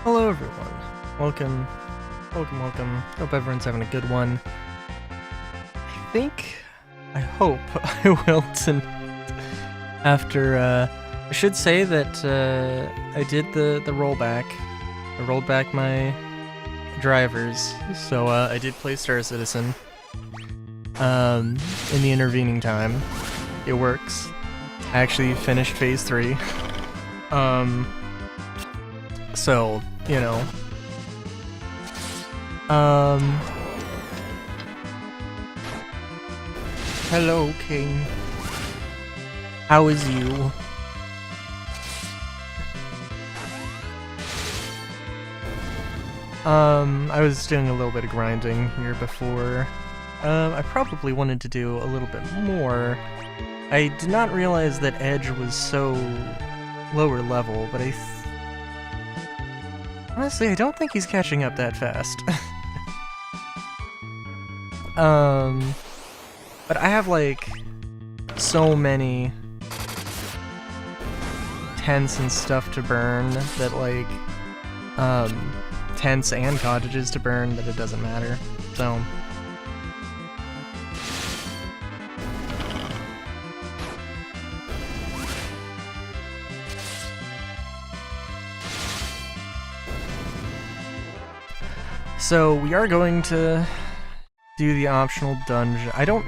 Hello everyone. Welcome. Welcome. Hope everyone's having a good one. I hope I will tonight. After, I should say that, I did the rollback. I rolled back my drivers, so, I did play Star Citizen. In the intervening time. It works. I actually finished Phase 3. So, you know. Hello, King. How is you? I was doing a little bit of grinding here before. I probably wanted to do a little bit more. I did not realize that Edge was so lower level, but honestly, I don't think he's catching up that fast. But I have, like, so many tents and stuff to burn that, like, tents and cottages to burn that it doesn't matter, so... So, we are going to do the optional dungeon. I don't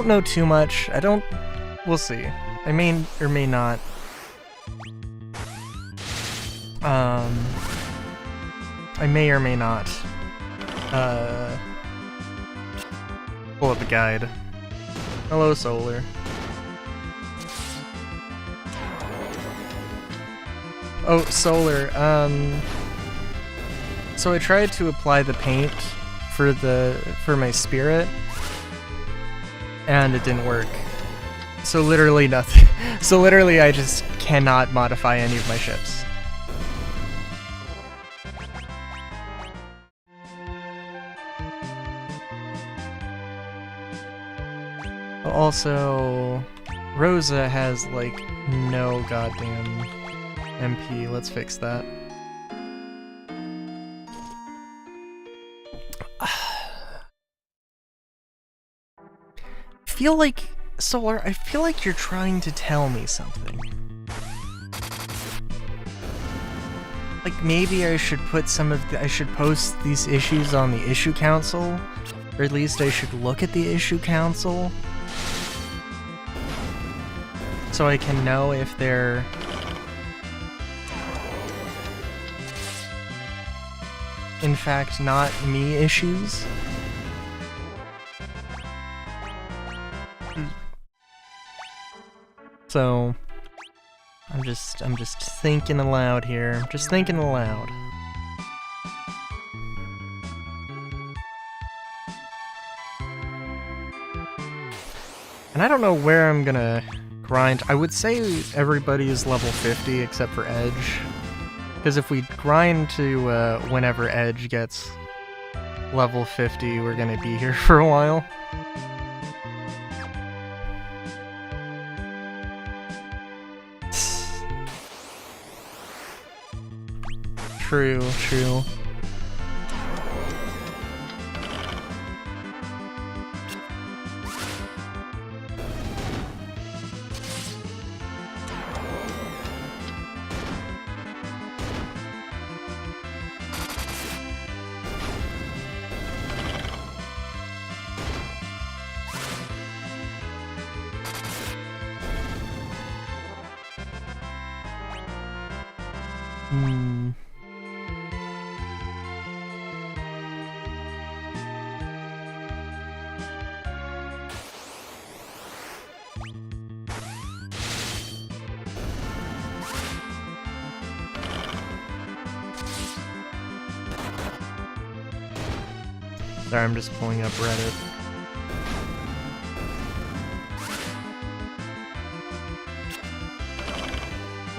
know too much. We'll see. I may or may not. I may or may not, pull up a guide. Hello, Solar. Oh, Solar, so I tried to apply the paint for my spirit, and it didn't work. So literally nothing. So literally I just cannot modify any of my ships. Also, Rosa has like no goddamn MP. Let's fix that. Solar, I feel like you're trying to tell me something. Like, maybe I should put I should post these issues on the issue council, or at least I should look at the issue council, so I can know if they're... in fact not me issues. So, I'm just thinking aloud here. I'm just thinking aloud. And I don't know where I'm gonna grind. I would say everybody is level 50 except for Edge. Because if we grind to whenever Edge gets level 50, we're gonna be here for a while. True. Sorry, I'm just pulling up Reddit.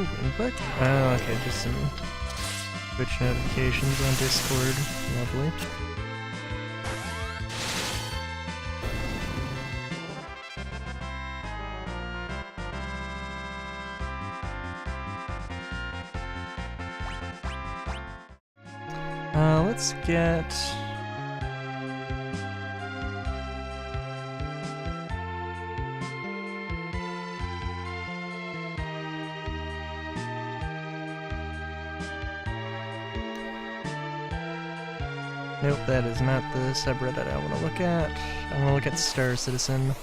Ooh, input? Oh, okay, just some Twitch notifications on Discord. Lovely. Let's get... Nope, that is not the subreddit I want to look at. I want to look at Star Citizen.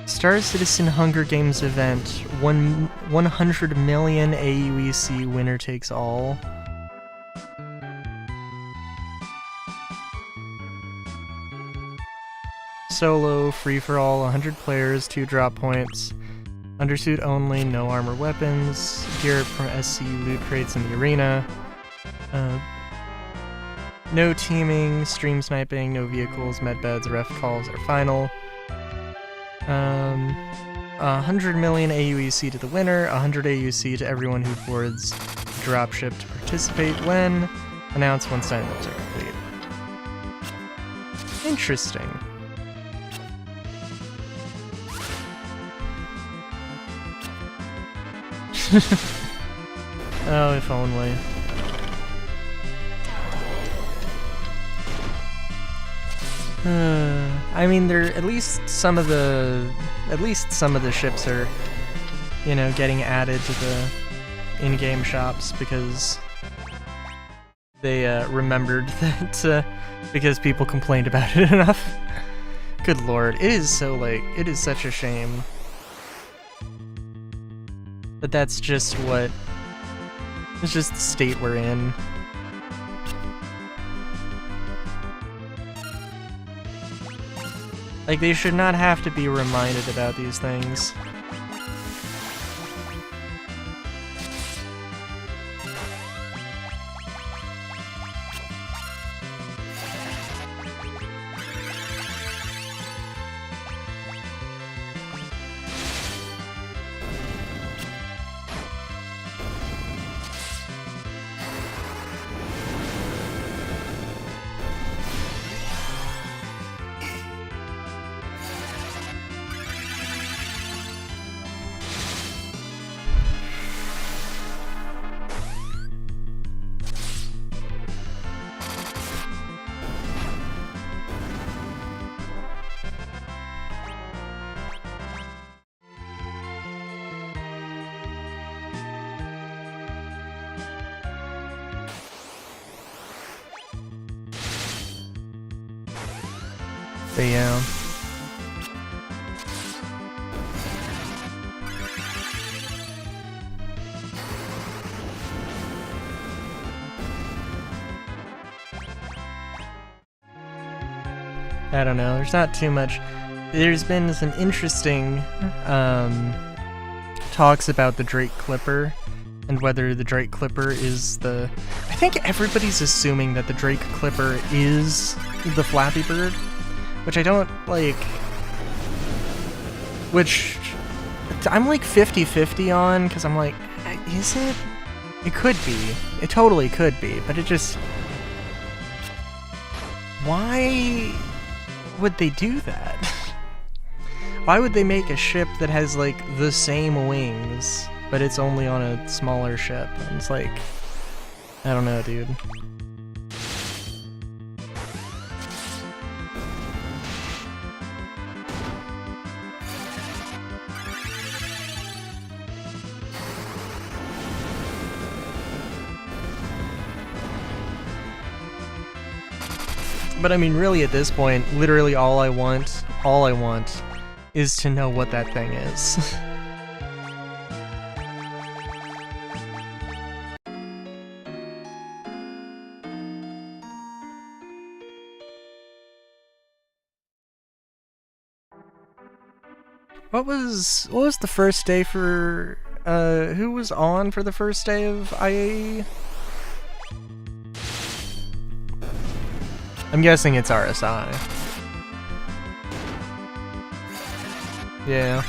Star Citizen Hunger Games event, 100 million AUEC winner takes all. Solo, free-for-all, 100 players, 2 drop points. Undersuit only, no armor weapons. Gear from SC loot crates in the arena. No teaming, stream sniping, no vehicles, medbeds, ref calls are final. 100 million AUEC to the winner, 100 AUEC to everyone who boards dropship to participate when. Announced once sign-ups are complete. Interesting. Oh, if only. I mean, at least some of the ships are, you know, getting added to the in-game shops because they remembered that because people complained about it enough. Good lord, it is such a shame. But that's just it's just the state we're in. Like, they should not have to be reminded about these things. But yeah. I don't know, there's not too much. There's been some interesting talks about the Drake Clipper and whether the Drake Clipper is the... I think everybody's assuming that the Drake Clipper is the Flappy Bird, which I don't, like... Which I'm like 50-50 on, because I'm like, is it? It could be. It totally could be, but it just... Why would they do that? Why would they make a ship that has, like, the same wings, but it's only on a smaller ship? And it's like... I don't know, dude. But I mean, really at this point, literally all I want is to know what that thing is. What was the first day for, who was on for the first day of IAE? I'm guessing it's RSI. Yeah.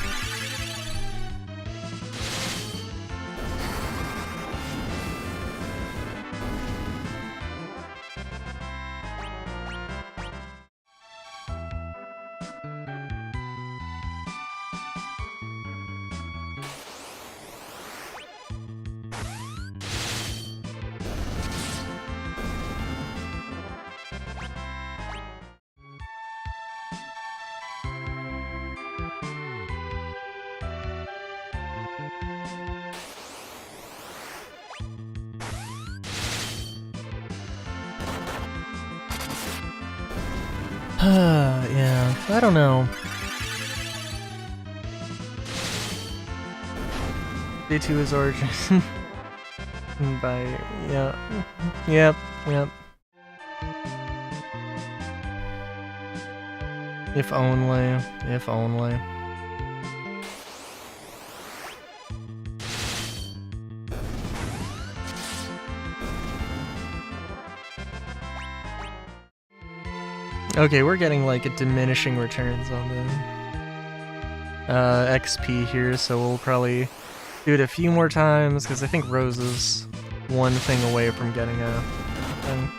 Yeah, I don't know. Day 2 is origin. By, yeah. Yep. If only. Okay, we're getting like a diminishing returns on the XP here, so we'll probably do it a few more times, because I think Rose is one thing away from getting a thing.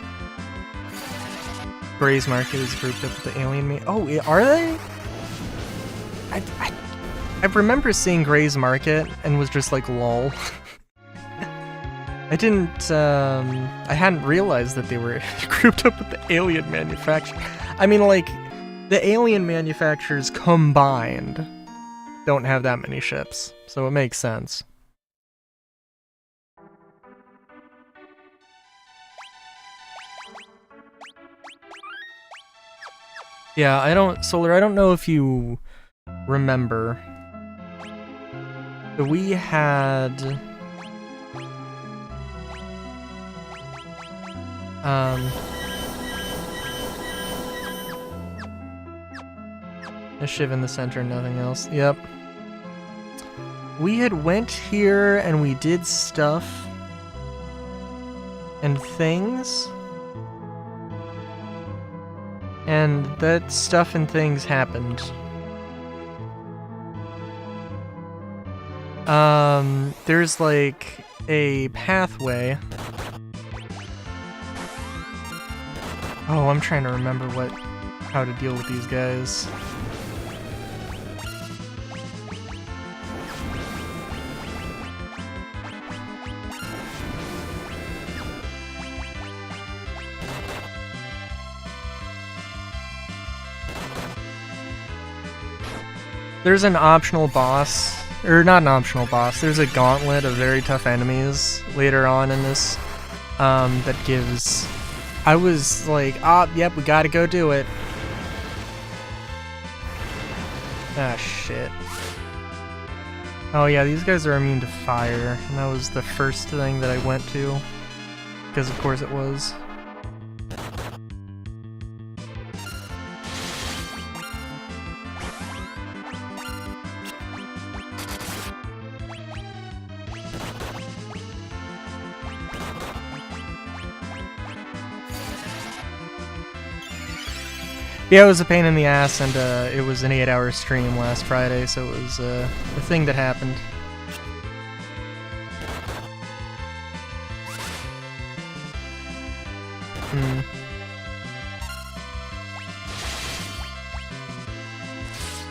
Gray's Market is grouped up with the Alien Me. Oh, are they? I remember seeing Gray's Market and was just like, lol. I hadn't realized that they were grouped up with the Alien Manufacturer. I mean, like, the Alien manufacturers combined don't have that many ships, so it makes sense. Yeah, Solar, I don't know if you remember, but we had a shiv in the center and nothing else. Yep. We had went here and we did stuff and things. And that stuff and things happened. There's like a pathway. Oh, I'm trying to remember how to deal with these guys. There's an optional boss, or not an optional boss, there's a gauntlet of very tough enemies later on in this, that gives... I was like, yep, we gotta go do it. Ah, shit. Oh yeah, these guys are immune to fire, and that was the first thing that I went to, because of course it was. Yeah, it was a pain in the ass, and it was an 8-hour stream last Friday, so it was a thing that happened.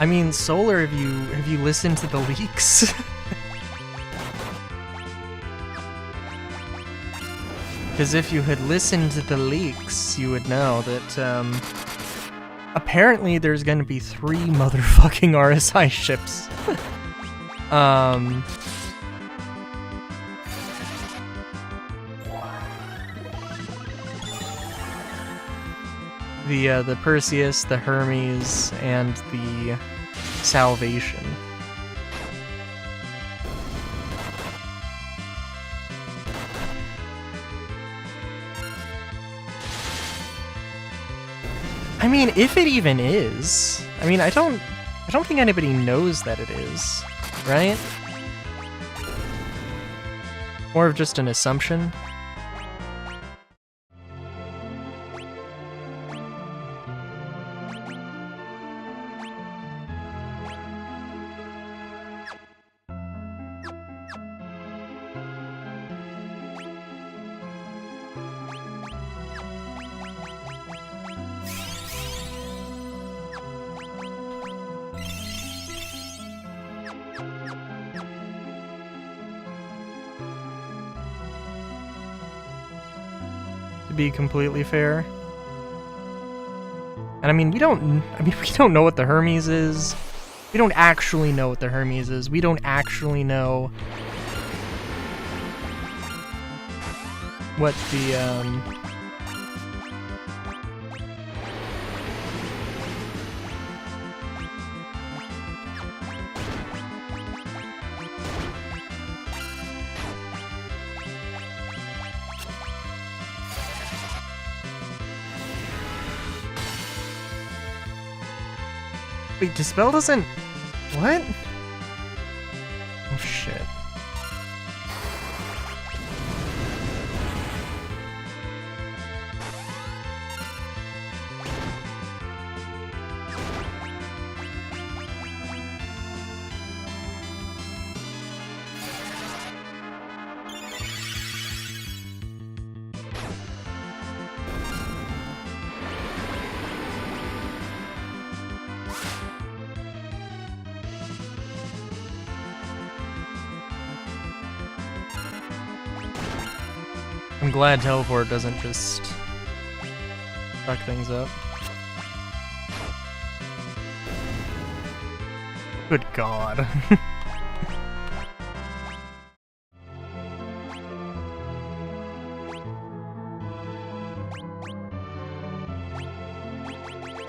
I mean, Solar, have you listened to the leaks? Because if you had listened to the leaks, you would know that, apparently there's gonna be 3 motherfucking RSI ships. The Perseus, the Hermes, and the Salvation. I mean, if it even is. I mean, I don't think anybody knows that it is, right? More of just an assumption. Be completely fair. And I mean, we don't know what the Hermes is. We don't actually know what the Hermes is. We don't actually know what the Wait, Dispel doesn't... What? Oh, shit. I'm glad Teleport doesn't just fuck things up. Good God.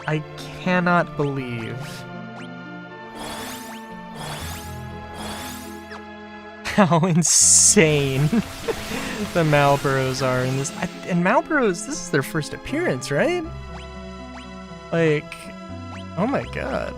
I cannot believe how insane the Malboros are in this. And Malboros, this is their first appearance, right? Like, oh my god.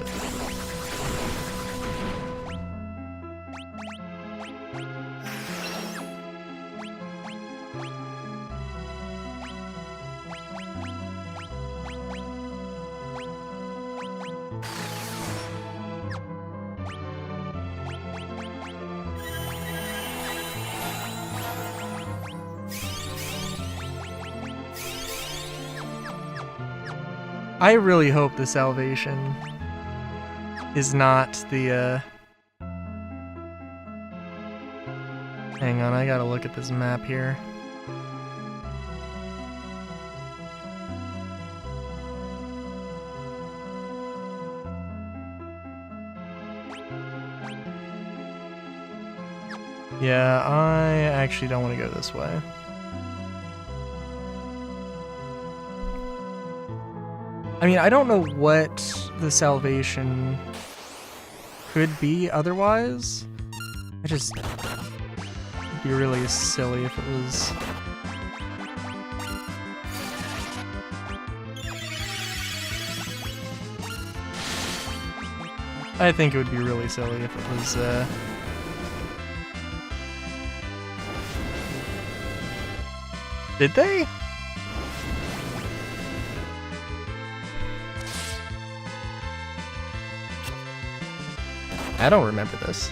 I really hope the Salvation is not the, Hang on, I gotta look at this map here. Yeah, I actually don't want to go this way. I mean, I don't know what the Salvation could be otherwise. It'd be really silly if it was... I think it would be really silly if it was, Did they? I don't remember this.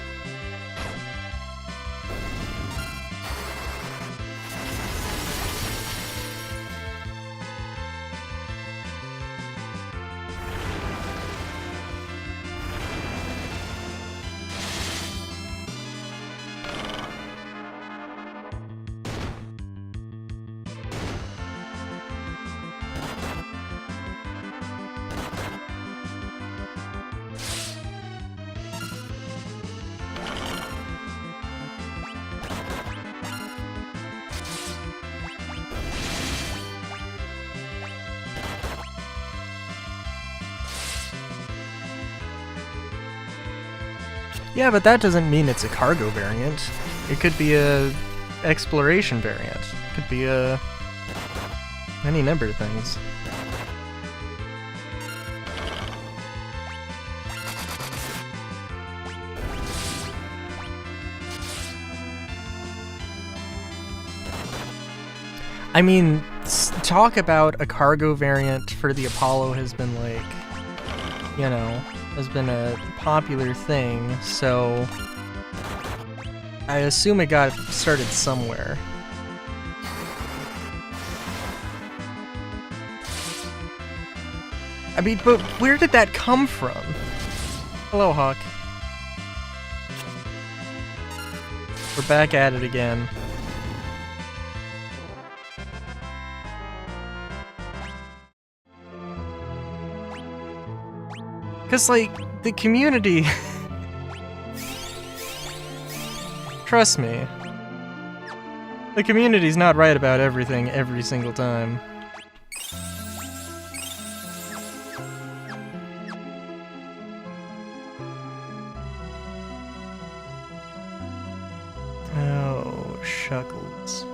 Yeah, but that doesn't mean it's a cargo variant. It could be a exploration variant. It could be a any number of things. I mean, talk about a cargo variant for the Apollo has been like, you know, has been a popular thing, so I assume it got started somewhere. I mean, but where did that come from? Hello, Hawk. We're back at it again. Because, like, the community... Trust me. The community's not right about everything every single time. Oh, shuckles.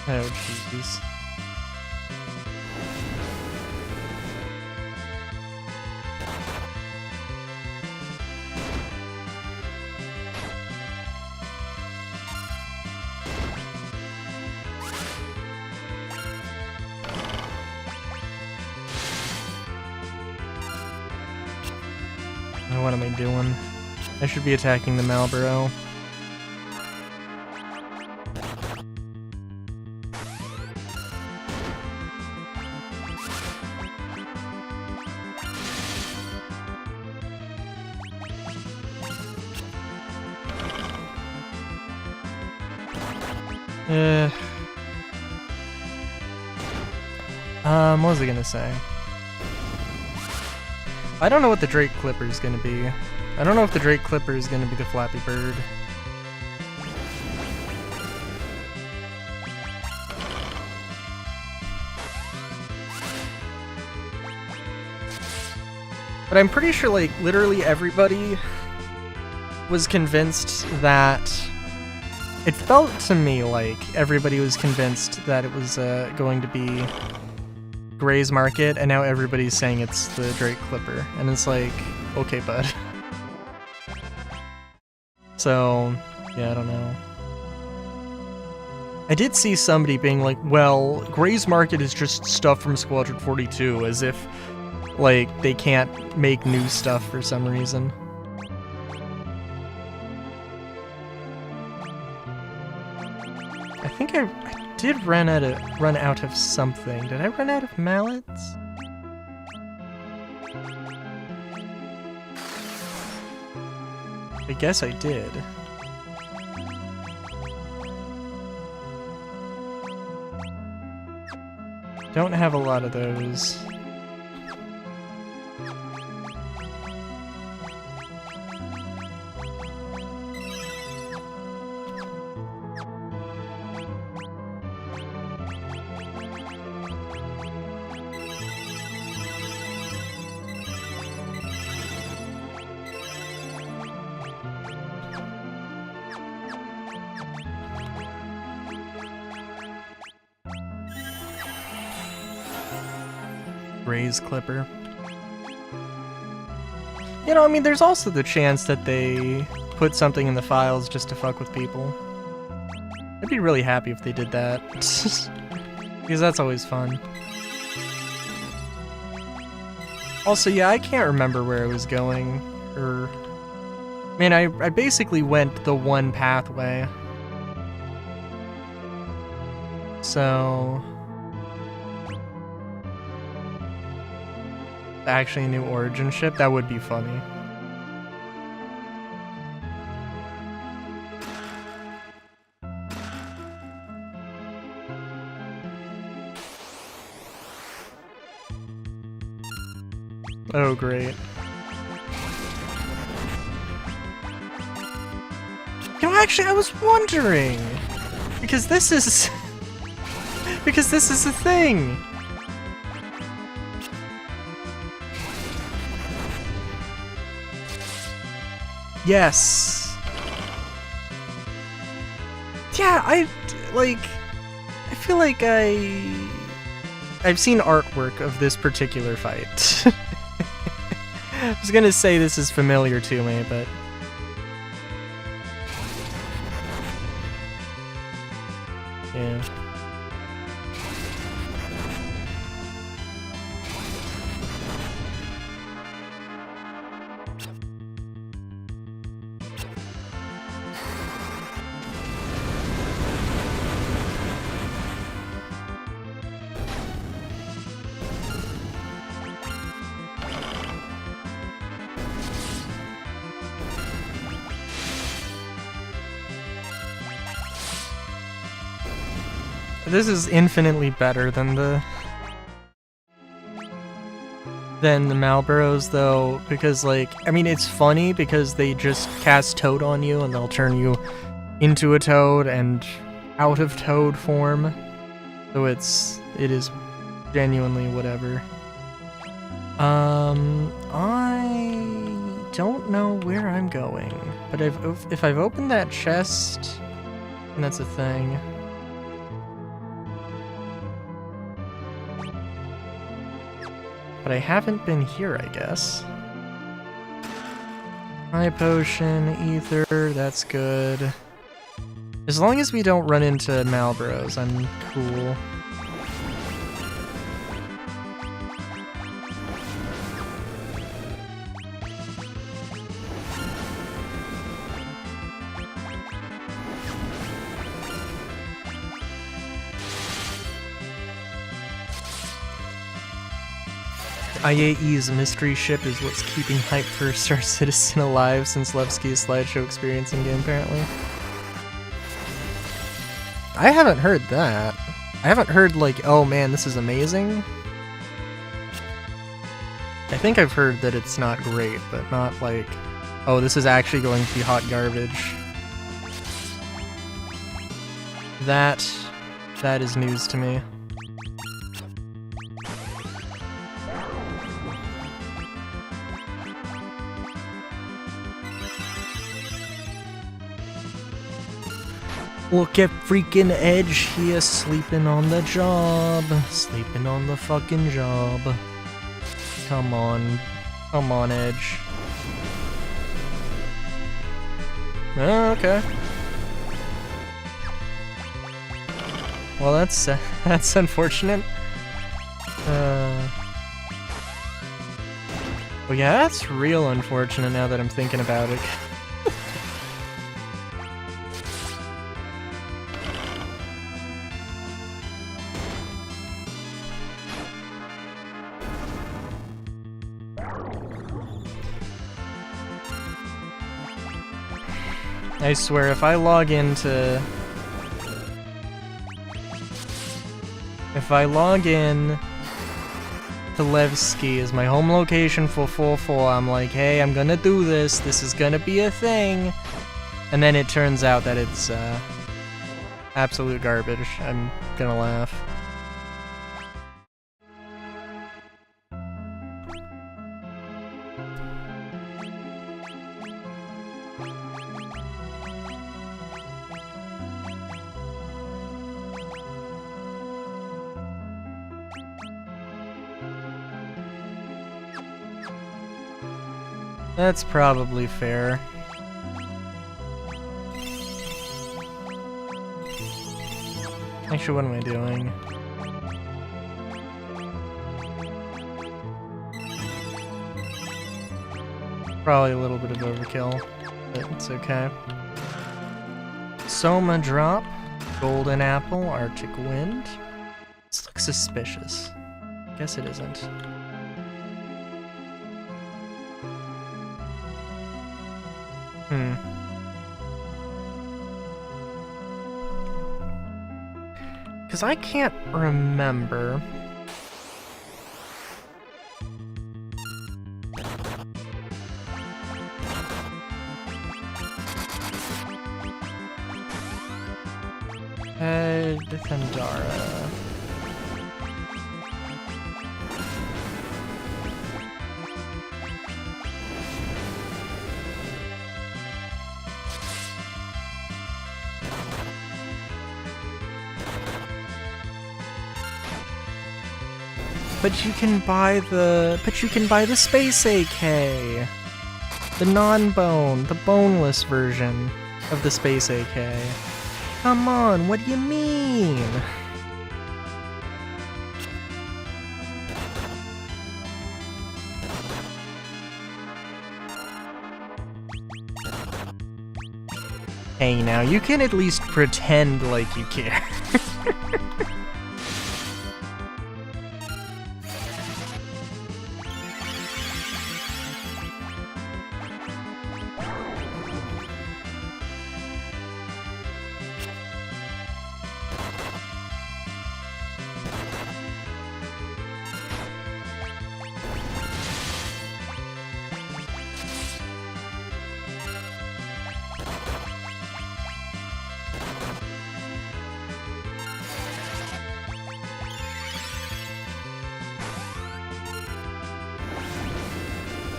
Oh, jeez. What am I doing? I should be attacking the Malboro. What was I gonna say? I don't know what the Drake Clipper is gonna be. I don't know if the Drake Clipper is gonna be the Flappy Bird. But I'm pretty sure, like, literally everybody was convinced that... It felt to me like everybody was convinced that it was going to be Gray's Market, and now everybody's saying it's the Drake Clipper. And it's like, okay, bud. So, yeah, I don't know. I did see somebody being like, well, Gray's Market is just stuff from Squadron 42, as if, like, they can't make new stuff for some reason. I think I did run out of something. Did I run out of mallets? I guess I did. Don't have a lot of those. Gray's Clipper. You know, I mean, there's also the chance that they put something in the files just to fuck with people. I'd be really happy if they did that. Because that's always fun. Also, yeah, I can't remember where I was going, or... I mean, I basically went the one pathway. So... Actually a new origin ship? That would be funny. Oh, great. You know, actually, I was wondering! Because this is... because this is a thing! Yes. Yeah, I feel like I've seen artwork of this particular fight. I was gonna say this is familiar to me, but... Yeah. This is infinitely better than the Malboros, though, because, like, I mean, it's funny because they just cast Toad on you and they'll turn you into a Toad and out of Toad form. So it is genuinely whatever. I don't know where I'm going, but if I've opened that chest, and that's a thing. But I haven't been here, I guess. High potion, ether, that's good. As long as we don't run into Malboros, I'm cool. IAE's mystery ship is what's keeping hype for Star Citizen alive since Levski's slideshow experience in-game, apparently. I haven't heard that. I haven't heard, like, oh man, this is amazing. I think I've heard that it's not great, but not like, oh, this is actually going to be hot garbage. That is news to me. Look at freaking Edge here, sleeping on the job. Sleeping on the fucking job. Come on. Come on, Edge. Oh, okay. Well, that's unfortunate. Well, yeah, that's real unfortunate now that I'm thinking about it. I swear, if I log in to Levski as my home location for 4-4, I'm like, hey, I'm gonna do this is gonna be a thing, and then it turns out that it's absolute garbage. I'm gonna laugh. That's probably fair. Actually, what am I doing? Probably a little bit of overkill, but it's okay. Soma drop, golden apple, arctic wind. This looks suspicious. Guess it isn't. Because I can't remember. Defendara. But you can buy the Space AK. The non-bone, the boneless version of the Space AK. Come on, what do you mean? Hey, now you can at least pretend like you care.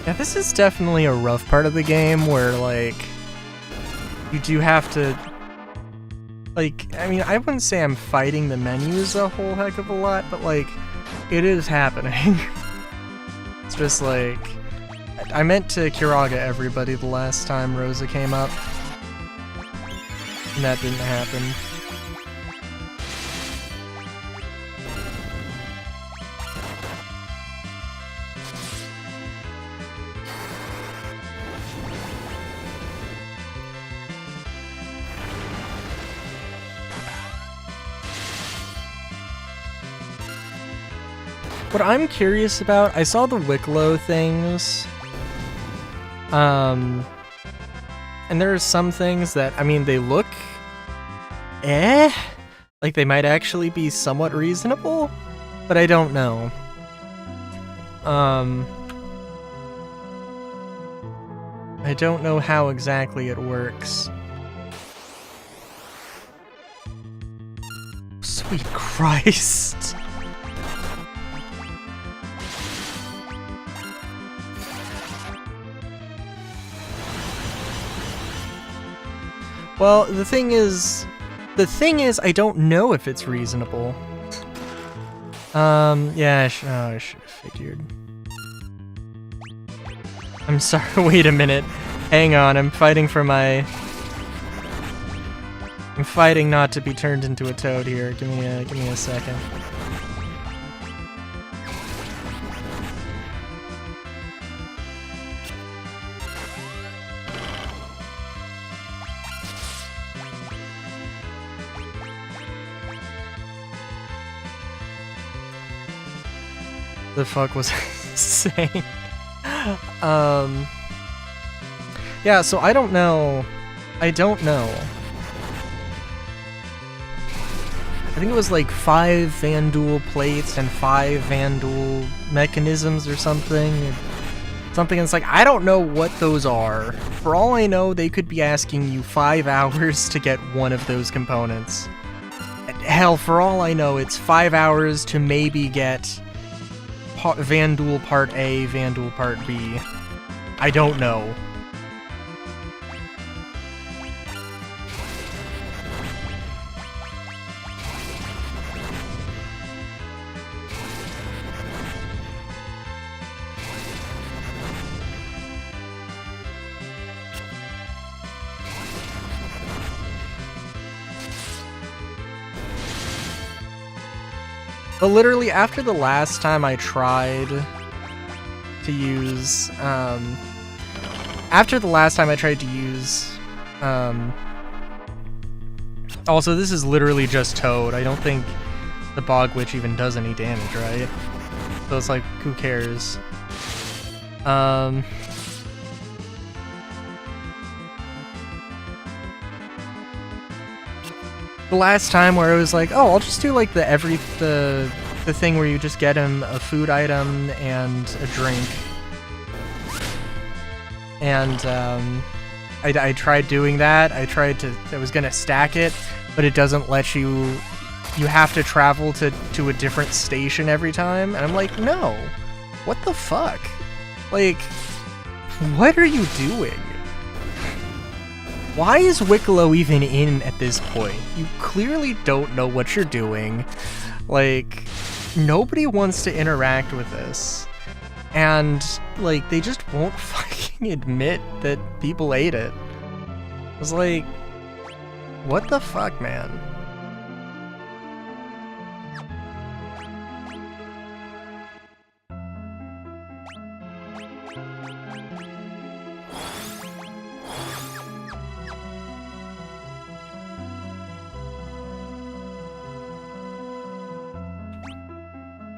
Yeah, this is definitely a rough part of the game where, like, you do have to, like, I mean, I wouldn't say I'm fighting the menus a whole heck of a lot, but, like, it is happening. It's just like, I meant to Kiraga everybody the last time Rosa came up, and that didn't happen. What I'm curious about, I saw the Wicklow things, and there are some things that, I mean, they look, like they might actually be somewhat reasonable, but I don't know. I don't know how exactly it works. Sweet Christ. Well, the thing is, I don't know if it's reasonable. Yeah, I should have figured. I'm sorry, wait a minute. Hang on, I'm fighting not to be turned into a toad here. Give me a second. The fuck was I saying? Yeah, so I don't know. I think it was like 5 Vanduul plates and 5 Vanduul mechanisms or something. Something that's like, I don't know what those are. For all I know, they could be asking you 5 hours to get one of those components. Hell, for all I know, it's 5 hours to maybe get Vanduul Part A, Vanduul Part B. I don't know. But literally, after the last time I tried to use, also this is literally just Toad. I don't think the Bog Witch even does any damage, right? So it's like, who cares? The last time where it was like, oh, I'll just do like the thing where you just get him a food item and a drink. And I tried doing that. I was gonna stack it, but it doesn't let you. You have to travel to a different station every time. And I'm like, no, what the fuck? Like, what are you doing? Why is Wicklow even in at this point? You clearly don't know what you're doing. Like, nobody wants to interact with this. And, like, they just won't fucking admit that people ate it. I was like, what the fuck, man?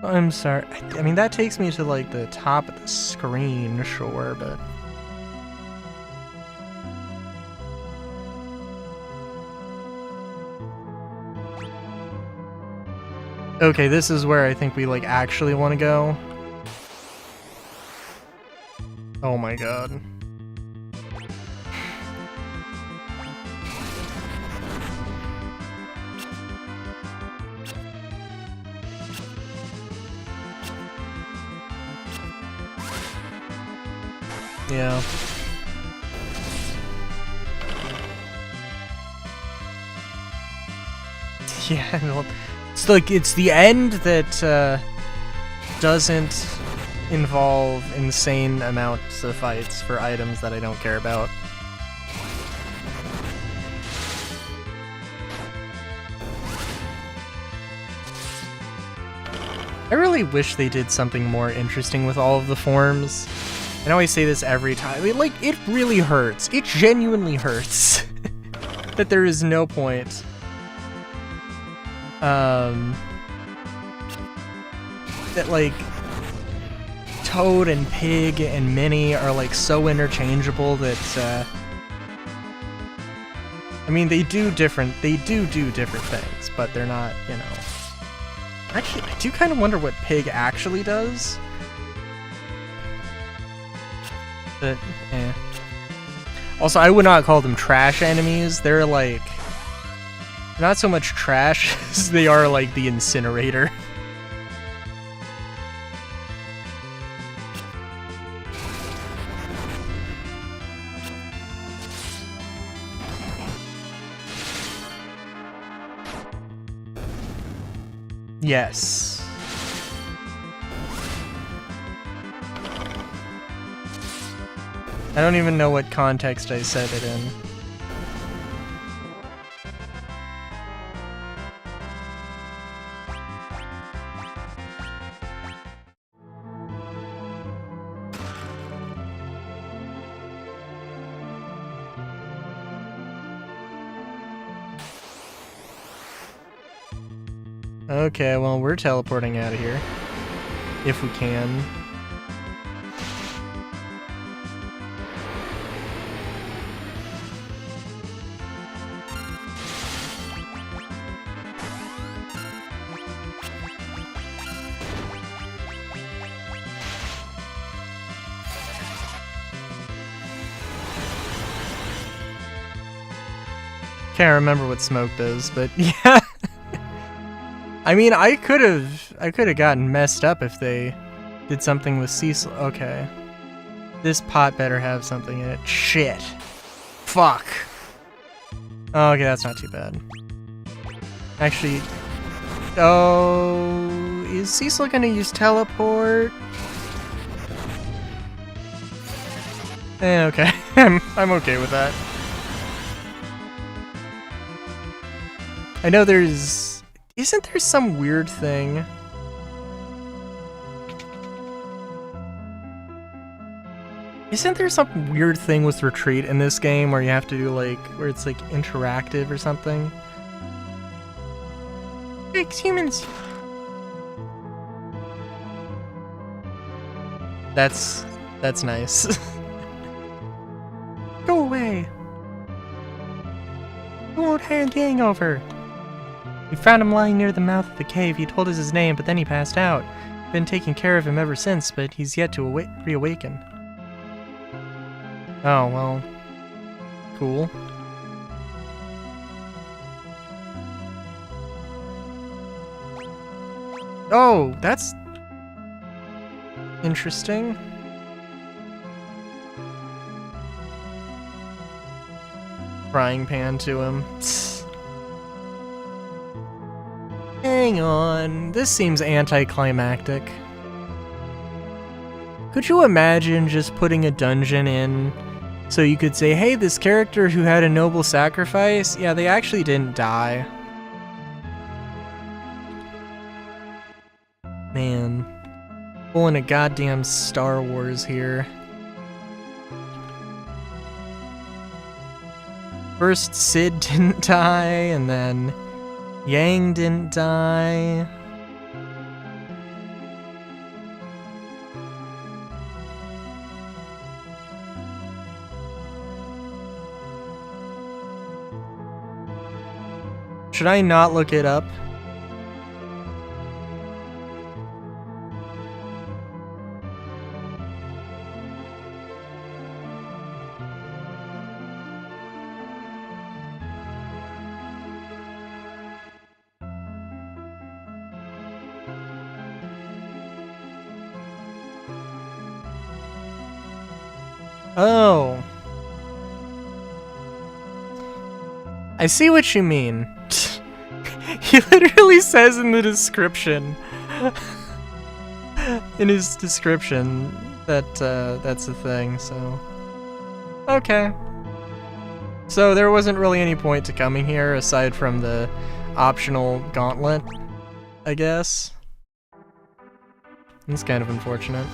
I'm sorry. I mean, that takes me to, like, the top of the screen, sure, but... Okay, this is where I think we, like, actually want to go. Oh my god. Yeah. Yeah, well, it's like, it's the end that doesn't involve insane amounts of fights for items that I don't care about. I really wish they did something more interesting with all of the forms. I know I say this every time. It really hurts. It genuinely hurts that there is no point. That, like, Toad and Pig and Minnie are, like, so interchangeable that, I mean, they do different things, but they're not, you know. Actually, I do kind of wonder what Pig actually does. But, eh. Also, I would not call them trash enemies. They're like... not so much trash as they are like the incinerator. Yes. I don't even know what context I said it in. Okay, well, we're teleporting out of here. If we can. Can't remember what smoke does, but yeah. I mean, I could have gotten messed up if they did something with Cecil. Okay. This pot better have something in it. Shit. Fuck. Oh, okay, that's not too bad. Actually, oh, is Cecil gonna use teleport? Okay. I'm okay with that. I know there's... isn't there some weird thing? Isn't there some weird thing with retreat in this game where you have to do like, where it's like interactive or something? Thanks, humans! That's nice. Go away! You won't hand Yang over! We found him lying near the mouth of the cave. He told us his name, but then he passed out. Been taking care of him ever since, but he's yet to reawaken. Oh, well. Cool. Oh, that's... interesting. Frying pan to him. Hang on, this seems anticlimactic. Could you imagine just putting a dungeon in so you could say, hey, this character who had a noble sacrifice, yeah, they actually didn't die. Man, pulling a goddamn Star Wars here. First Sid didn't die, and then Yang didn't die. Should I not look it up? Oh. I see what you mean. He literally says in the description. in his description that that's the thing, so... Okay. So there wasn't really any point to coming here aside from the optional gauntlet, I guess. It's kind of unfortunate.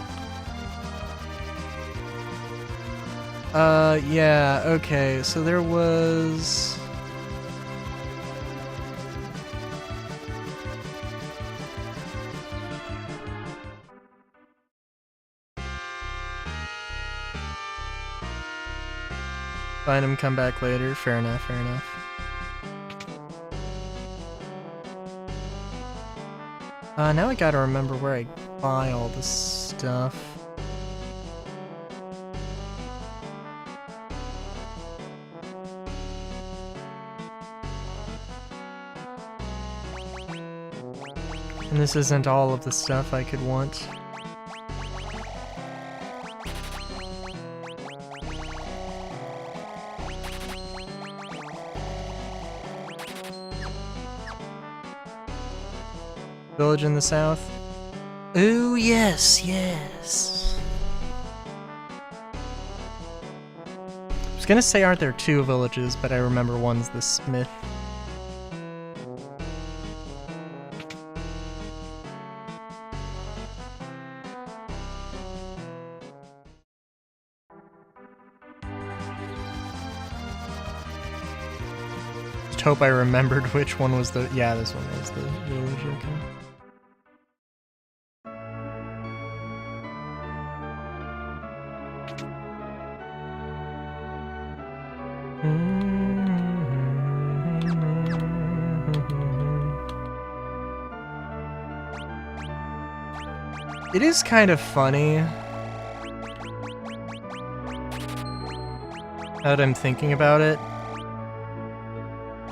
Yeah, okay, so there was... Find him, come back later. Fair enough, fair enough. Now I gotta remember where I buy all this stuff. And this isn't all of the stuff I could want. Village in the south? Ooh, yes, yes. I was gonna say, aren't there two villages, but I remember one's the Smith. Just hope I remembered which one was the... Yeah, this one was the village, okay. It is kind of funny now that I'm thinking about it.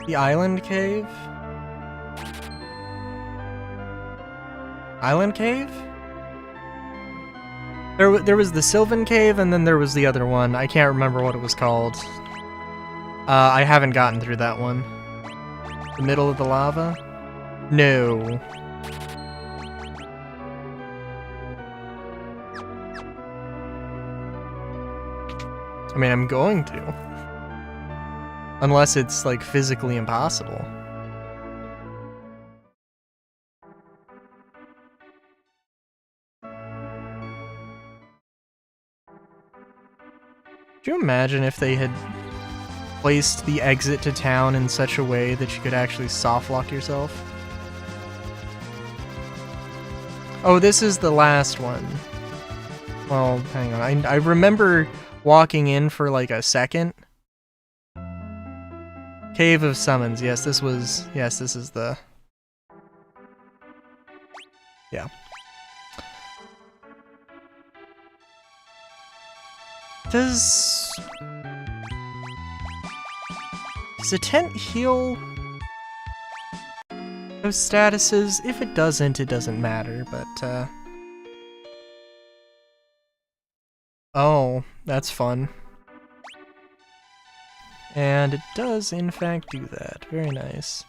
The island cave? Island cave? There was the Sylvan cave and then there was the other one. I can't remember what it was called. I haven't gotten through that one. The middle of the lava? No. I mean, I'm going to. Unless it's, like, physically impossible. Could you imagine if they had placed the exit to town in such a way that you could actually softlock yourself? Oh, this is the last one. Well, hang on. I remember walking in for like a second. Cave of Summons. Yes, this was... Yes, this is the... Yeah. Does a tent heal those statuses? If it doesn't matter, but, Oh, that's fun. And it does, in fact, do that. Very nice.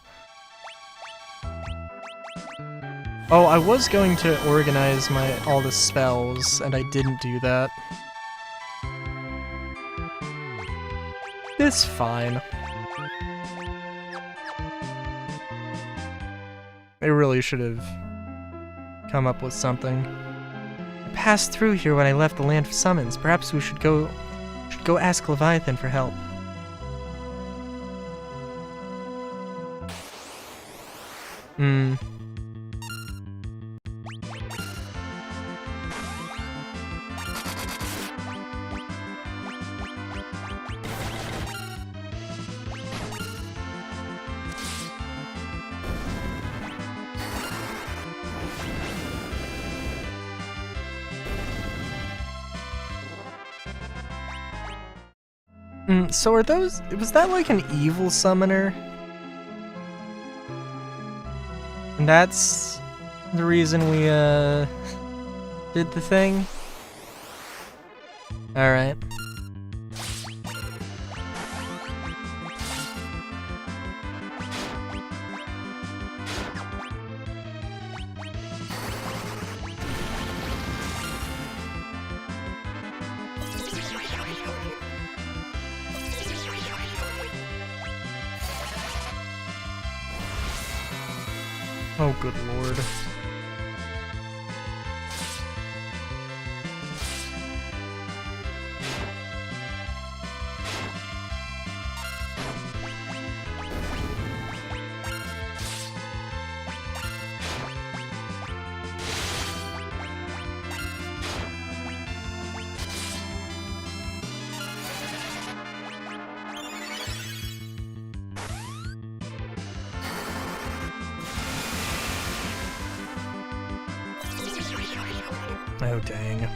Oh, I was going to organize all the spells, and I didn't do that. It's fine. I really should have come up with something. I passed through here when I left the Land of Summons. Perhaps we should go ask Leviathan for help. So are those... Was that like an evil summoner? And that's the reason we, did the thing? Alright. Oh, good lord. Oh, dang.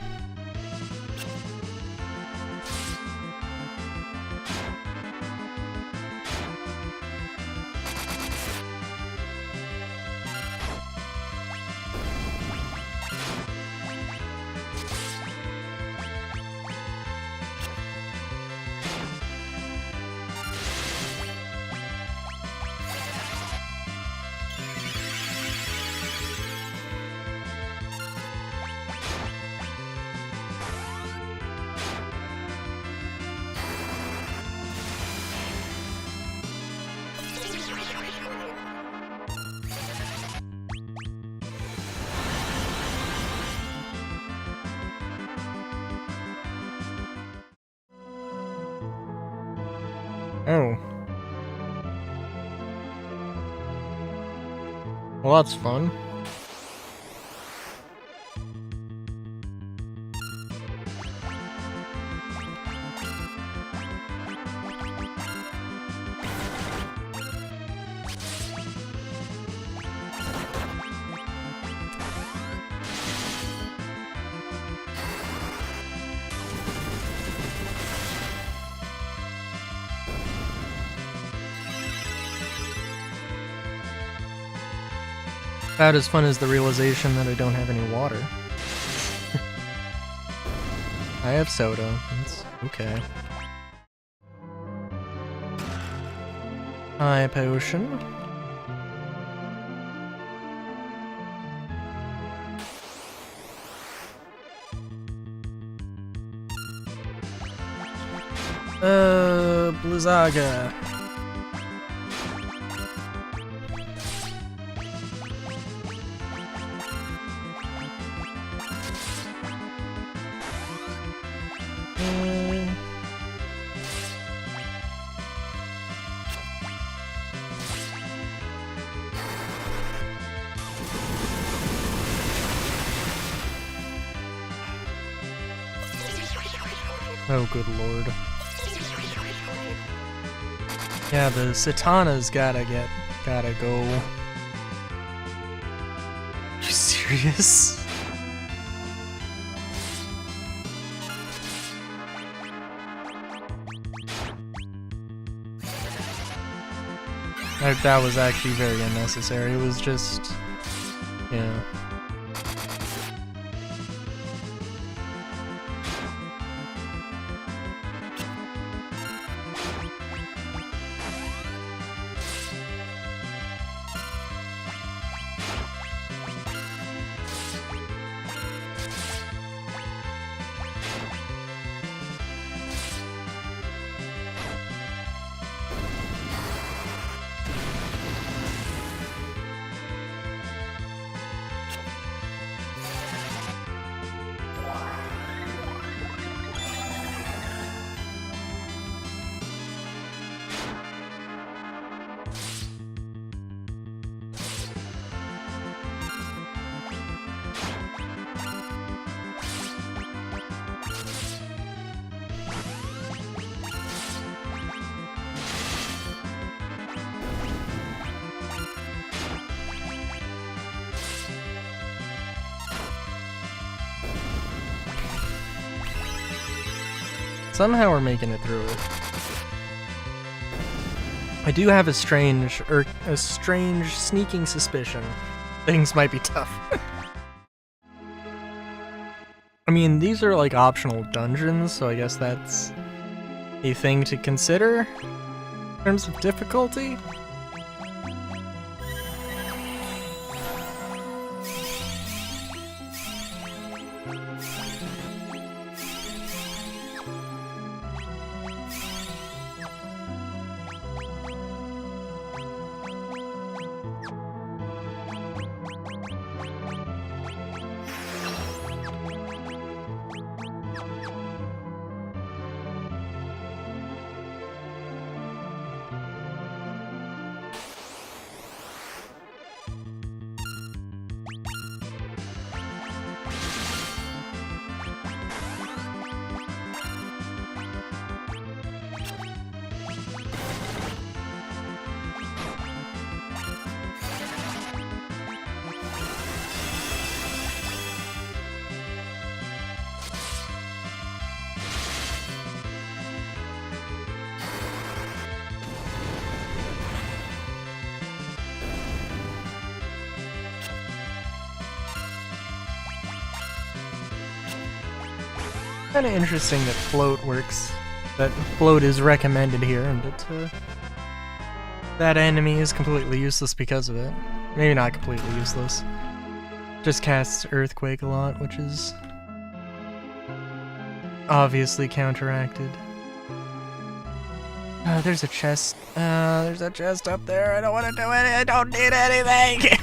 Oh. Well, that's fun. About as fun as the realization that I don't have any water. I have soda. It's okay. High potion. Blizzaga. Oh, good lord. Yeah, the Satana's gotta go. You serious? That was actually very unnecessary. It was just, yeah. Somehow we're making it through it. I do have a strange sneaking suspicion. Things might be tough. I mean, these are like optional dungeons, so I guess that's a thing to consider in terms of difficulty. kind of interesting that float works. That float is recommended here, and that enemy is completely useless because of it. Maybe not completely useless. Just casts Earthquake a lot, which is obviously counteracted. There's a chest. There's a chest up there. I don't want to do it. I don't need anything.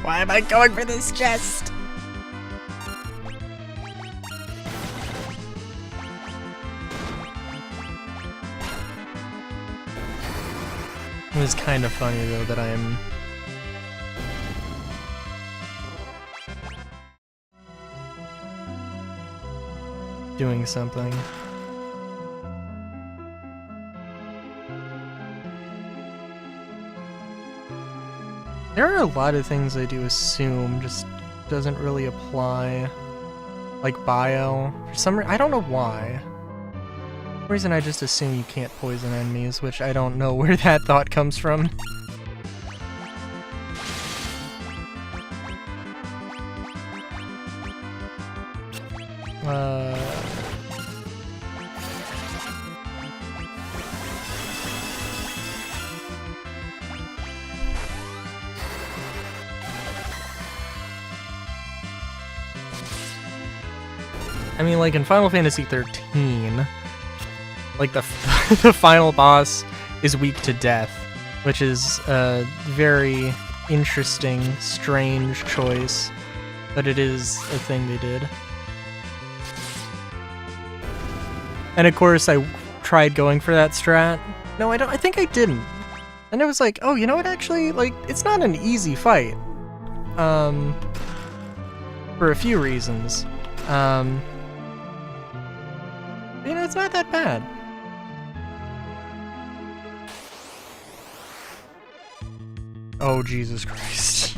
Why am I going for this chest? It was kind of funny though that I'm doing something. There are a lot of things I do assume just doesn't really apply, like bio. For some reason, I don't know why. For some reason I just assume you can't poison enemies, which I don't know where that thought comes from. I mean, like in Final Fantasy 13, like the the final boss is weak to death, which is a very interesting, strange choice, but it is a thing they did. And of course, I tried going for that strat. No, I think I didn't. And it was like, oh, you know what? Actually, like, it's not an easy fight. For a few reasons. You know, it's not that bad. Oh, Jesus Christ.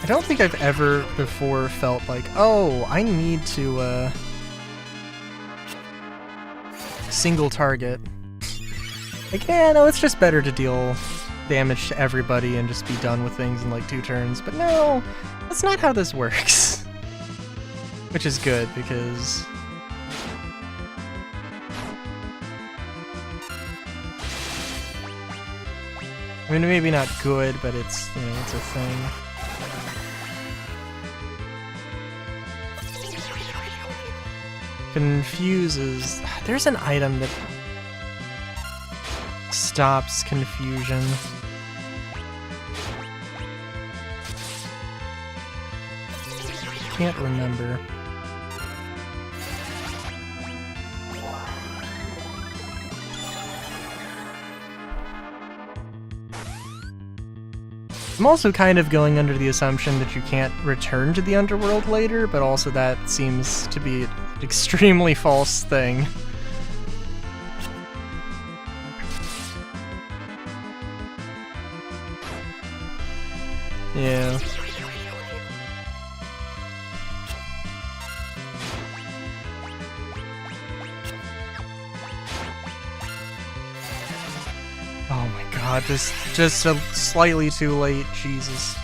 I don't think I've ever before felt like, oh, I need to, single target. Like, yeah, no, it's just better to deal damage to everybody and just be done with things in like 2 turns. But no, that's not how this works. Which is good, because I mean, maybe not good, but it's, you know, it's a thing. Confuses. There's an item that stops confusion. Can't remember. I'm also kind of going under the assumption that you can't return to the underworld later, but also that seems to be an extremely false thing. Yeah. Oh my god, just a slightly too late, Jesus.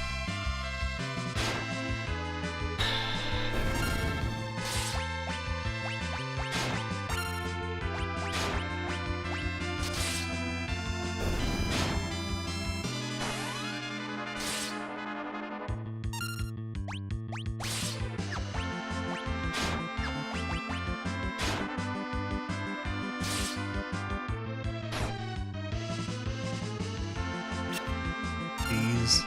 Jeez.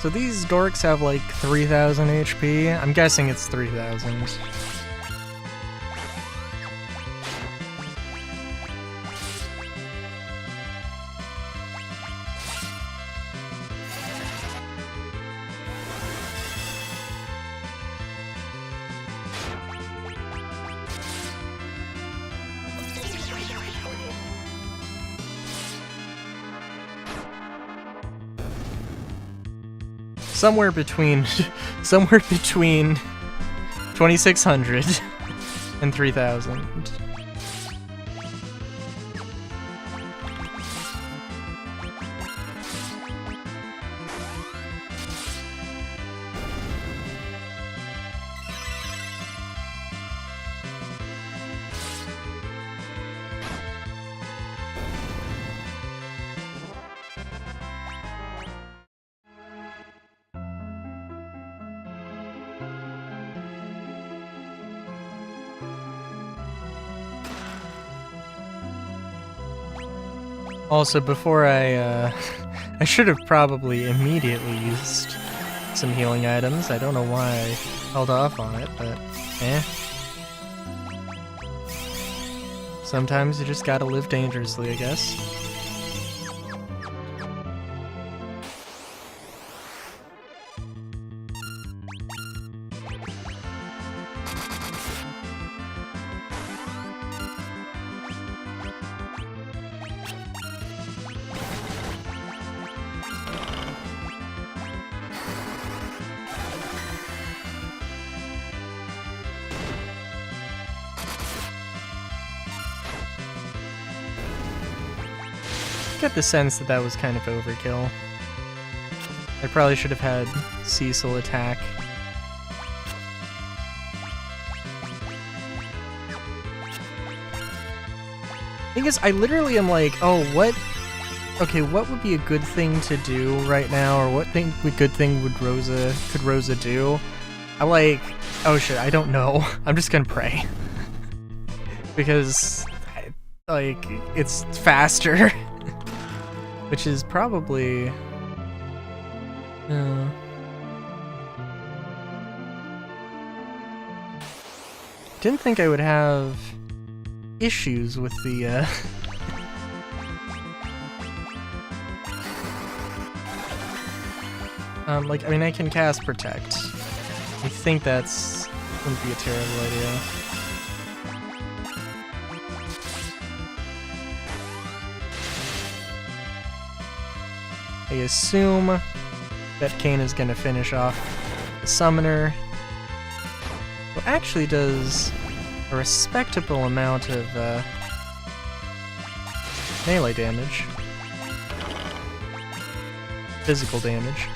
So these dorks have like 3,000 HP. I'm guessing it's 3,000. Somewhere between 2,600 and 3,000. Also, before I should have probably immediately used some healing items. I don't know why I held off on it, but eh. Sometimes you just gotta live dangerously, I guess. I get the sense that was kind of overkill. I probably should have had Cecil attack. Thing is, I literally am like, oh, what? Okay, what would be a good thing to do right now, or what good thing could Rosa do? I'm like, oh shit, I don't know. I'm just gonna pray because, like, it's faster. Which is probably... Didn't think I would have issues with the, like, I mean, I can cast Protect. I think that's... wouldn't be a terrible idea. I assume that Kain is going to finish off the Summoner, who actually does a respectable amount of melee damage. Physical damage.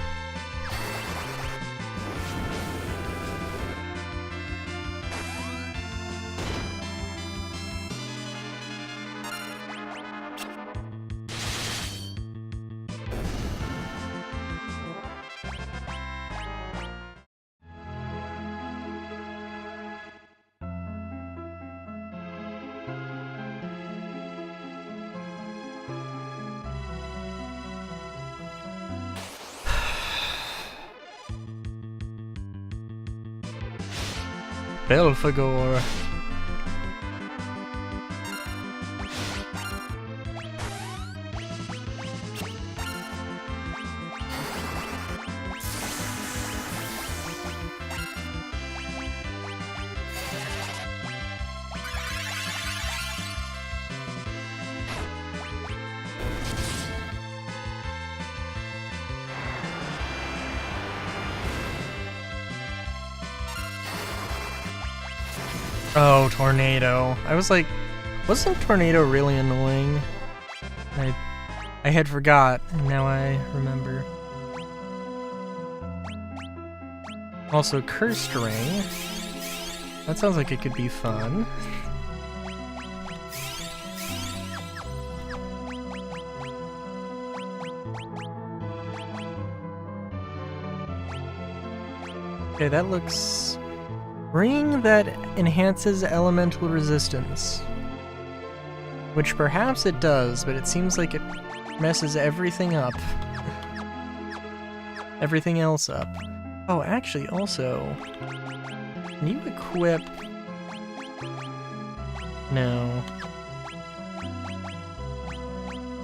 Belphegor. Oh, Tornado. I was like, wasn't Tornado really annoying? I had forgot, and now I remember. Also, Cursed Ring. That sounds like it could be fun. Okay, that looks... Ring that enhances elemental resistance. Which perhaps it does, but it seems like it messes everything up. everything else up. Oh, actually, also, can you equip... No.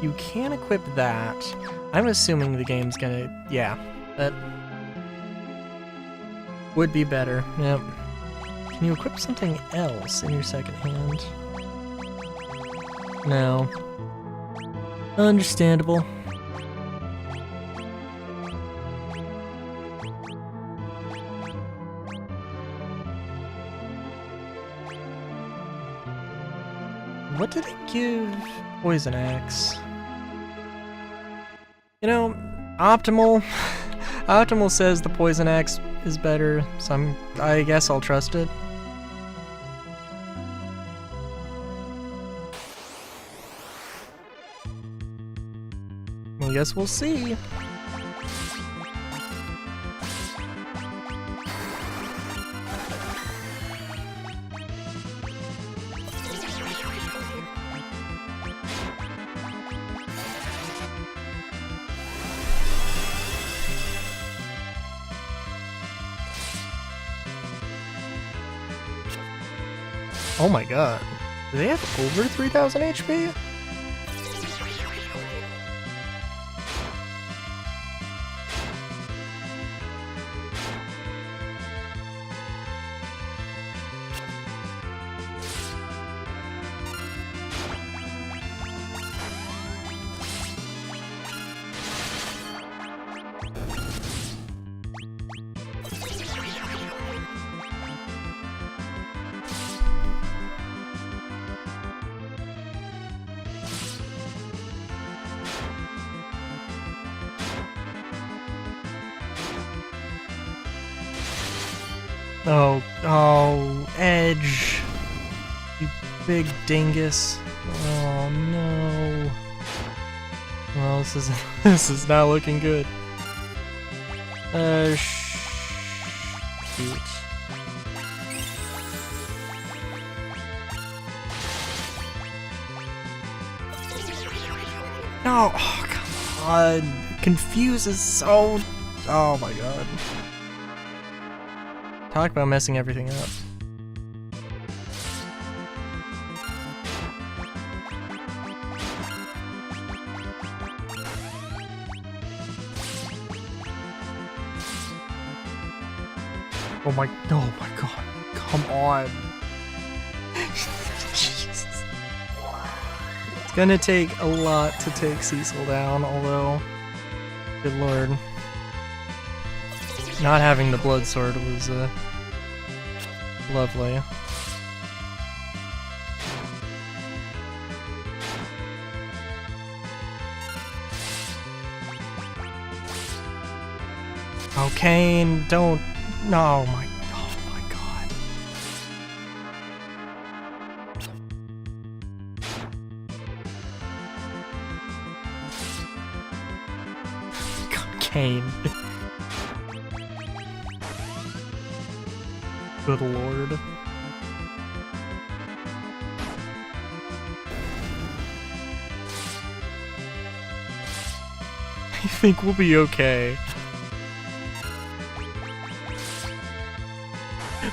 You can equip that. I'm assuming the game's gonna... Yeah, that would be better. Yep. Can you equip something else in your second hand? No. Understandable. What did it give Poison Axe? You know, Optimal. Optimal says the Poison Axe is better, so I guess I'll trust it. I guess we'll see. Oh my god. Do they have over 3,000 HP? Oh, Edge. You big dingus. Oh no. Well, this is not looking good. Shoot. No, oh come on. Confuse is so... Oh my god. Talk about messing everything up. Oh my god, come on. Jesus. It's gonna take a lot to take Cecil down, although, good lord. Not having the blood sword was, lovely. Oh, Kane, don't... No, oh my god. God, Kane. Good lord. I think we'll be okay.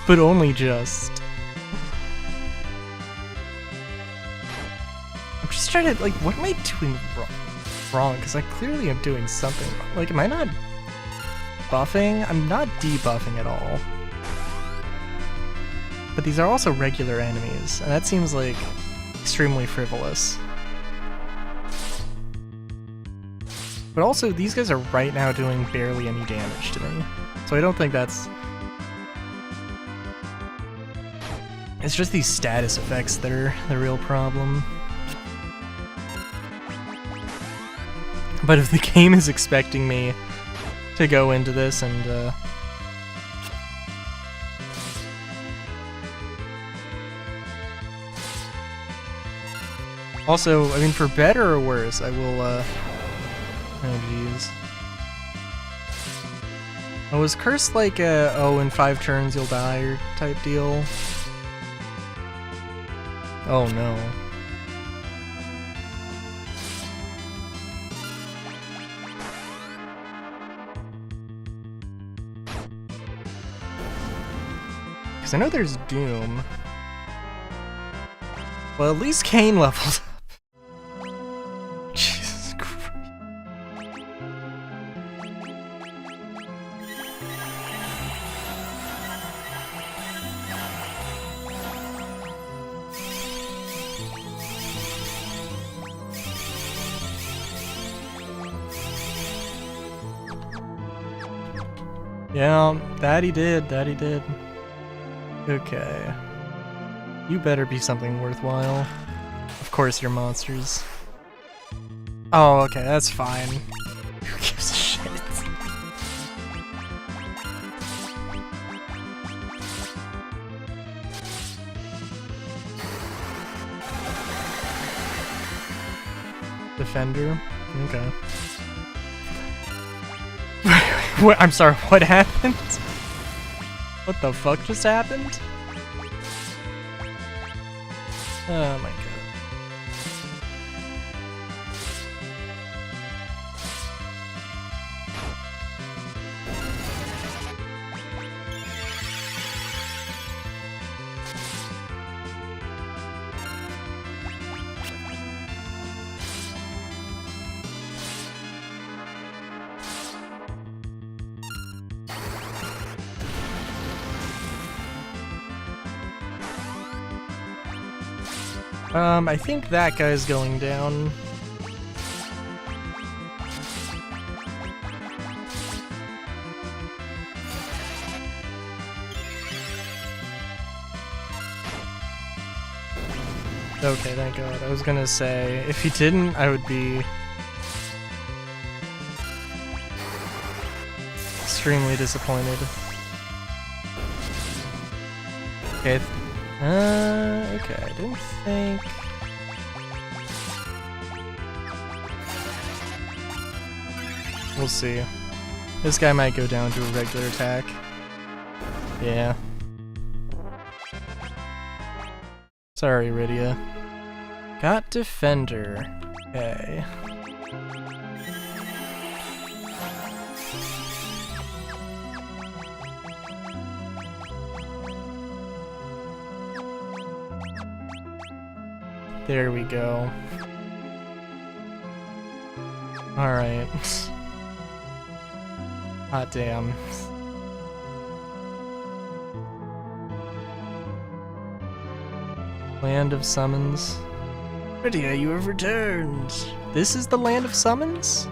But only just. I'm just trying to, like, what am I doing wrong? Because I clearly am doing something wrong. Like, am I not buffing? I'm not debuffing at all. But these are also regular enemies, and that seems like extremely frivolous. But also, these guys are right now doing barely any damage to me. So I don't think that's... It's just these status effects that are the real problem. But if the game is expecting me to go into this and, Also, I mean, for better or worse, I will, oh jeez. Oh, was Curse like a, oh, in 5 turns you'll die type deal? Oh no. Because I know there's Doom. Well, at least Kane leveled up. Jesus Christ. Yeah, that he did, that he did. Okay. You better be something worthwhile. Of course you're monsters. Oh, okay, that's fine. Who gives a shit? Defender? Okay. What, I'm sorry, what happened? What the fuck just happened? Oh my god. I think that guy's going down. Okay, thank God. I was gonna say, if he didn't, I would be extremely disappointed. Okay. Okay, I didn't think... We'll see. This guy might go down to a regular attack. Yeah. Sorry, Rydia. Got Defender. Okay. There we go. Alright. Hot damn. Land of Summons. Rydia, you have returned! This is the Land of Summons?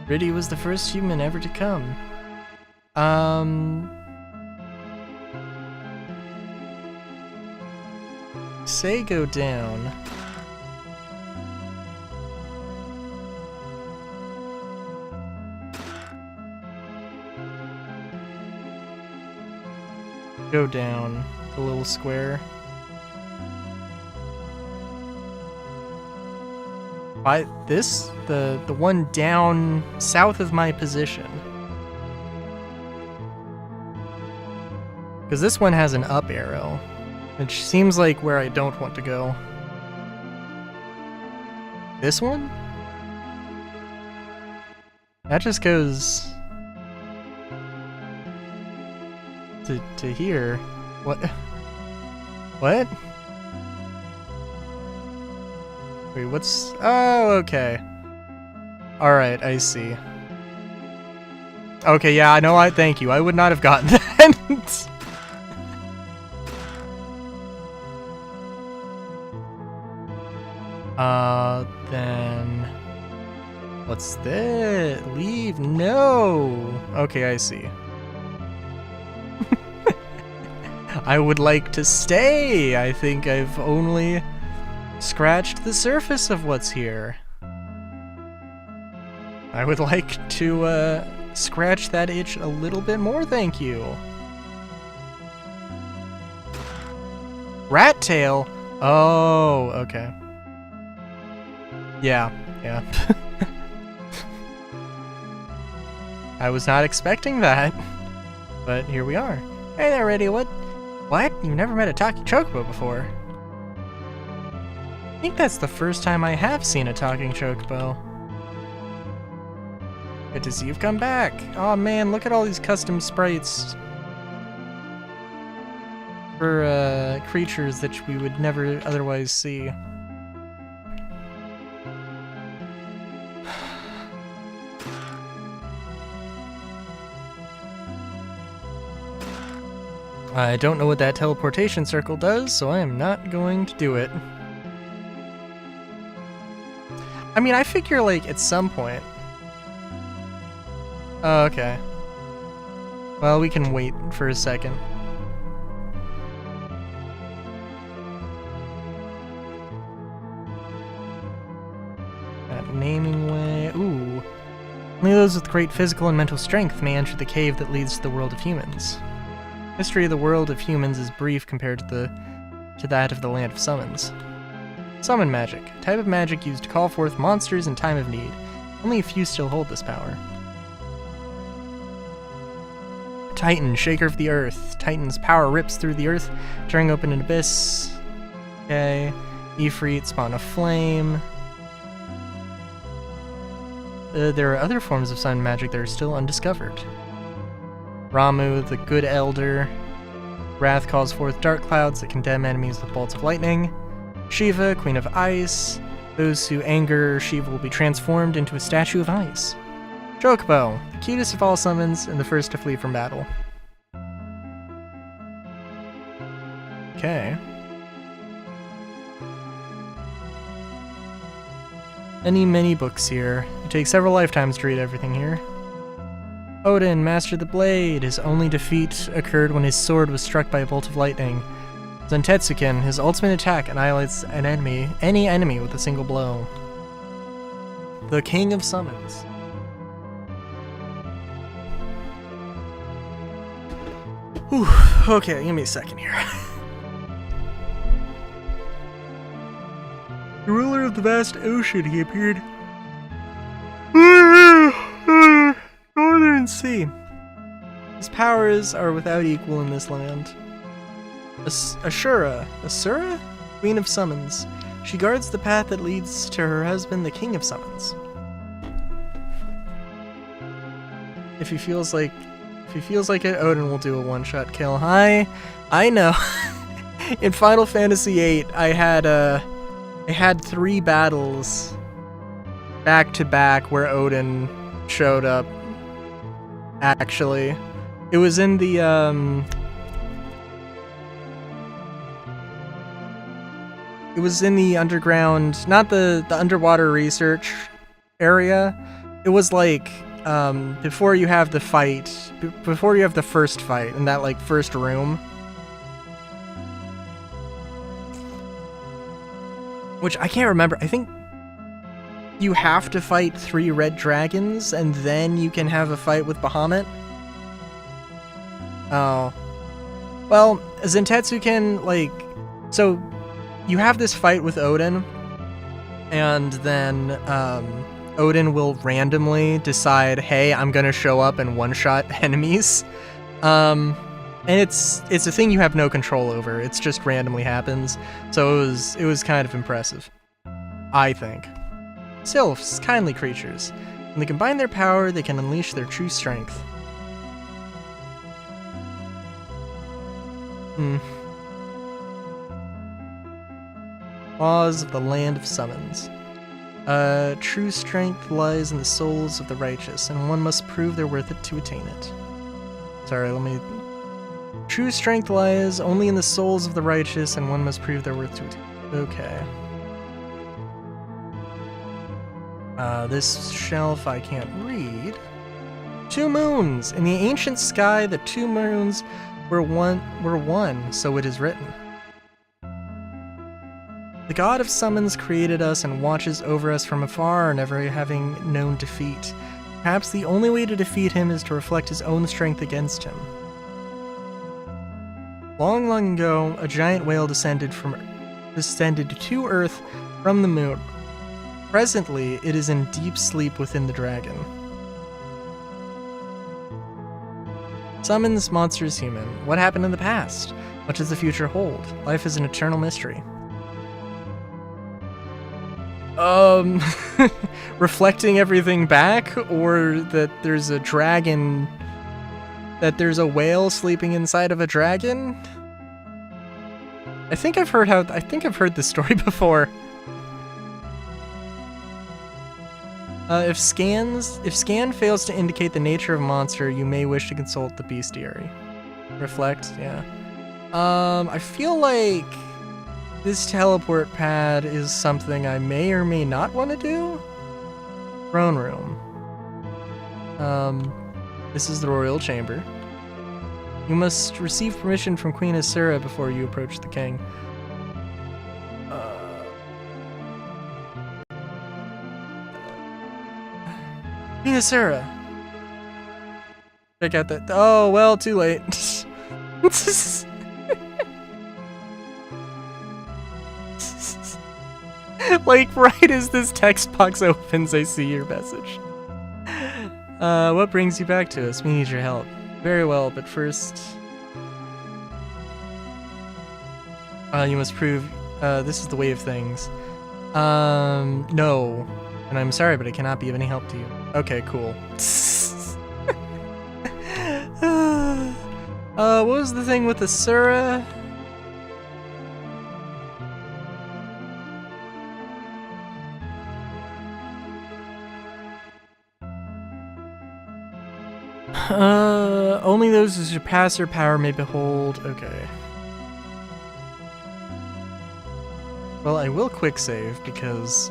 Rydia was the first human ever to come. Say go down. Go down the little square. The one down south of my position. Because this one has an up arrow, which seems like where I don't want to go. This one? That just goes to here. What? What? Wait, what's... Oh, okay. Alright, I see. Okay, yeah, I know, thank you. I would not have gotten that. Then... What's this? Leave? No! Okay, I see. I would like to stay! I think I've only scratched the surface of what's here. I would like to, scratch that itch a little bit more, thank you. Rat tail? Oh, okay. Yeah. I was not expecting that, but here we are. Hey there, Rydia, what? You've never met a talking chocobo before? I think that's the first time I have seen a talking chocobo. Good to see you've come back. Oh man, look at all these custom sprites for creatures that we would never otherwise see. I don't know what that teleportation circle does, so I am not going to do it. I mean, I figure, like, at some point... Oh, okay. Well, we can wait for a second. That naming way... Ooh. Only those with great physical and mental strength may enter the cave that leads to the world of humans. The history of the world of humans is brief compared to that of the land of summons. Summon magic, a type of magic used to call forth monsters in time of need. Only a few still hold this power. Titan, shaker of the earth. Titan's power rips through the earth, tearing open an abyss. Okay. Ifrit, spawn of flame. There are other forms of summon magic that are still undiscovered. Ramu, the good elder. Wrath calls forth dark clouds that condemn enemies with bolts of lightning. Shiva, queen of ice. Those who anger Shiva will be transformed into a statue of ice. Chocobo, the cutest of all summons and the first to flee from battle. Okay. Many books here. It takes several lifetimes to read everything here. Odin, master of the blade. His only defeat occurred when his sword was struck by a bolt of lightning. Zantetsuken, his ultimate attack annihilates any enemy with a single blow. The King of Summons. Whew, okay, give me a second here. The ruler of the vast ocean, he appeared. Northern Sea. His powers are without equal in this land. Asura, Queen of Summons. She guards the path that leads to her husband, the King of Summons. If he feels like it, Odin will do a one-shot kill. I know. In Final Fantasy VIII, I had 3 battles back to back where Odin showed up. Actually, it was in the underground, not the underwater research area. It was like before you have the fight, before you have the first fight in that like first room. Which I can't remember. I think you have to fight 3 red dragons and then you can have a fight with Bahamut. Oh. Well, Zantetsuken, like, so you have this fight with Odin, and then Odin will randomly decide, hey, I'm gonna show up and one-shot enemies. And it's a thing you have no control over. It's just randomly happens. So it was kind of impressive, I think. Sylphs, kindly creatures. When they combine their power, they can unleash their true strength. Laws of the Land of Summons. True strength lies in the souls of the righteous, and one must prove their worth to attain it. Sorry, let me... True strength lies only in the souls of the righteous, and one must prove their worth to attain it. Okay. This shelf I can't read. 2 moons! In the ancient sky, the 2 moons were one, so it is written. The god of summons created us and watches over us from afar, never having known defeat. Perhaps the only way to defeat him is to reflect his own strength against him. Long, long ago, a giant whale descended to Earth from the moon. Presently, it is in deep sleep within the dragon. Summons, monsters, human. What happened in the past? What does the future hold? Life is an eternal mystery. reflecting everything back, or that there's a dragon, that there's a whale sleeping inside of a dragon? I think I've heard this story before. If scan fails to indicate the nature of monster, you may wish to consult the bestiary. Reflect, yeah. I feel like this teleport pad is something I may or may not want to do. Throne room. This is the royal chamber. You must receive permission from Queen Asura before you approach the king. Queen Asura. Check out that. Oh, well, too late. Like, right as this text box opens, I see your message. What brings you back to us? We need your help. Very well, but first... you must prove... this is the way of things. No. And I'm sorry, but I cannot be of any help to you. Okay, cool. What was the thing with Asura? Only those who surpass their power may behold. Okay. Well, I will quick save because,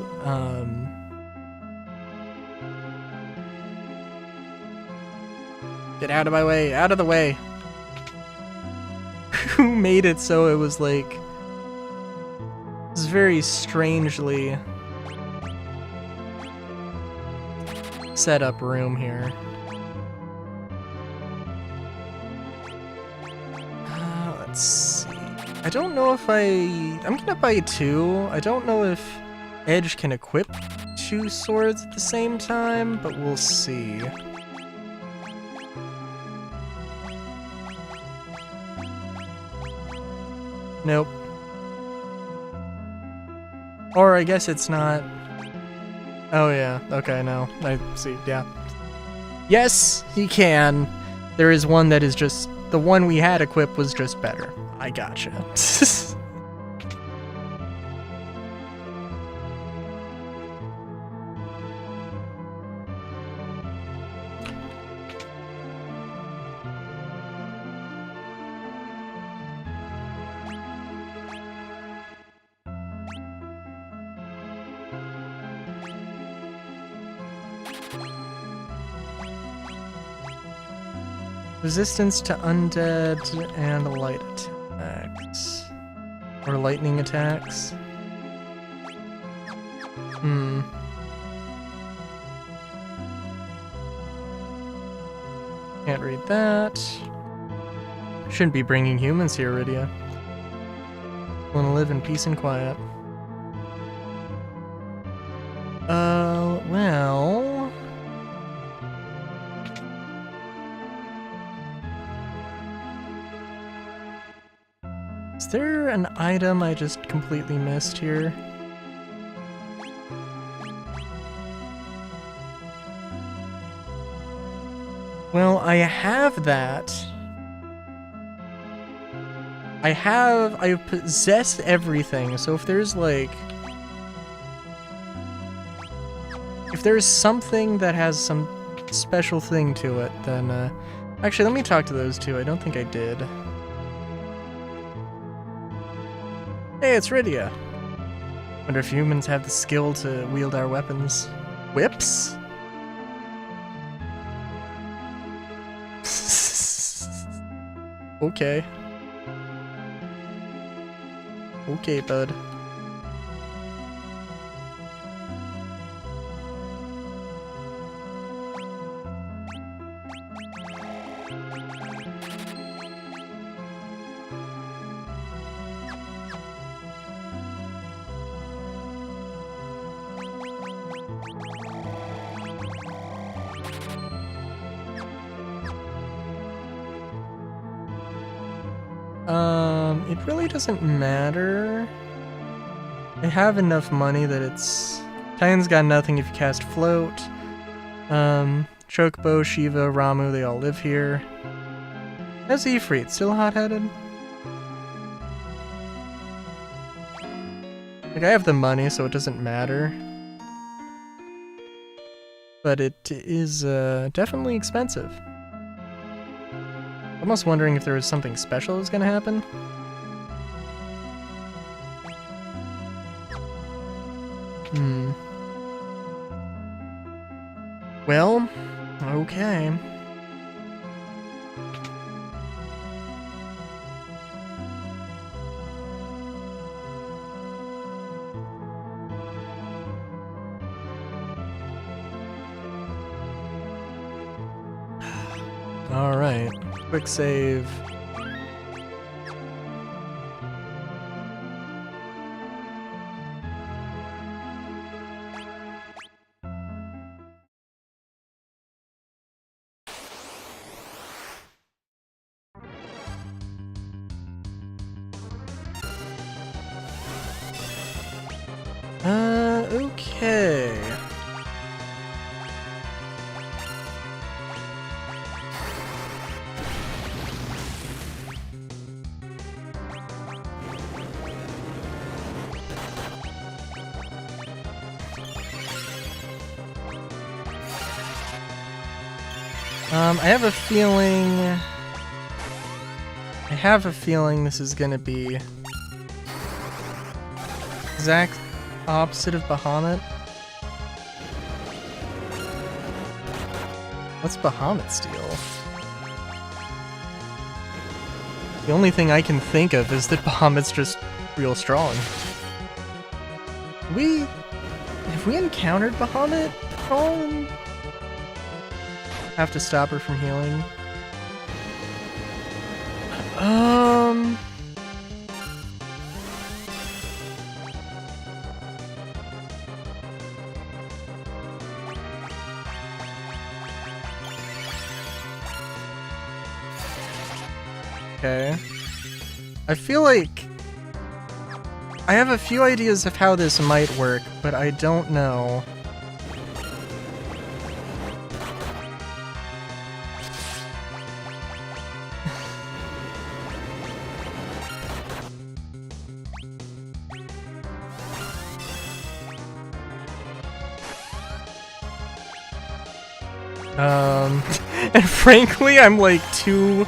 get out of my way, out of the way. Who made it so it was like, this very strangely set up room here. Let's see. I don't know if I'm gonna buy two. I don't know if Edge can equip two swords at the same time, but we'll see. Nope. Or I guess it's not. Oh yeah, okay, no. I see, yeah. Yes, he can. There is one that is just, the one we had equipped was just better. I gotcha. Resistance to undead and light attacks. Or lightning attacks. Can't read that. Shouldn't be bringing humans here, Rydia. Wanna live in peace and quiet. Well... Is there an item I just completely missed here? Well, I have that. I possess everything, so if there's like... If there's something that has some special thing to it, then, actually, let me talk to those two. I don't think I did. Hey, it's Rydia. Wonder if humans have the skill to wield our weapons. Whips? Okay. Okay, bud. It really doesn't matter. I have enough money that it's Titan's got nothing if you cast Float. Chocobo, Shiva, Ramu, they all live here. How's Ifrit? Still hot-headed? Like, I have the money, so it doesn't matter. But it is definitely expensive. I'm almost wondering if there was something special that was gonna happen. Well, okay. Alright, quick save. Okay. I have a feeling this is gonna be exact opposite of Bahamut. What's Bahamut steal? The only thing I can think of is that Bahamut's just real strong. Have we encountered Bahamut at all? And have to stop her from healing? Okay. I feel like I have a few ideas of how this might work, but I don't know. And frankly, I'm like too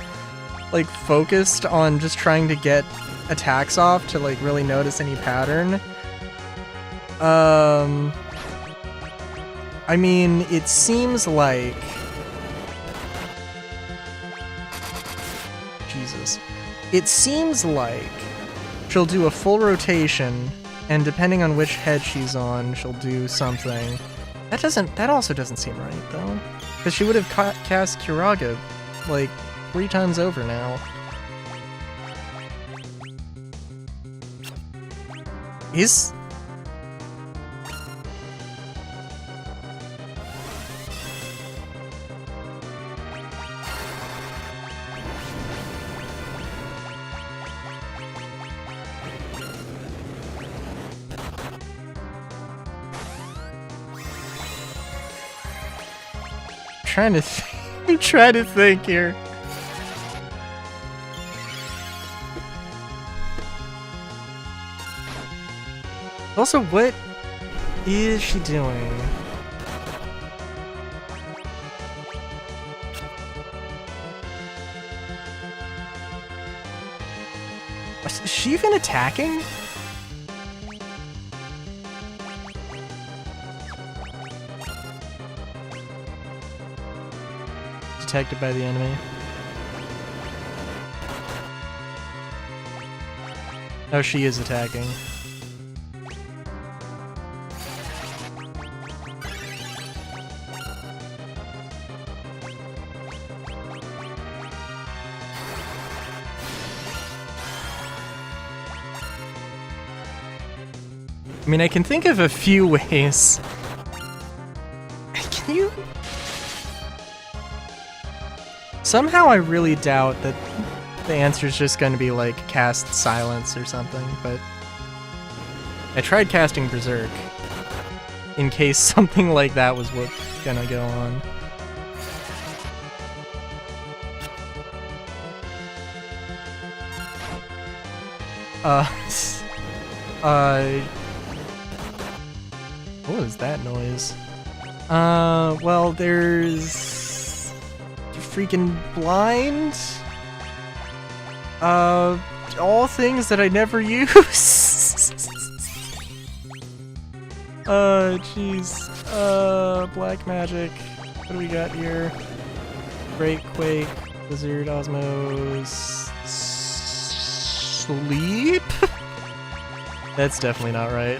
focused on just trying to get attacks off to like really notice any pattern. I mean, it seems like it seems like she'll do a full rotation, and depending on which head she's on, she'll do something. That also doesn't seem right though, because she would have cast Curaga like 3 times over now. He's... I'm trying to think here. Also, what is she doing? Is she even attacking? Detected by the enemy. Oh, she is attacking. I mean, I can think of a few ways. Can you? Somehow I really doubt that the answer is just going to be like cast Silence or something, but I tried casting Berserk in case something like that was what's gonna go on. What was that noise? Well, there's freaking blind. All things that I never use. Jeez. Black magic. What do we got here? Great Quake, Blizzard, Osmos, Sleep? That's definitely not right.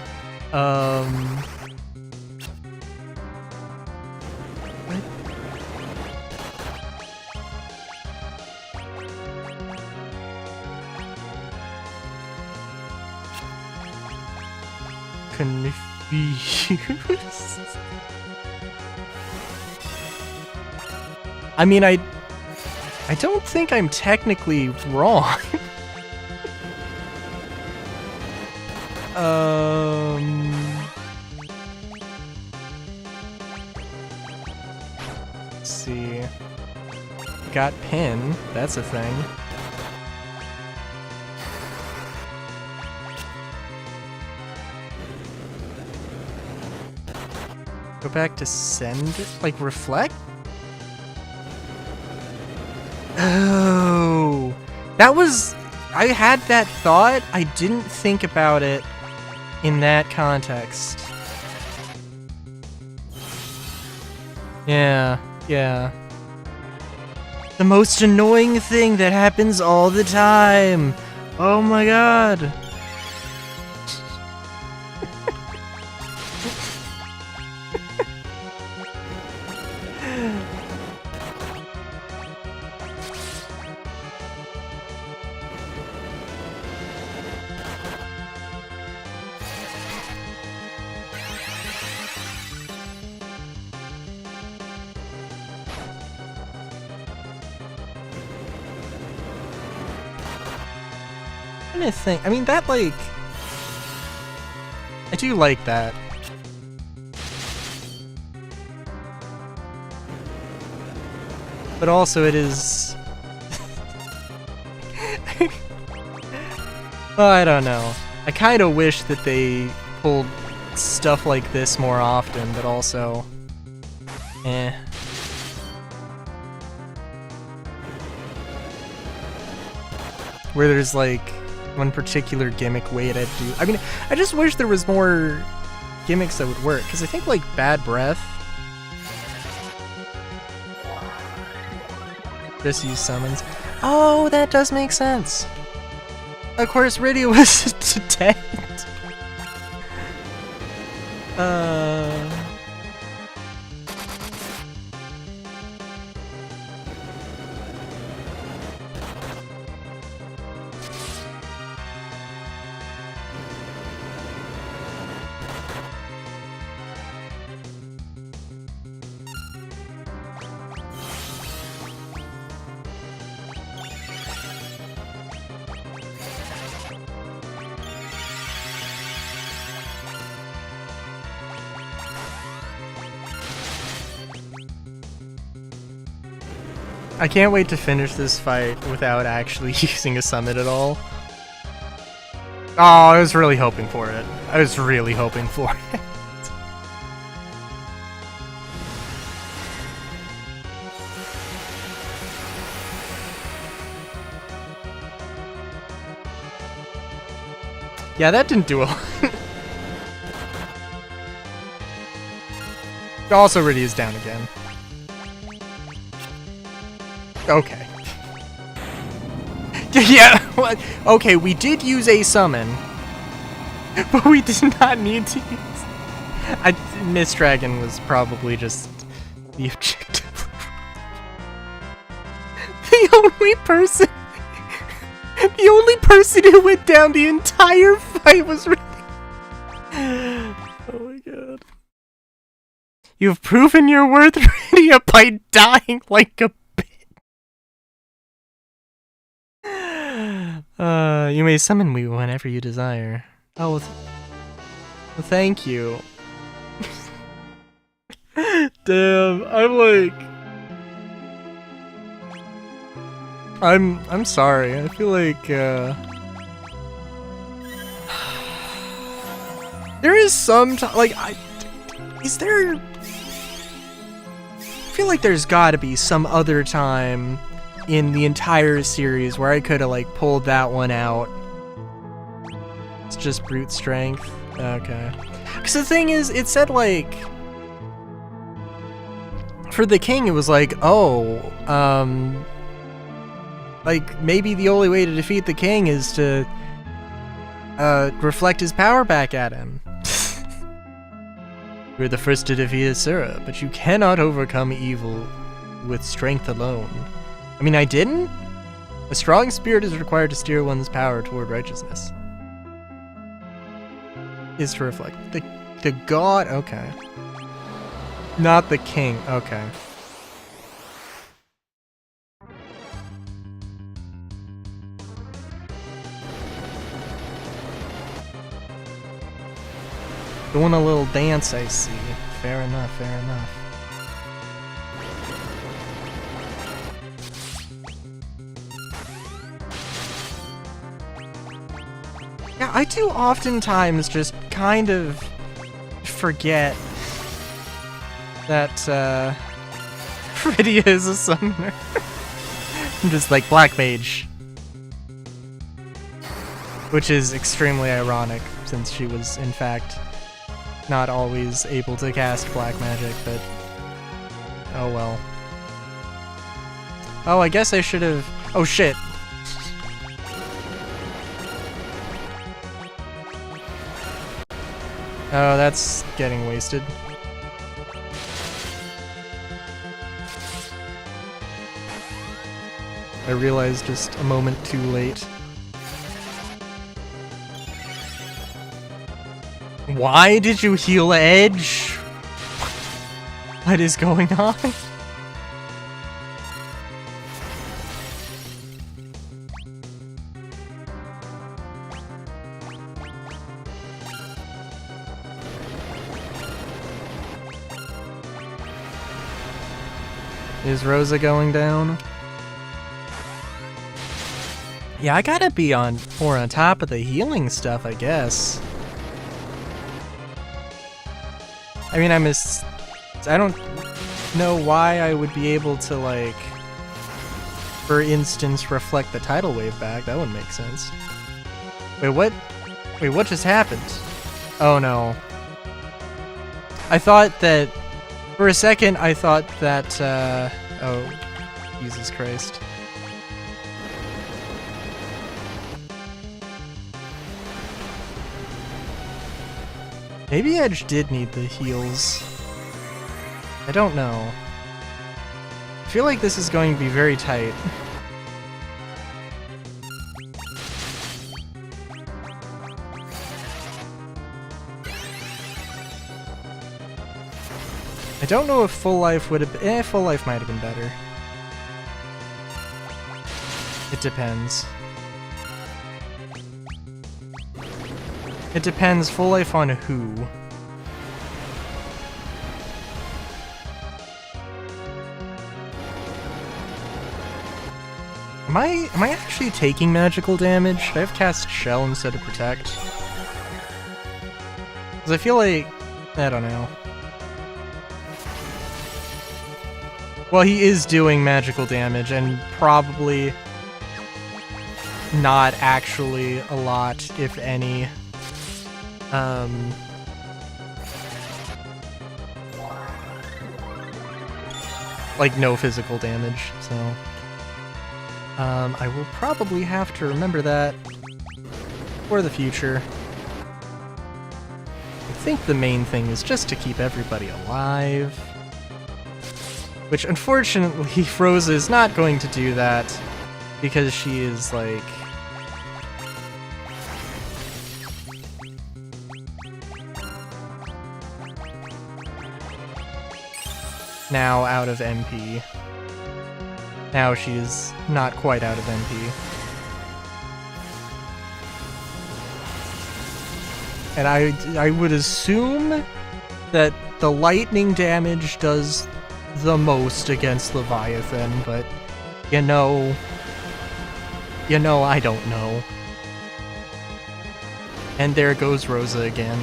What? Confused. I mean, I don't think I'm technically wrong. Let's see. Got pin. That's a thing. Go back to send, like reflect? Oh, that was, I had that thought. I didn't think about it in that context. Yeah. The most annoying thing that happens all the time. Oh my god. I think, I mean, that, like, I do like that. But also it is... Well, I don't know. I kind of wish that they pulled stuff like this more often, but also... eh. Where there's, like, one particular gimmick way to do... I mean, I just wish there was more gimmicks that would work, because I think, like, Bad Breath... just use summons. Oh, that does make sense! Of course, Radio was dead. I can't wait to finish this fight without actually using a summon at all. Oh, I was really hoping for it. I was really hoping for it. Yeah, that didn't do a lot. Also, Riddy is down again. Okay. Yeah, okay, we did use a summon, but we did not need to use... Miss Dragon was probably just the objective. The only person who went down the entire fight was Riddy. Oh my god. You've proven your worth, Riddy, by dying like a you may summon me whenever you desire. Oh, well, thank you. Damn, I'm sorry. I feel like there is some is there? I feel like there's got to be some other time in the entire series where I could have like pulled that one out. It's just brute strength. Okay. Because the thing is, it said like for the king, it was like, oh, like maybe the only way to defeat the king is to reflect his power back at him. You're the first to defeat Asura, but you cannot overcome evil with strength alone. I mean, I didn't? A strong spirit is required to steer one's power toward righteousness. Is to reflect. The god, okay. Not the king, okay. Doing a little dance, I see. Fair enough, fair enough. Yeah, I do oftentimes just kind of forget that Rydia is a summoner. I'm just like Black Mage. Which is extremely ironic, since she was, in fact, not always able to cast black magic, but oh well. Oh, I guess I should have... Oh shit! Oh, that's getting wasted. I realized just a moment too late. Why did you heal Edge? What is going on? Is Rosa going down? Yeah, I gotta be more on top of the healing stuff, I guess. I mean, I don't know why I would be able to, like, for instance, reflect the tidal wave back. That wouldn't make sense. Wait, what? Wait, what just happened? Oh no. I thought that, for a second, I thought that, oh, Jesus Christ. Maybe Edge did need the heals. I don't know. I feel like this is going to be very tight. I don't know if Full Life would have been... Full Life might have been better. It depends. It depends, Full Life on who. Am I actually taking magical damage? Should I have cast Shell instead of Protect? Because I feel like... I don't know. Well, he is doing magical damage, and probably not actually a lot, if any. Like, no physical damage, so... I will probably have to remember that for the future. I think the main thing is just to keep everybody alive. Which, unfortunately, Rosa is not going to do that, because she is, like... now out of MP. Now she's not quite out of MP. And I would assume that the lightning damage does the most against Leviathan, but you know, I don't know. And there goes Rosa again.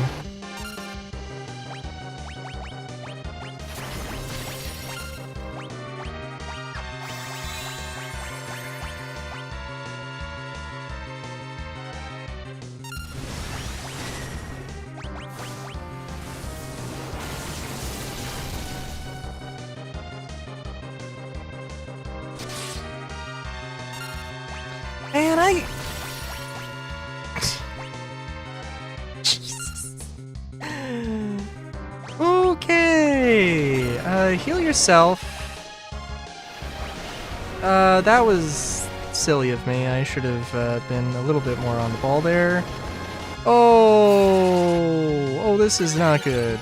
Man, Jesus. Okay. Heal yourself. That was silly of me. I should have been a little bit more on the ball there. Oh, this is not good.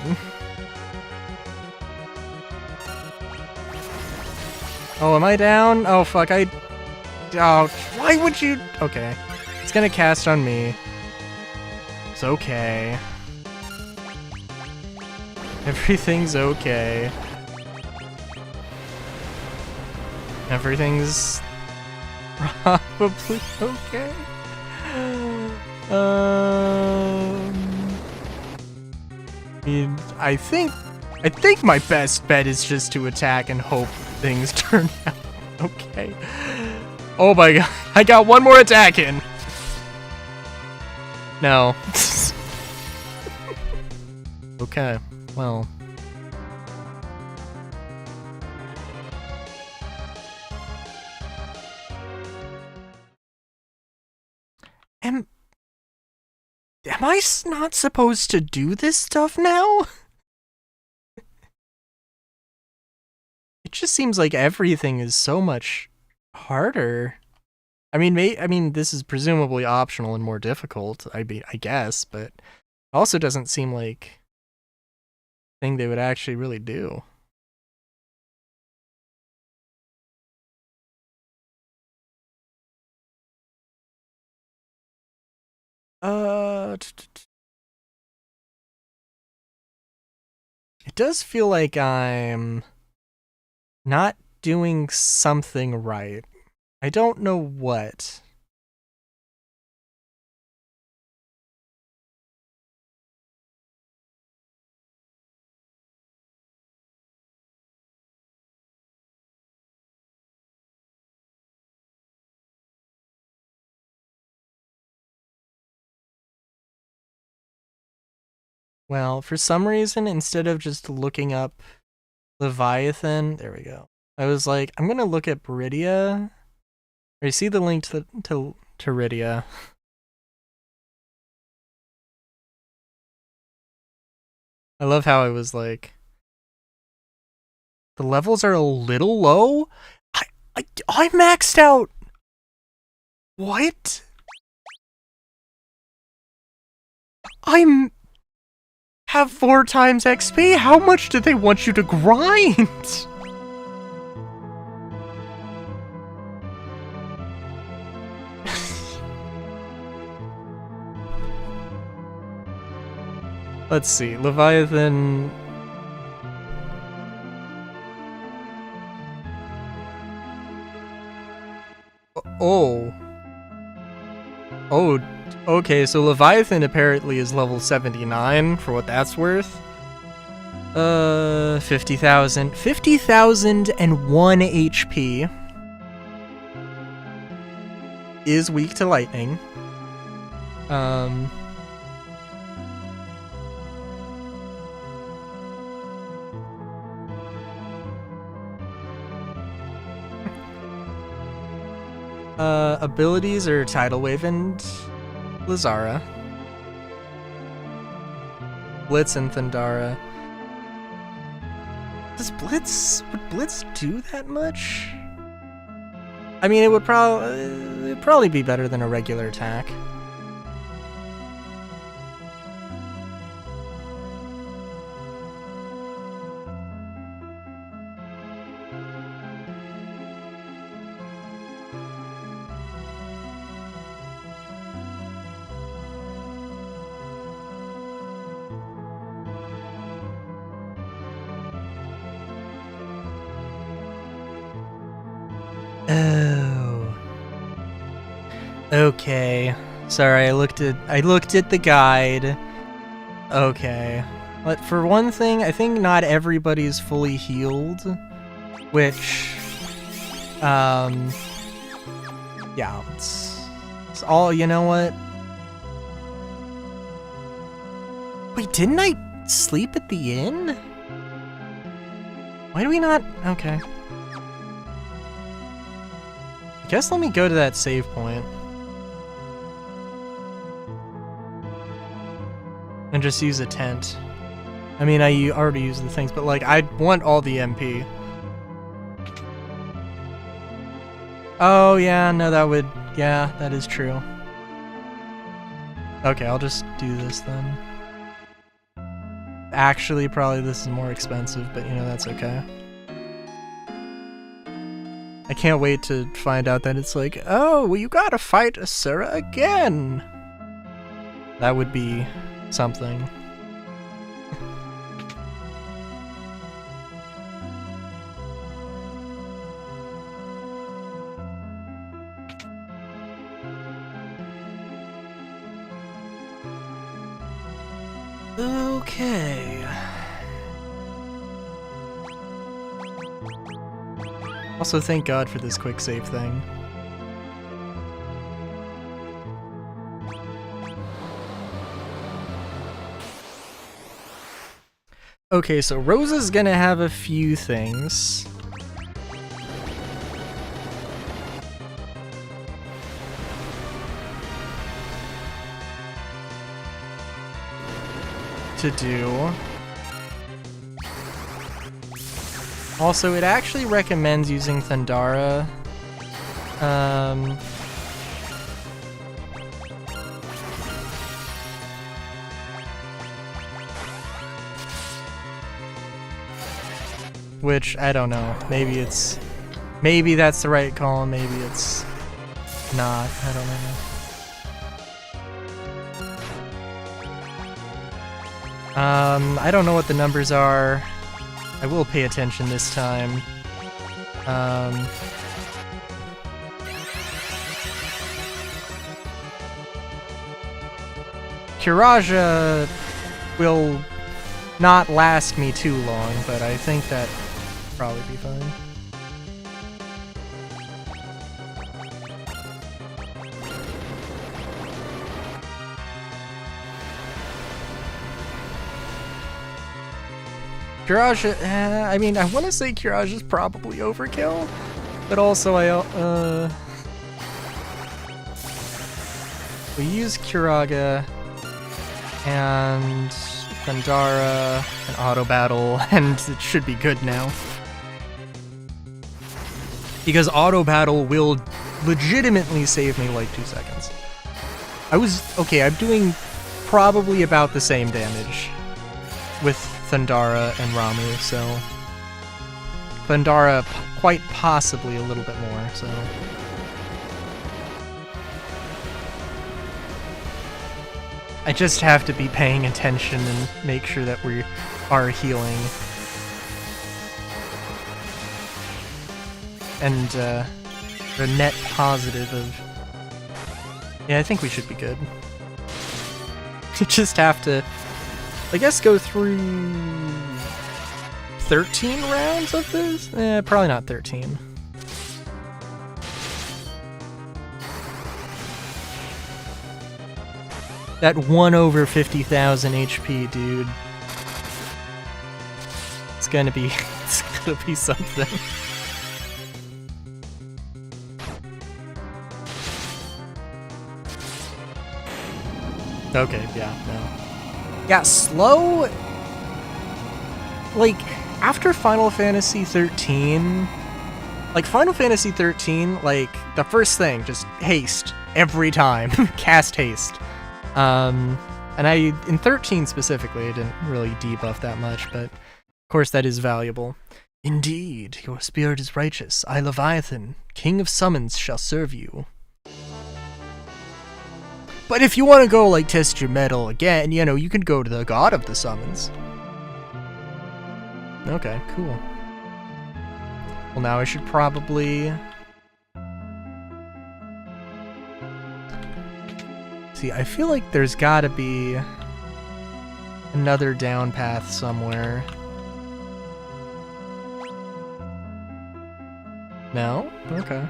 Oh, am I down? Oh, fuck, oh, why would you? Okay. It's gonna cast on me. It's okay. Everything's okay. Everything's probably okay. I think my best bet is just to attack and hope things turn out okay. Oh my god, I got one more attack in. No. Okay, well. Am I not supposed to do this stuff now? It just seems like everything is so much harder. I mean, this is presumably optional and more difficult, I guess, but it also doesn't seem like a thing they would actually really do. It does feel like I'm not doing something right. I don't know what. Well, for some reason, instead of just looking up Leviathan, there we go. I was like, I'm gonna look at Beridia. Or you see the link to Rydia. I love how I was like, the levels are a little low. I maxed out. What? Have 4 times XP? How much do they want you to grind? Let's see, Leviathan. Oh, okay, so Leviathan apparently is level 79, for what that's worth. 50,000. 50,001 HP. Is weak to lightning. Abilities are Tidal Wave and Lazara. Blitz and Thundara. Would Blitz do that much? I mean, it'd probably be better than a regular attack. Oh. Okay. Sorry, I looked at the guide. Okay. But for one thing, I think not everybody's fully healed, which yeah, it's all, you know what? Wait, didn't I sleep at the inn? Why do we not? Okay. I guess let me go to that save point. And just use a tent. I mean, I already used the things, but like, I want all the MP. Oh, yeah, no, that would... Yeah, that is true. Okay, I'll just do this then. Actually, probably this is more expensive, but you know, that's okay. I can't wait to find out that it's like, oh, well, you gotta fight Asura again! That would be something. Okay. Also, thank God for this quick save thing. Okay, so Rosa's gonna have a few things. To do. Also, it actually recommends using Thundara. Which, I don't know. Maybe that's the right call, maybe it's not. I don't know. I don't know what the numbers are. I will pay attention this time. Kiraja will not last me too long, but I think that probably be fine. Kiraja, I mean, I want to say Kiraja is probably overkill, but also we use Kiraga and Thundara and Auto Battle, and it should be good now. Because Auto Battle will legitimately save me like 2 seconds. Okay, I'm doing probably about the same damage with Thundara and Ramuh, so Thundara quite possibly a little bit more, so I just have to be paying attention and make sure that we are healing. And the net positive of... Yeah, I think we should be good. You just have to, I guess, go through 13 rounds of this? Probably not 13. That 1 over 50,000 HP, dude. It's gonna be something. Okay, yeah, no. Yeah, slow... Like, after Final Fantasy 13... Like, Final Fantasy 13, like, the first thing, just haste. Every time. Cast haste. And in 13 specifically, I didn't really debuff that much, but of course that is valuable. Indeed, your spirit is righteous. I, Leviathan, king of summons, shall serve you. But if you want to go, like, test your mettle again, you know, you can go to the god of the summons. Okay, cool. Well, now I should probably See, I feel like there's gotta be another down path somewhere. No? Okay.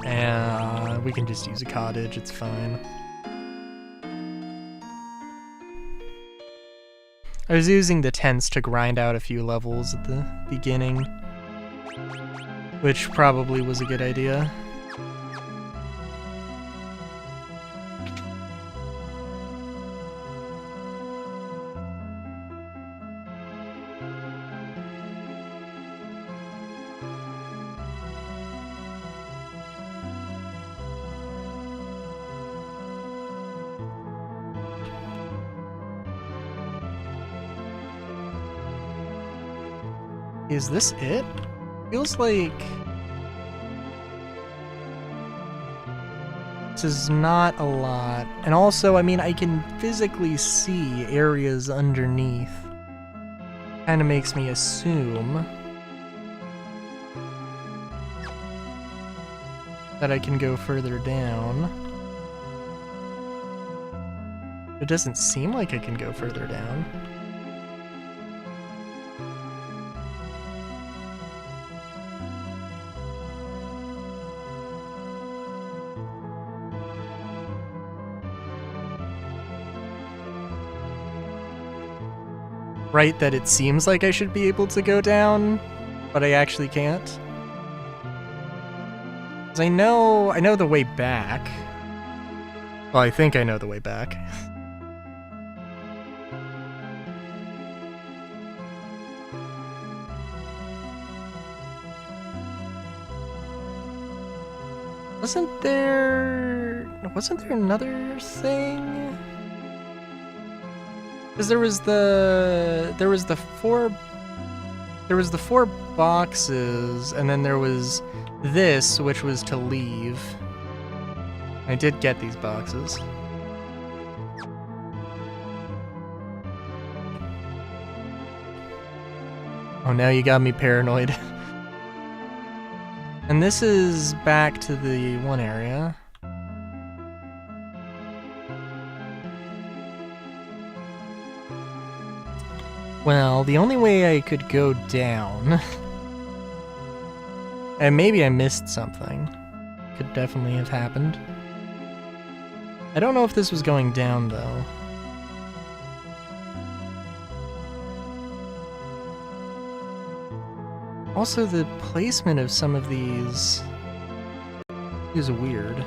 And we can just use a cottage, it's fine. I was using the tents to grind out a few levels at the beginning, which probably was a good idea. Is this it? Feels like this is not a lot. And also, I mean, I can physically see areas underneath. Kind of makes me assume that I can go further down. It doesn't seem like I can go further down. Right, that it seems like I should be able to go down, but I actually can't. 'Cause I know the way back. Well, I think I know the way back. Wasn't there another thing? Because there was the four boxes, and then there was this, which was to leave. I did get these boxes. Oh, now you got me paranoid. And this is back to the one area. Well, the only way I could go down... and maybe I missed something. Could definitely have happened. I don't know if this was going down, though. Also, the placement of some of these is weird.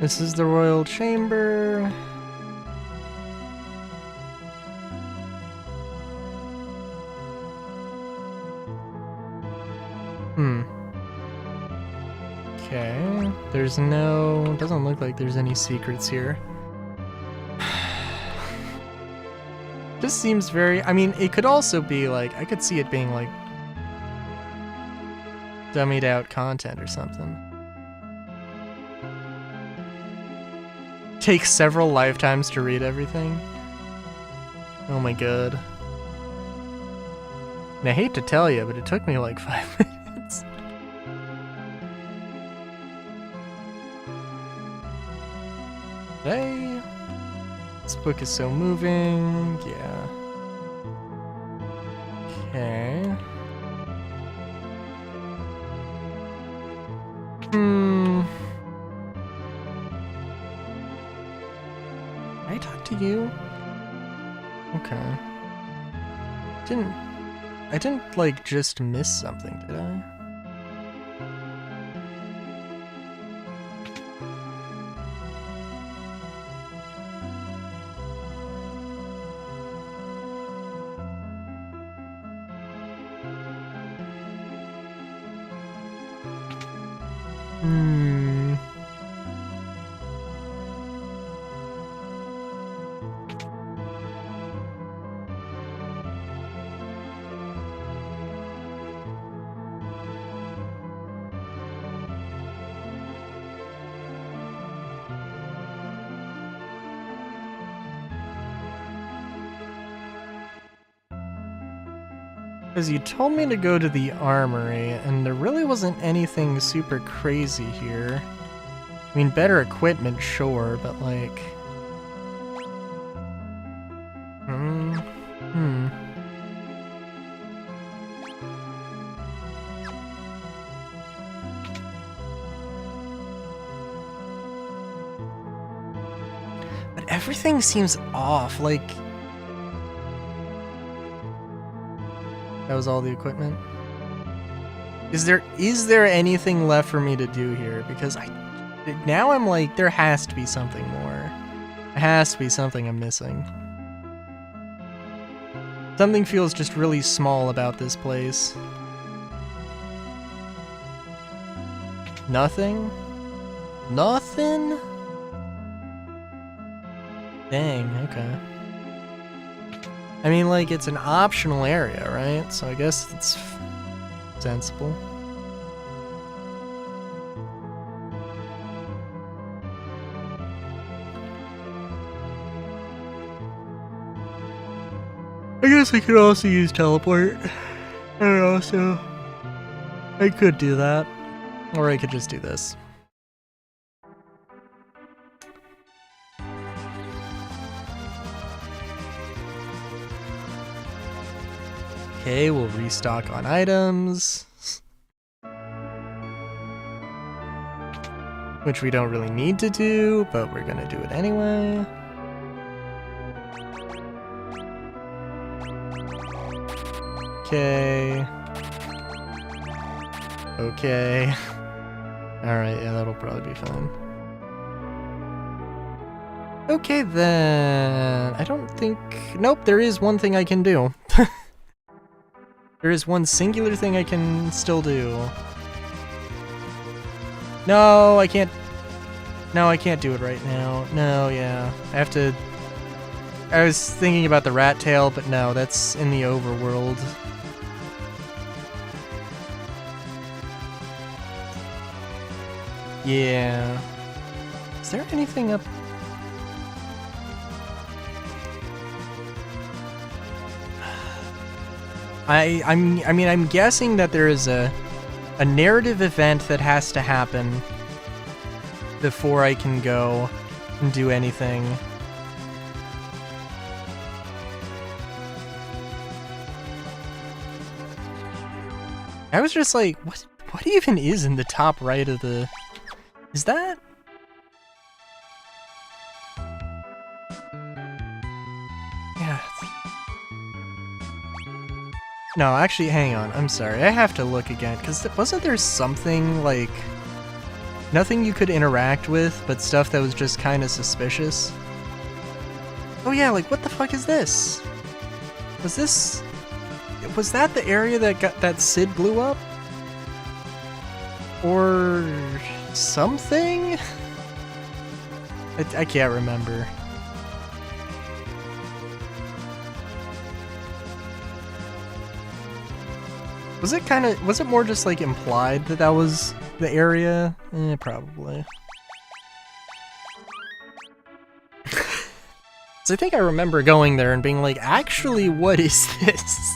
This is the royal chamber. Okay. There's no... doesn't look like there's any secrets here. Just seems very... I mean, it could also be like... I could see it being like... dummied out content or something. Takes several lifetimes to read everything. Oh my god. And I hate to tell you, but it took me like 5 minutes. Hey! This book is so moving. Yeah. Okay. Can I talk to you? Okay. I didn't like just miss something, did I? Hmm. Because you told me to go to the armory, and there really wasn't anything super crazy here. I mean, better equipment, sure, but like... But everything seems off, like... That was all the equipment? Is there anything left for me to do here? Because now I'm like, there has to be something more. There has to be something I'm missing. Something feels just really small about this place. Nothing? Nothing? Dang, okay. I mean, like, it's an optional area, right? So I guess it's sensible. I guess I could also use teleport. I could do that. Or I could just do this. Okay, we'll restock on items. Which we don't really need to do, but we're gonna do it anyway. Okay. Okay. Alright, yeah, that'll probably be fine. Okay then. I don't think... Nope, there is one thing I can do. There is one singular thing I can still do. No, I can't... No, I can't do it right now. No, yeah. I have to... I was thinking about the rat tail, but no, that's in the overworld. Yeah. Is there anything up... I mean, I'm guessing that there is a narrative event that has to happen before I can go and do anything. I was just like, what even is in the top right of the... Is that... Yeah. No, actually, hang on. I'm sorry. I have to look again, because wasn't there something, like... Nothing you could interact with, but stuff that was just kind of suspicious? Oh yeah, like, what the fuck is this? Was this... Was that the area that Sid blew up? Or... something? I can't remember. Was it more just like implied that was the area? Probably. So I think I remember going there and being like, actually, what is this?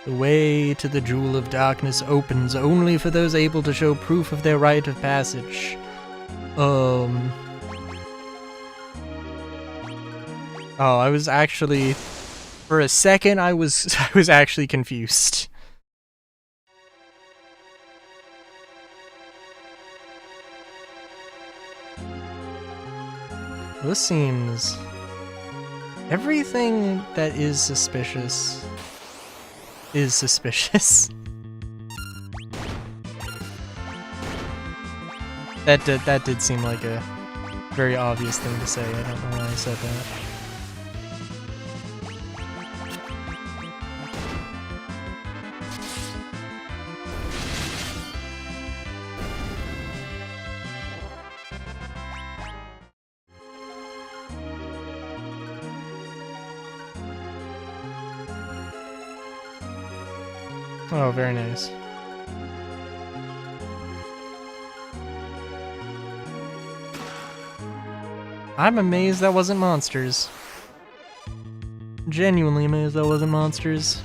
The way to the Jewel of Darkness opens only for those able to show proof of their rite of passage. Oh, I was actually... For a second, I was actually confused. This seems... Everything that is suspicious... is suspicious. That did seem like a very obvious thing to say. I don't know why I said that. Oh, very nice. I'm amazed that wasn't monsters. Genuinely amazed that wasn't monsters.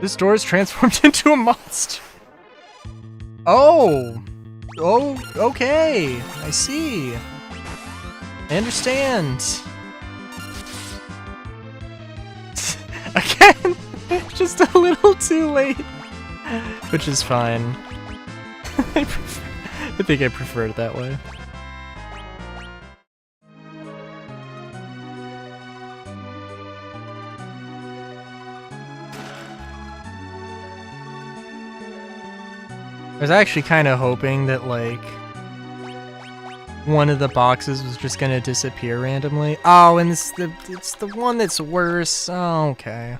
This door is transformed into a monster. Oh! Oh, okay. I see. I understand. Again, just a little too late. Which is fine. I think I prefer it that way. I was actually kind of hoping that, like, one of the boxes was just gonna disappear randomly. Oh, and it's the one that's worse. Oh, okay.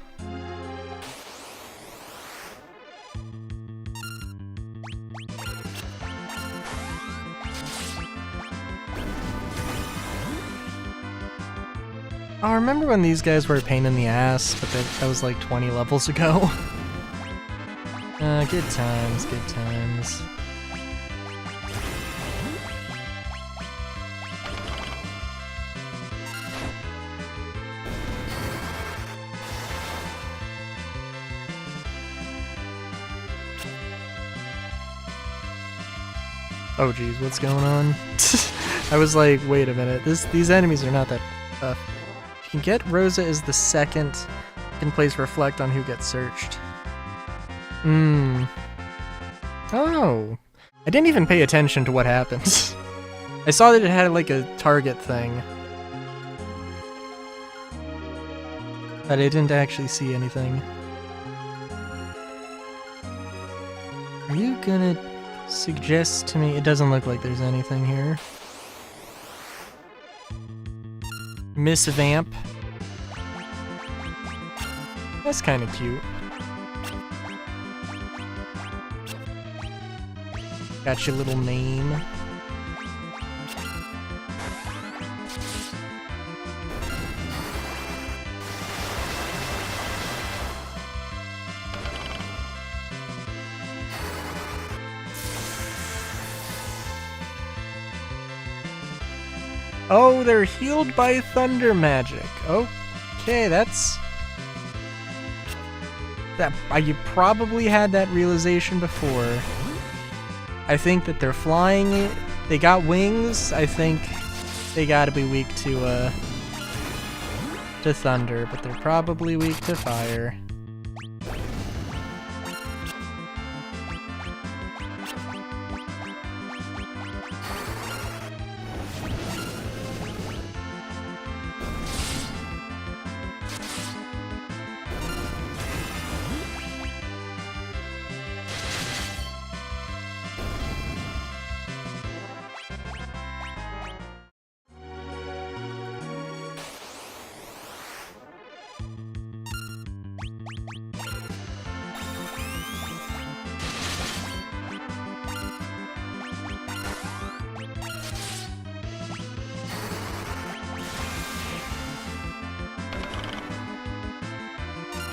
Oh, remember when these guys were a pain in the ass, but that was like 20 levels ago. Good times, good times. Oh geez, what's going on? I was like, wait a minute, these enemies are not that tough. You can get Rosa as the second, you can place reflect on who gets searched. Oh. I didn't even pay attention to what happened. I saw that it had like a target thing. But I didn't actually see anything. Are you gonna suggest to me? It doesn't look like there's anything here. Miss Vamp. That's kind of cute. Got your little name. Oh, they're healed by thunder magic. Okay, that's... you probably had that realization before. I think that they're flying, they got wings, I think they gotta be weak to thunder, but they're probably weak to fire.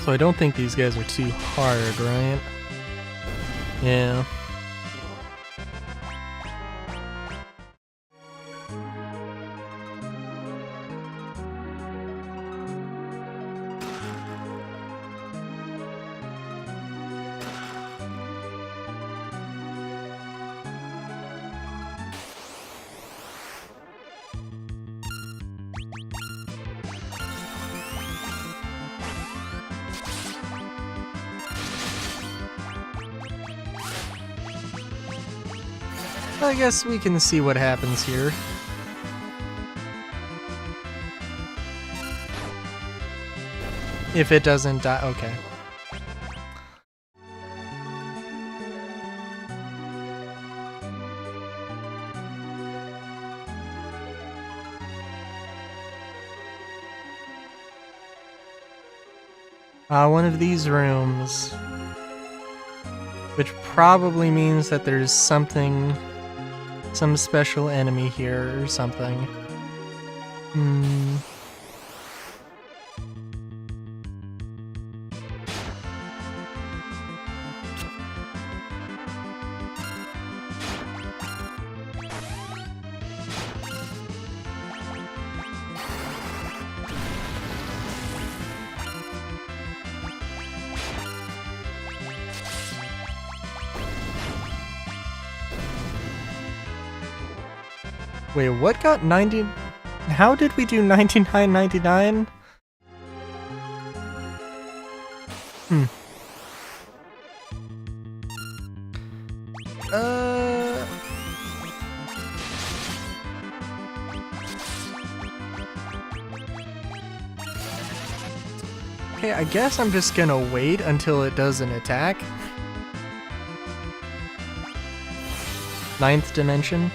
So I don't think these guys are too hard, right? Yeah. I guess we can see what happens here. If it doesn't die, okay. One of these rooms. Which probably means that there's something... some special enemy here or something. Wait, what got 90? How did we do 99.99? Okay, I guess I'm just gonna wait until it does an attack. 9th dimension.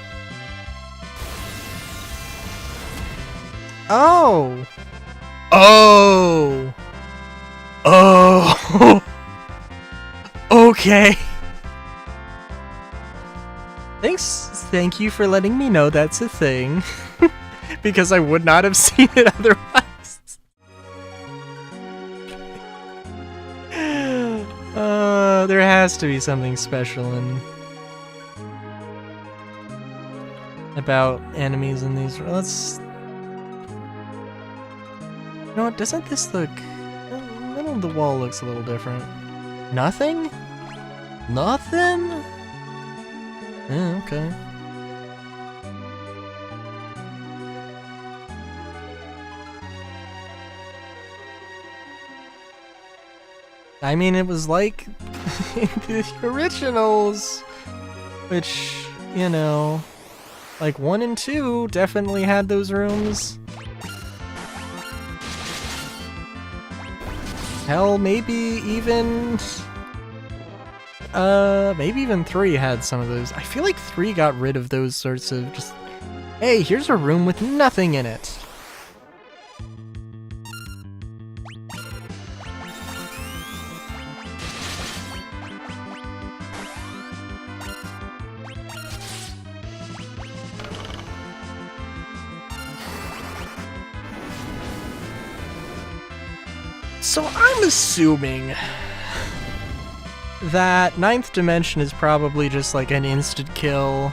Oh! Oh! Oh! Okay. Thank you for letting me know that's a thing. Because I would not have seen it otherwise. There has to be something special about enemies in these. Let's. You know what? Doesn't this look? The middle of the wall looks a little different. Nothing? Nothing? Yeah, okay. I mean, it was like the originals, which, you know, like 1 and 2 definitely had those rooms. Hell, maybe even 3 had some of those. I feel like 3 got rid of those sorts of just, hey, here's a room with nothing in it. So I'm assuming that 9th dimension is probably just like an instant kill.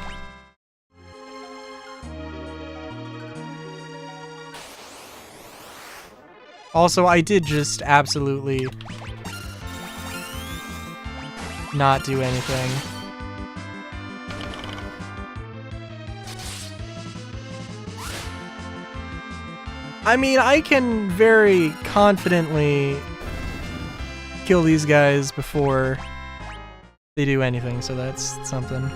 Also, I did just absolutely not do anything. I mean, I can very confidently kill these guys before they do anything, so that's something.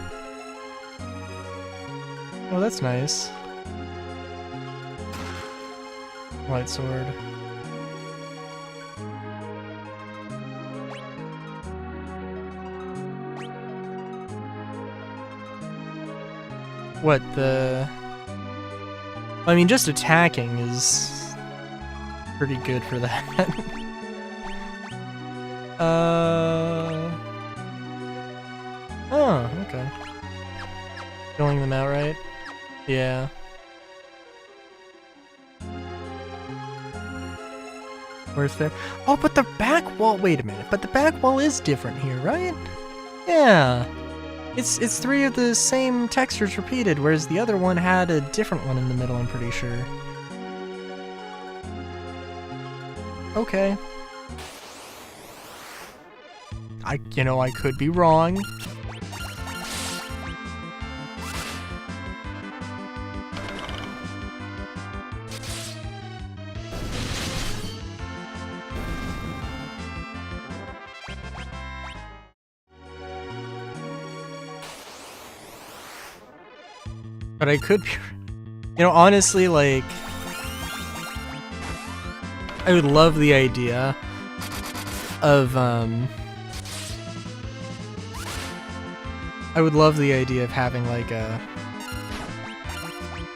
Oh, that's nice. White sword. What, the... I mean, just attacking is pretty good for that. Oh, okay. Killing them outright? Yeah. Worth there. Oh, but the back wall, wait a minute, but the back wall is different here, right? Yeah. It's 3 of the same textures repeated, whereas the other one had a different one in the middle, I'm pretty sure. Okay. I could be wrong. But I could be, honestly, like, I would love the idea of, having, like,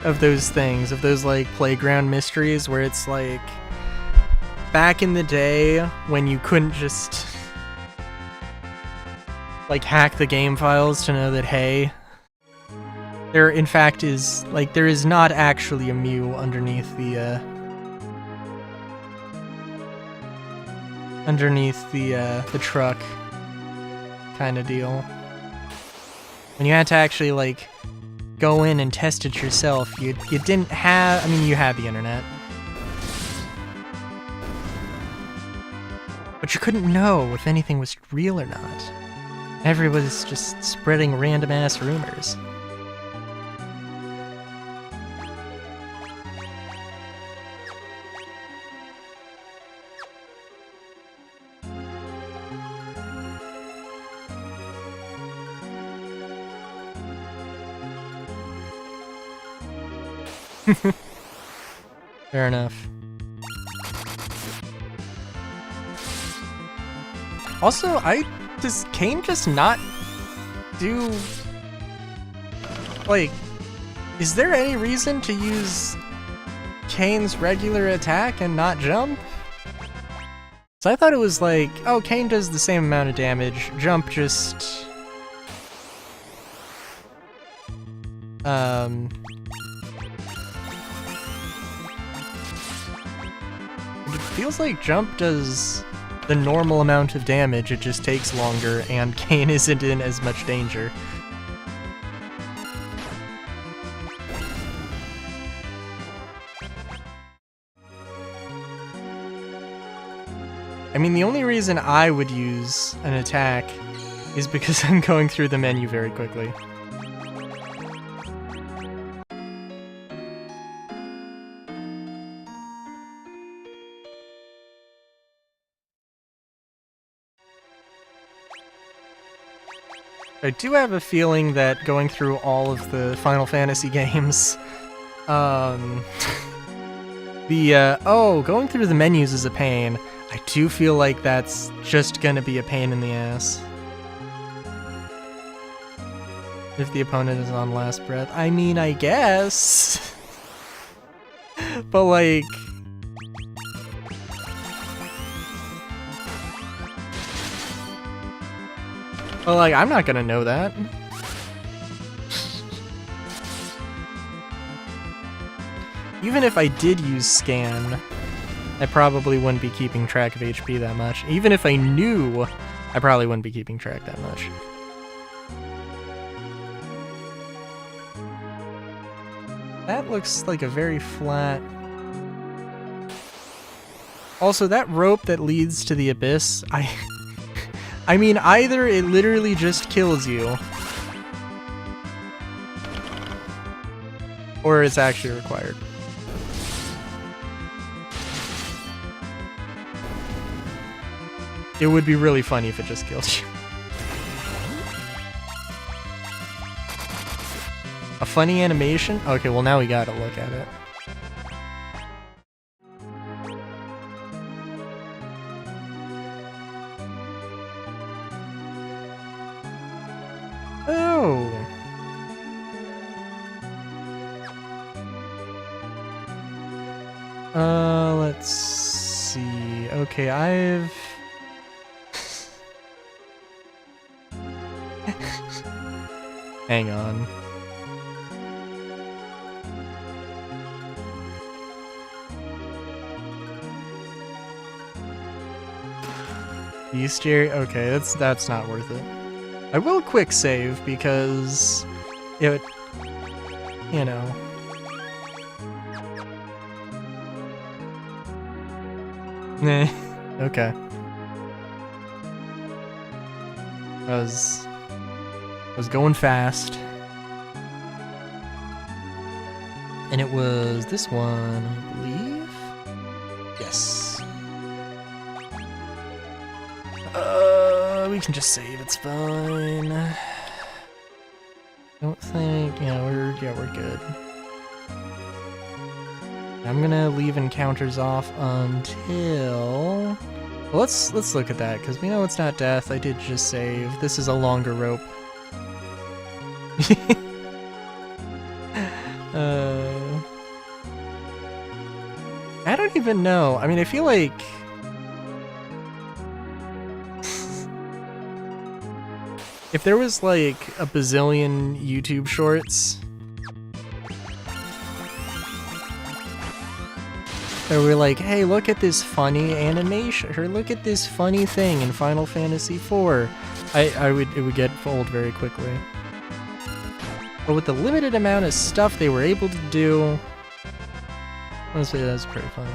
of those things, of those, like, playground mysteries where it's, like, back in the day when you couldn't just like hack the game files to know that, hey, there in fact is like there is not actually a Mew underneath the truck kind of deal. When you had to actually like go in and test it yourself, you didn't have, I mean, you had the internet, but you couldn't know if anything was real or not. Everybody's just spreading random ass rumors. Fair enough. Also, does Cain just not do, like, is there any reason to use Cain's regular attack and not jump? So I thought it was like, oh, Cain does the same amount of damage, jump just it feels like jump does the normal amount of damage, it just takes longer, and Cain isn't in as much danger. I mean, the only reason I would use an attack is because I'm going through the menu very quickly. I do have a feeling that going through all of the Final Fantasy games, going through the menus is a pain. I do feel like that's just gonna be a pain in the ass. If the opponent is on last breath. I mean, I guess. But like... Well, like, I'm not gonna know that. Even if I did use scan, I probably wouldn't be keeping track of HP that much. Even if I knew, I probably wouldn't be keeping track that much. That looks like a very flat... Also, that rope that leads to the abyss, I mean, either it literally just kills you, or it's actually required. It would be really funny if it just killed you. A funny animation? Okay, well now we gotta look at it. Oh! Let's see. Okay, I've... Hang on. Bestiary? Okay, that's not worth it. I will quick save because it, you know. Nah, okay. I was going fast. And it was this one, I believe? Yes. We can just save, it's fine. Don't think, yeah, we're good. I'm gonna leave encounters off until... Well, let's look at that, because we know it's not death. I did just save. This is a longer rope. I don't even know. I mean, I feel like If there was like a bazillion YouTube shorts that were like, hey, look at this funny animation, or look at this funny thing in Final Fantasy IV, it would get old very quickly. But with the limited amount of stuff they were able to do, honestly, that's pretty funny.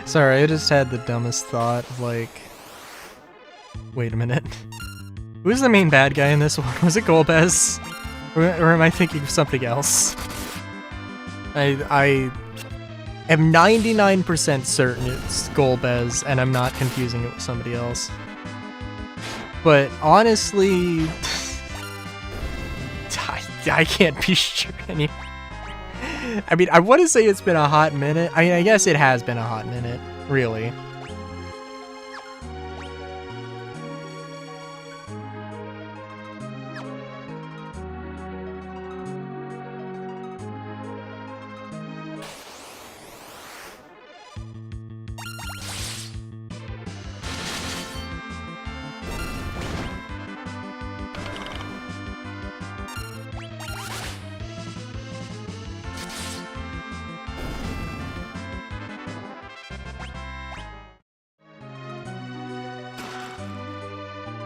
Sorry, I just had the dumbest thought of like, wait a minute. Who's the main bad guy in this one? Was it Golbez? Or am I thinking of something else? I am 99% certain it's Golbez, and I'm not confusing it with somebody else. But honestly, I can't be sure anymore. I mean, I want to say it's been a hot minute. I mean, I guess it has been a hot minute, really.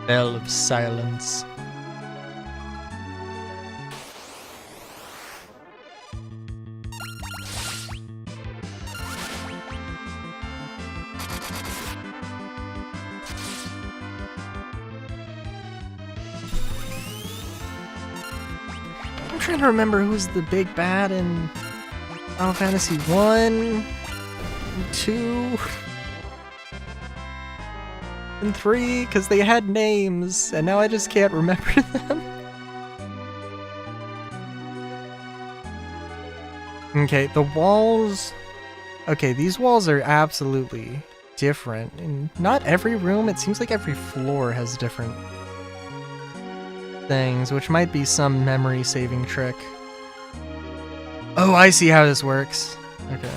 Bell of Silence. I'm trying to remember who's the big bad in Final Fantasy 1, 2... and 3, because they had names, and now I just can't remember them. Okay, the walls... Okay, these walls are absolutely different. In not every room, it seems like every floor has different things, which might be some memory-saving trick. Oh, I see how this works. Okay.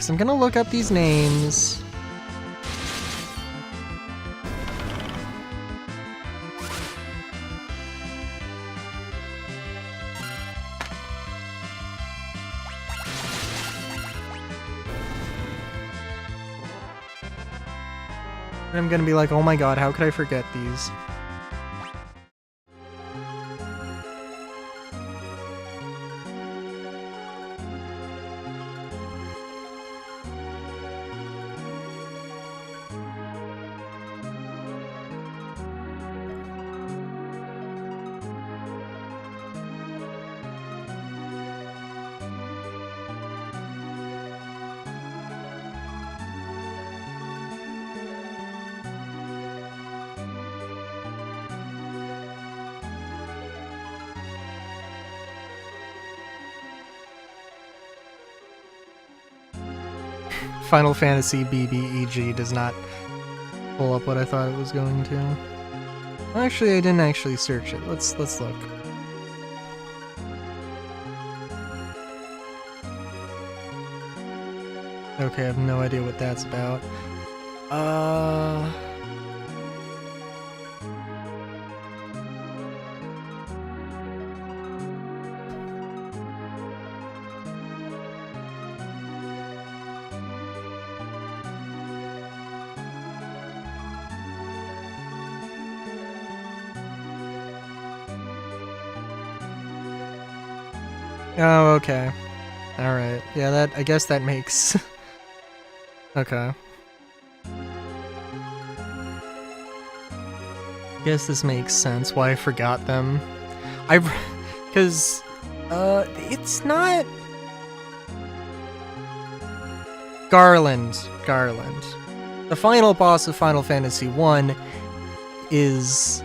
So I'm gonna look up these names. And I'm gonna be like, oh my god, how could I forget these? Final Fantasy BBEG does not pull up what I thought it was going to. Actually, I didn't actually search it. Let's look. Okay, I have no idea what that's about. Oh, okay. Alright. Yeah, I guess that makes... Okay. Guess this makes sense why I forgot them. Because, it's not... Garland. The final boss of Final Fantasy 1 is,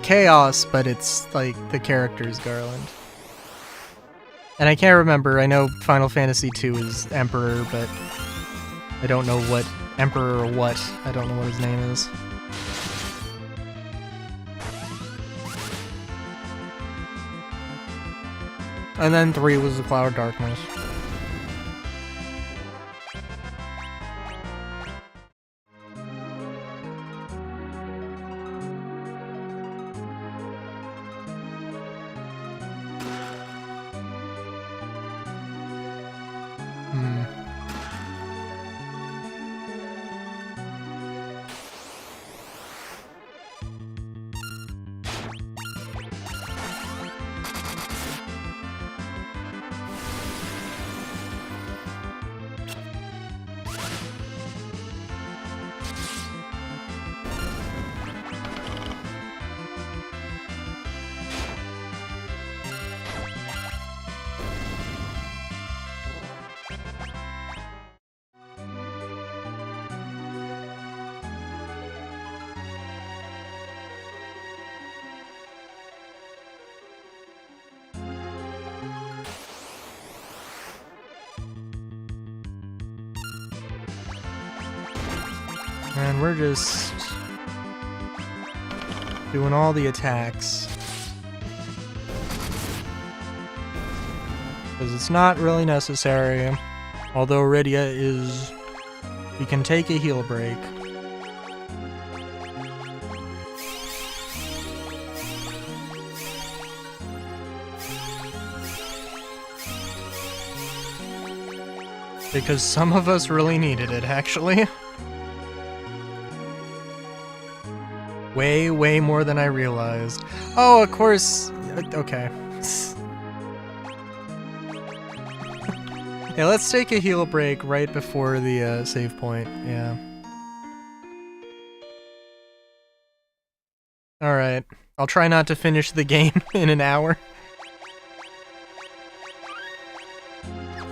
Chaos, but it's, like, the character's Garland. And I can't remember, I know Final Fantasy 2 is Emperor, but I don't know what Emperor or what. I don't know what his name is. And then 3 was the Cloud of Darkness. And we're just doing all the attacks. Because it's not really necessary. Although Rydia is... We can take a heal break. Because some of us really needed it, actually. Way more than I realized. Oh, of course. Okay. Yeah, let's take a heal break right before the save point. Yeah. Alright. I'll try not to finish the game in an hour.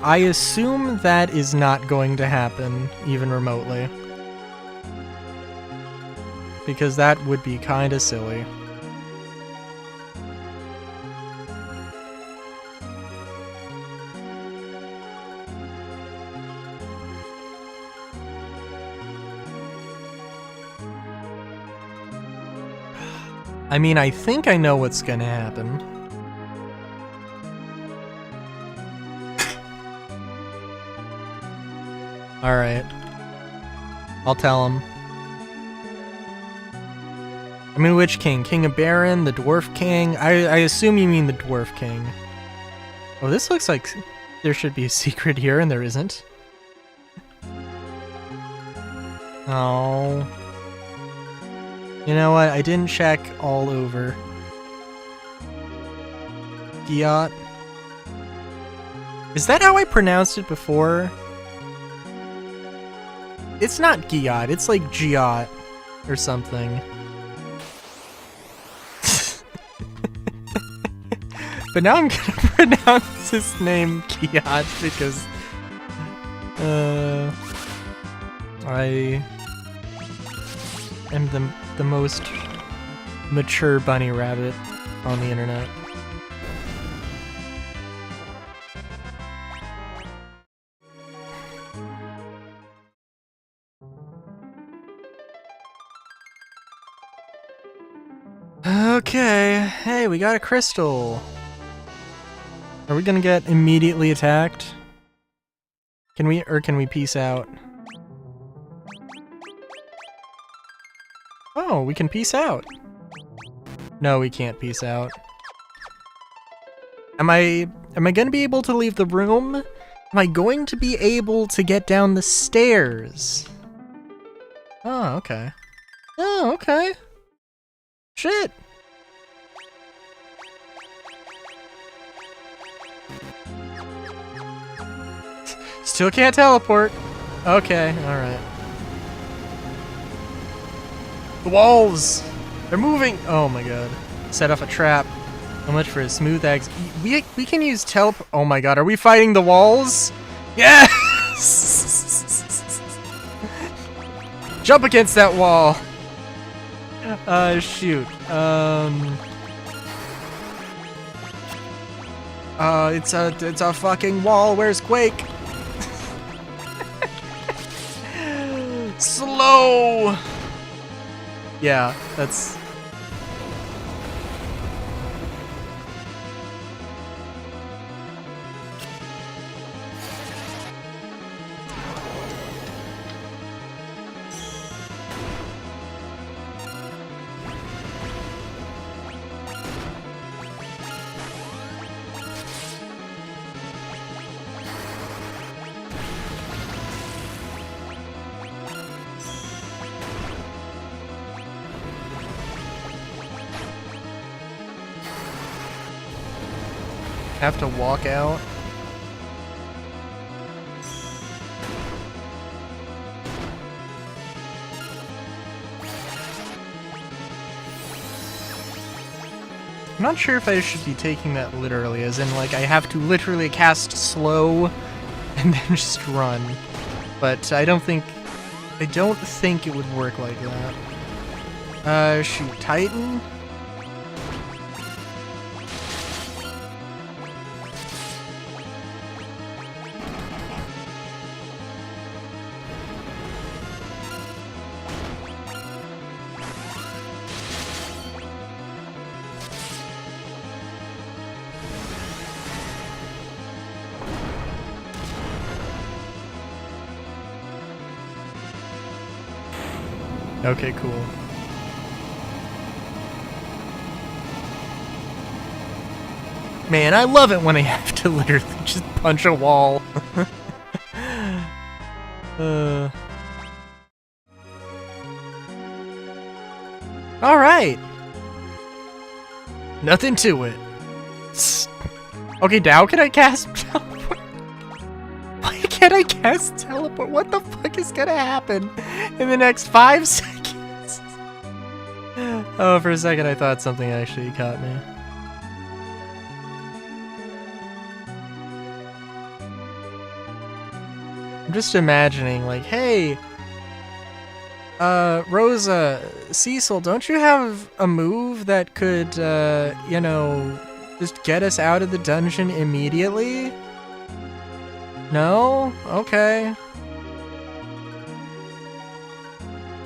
I assume that is not going to happen, even remotely. Because that would be kinda silly. I mean, I think I know what's gonna happen. Alright. I'll tell him. I mean, which king? King of Baron? The Dwarf King? I assume you mean the Dwarf King. Oh, this looks like there should be a secret here, and there isn't. Oh. You know what? I didn't check all over. Giat? Is that how I pronounced it before? It's not Giat, it's like Giat or something. But now I'm gonna pronounce his name Giat because I am the most mature bunny rabbit on the internet. Okay, hey, we got a crystal. Are we gonna get immediately attacked? Can we peace out? Oh, we can peace out. No, we can't peace out. Am I gonna be able to leave the room? Am I going to be able to get down the stairs? Oh, okay. Oh, okay. Shit. Still can't teleport. Okay, alright. The walls! They're moving! Oh my god. Set off a trap. How much for a smooth axe? We can use teleport. Oh my god, are we fighting the walls? Yes! Jump against that wall! Shoot. It's a fucking wall. Where's Quake? Slow! Yeah, that's... have to walk out. I'm not sure if I should be taking that literally, as in, like, I have to literally cast slow and then just run. But I don't think it would work like that. Shoot, Titan? Okay, cool. Man, I love it when I have to literally just punch a wall. Alright. Nothing to it. Okay, now can I cast teleport? Why can't I cast teleport? What the fuck is gonna happen in the next 5 seconds? Oh, for a second I thought something actually caught me. I'm just imagining, like, hey, Rosa, Cecil, don't you have a move that could, you know, just get us out of the dungeon immediately? No? Okay.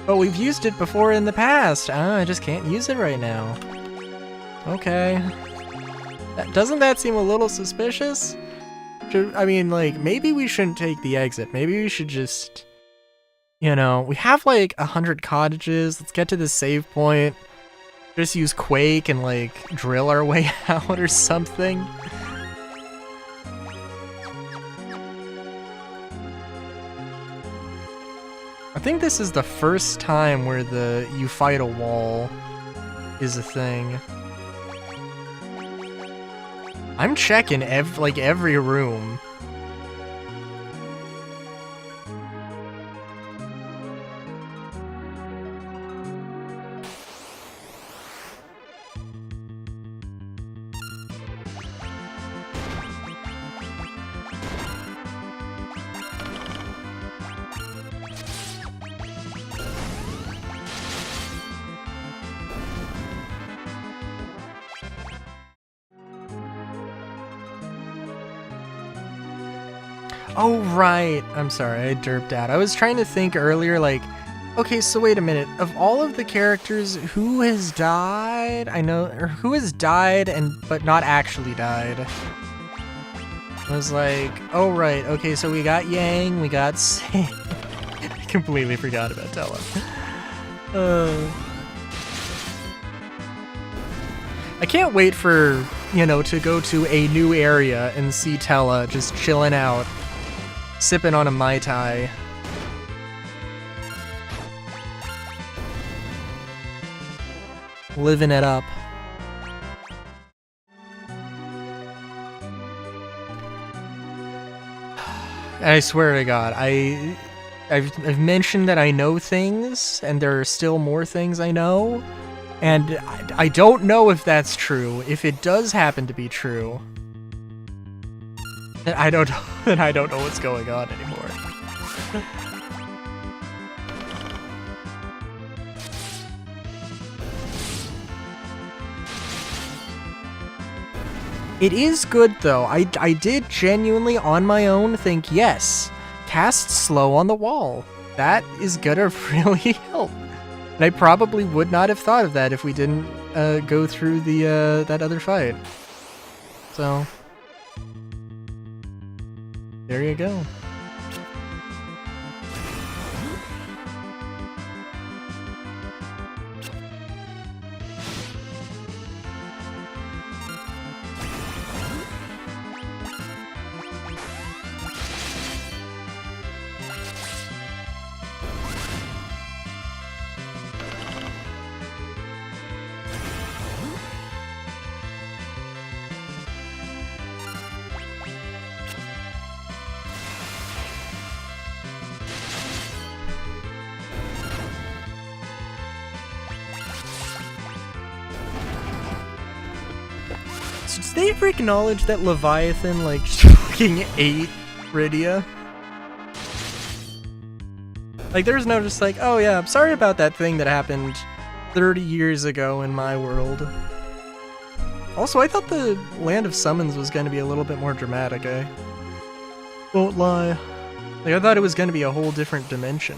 But we've used it before in the past. I just can't use it right now. Okay. Doesn't that seem a little suspicious? I mean, like, maybe we shouldn't take the exit. Maybe we should just, you know, we have like 100 cottages. Let's get to the save point. Just use Quake and like drill our way out or something. I think this is the first time where the you fight a wall is a thing. I'm checking every room. Oh, right. I'm sorry, I derped out. I was trying to think earlier, like, okay, so wait a minute. Of all of the characters, who has died? I know, or who has died but not actually died? I was like, oh right, okay, so we got Yang, we got Sing. I completely forgot about Tella. I can't wait for, you know, to go to a new area and see Tella just chilling out, sipping on a Mai Tai. Living it up. I swear to God, I've mentioned that I know things, and there are still more things I know, and I don't know if that's true. If it does happen to be true, then I don't know what's going on anymore. It is good though. I did genuinely on my own think, yes, cast slow on the wall. That is gonna really help. And I probably would not have thought of that if we didn't go through the that other fight. So there you go. Did they ever acknowledge that Leviathan, like, fucking ate Rydia? Like, there's no just like, oh yeah, I'm sorry about that thing that happened 30 years ago in my world. Also, I thought the Land of Summons was gonna be a little bit more dramatic, eh? Won't lie. Like, I thought it was gonna be a whole different dimension.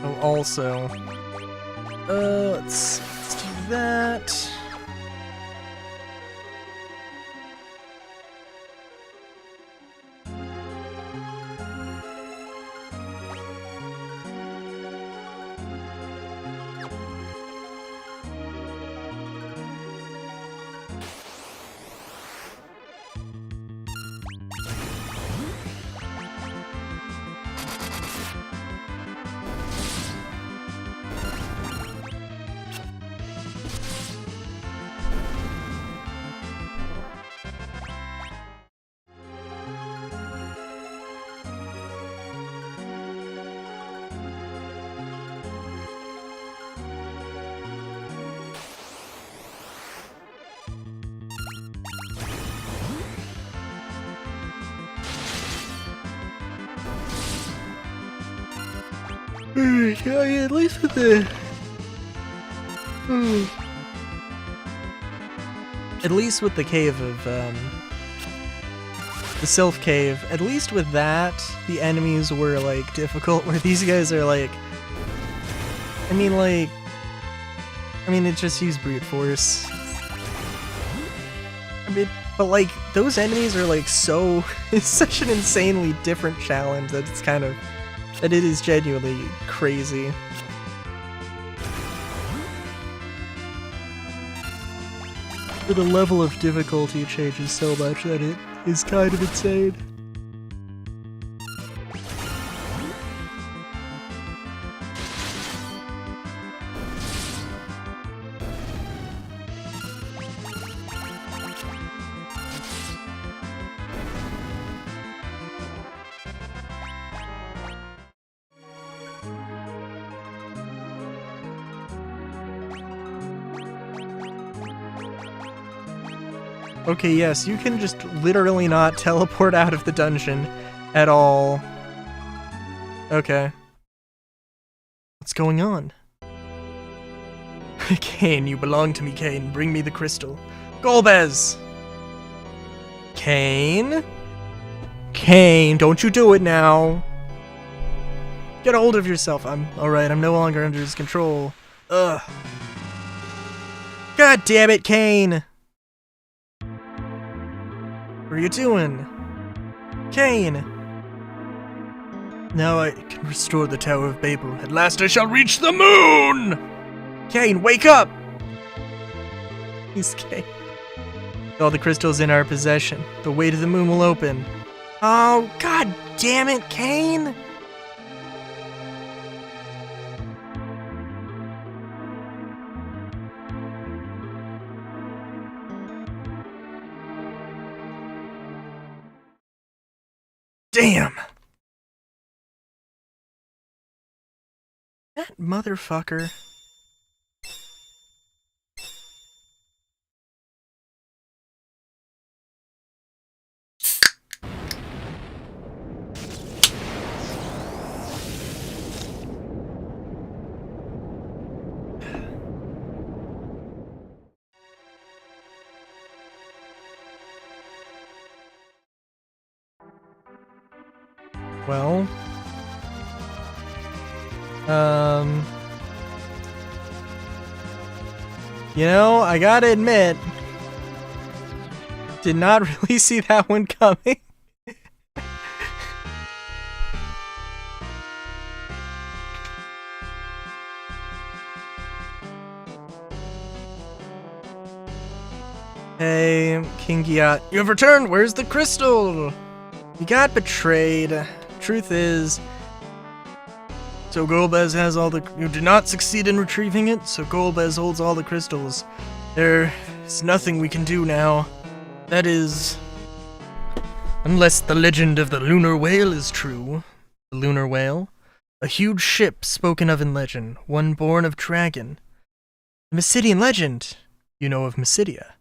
Oh, also, let's do that. Yeah, at least with the... At least with the cave of, the Sylph Cave, at least with that, the enemies were, like, difficult, where these guys are, like... I mean, it just used brute force. I mean, but, like, those enemies are, like, so... It's such an insanely different challenge that it's kind of... That it is genuinely crazy. But the level of difficulty changes so much that it is kind of insane. Okay, yes, you can just literally not teleport out of the dungeon at all. Okay. What's going on? Kain, you belong to me, Kain. Bring me the crystal. Golbez! Kain? Kain, don't you do it now. Get a hold of yourself. Alright, I'm no longer under his control. Ugh. God damn it, Kain! What are you doing? Kain! Now I can restore the Tower of Babel. At last I shall reach the moon! Kain, wake up! He's Kain. All the crystals in our possession. The way to the moon will open. Oh, god damn it, Kain! Damn! That motherfucker. Well, you know, I gotta admit, did not really see that one coming. Hey, King Giat, you have returned! Where's the crystal? You got betrayed. Truth is, so Golbez has all the... You did not succeed in retrieving it, so Golbez holds all the crystals. There is nothing we can do now. That is... Unless the legend of the Lunar Whale is true. The Lunar Whale? A huge ship spoken of in legend, one born of dragon. The Mysidian legend! You know of Mysidia.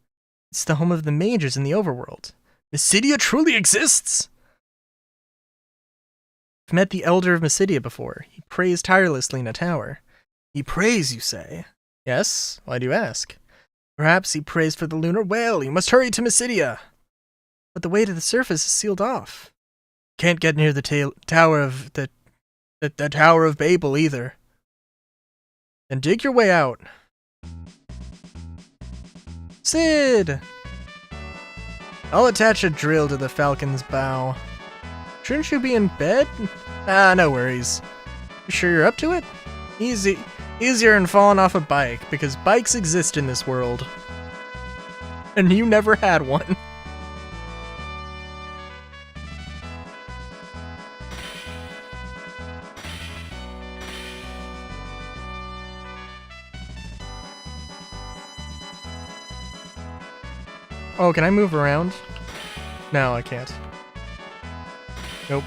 It's the home of the mages in the overworld. Mysidia truly exists?! I've met the Elder of Mysidia before. He prays tirelessly in a tower. He prays, you say? Yes? Why do you ask? Perhaps he prays for the Lunar Whale. You must hurry to Mysidia. But the way to the surface is sealed off. Can't get near the Tower of... the Tower of Babel either. Then dig your way out. Cid! I'll attach a drill to the Falcon's bow. Shouldn't you be in bed? Ah, no worries. You sure you're up to it? Easier than falling off a bike, because bikes exist in this world. And you never had one. Oh, can I move around? No, I can't. Nope.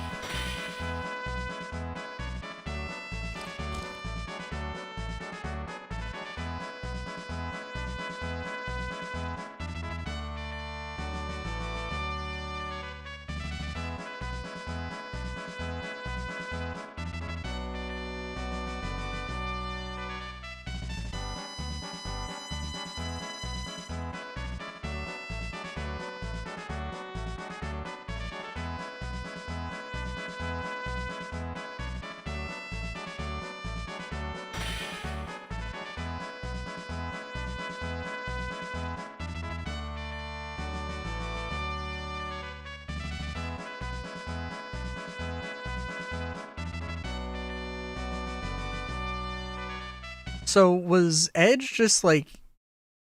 So was Edge just like...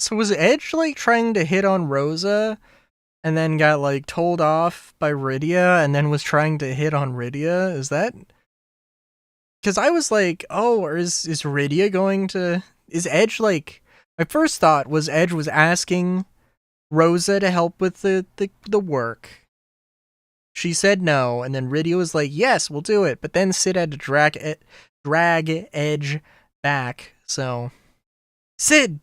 So was Edge like trying to hit on Rosa and then got like told off by Rydia and then was trying to hit on Rydia? Is that... Because I was like, oh, or is Rydia going to... Is Edge like... My first thought was Edge was asking Rosa to help with the work. She said no, and then Rydia was like, yes, we'll do it. But then Cid had to drag Edge back, so... Cid!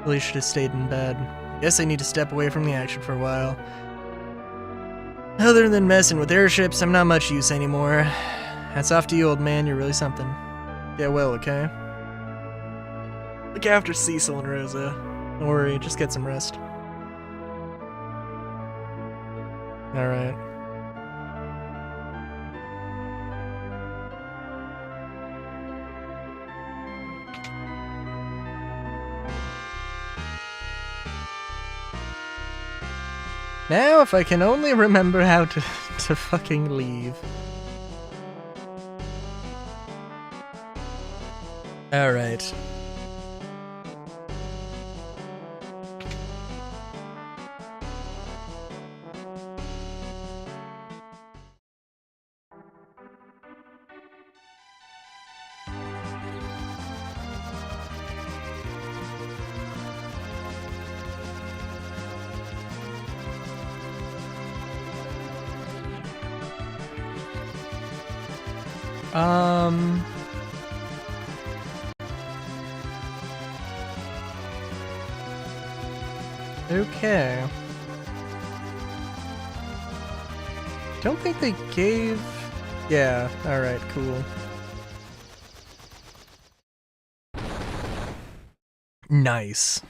Really should have stayed in bed. Guess I need to step away from the action for a while. Other than messing with airships, I'm not much use anymore. Hats off to you, old man. You're really something. Get well, okay? Look after Cecil and Rosa. Don't worry, just get some rest. Alright. Now, if I can only remember how to fucking leave. Alright. Okay. Don't think they gave... Yeah, alright, cool. Nice.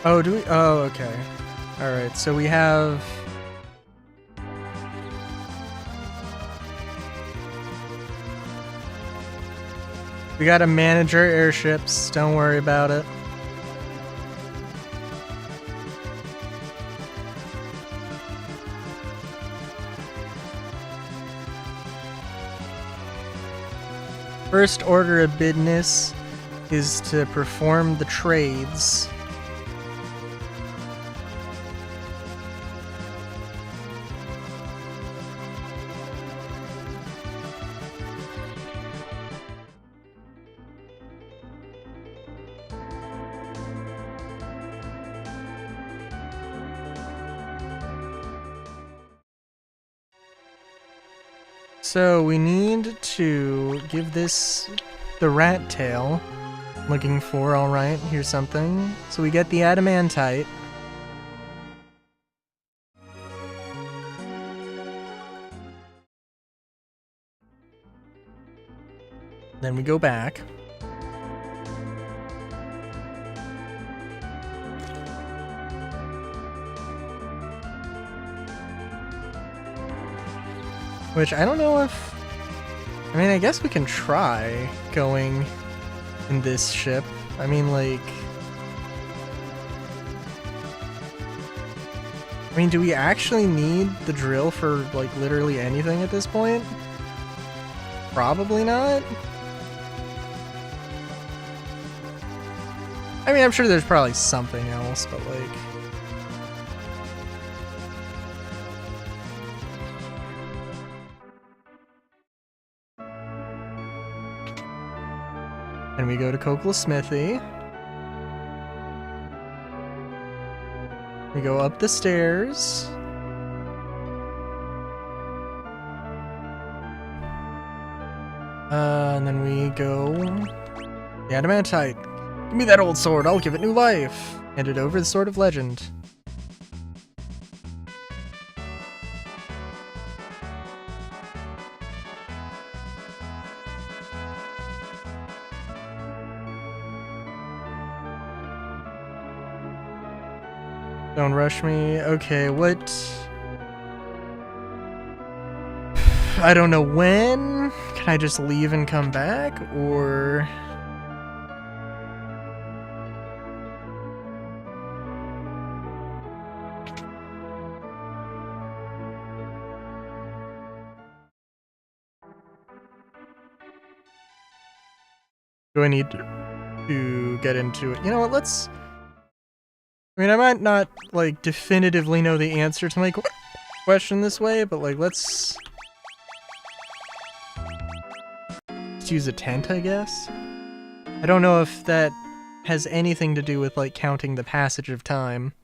Oh, do we? Oh, okay. Alright, so we have... We gotta manage our airships, don't worry about it. First order of business is to perform the trades. So we need to give this the rat tail. Looking for, alright, here's something. So we get the adamantite. Then we go back. Which, I don't know if... I mean, I guess we can try going in this ship. I mean, like... I mean, do we actually need the drill for, like, literally anything at this point? Probably not. I mean, I'm sure there's probably something else, but, like... And we go to Kokla Smithy. We go up the stairs. And then we go... The adamantite. Give me that old sword, I'll give it new life. Hand it over the Sword of Legend. Don't rush me. Okay, what? I don't know when. Can I just leave and come back? Or... do I need to get into it? You know what, let's... I mean, I might not, like, definitively know the answer to my question this way, but, like, let's just use a tent, I guess? I don't know if that has anything to do with, like, counting the passage of time.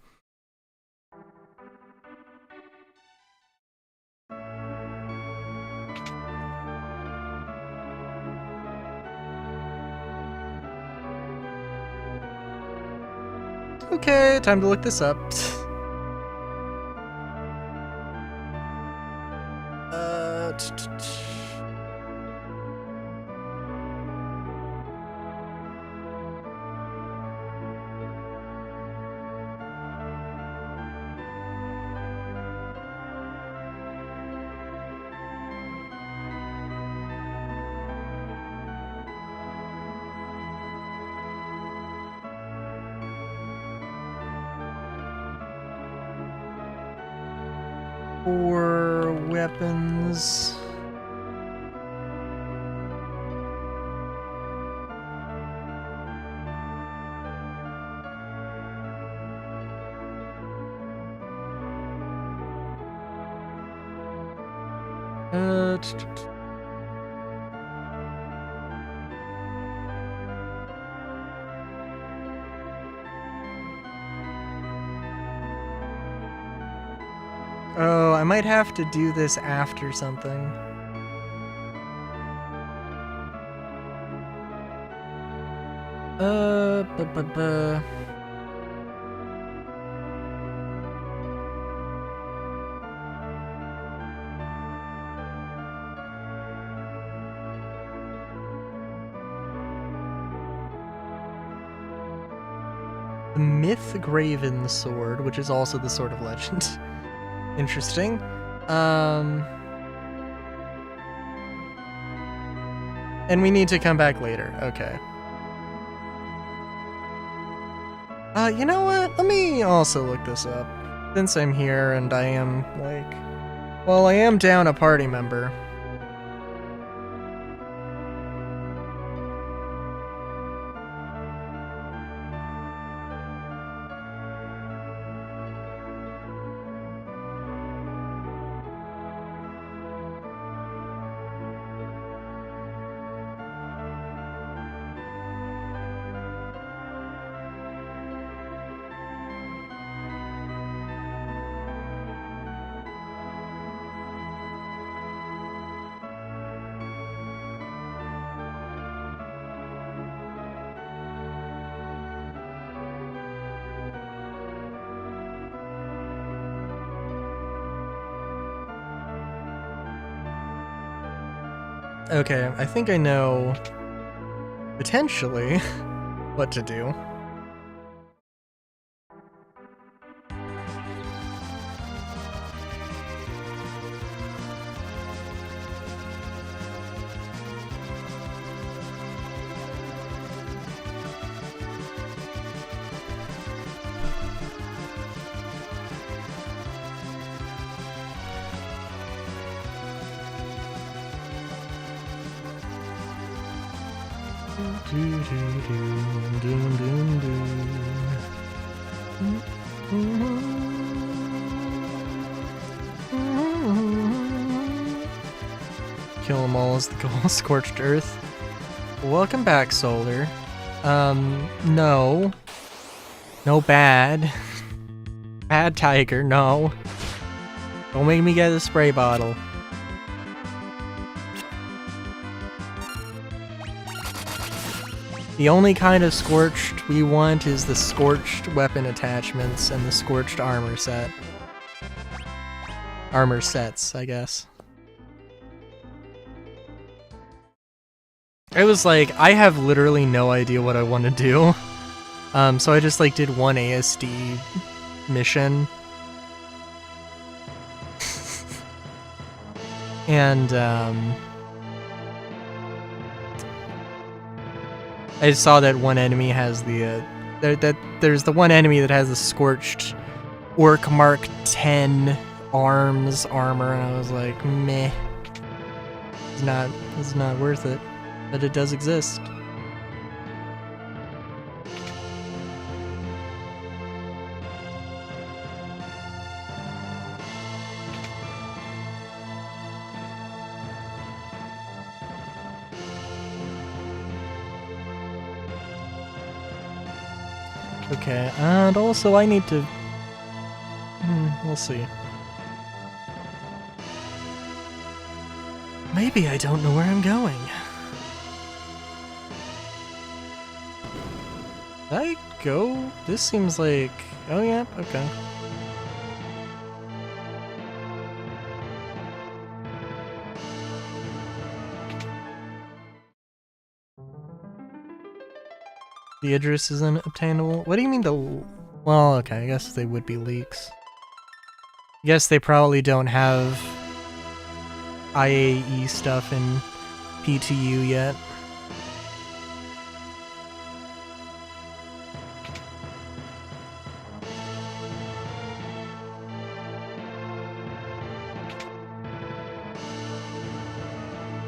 Okay, time to look this up. For weapons. Oh, I might have to do this after something. The Myth-Graven Sword, which is also the Sword of Legend. Interesting. And we need to come back later. Okay. You know what? Let me also look this up. Since I'm here and I am, like... Well, I am down a party member. Okay, I think I know, potentially, what to do. Kill them all is the goal. Scorched Earth. Welcome back, Solar. No. No bad. Bad tiger, no. Don't make me get a spray bottle. The only kind of Scorched we want is the Scorched weapon attachments and the Scorched armor set. Armor sets, I guess. I was like, I have literally no idea what I want to do. So I just like did one ASD mission. And I saw that one enemy has the there's the one enemy that has the Scorched Orc Mark 10 arms armor, and I was like, meh. It's not worth it. But it does exist. Okay, and also I need to... we'll see. Maybe I don't know where I'm going. Did I go? This seems like... Oh yeah, okay. The Idris isn't obtainable? What do you mean the... Well, okay, I guess they would be leaks. I guess they probably don't have IAE stuff in PTU yet.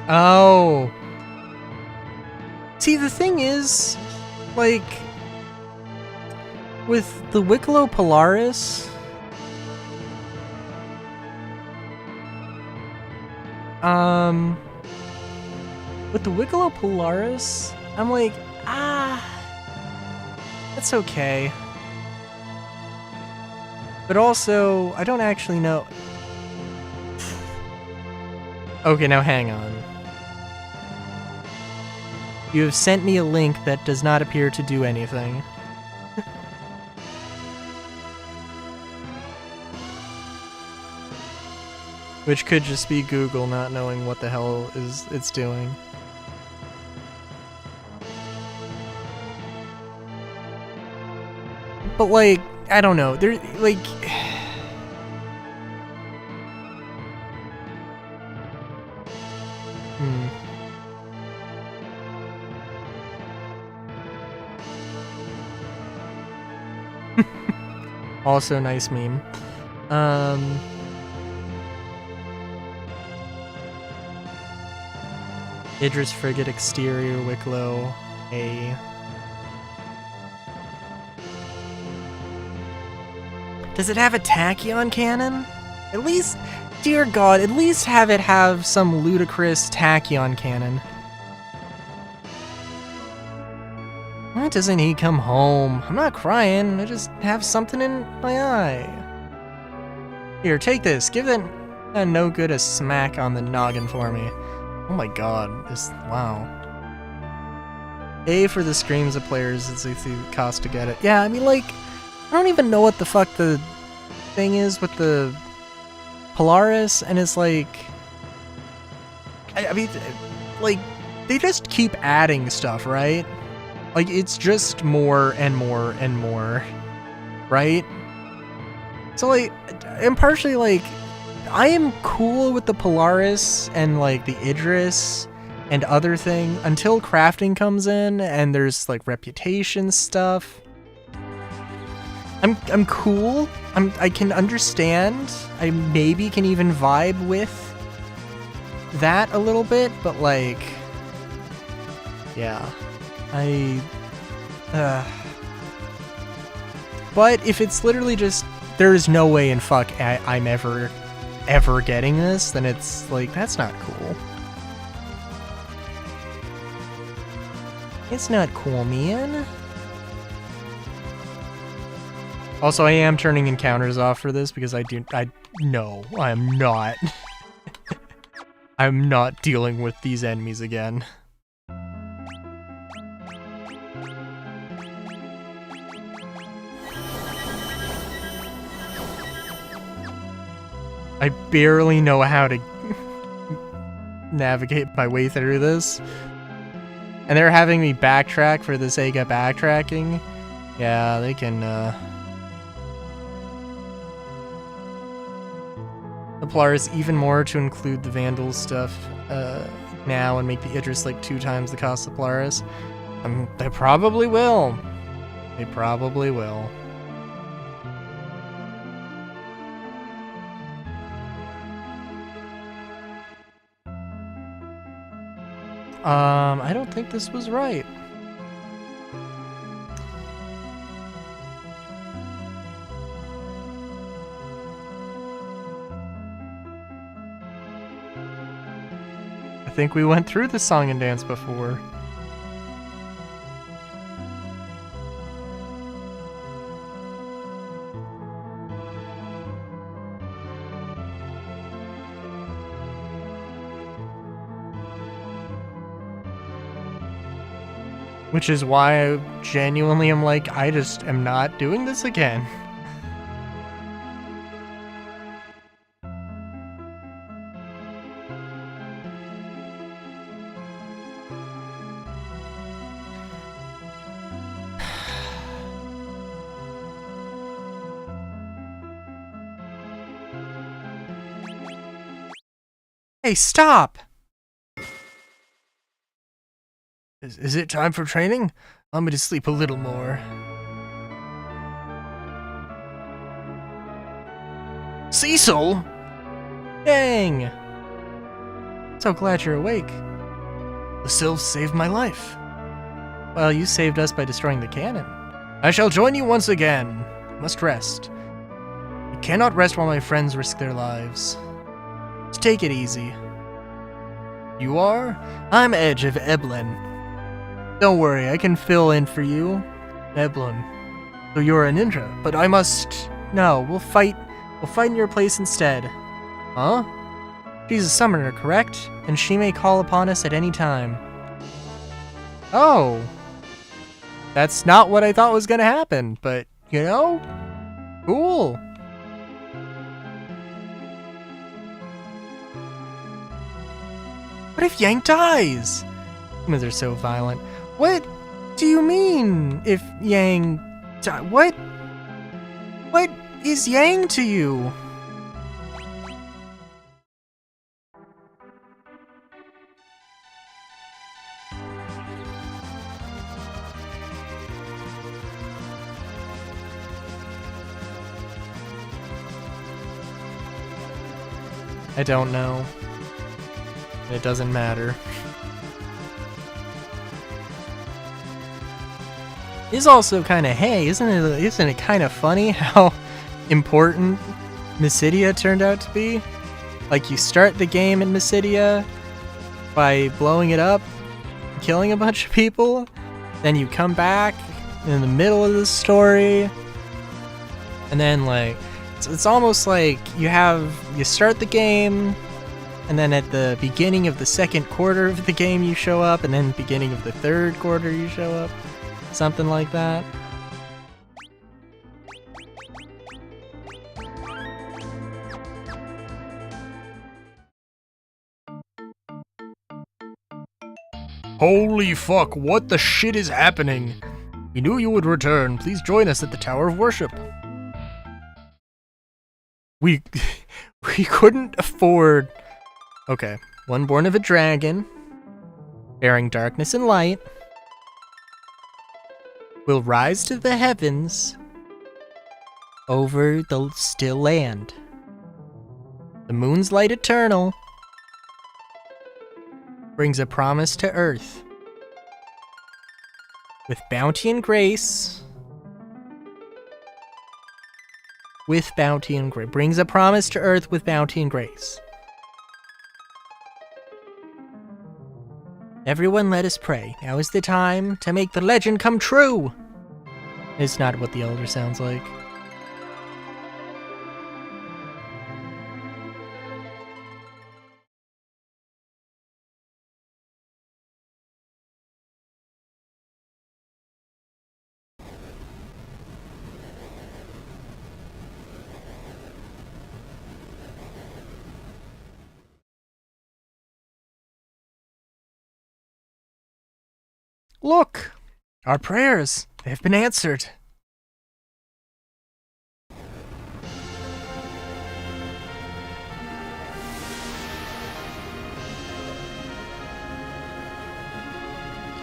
Oh! See, the thing is, like, with the Wicklow Polaris, with the Wicklow Polaris, I'm like, that's okay. But also, I don't actually know. Okay, now hang on. You have sent me a link that does not appear to do anything. Which could just be Google not knowing what the hell it's doing. But like, I don't know. There, like... Also, nice meme. Idris Frigate exterior Wicklow A. Does it have a tachyon cannon? At least, dear God, at least have it have some ludicrous tachyon cannon. Why doesn't he come home? I'm not crying, I just have something in my eye. Here, take this. Give that no good a smack on the noggin for me. Oh my God, this, wow. A for the screams of players, it's the cost to get it. Yeah, I mean, like, I don't even know what the fuck the thing is with the Polaris, and it's like... I mean, like, they just keep adding stuff, right? Like, it's just more and more and more, right? So, like, I'm partially, like, I am cool with the Polaris and, like, the Idris and other thing until crafting comes in and there's, like, reputation stuff. I'm cool. I can understand. I maybe can even vibe with that a little bit, but, like, yeah. But if it's literally just, there is no way in fuck I'm ever getting this, then it's like, that's not cool. It's not cool, man. Also, I am turning encounters off for this because no, I am not. I'm not dealing with these enemies again. I barely know how to navigate my way through this. And they're having me backtrack for the sake of backtracking. Yeah, they can, the Polaris even more to include the Vandal stuff, now and make the Idris like 2 times the cost of Polaris. They probably will. They probably will. I don't think this was right. I think we went through the song and dance before. Which is why I genuinely am like, I just am not doing this again. Hey, stop! Is it time for training? I'm going to sleep a little more. Cecil? Dang! So glad you're awake. The sylphs saved my life. Well, you saved us by destroying the cannon. I shall join you once again. Must rest. I cannot rest while my friends risk their lives. Just take it easy. You are? I'm Edge of Eblan. Don't worry, I can fill in for you. Eblan. So you're a ninja, but I must... No, we'll fight in your place instead. Huh? She's a summoner, correct? And she may call upon us at any time. Oh. That's not what I thought was gonna happen, but, you know? Cool. What if Yang dies? Humans are so violent. What do you mean, if Yang What is Yang to you? I don't know. It doesn't matter. It's also kind of, hey, isn't it kind of funny how important Mysidia turned out to be? Like, you start the game in Mysidia by blowing it up, killing a bunch of people, then you come back in the middle of the story, and then like it's almost like you start the game, and then at the beginning of the second quarter of the game you show up, and then beginning of the third quarter you show up. Something like that. Holy fuck, what the shit is happening? We knew you would return. Please join us at the Tower of Worship. We couldn't afford... Okay, one born of a dragon, bearing darkness and light, will rise to the heavens over the still land. The moon's light eternal brings a promise to earth. With bounty and grace. With bounty and grace. Brings a promise to earth with bounty and grace. Everyone let us pray. Now is the time to make the legend come true. It's not what the Elder sounds like. Look! Our prayers, they have been answered.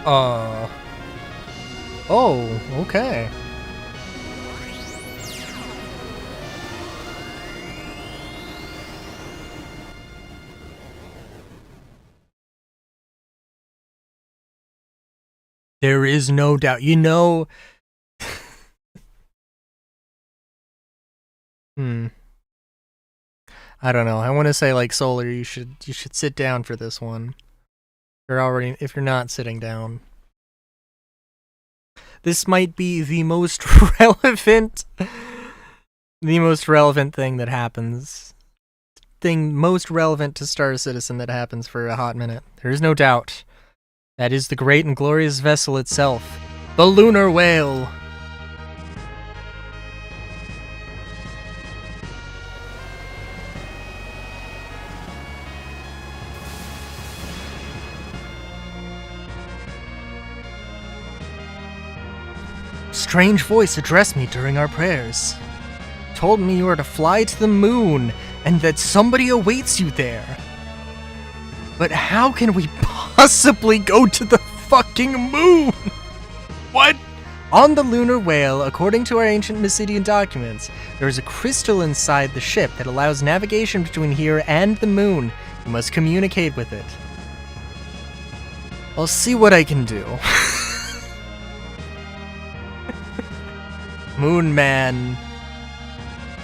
Oh, okay. There is no doubt. You know... I don't know. I want to say, like, Solar, you should sit down for this one. If you're not sitting down. This might be the most relevant thing that happens. Most relevant to Star Citizen that happens for a hot minute. There is no doubt. That is the great and glorious vessel itself, the Lunar Whale. Strange voice addressed me during our prayers. Told me you are to fly to the moon and that somebody awaits you there. But how can we possibly go to the fucking moon? What? On the Lunar Whale, according to our ancient Mysidian documents, there is a crystal inside the ship that allows navigation between here and the moon. You must communicate with it. I'll see what I can do. Moon Man.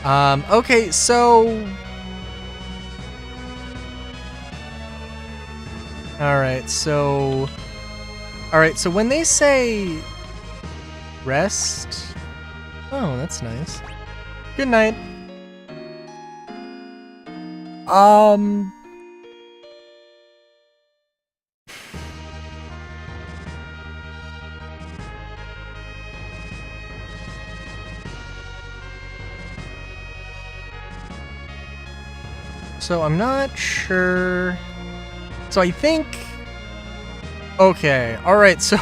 Okay, so... Alright, so when they say... rest... Oh, that's nice. Good night. So I'm not sure... So I think... Okay, alright, so...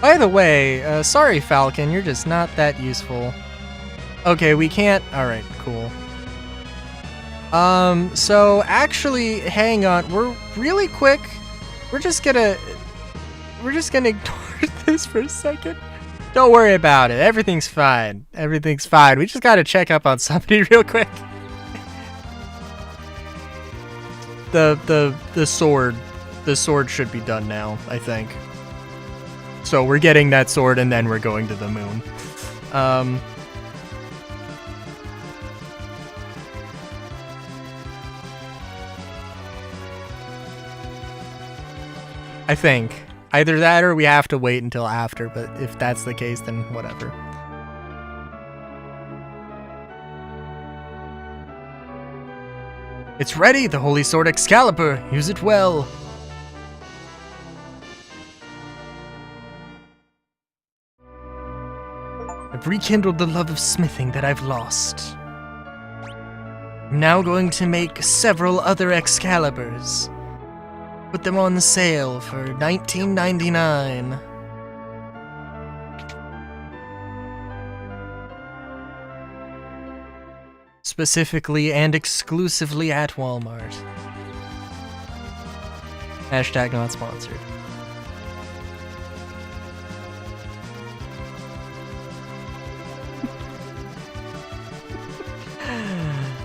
By the way, sorry Falcon, you're just not that useful. Okay, we can't... Alright, cool. So actually, hang on, we're really quick. We're just gonna ignore this for a second. Don't worry about it, everything's fine. Everything's fine, we just gotta check up on somebody real quick. The sword should be done now, I think. So we're getting that sword and then we're going to the moon. I think. Either that or we have to wait until after, but if that's the case, then whatever. It's ready, the holy sword Excalibur. Use it well. I've rekindled the love of smithing that I've lost. I'm now going to make several other Excaliburs. Put them on sale for $19.99. Specifically and exclusively at Walmart. Hashtag not sponsored.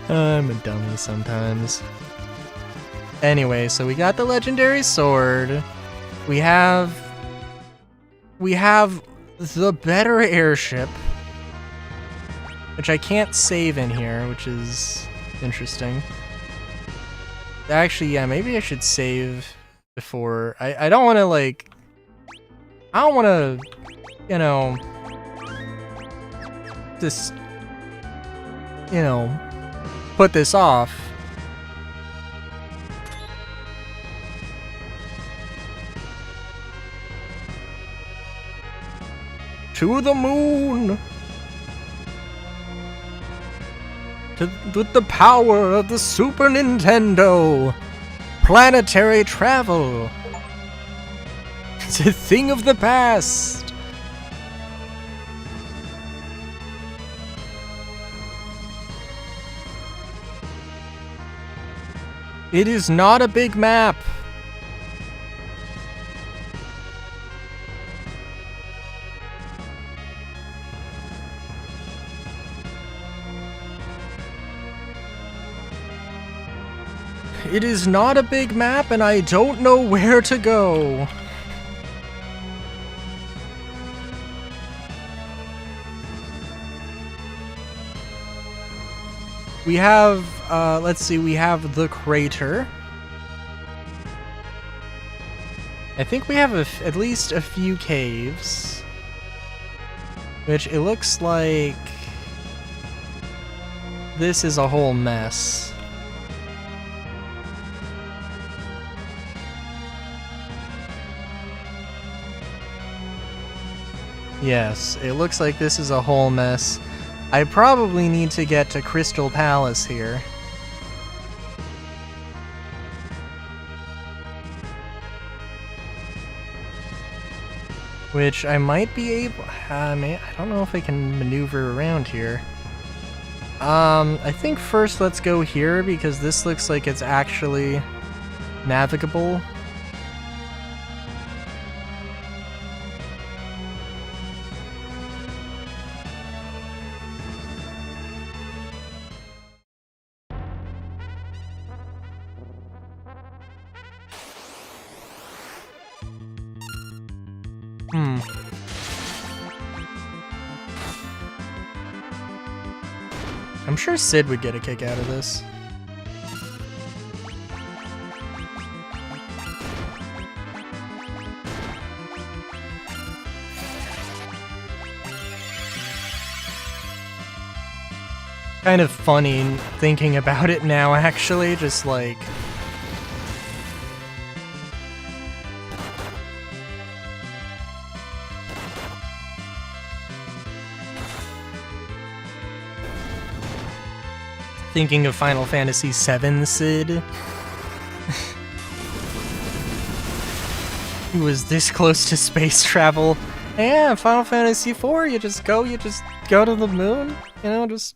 I'm a dummy sometimes. Anyway, so we got the legendary sword. We have the better airship, which I can't save in here, which is interesting. Actually, yeah, maybe I should save before. I don't want to, like... I don't want to, you know... just... you know... put this off. To the moon! With the power of the Super Nintendo! Planetary travel! It's a thing of the past! It is not a big map! It is not a big map, and I don't know where to go. We have, let's see, we have the crater. I think we have at least a few caves. Which it looks like this is a whole mess. Yes, it looks like this is a whole mess. I probably need to get to Crystal Palace here. Which I might be able... I don't know if I can maneuver around here. I think first let's go here because this looks like it's actually navigable. I'm sure Sid would get a kick out of this. Kind of funny thinking about it now, actually, just like... thinking of Final Fantasy VII Sid. He was this close to space travel. Yeah, Final Fantasy IV, you just go to the moon, you know, just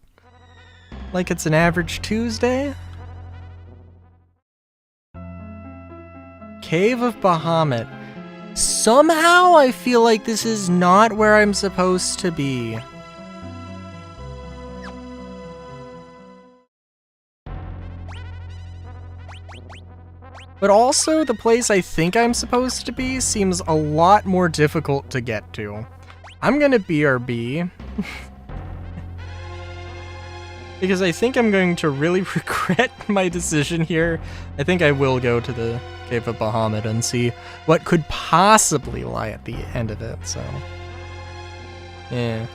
like it's an average Tuesday. Cave of Bahamut. Somehow I feel like this is not where I'm supposed to be. But also, the place I think I'm supposed to be seems a lot more difficult to get to. I'm gonna BRB. Because I think I'm going to really regret my decision here. I think I will go to the Cave of Bahamut and see what could possibly lie at the end of it, so... yeah.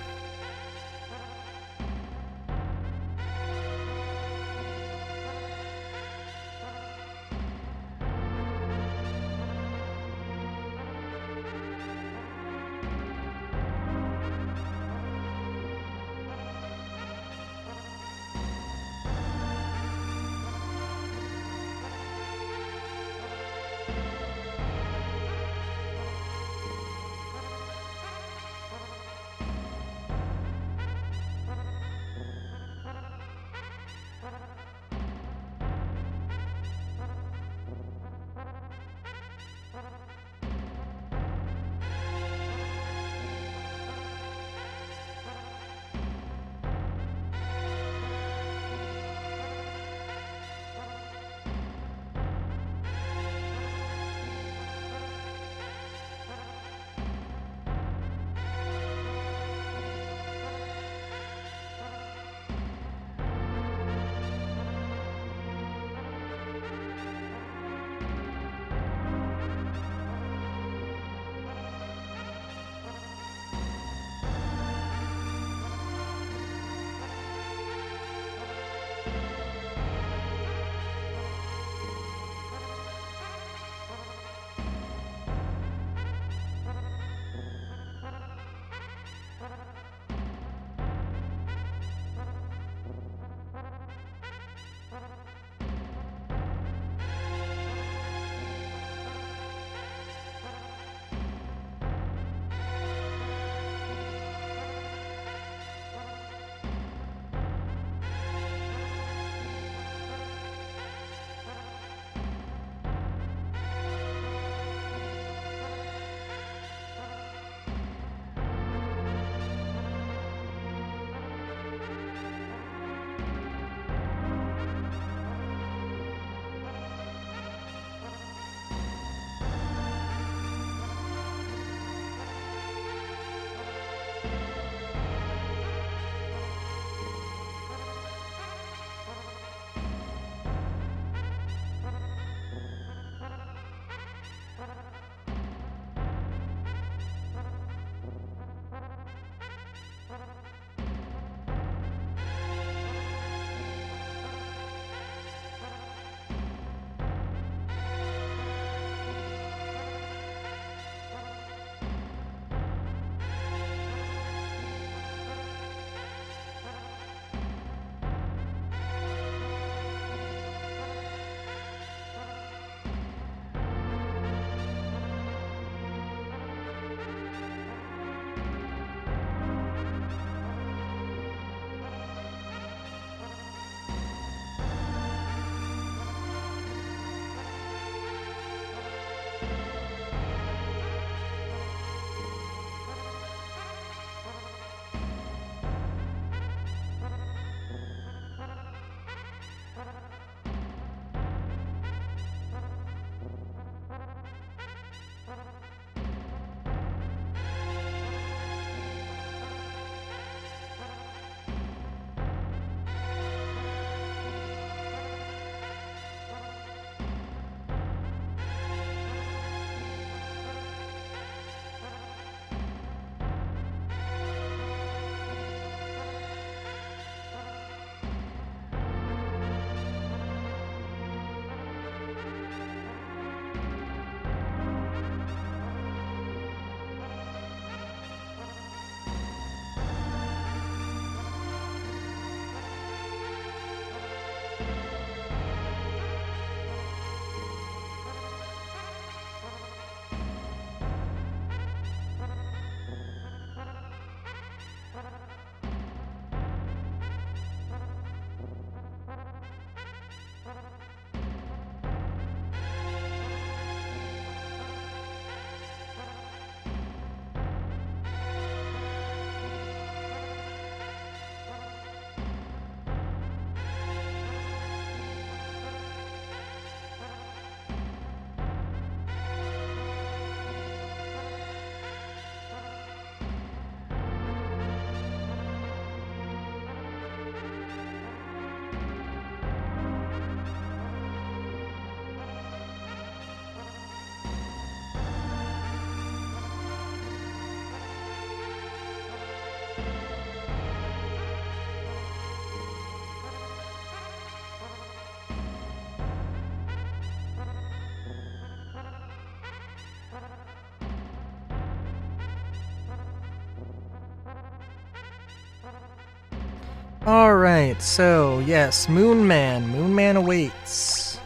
Alright, so yes, Moon Man. Moon Man awaits.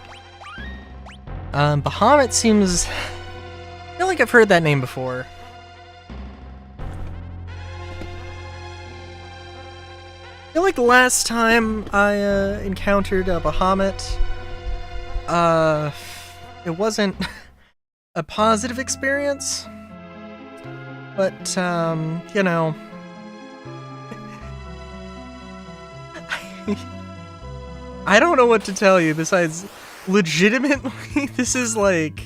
Bahamut seems... I feel like I've heard that name before. I feel like the last time I encountered a Bahamut, it wasn't a positive experience, but, you know, I don't know what to tell you besides legitimately this is like...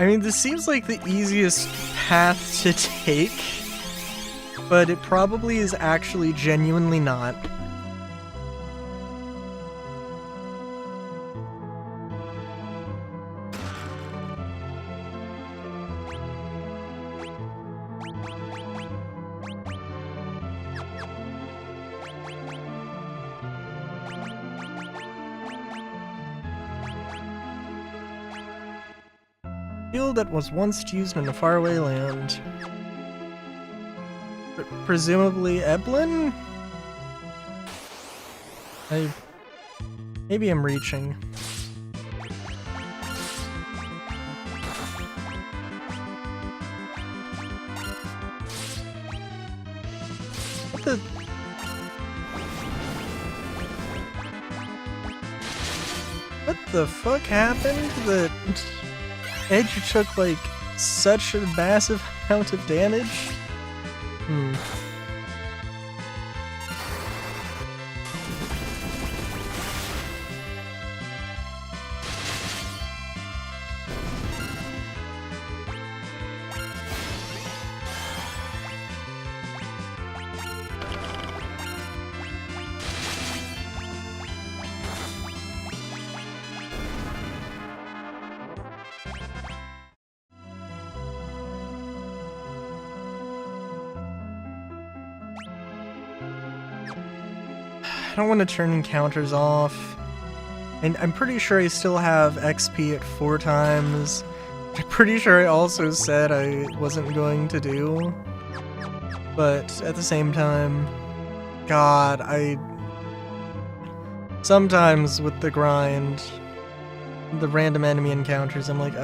I mean, this seems like the easiest path to take, but it probably is actually genuinely not. Field that was once used in a faraway land. Presumably Eblin? Maybe I'm reaching. What the... What the fuck happened that... Edge took, like, such a massive amount of damage? I don't want to turn encounters off. And I'm pretty sure I still have XP at 4 times. I'm pretty sure I also said I wasn't going to do. But at the same time, God, sometimes with the grind, the random enemy encounters, I'm like,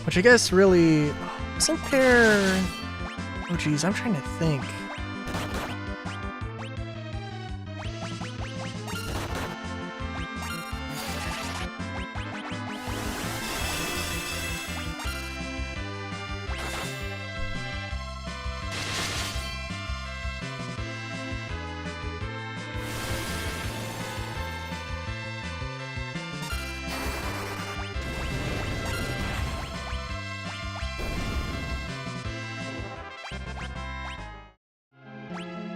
Which I guess really... Wasn't there... Oh geez, I'm trying to think.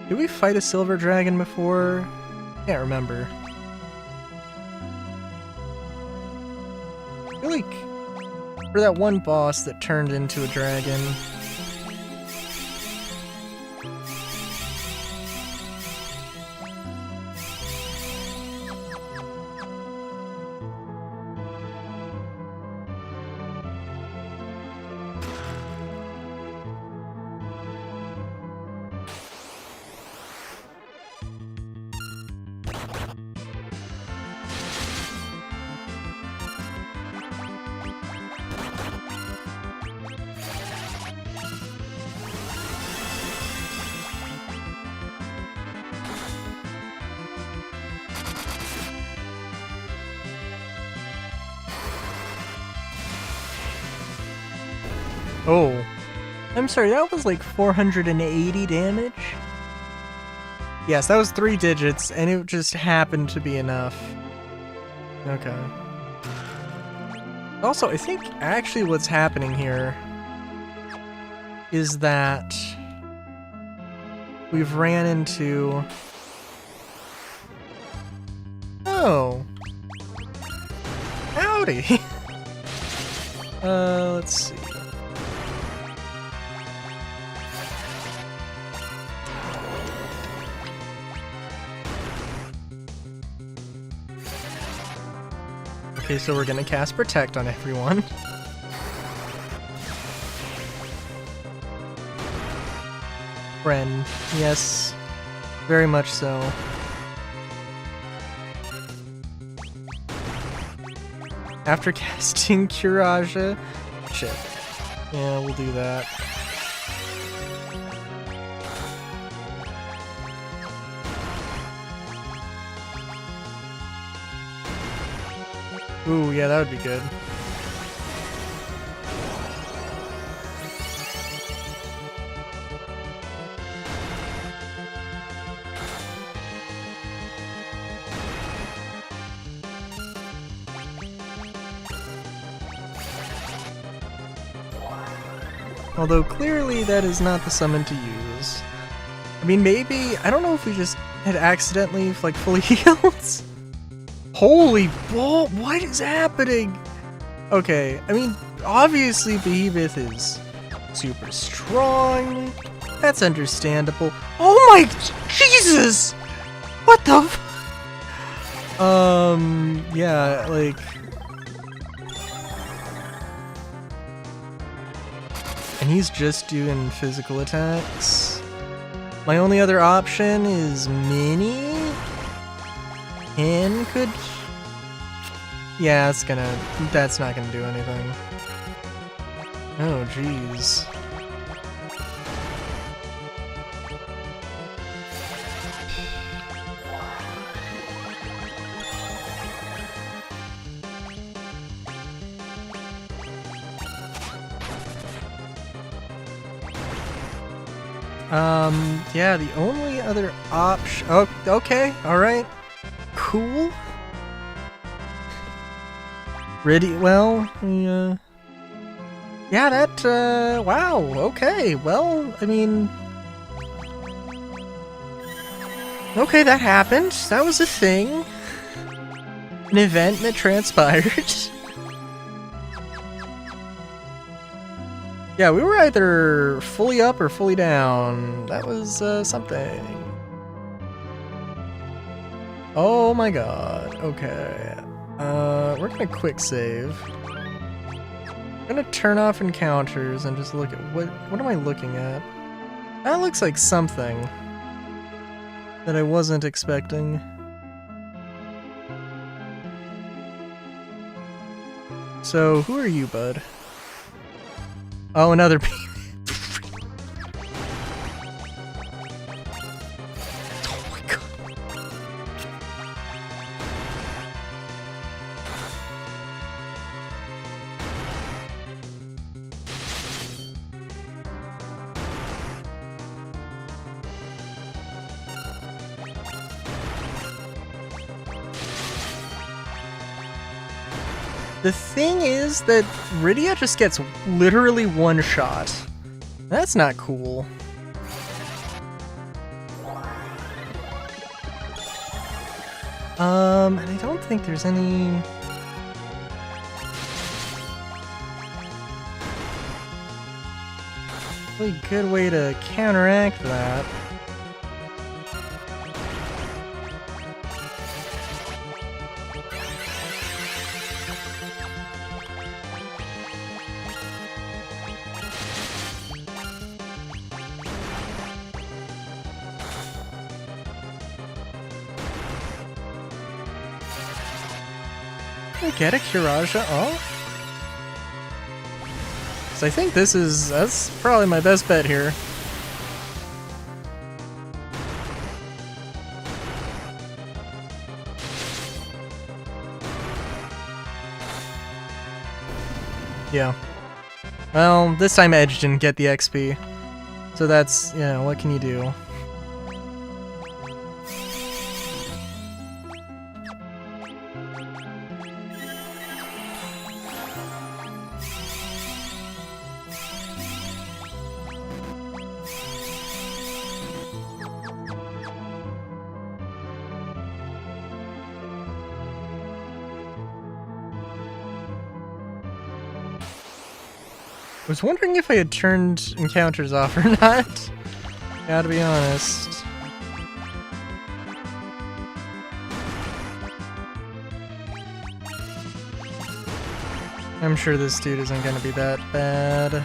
Did we fight a silver dragon before? Can't remember. I feel like for that one boss that turned into a dragon. Oh. I'm sorry, that was like 480 damage? Yes, that was 3 digits, and it just happened to be enough. Okay. Also, I think actually what's happening here is that we've ran into... Oh. Howdy. Let's see. Okay, so we're gonna cast Protect on everyone. Friend, yes, very much so. After casting Curaja, shit. Yeah, we'll do that. Ooh, yeah, that would be good. Although clearly that is not the summon to use. I mean, maybe, I don't know if we just had accidentally like fully healed. Holy bull, what is happening? Okay, I mean, obviously Behemoth is super strong. That's understandable. Oh my Jesus! What the yeah, like... And he's just doing physical attacks. My only other option is Mini? Hen could... Yeah, that's not gonna do anything. Oh, jeez. Yeah, the only other option... Oh, okay, alright. Cool. Ready? Well, yeah, that, wow, okay, well, I mean... Okay, that happened. That was a thing. An event that transpired. Yeah, we were either fully up or fully down. That was, something. Oh my god, okay. We're gonna quick save. I'm gonna turn off encounters and just look at what am I looking at? That looks like something that I wasn't expecting. So, who are you, bud? Oh, another baby. Oh my god. The thing is that Rydia just gets literally one shot. That's not cool. And I don't think there's any... really good way to counteract that. Get a Curaja off? So I think that's probably my best bet here. Yeah. Well, this time Edge didn't get the XP. So that's, you know, what can you do? was wondering if I had turned encounters off or not. Gotta be honest. I'm sure this dude isn't gonna be that bad.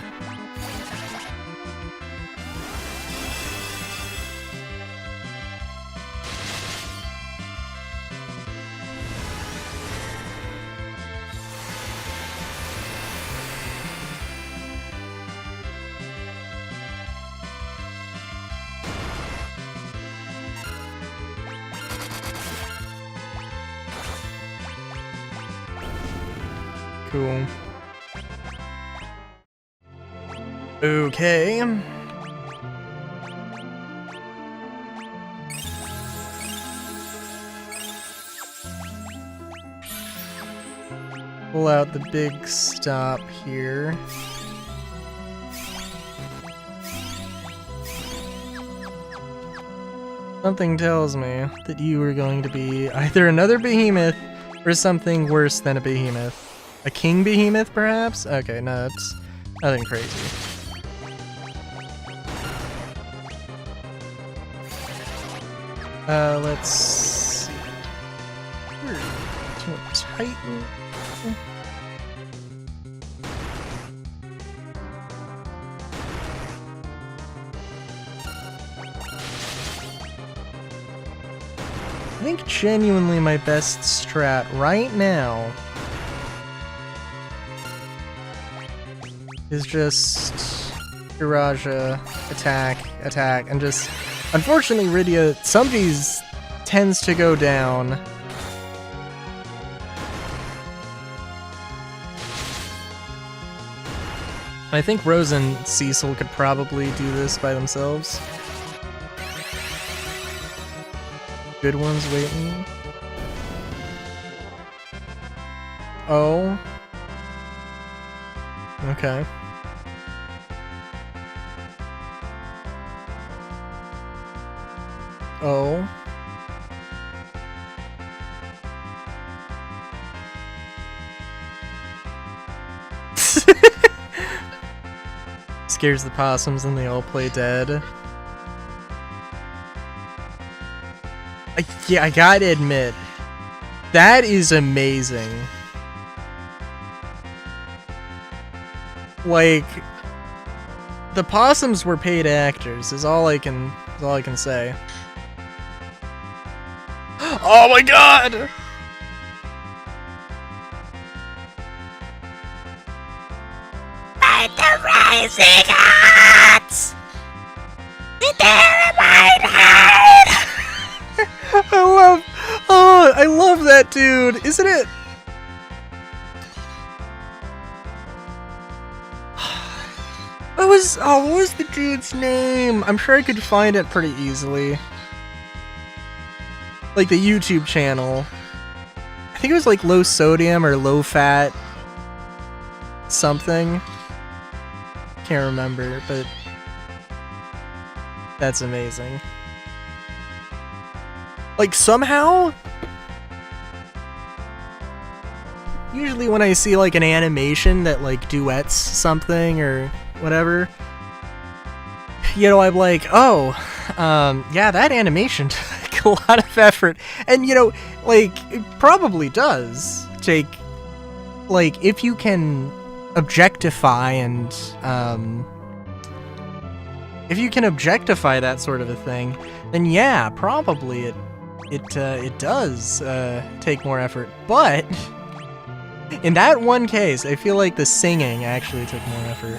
Cool. Okay. Pull out the big stop here. Something tells me that you are going to be either another behemoth or something worse than a behemoth. A king behemoth, perhaps? Okay, no, it's nothing crazy. Let's see. To a Titan. I think genuinely my best strat right now is just Iraja, attack, and just... Unfortunately, Rydia, some of these tends to go down. I think Rose and Cecil could probably do this by themselves. Good ones waiting. Oh. Okay. Oh. Scares the possums and they all play dead. Yeah, I gotta admit, that is amazing. Like, the possums were paid actors, is all I can say. Oh my god! Fight the rising hearts! The terrified heart! I love that dude, isn't it? What was the dude's name? I'm sure I could find it pretty easily. Like the YouTube channel. I think it was like low sodium or low fat something. Can't remember, but that's amazing. Like somehow, usually when I see like an animation that like duets something or whatever, you know, I'm like, oh, yeah, that animation took a lot of effort. And, you know, like, it probably does take, like, if you can objectify and, if you can objectify that sort of a thing, then yeah, probably it does take more effort. But in that one case, I feel like the singing actually took more effort.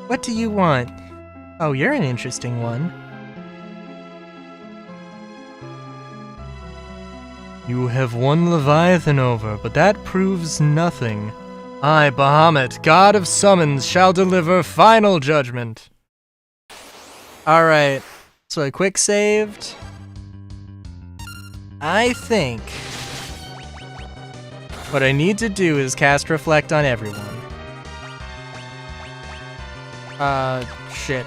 What do you want? Oh, you're an interesting one. You have won Leviathan over, but that proves nothing. I, Bahamut, god of summons, shall deliver final judgment. Alright, so I quick saved. I think what I need to do is cast Reflect on everyone. Shit.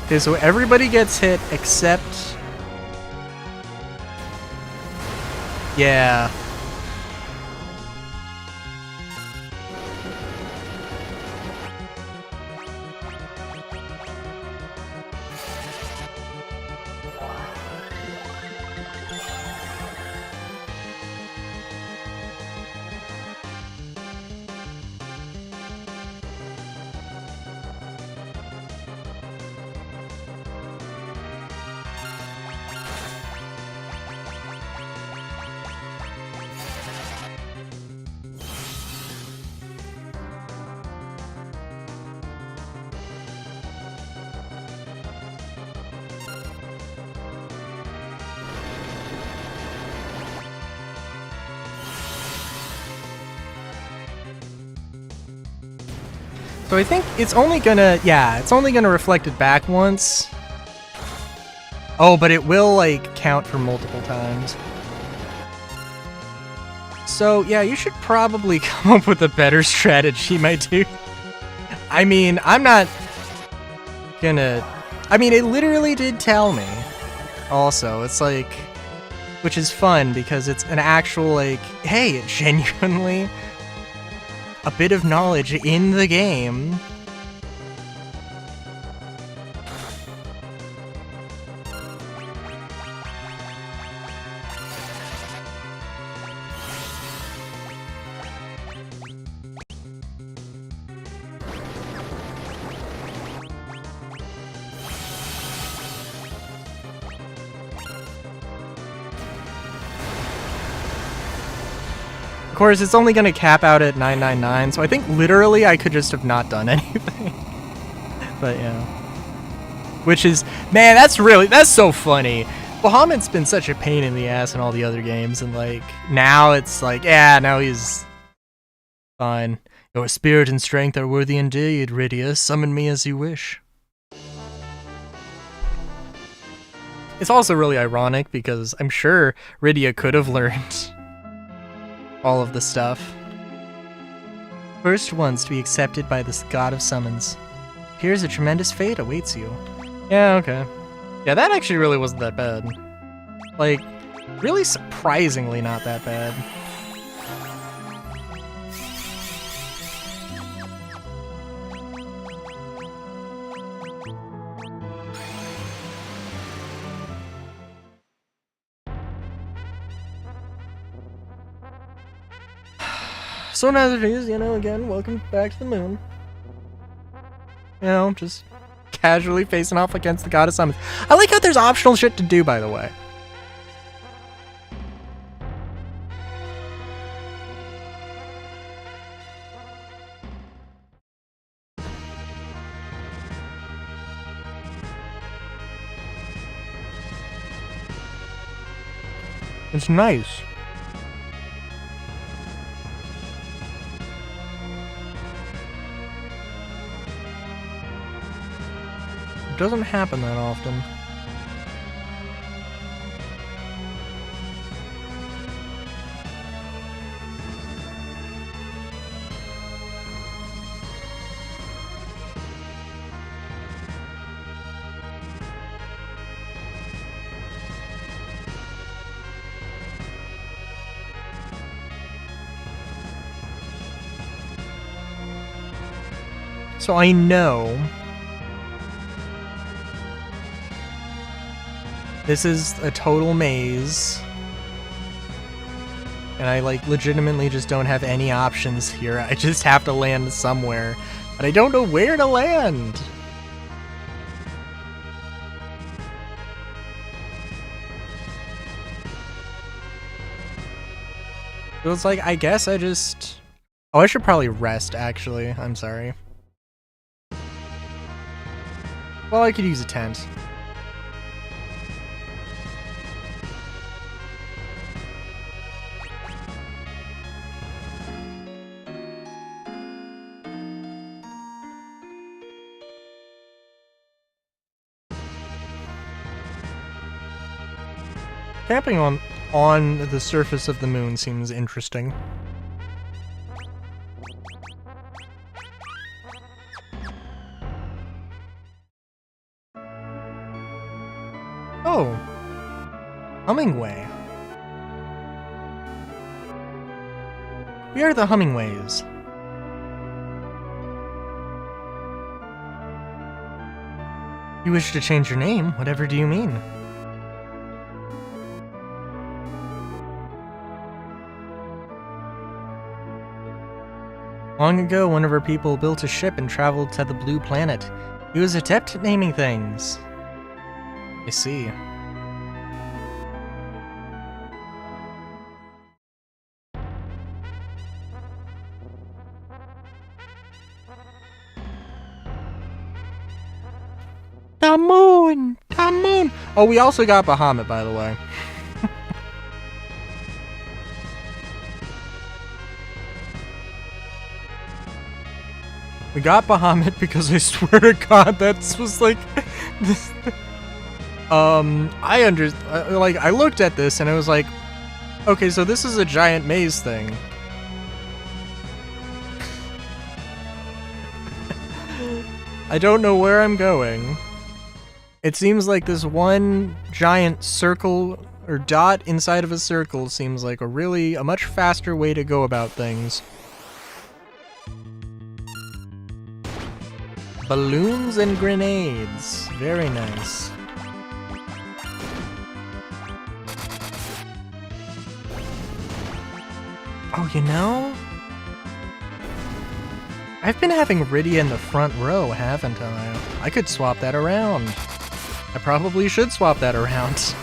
Okay, so everybody gets hit except... Yeah. So I think it's only gonna, yeah, it's only gonna reflect it back once. Oh, but it will, like, count for multiple times. So, yeah, you should probably come up with a better strategy, my dude. I mean, I'm not gonna... I mean, it literally did tell me. Also, it's like... Which is fun, because it's an actual, like, hey, genuinely... a bit of knowledge in the game. Of course, it's only going to cap out at 999, so I think literally I could just have not done anything. But yeah. Which is, man, that's so funny. Bahamut's been such a pain in the ass in all the other games, and like, now it's like, yeah, now he's fine. Your spirit and strength are worthy indeed, Rydia. Summon me as you wish. It's also really ironic because I'm sure Rydia could have learned all of the stuff. First ones to be accepted by the god of summons. Here's a tremendous fate awaits you. Yeah, okay. Yeah, that actually really wasn't that bad. Like, really surprisingly not that bad. So now that it is, you know, again, welcome back to the moon. You know, just casually facing off against the god of summons. I like how there's optional shit to do, by the way. It's nice. It doesn't happen that often. So I know this is a total maze, and I like legitimately just don't have any options here. I just have to land somewhere, but I don't know where to land. So it's like, I guess I just... Oh, I should probably rest, actually. I'm sorry. Well, I could use a tent. Camping on the surface of the moon seems interesting. Oh, Hummingway. We are the Hummingways. You wish to change your name? Whatever do you mean? Long ago, one of our people built a ship and traveled to the Blue Planet. He was adept at naming things. I see. The moon! The moon! Oh, we also got Bahamut, by the way. We got Bahamut because I swear to God, that was like... this, I looked at this and I was like, okay, so this is a giant maze thing. I don't know where I'm going. It seems like this one giant circle or dot inside of a circle seems like a much faster way to go about things. Balloons and grenades. Very nice. Oh, you know? I've been having Rydia in the front row, haven't I? I could swap that around. I probably should swap that around.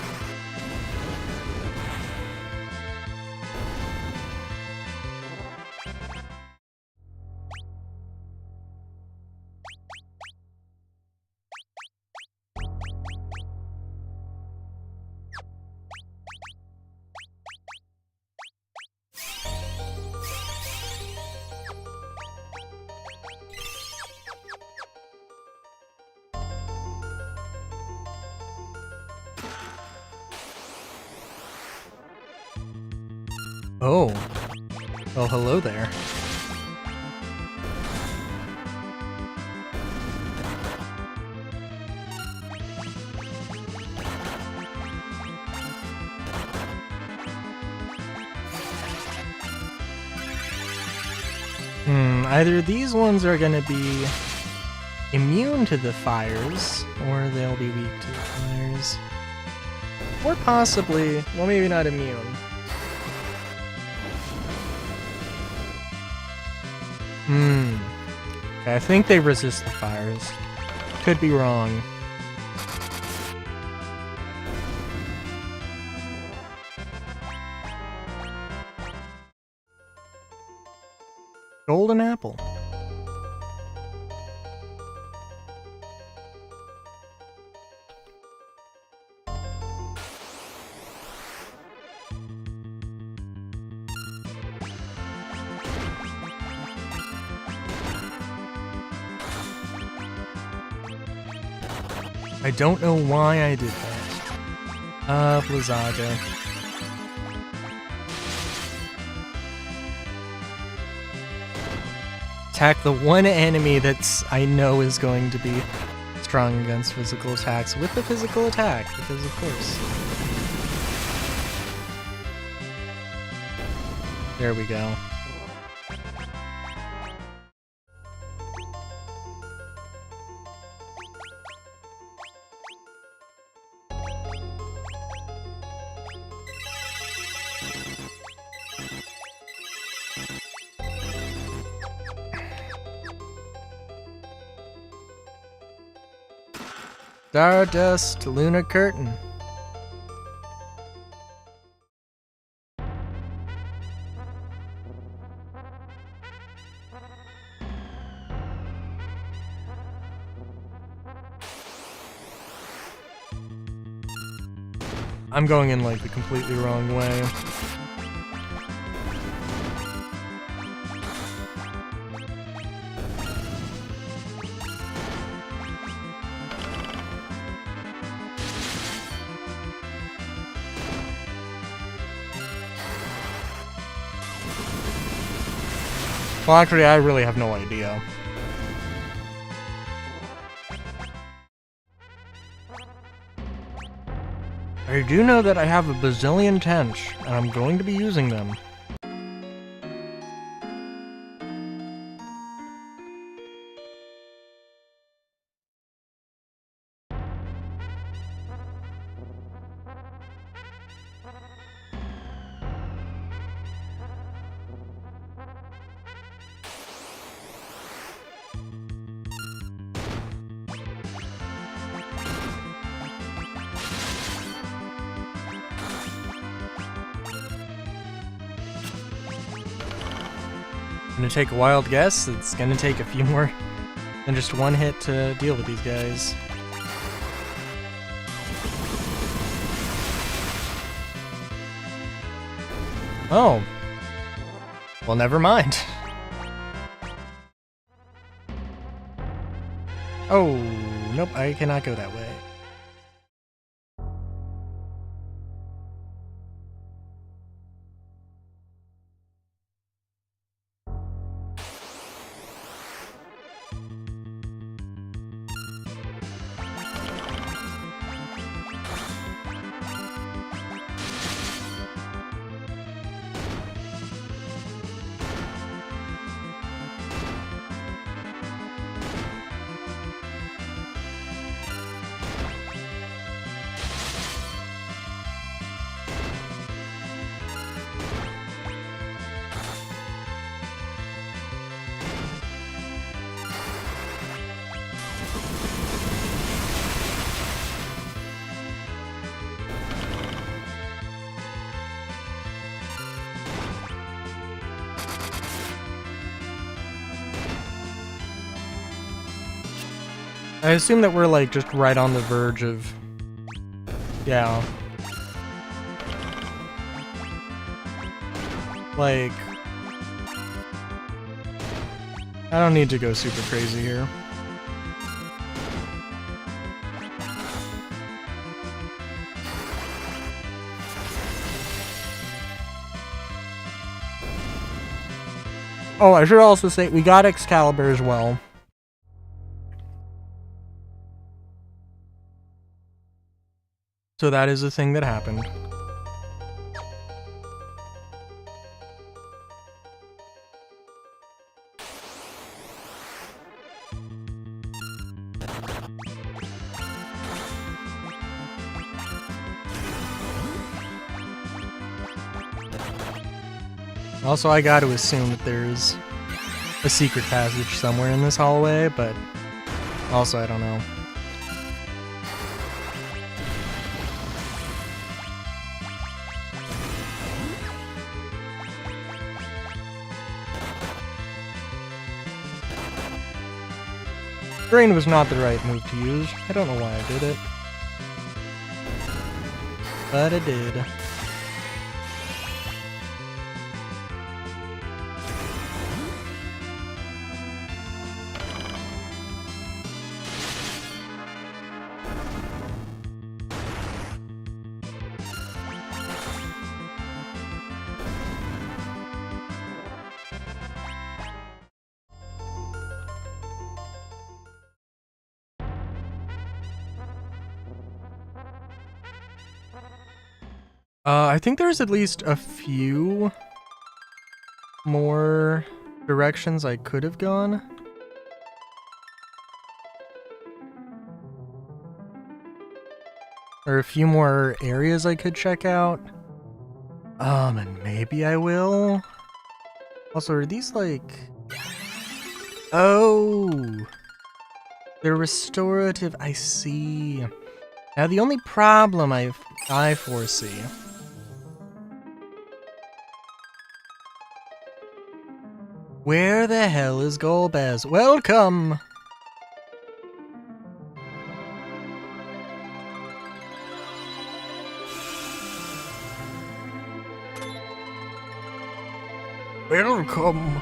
Oh. Well, hello there. Either these ones are gonna be immune to the fires, or they'll be weak to the fires. Or possibly, well, maybe not immune. Okay, I think they resist the fires. Could be wrong. Golden apple. I don't know why I did that. Blizzaga. Attack the one enemy that's I know is going to be strong against physical attacks with the physical attack, because of course. There we go. Stardust Lunar Curtain. I'm going in like the completely wrong way. Well, actually, I really have no idea. I do know that I have a bazillion tench, and I'm going to be using them. I'm gonna take a wild guess. It's gonna take a few more than just one hit to deal with these guys. Oh. Well, never mind. Oh, nope, I cannot go that way. I assume that we're like just right on the verge of... Yeah. Like... I don't need to go super crazy here. Oh, I should also say we got Excalibur as well. So that is a thing that happened. Also, I got to assume that there's a secret passage somewhere in this hallway, but also I don't know. Drain was not the right move to use. I don't know why I did it. But I did. I think there's at least a few more directions I could have gone. Or a few more areas I could check out. And maybe I will. Also, are these like... Oh! They're restorative, I see. Now the only problem I foresee... Where the hell is Golbez? Welcome! Welcome.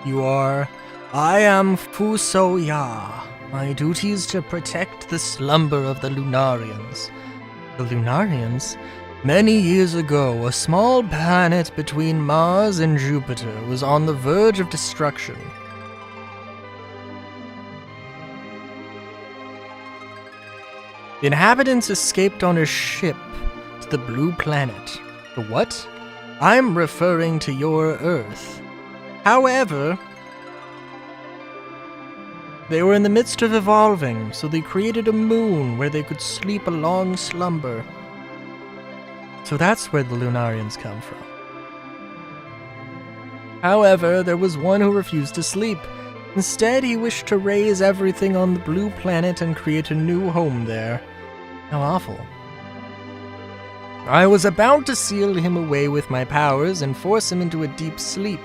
You are... I am Fusoya. My duty is to protect the slumber of the Lunarians. The Lunarians? Many years ago, a small planet between Mars and Jupiter was on the verge of destruction. The inhabitants escaped on a ship to the Blue Planet. The what? I'm referring to your Earth. However, they were in the midst of evolving, so they created a moon where they could sleep a long slumber. So that's where the Lunarians come from. However, there was one who refused to sleep. Instead, he wished to raise everything on the Blue Planet and create a new home there. How awful. I was about to seal him away with my powers and force him into a deep sleep.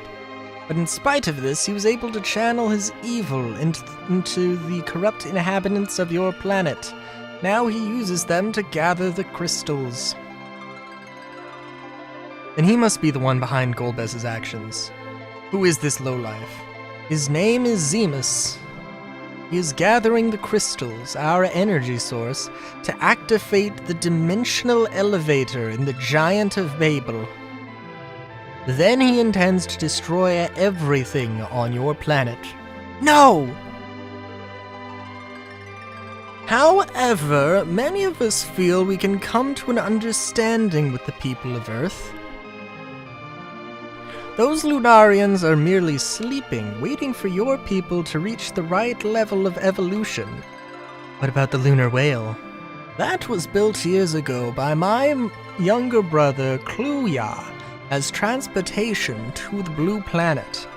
But in spite of this, he was able to channel his evil into the corrupt inhabitants of your planet. Now he uses them to gather the crystals. Then he must be the one behind Golbez's actions. Who is this lowlife? His name is Zemus. He is gathering the crystals, our energy source, to activate the dimensional elevator in the Giant of Babel. Then he intends to destroy everything on your planet. No! However, many of us feel we can come to an understanding with the people of Earth. Those Lunarians are merely sleeping, waiting for your people to reach the right level of evolution. What about the lunar whale? That was built years ago by my younger brother, Kluya, as transportation to the Blue Planet.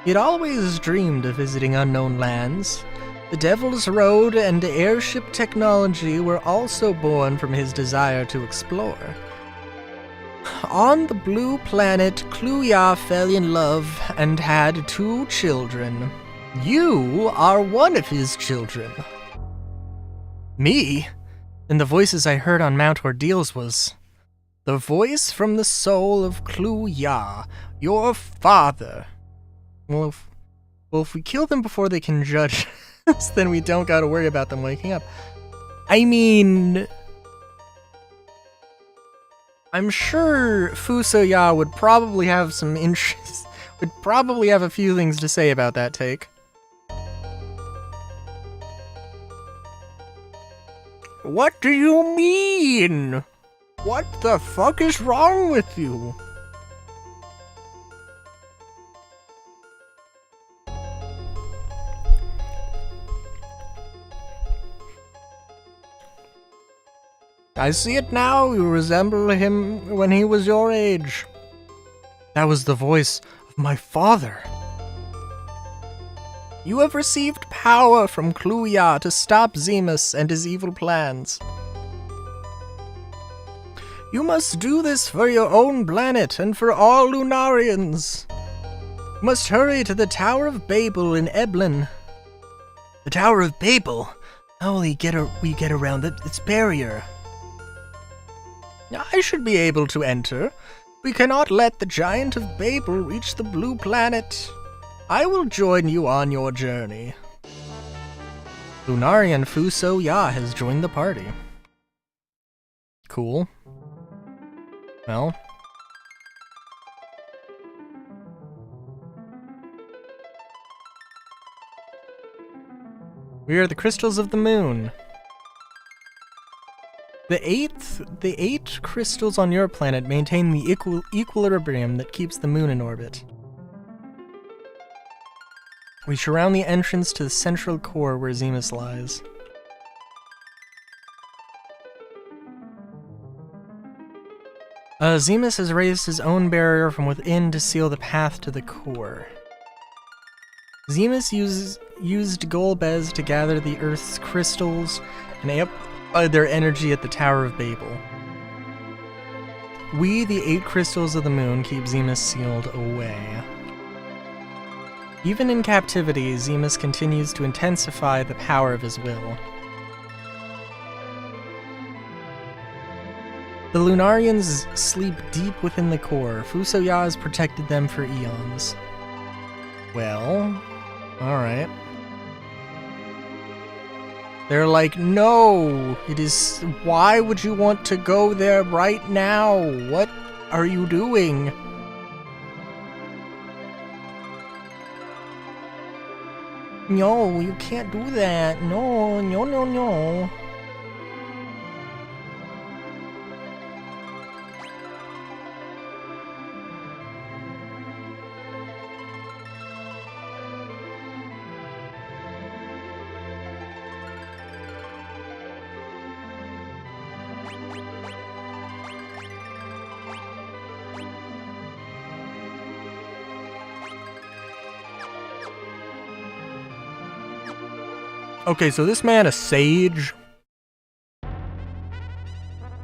He'd always dreamed of visiting unknown lands. The Devil's Road and airship technology were also born from his desire to explore. On the Blue Planet, Kluya fell in love and had 2 children. You are one of his children. Me? And the voices I heard on Mount Ordeals was the voice from the soul of Kluya, your father. Well, if we kill them before they can judge us, then we don't gotta worry about them waking up. I mean, I'm sure Fusoya would probably have some interest, would probably have a few things to say about that take. What do you mean? What the fuck is wrong with you? I see it now. You resemble him when he was your age. That was the voice of my father. You have received power from Kluya to stop Zemus and his evil plans. You must do this for your own planet and for all Lunarians. You must hurry to the Tower of Babel in Eblan. The Tower of Babel? How will we get around its barrier? I should be able to enter. We cannot let the Giant of Babel reach the Blue Planet. I will join you on your journey. Lunarian Fusoya has joined the party. Cool. Well. We are the crystals of the moon. The eight crystals on your planet maintain the equilibrium that keeps the moon in orbit. We surround the entrance to the central core where Zemus lies. Zemus has raised his own barrier from within to seal the path to the core. Zemus used Golbez to gather the Earth's crystals and amplify their energy at the Tower of Babel. We, the 8 crystals of the moon, keep Zemus sealed away. Even in captivity, Zemus continues to intensify the power of his will. The Lunarians sleep deep within the core. Fusoya has protected them for eons. Well, alright. They're like, no, it is. Why would you want to go there right now? What are you doing? No, you can't do that. No, no, no, no. Okay, so this man a sage.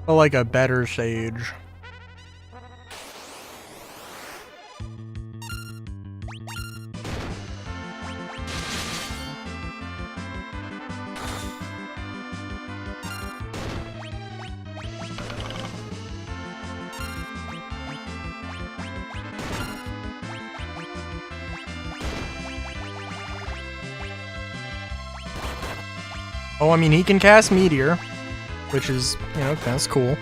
But like a better sage. Oh, I mean, he can cast Meteor, which is, you know, that's cool.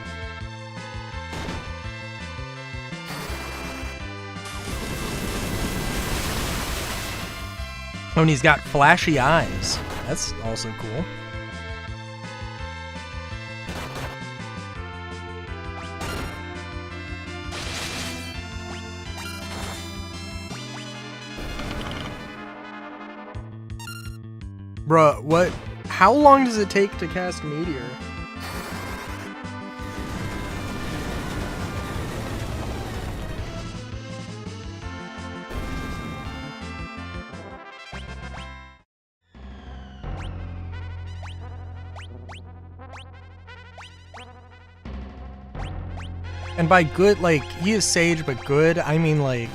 Oh, and he's got flashy eyes. That's also cool. Bruh, what? How long does it take to cast Meteor? And by good, like, he is sage, but good, I mean, like...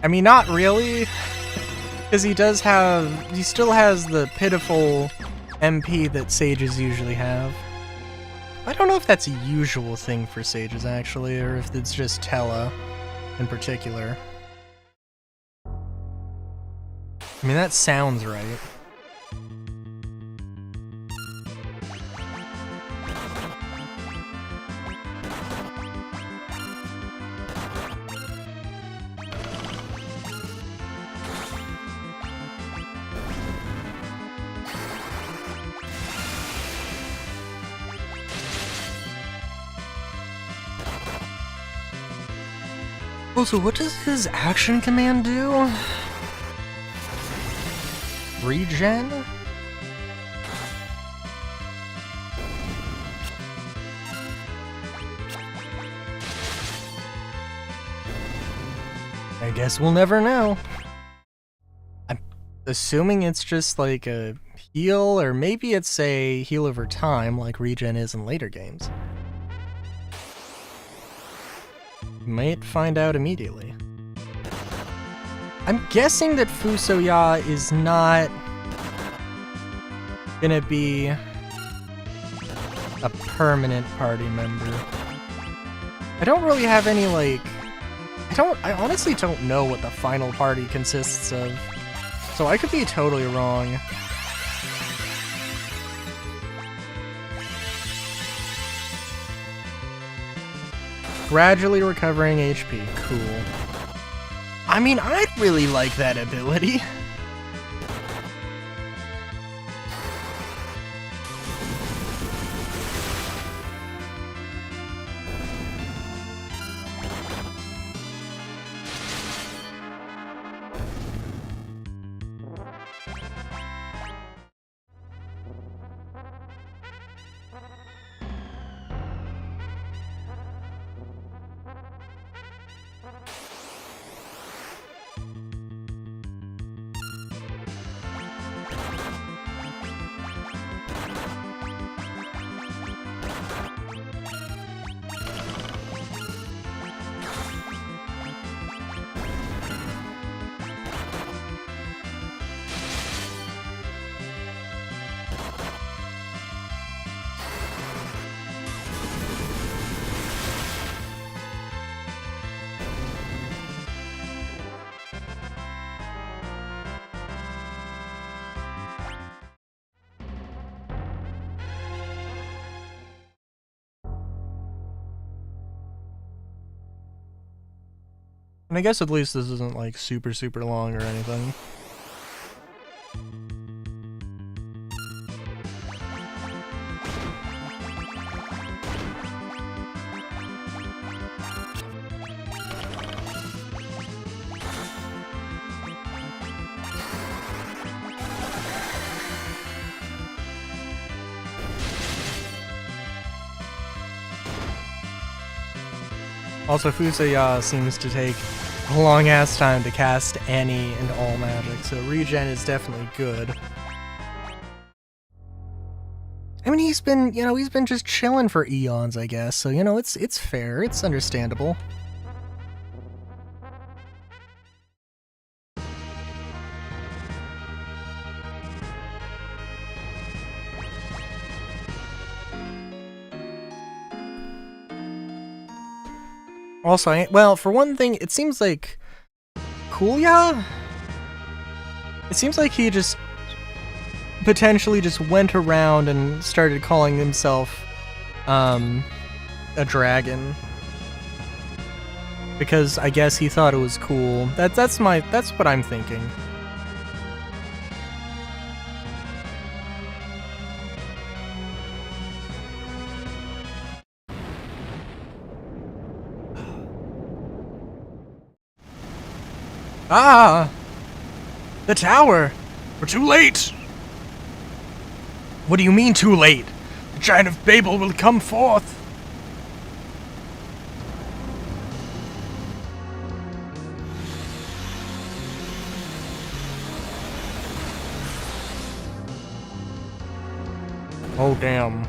I mean, not really. Because he does have... He still has the pitiful MP that sages usually have. I don't know if that's a usual thing for sages, actually, or if it's just Tella in particular. I mean, that sounds right. Oh, so what does his action command do? Regen? I guess we'll never know. I'm assuming it's just like a heal, or maybe it's a heal over time like regen is in later games. Might find out immediately. I'm guessing that Fusoya is not gonna be a permanent party member. I don't really have any, like... I honestly don't know what the final party consists of. So I could be totally wrong. Gradually recovering HP. Cool. I mean, I'd really like that ability. And I guess at least this isn't like super long or anything. Also, Fusaya seems to take a long-ass time to cast any and all magic, so regen is definitely good. I mean, he's been just chilling for eons, I guess, so, it's fair, it's understandable. Also, well, for one thing, it seems like Kuya? It seems like he just potentially just went around and started calling himself a dragon. Because I guess he thought it was cool. That's what I'm thinking. Ah! The tower! We're too late! What do you mean too late? The Giant of Babel will come forth! Oh, damn.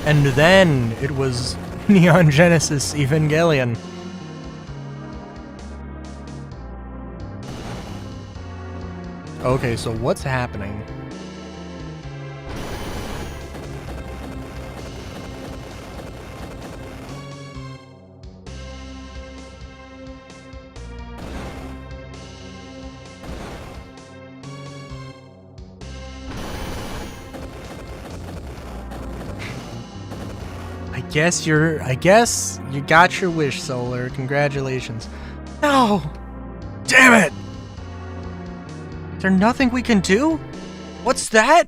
And then it was Neon Genesis Evangelion. Okay, so what's happening? I guess you got your wish, Solar. Congratulations. No! Damn it! Is there nothing we can do? What's that?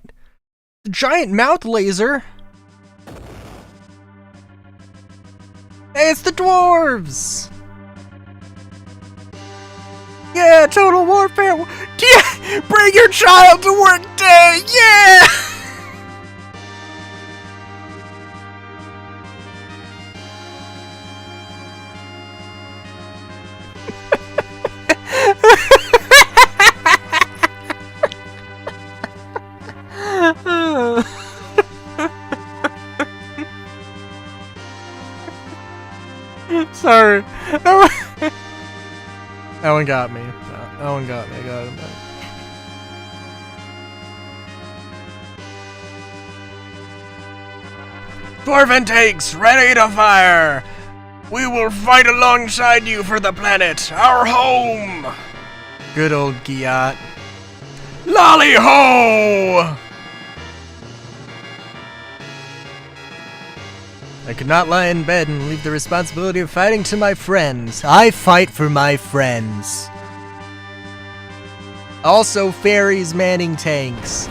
The giant mouth laser? Hey, it's the dwarves! Yeah, Total Warfare! Yeah! Bring your child to work day! Yeah! Sorry. That one got me. That one got me. I got him back. Dwarven tanks, ready to fire! We will fight alongside you for the planet, our home! Good old Giat. Lolly ho! I could not lie in bed and leave the responsibility of fighting to my friends. I fight for my friends. Also, fairies manning tanks.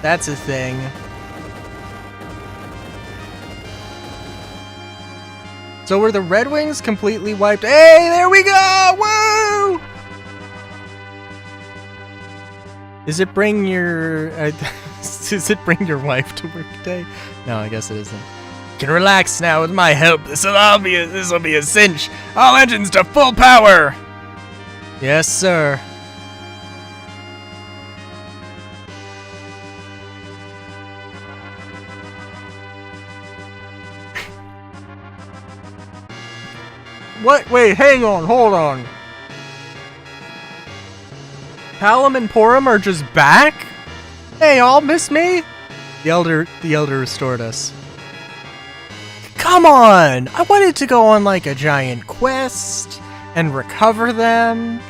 That's a thing. So were the Red Wings completely wiped? Hey, there we go! Woo! Does it bring your wife to work today? No, I guess it isn't. You can relax now with my help. This'll be a cinch. All engines to full power. Yes, sir. What? Wait, hang on, hold on. Palom and Porum are just back? Hey, y'all miss me? The Elder restored us. Come on! I wanted to go on like a giant quest and recover them.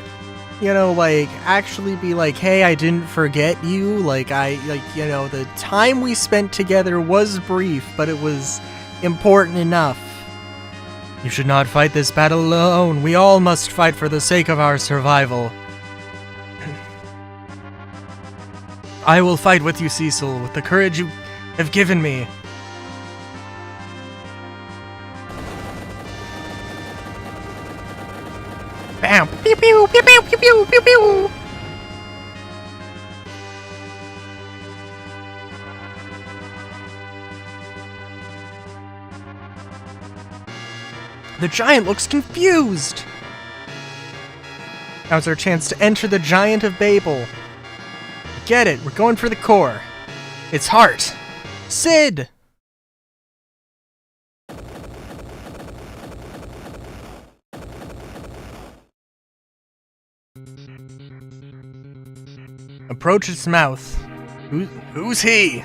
You know, like actually be like, hey, I didn't forget you. The time we spent together was brief, but it was important enough. You should not fight this battle alone. We all must fight for the sake of our survival. I will fight with you, Cecil, with the courage you have given me. Bam! Pew pew pew pew pew pew pew pew! The giant looks confused! Now's our chance to enter the Giant of Babel. Get it, we're going for the core. Its heart. Sid! Approach its mouth. Who's he?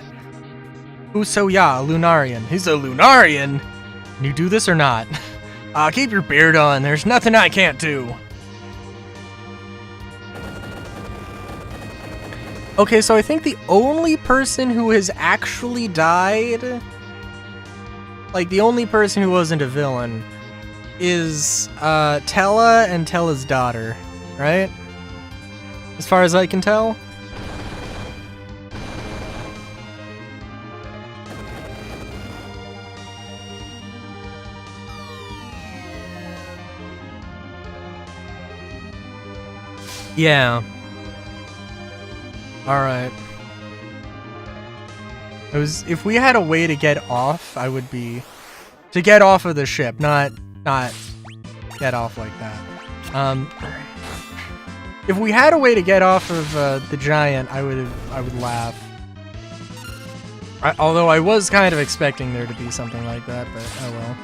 Usoya, a Lunarian. He's a Lunarian? Can you do this or not? Keep your beard on. There's nothing I can't do. Okay, so I think the only person who has actually died, like the only person who wasn't a villain, is Tella and Tella's daughter, right? As far as I can tell. Yeah. Alright. If we had a way to get off, I would be... To get off of the ship, not get off like that. If we had a way to get off of the giant, I would laugh. Although I was kind of expecting there to be something like that, but oh well.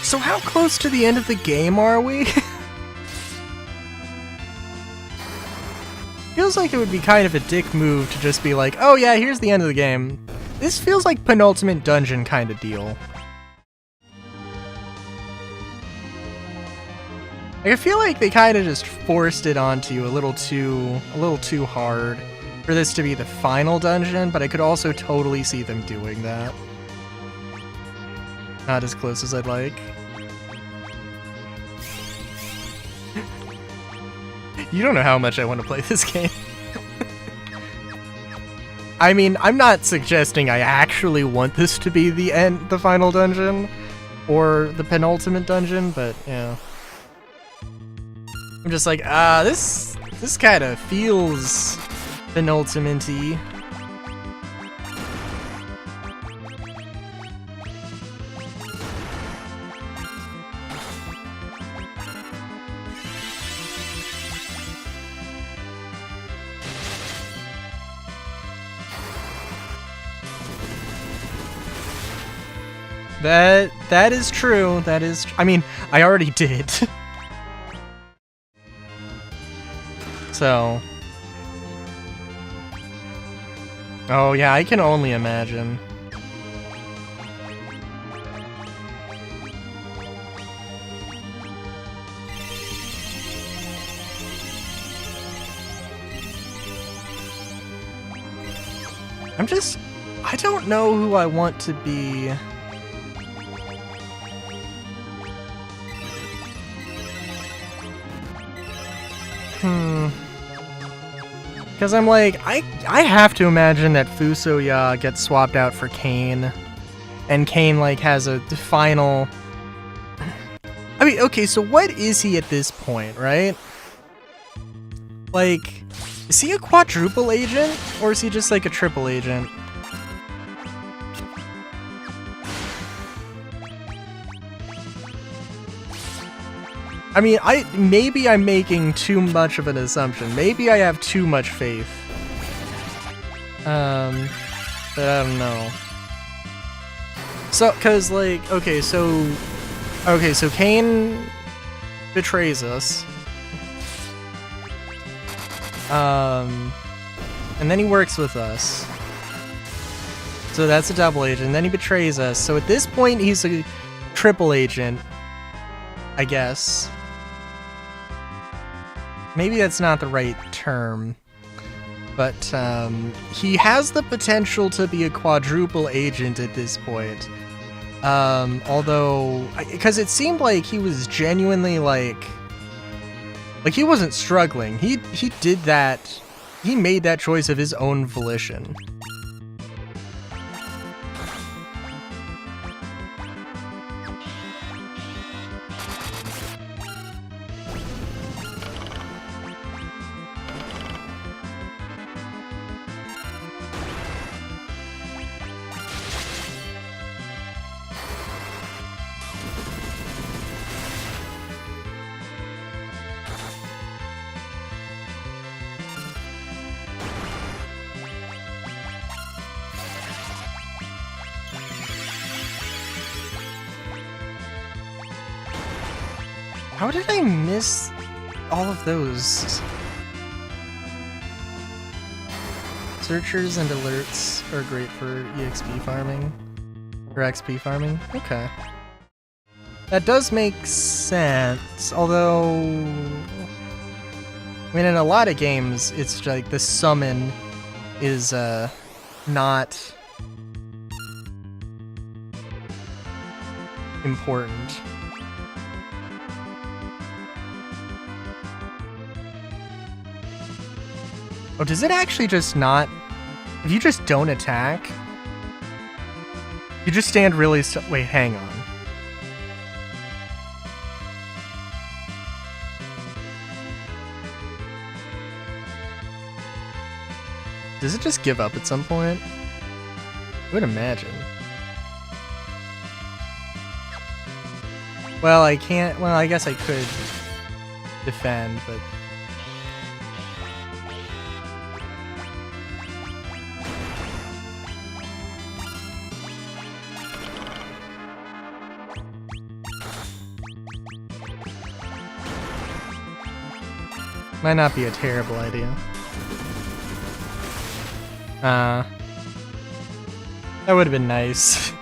So how close to the end of the game are we? Feels like it would be kind of a dick move to just be like, oh yeah, here's the end of the game. This feels like penultimate dungeon kind of deal. Like, I feel like they kind of just forced it onto you a little too hard for this to be the final dungeon, but I could also totally see them doing that. Not as close as I'd like. You don't know how much I want to play this game. I mean, I'm not suggesting I actually want this to be the final dungeon, or the penultimate dungeon, but yeah. I'm just like, this kind of feels penultimate-y. That is true. That is. I mean, I already did. So. Oh yeah, I can only imagine. I don't know who I want to be. Because I'm like, I have to imagine that Fusoya gets swapped out for Kane, and Kane like has a final... I mean, okay, so what is he at this point, right? Like, is he a quadruple agent, or is he just like a triple agent? I mean, maybe I'm making too much of an assumption. Maybe I have too much faith. But I don't know. So, cause like, okay, so Kane betrays us. And then he works with us. So that's a double agent. And then he betrays us. So at this point, he's a triple agent, I guess. Maybe that's not the right term. But he has the potential to be a quadruple agent at this point. Although, because it seemed like he was genuinely like he wasn't struggling. He did that. He made that choice of his own volition. How did I miss all of those? Searchers and alerts are great for EXP farming. Or XP farming? Okay. That does make sense, although... I mean, in a lot of games, it's like the summon is not important. Oh, does it actually just not... If you just don't attack... You just stand really still... Wait, hang on. Does it just give up at some point? I would imagine. Well, I can't... Well, I guess I could defend, but... Might not be a terrible idea. That would have been nice.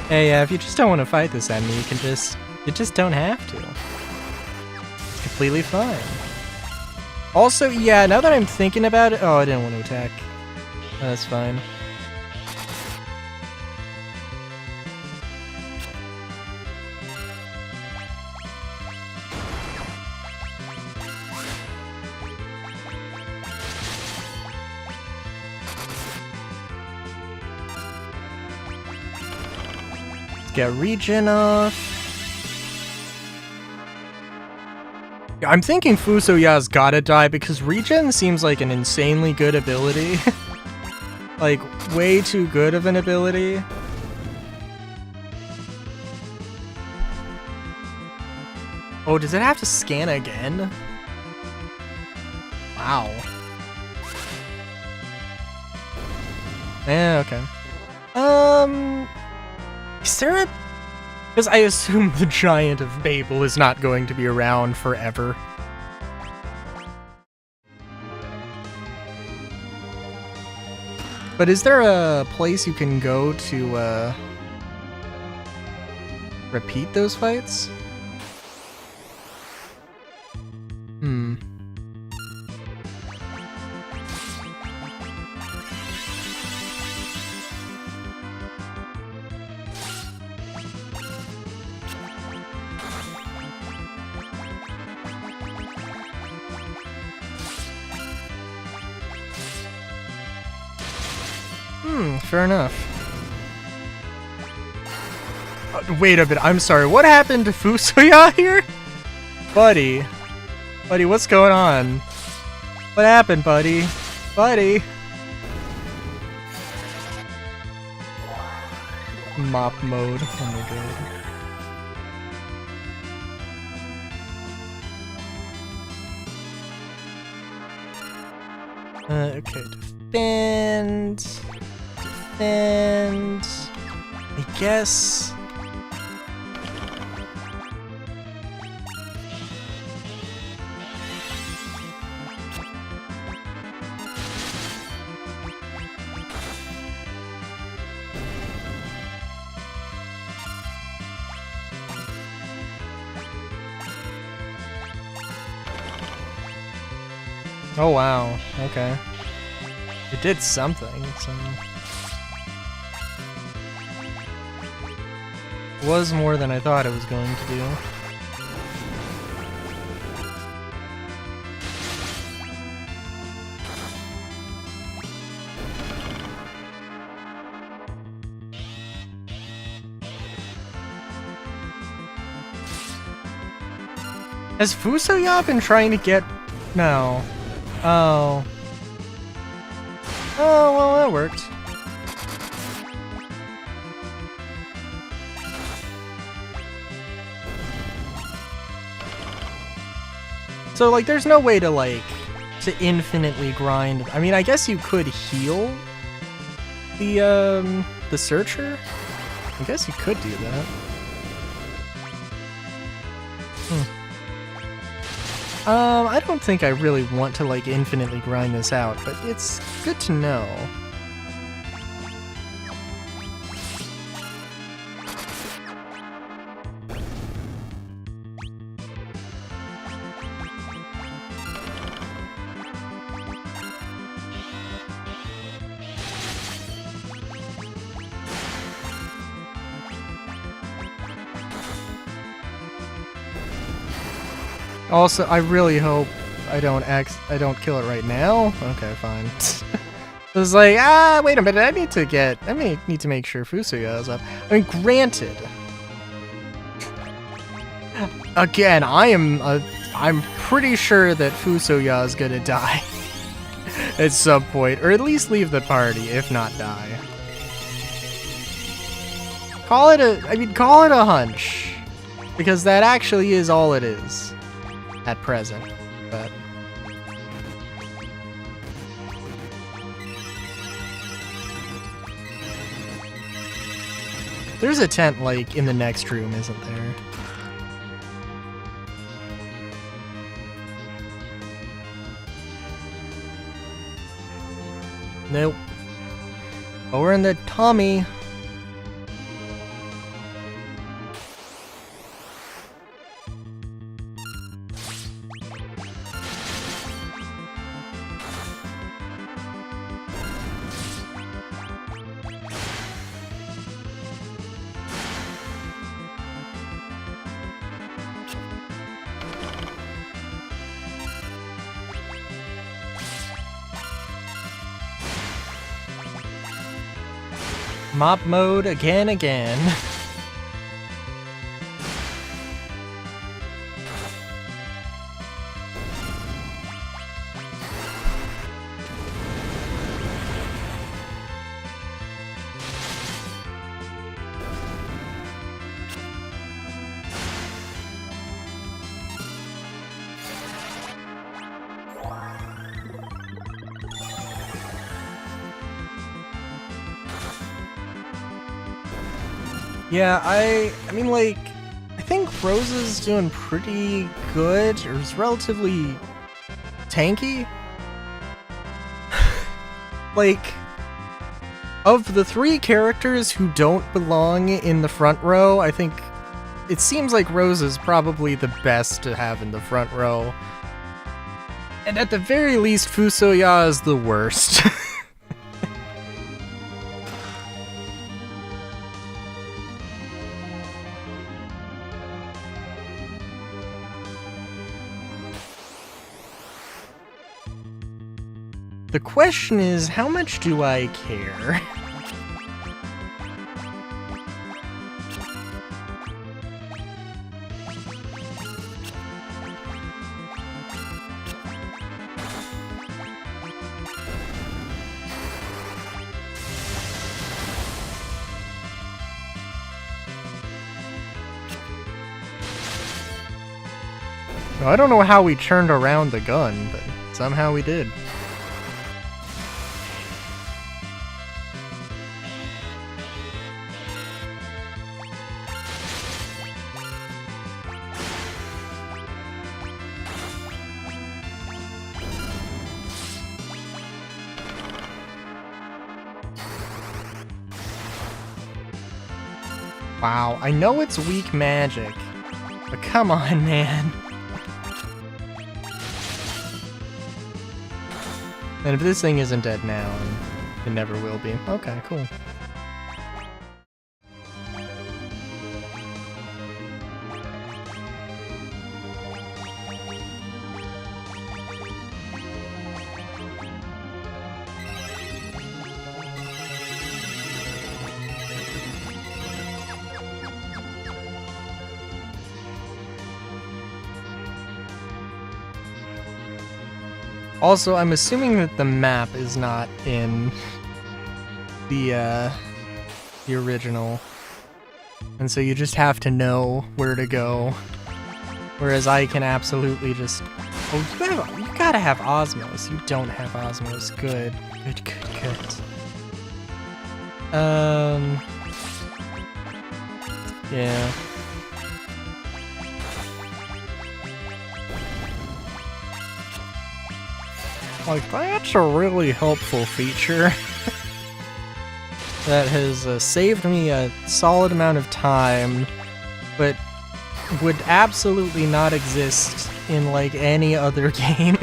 Hey, if you just don't want to fight this enemy, you just don't have to. It's completely fine. Also, yeah, now that I'm thinking about it, oh, I didn't want to attack. That's fine. Get regen off. I'm thinking Fusoya's gotta die because regen seems like an insanely good ability. Like, way too good of an ability. Oh, does it have to scan again? Wow. Yeah, okay. Is there a... Because I assume the Giant of Babel is not going to be around forever. But is there a place you can go to, repeat those fights? Hmm. Fair enough. Wait a bit, I'm sorry, what happened to Fusoya here? Buddy. Buddy, what's going on? What happened, buddy? Buddy! Mop mode, oh my god. Okay, defend... And I guess Oh wow, okay. It did something, so... It was more than I thought it was going to do. Has Fusoya been trying to get... No. Oh. Oh, well, that worked. So, like, there's no way to, like, to infinitely grind. I mean, I guess you could heal the Searcher? I guess you could do that. I don't think I really want to, like, infinitely grind this out, but it's good to know. Also, I really hope I don't kill it right now. Okay, fine. I was like, wait a minute, I need to make sure Fusoya is up. I mean, granted. Again, I'm pretty sure that Fusoya is gonna die at some point, or at least leave the party, if not die. Call it a hunch, because that actually is all it is. At present, but there's a tent like in the next room, isn't there? Nope. Oh, we're in the Tommy. Mop mode again. Yeah, I mean, like, I think Rosa's doing pretty good, or is relatively tanky. Like, of the three characters who don't belong in the front row, I think it seems like Rosa's probably the best to have in the front row. And at the very least, Fusoya is the worst. The question is, how much do I care? I don't know how we turned around the gun, but somehow we did. Wow, I know it's weak magic, but come on, man. And if this thing isn't dead now, it never will be. Okay, cool. Also, I'm assuming that the map is not in the original, and so you just have to know where to go. Whereas I can absolutely just... Oh, you gotta have Osmos. You don't have Osmos. Good. Good. Yeah. Like, that's a really helpful feature that has saved me a solid amount of time, but would absolutely not exist in, like, any other game.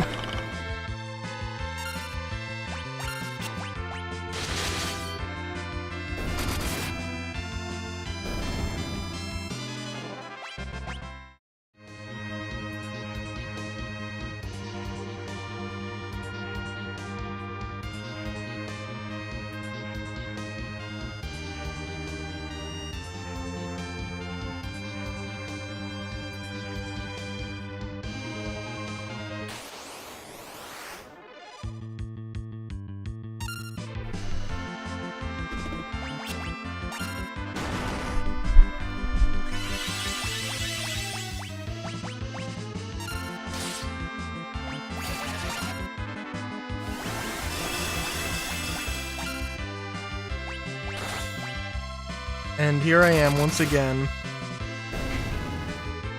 And here I am once again,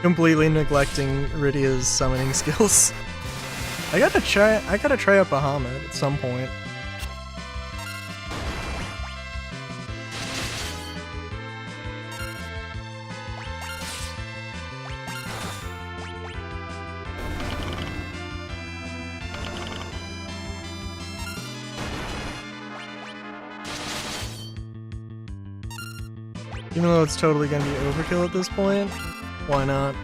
completely neglecting Rydia's summoning skills. I gotta try out Bahamut at some point. Even though it's totally gonna be overkill at this point, why not?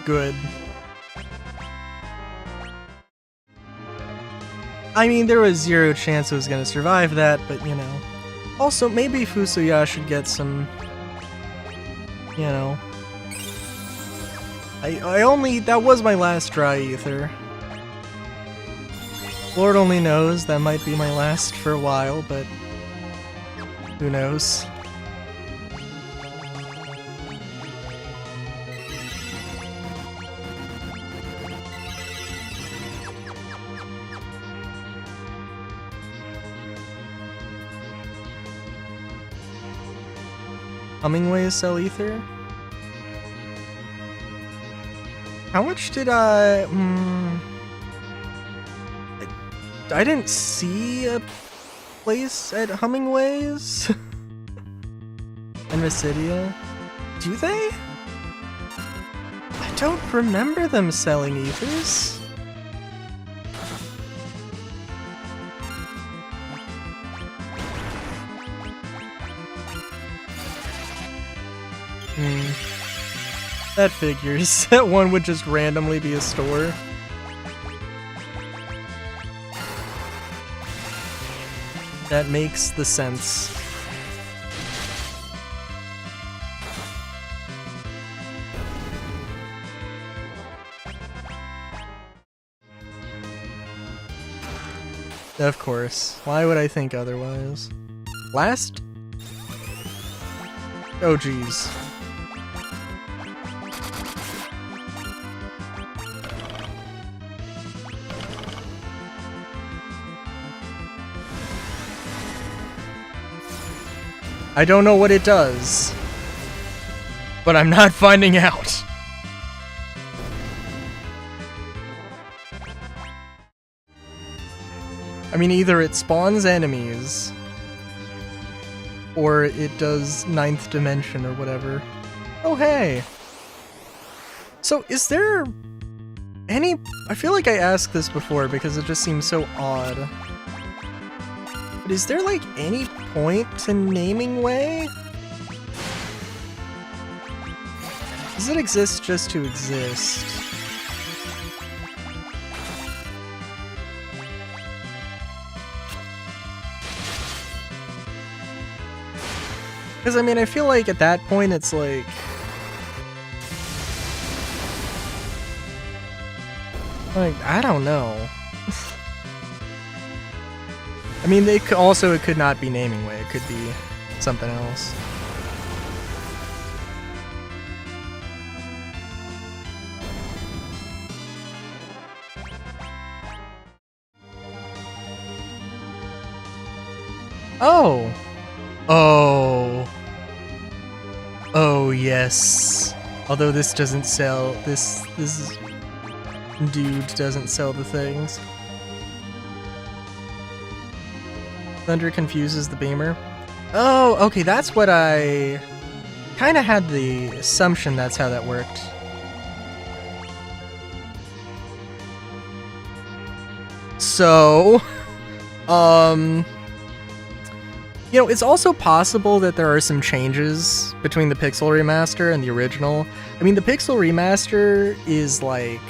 Good. I mean, there was 0 chance it was gonna survive that, but you know. Also, maybe Fusoya should get some, you know. That was my last dry ether. Lord only knows, that might be my last for a while, but who knows? Hummingways sell ether? How much did I didn't see a place at Hummingways in Mysidia. Do they? I don't remember them selling ethers. That figures. That one would just randomly be a store. That makes the sense. Of course. Why would I think otherwise? Last? Oh geez. I don't know what it does, but I'm not finding out. I mean, either it spawns enemies, or it does ninth dimension or whatever. Oh, hey. So is there any... I feel like I asked this before because it just seems so odd. But is there like any point to naming Way? Does it exist just to exist? Because I mean, I feel like at that point it's like... I don't know. I mean, it could not be naming Way. It could be something else. Oh. Oh. Oh, yes. Although this doesn't sell, this dude doesn't sell the things. Thunder confuses the beamer. Oh, okay, that's what I kind of had the assumption that's how that worked. So, you know, it's also possible that there are some changes between the Pixel Remaster and the original. I mean, the Pixel Remaster is, like,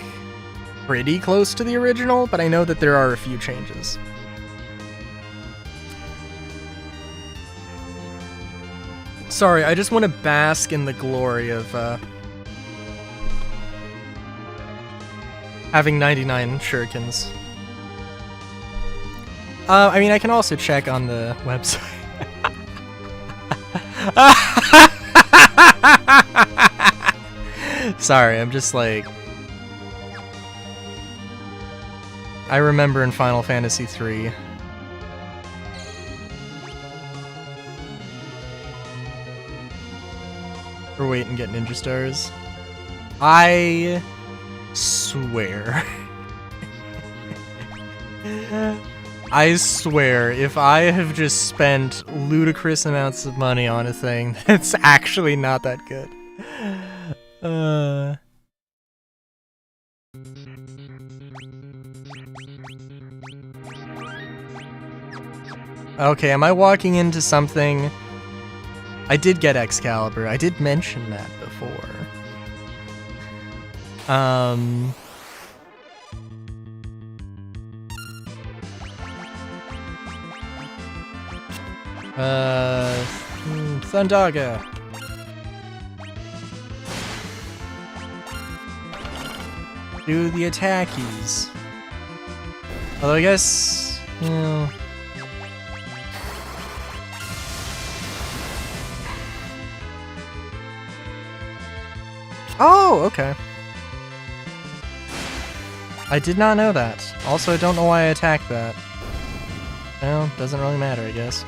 pretty close to the original, but I know that there are a few changes. Sorry, I just want to bask in the glory of, having 99 shurikens. I mean, I can also check on the website. Sorry, I'm just like... I remember in Final Fantasy III. Or wait and get Ninja Stars. I swear. I swear, if I have just spent ludicrous amounts of money on a thing that's actually not that good. Okay, am I walking into something? I did get Excalibur. I did mention that before. Thundaga. Do the attackies. Although I guess, you know... Oh, okay. I did not know that. Also, I don't know why I attacked that. Well, doesn't really matter, I guess.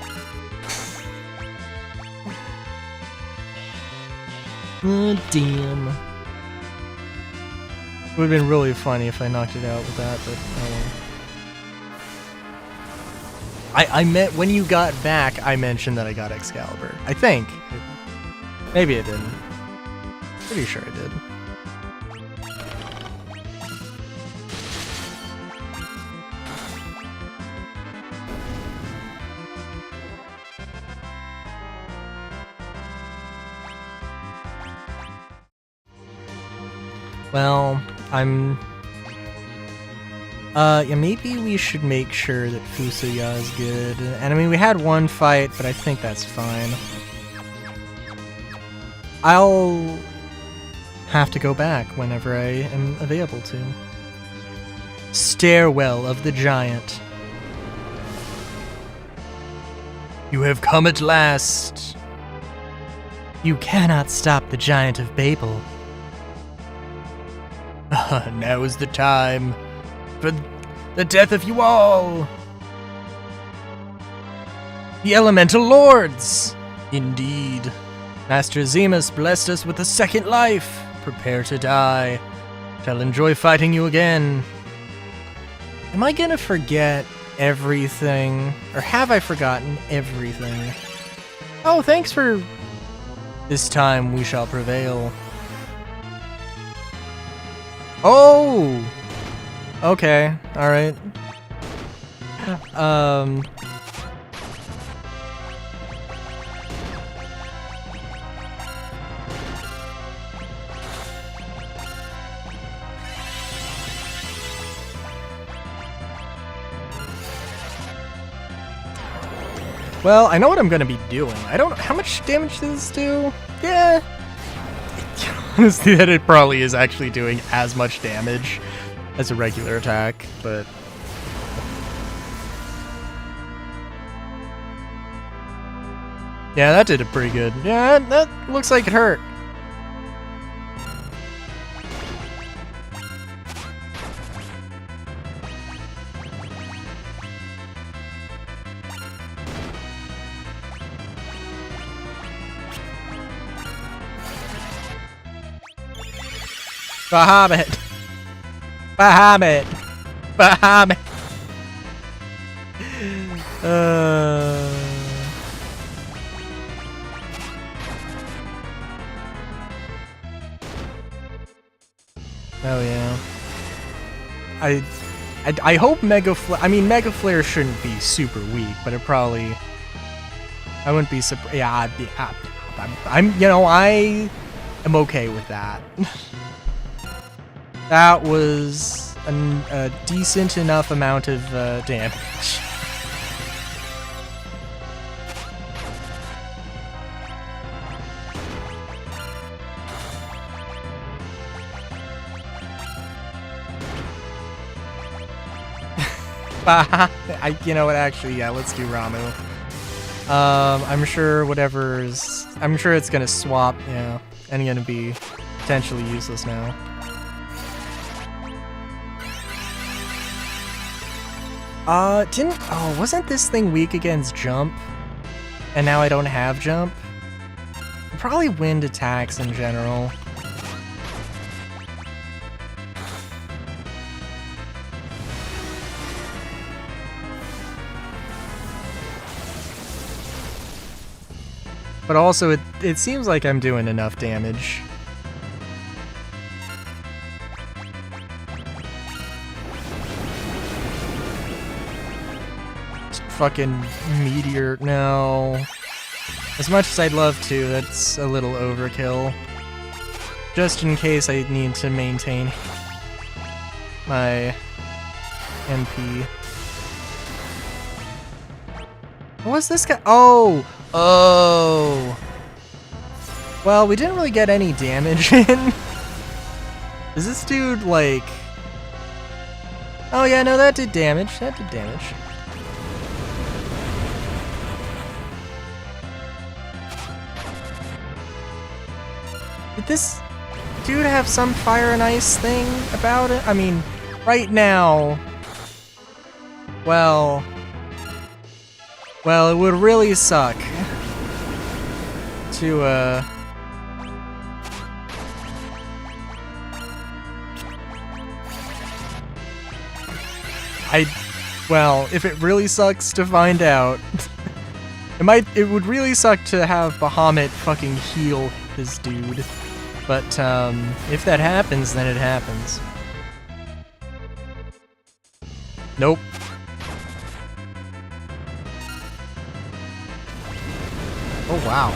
Oh, damn. Would have been really funny if I knocked it out with that, but I meant when you got back, I mentioned that I got Excalibur. I think. Maybe I didn't. Pretty sure I did. Well, yeah, maybe we should make sure that Fusuya is good. And I mean, we had one fight, but I think that's fine. I'll have to go back whenever I am available to. Stairwell of the Giant. You have come at last. You cannot stop the Giant of Babel. Now is the time for the death of you all. The Elemental Lords! Indeed. Master Zemus blessed us with a second life. Prepare to die. Shall enjoy fighting you again. Am I gonna forget everything? Or have I forgotten everything? Oh, thanks for... This time we shall prevail. Oh! Okay, alright. Well, I know what I'm gonna be doing. I don't know how much damage does this do? Yeah. Honestly, that it probably is actually doing as much damage as a regular attack, but... Yeah, that did it pretty good. Yeah, that looks like it hurt. Bahamut! Bahamut! Bahamut! Oh yeah. I hope Mega Flare. I mean, Mega Flare shouldn't be super weak, but it probably. I wouldn't be surprised. Yeah, I'm. You know, I am okay with that. That was a decent enough amount of damage. You know what? Actually, yeah. Let's do Ramu. I'm sure whatever's. I'm sure it's gonna swap. Yeah, and gonna be potentially useless now. Wasn't this thing weak against jump? And now I don't have jump? Probably wind attacks in general. But also, it seems like I'm doing enough damage. Fucking meteor, no. As much as I'd love to, that's a little overkill. Just in case I need to maintain my MP. What was this guy? Oh! Oh! Well, we didn't really get any damage in. Is this dude like... Oh yeah, no, that did damage. That did damage. Did this dude have some fire and ice thing about it? I mean, right now... Well, it would really suck to, well, if it really sucks to find out, it would really suck to have Bahamut fucking heal this dude. But, if that happens, then it happens. Nope. Oh, wow.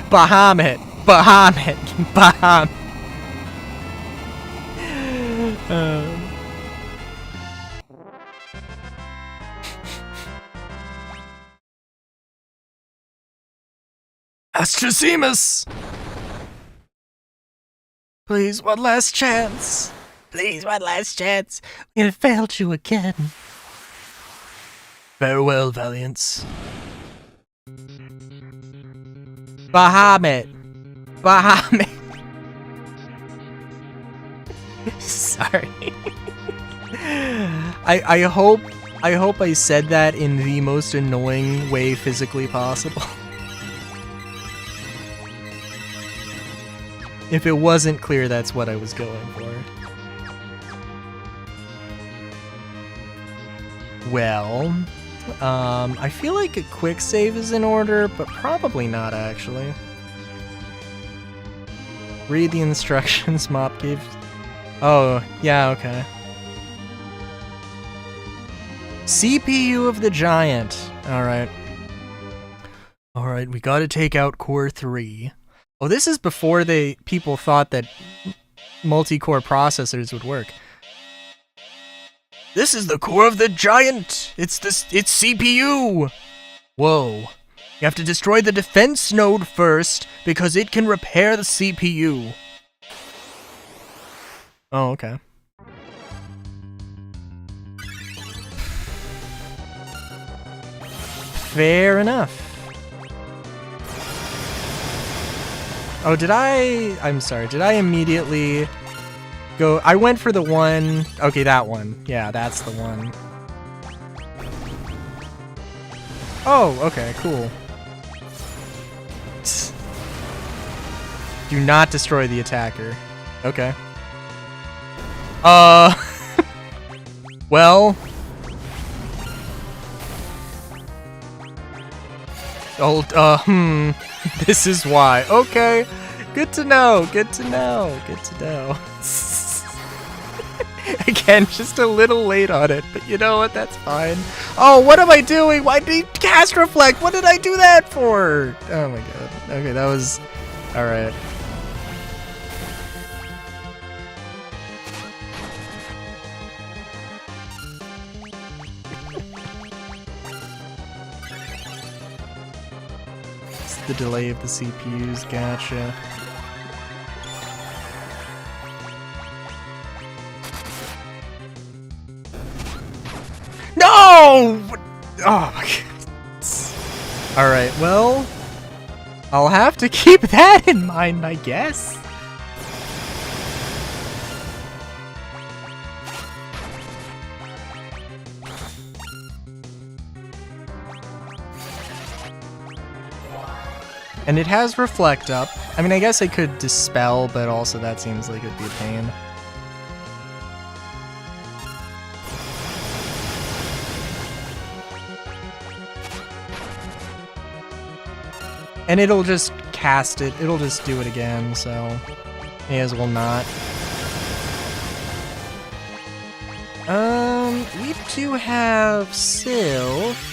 Bahamut! Bahamut! Bahamut! Astrosemus! Please, one last chance. Please, one last chance. We have failed you again. Farewell, Valiance. Bahamut. Bahamut. Sorry. I hope I said that in the most annoying way physically possible. If it wasn't clear, that's what I was going for. Well, I feel like a quick save is in order, but probably not actually. Read the instructions Mop gave. Oh, yeah, okay. CPU of the giant. Alright. Alright, we gotta take out core 3. Oh, this is before people thought that multi-core processors would work. This is the core of the giant! It's CPU! Whoa. You have to destroy the defense node first, because it can repair the CPU. Oh, okay. Fair enough. Oh, I'm sorry, did I immediately go? I went for the one. Okay, that one. Yeah, that's the one. Oh, okay, cool. Do not destroy the attacker. Okay. Well. This is why. Okay. Good to know. Good to know. Good to know. Again, just a little late on it, but you know what? That's fine. Oh, what am I doing? Why did cast reflect? What did I do that for? Oh my god. Okay, that was... Alright. It's the delay of the CPUs, gotcha. No! Oh my god. Alright, well, I'll have to keep that in mind, I guess. And it has reflect up. I mean, I guess I could dispel, but also that seems like it'd be a pain. And it'll just cast it. It'll just do it again, so may as well not. We do have Sylph.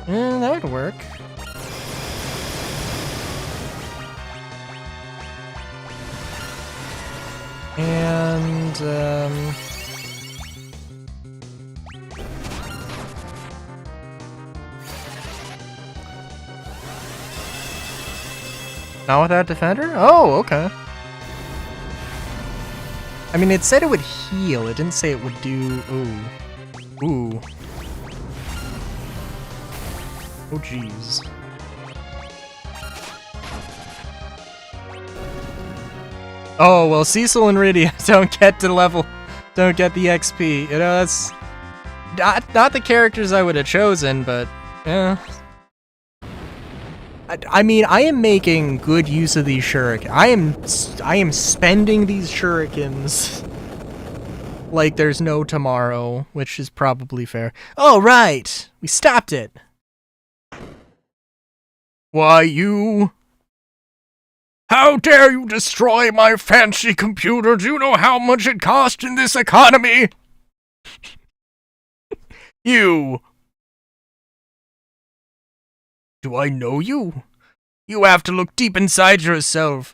That would work. And, not without defender? Oh, okay. I mean, it said it would heal. It didn't say it would do... Ooh. Ooh. Oh, jeez. Oh, well, Cecil and Rydia don't get the XP. You know, that's not the characters I would have chosen, but, yeah. I mean, I am making good use of these shurikens. I am spending these shurikens like there's no tomorrow, which is probably fair. Oh, right! We stopped it! Why, you... How dare you destroy my fancy computer? Do you know how much it costs in this economy? You... Do I know you? You have to look deep inside yourself.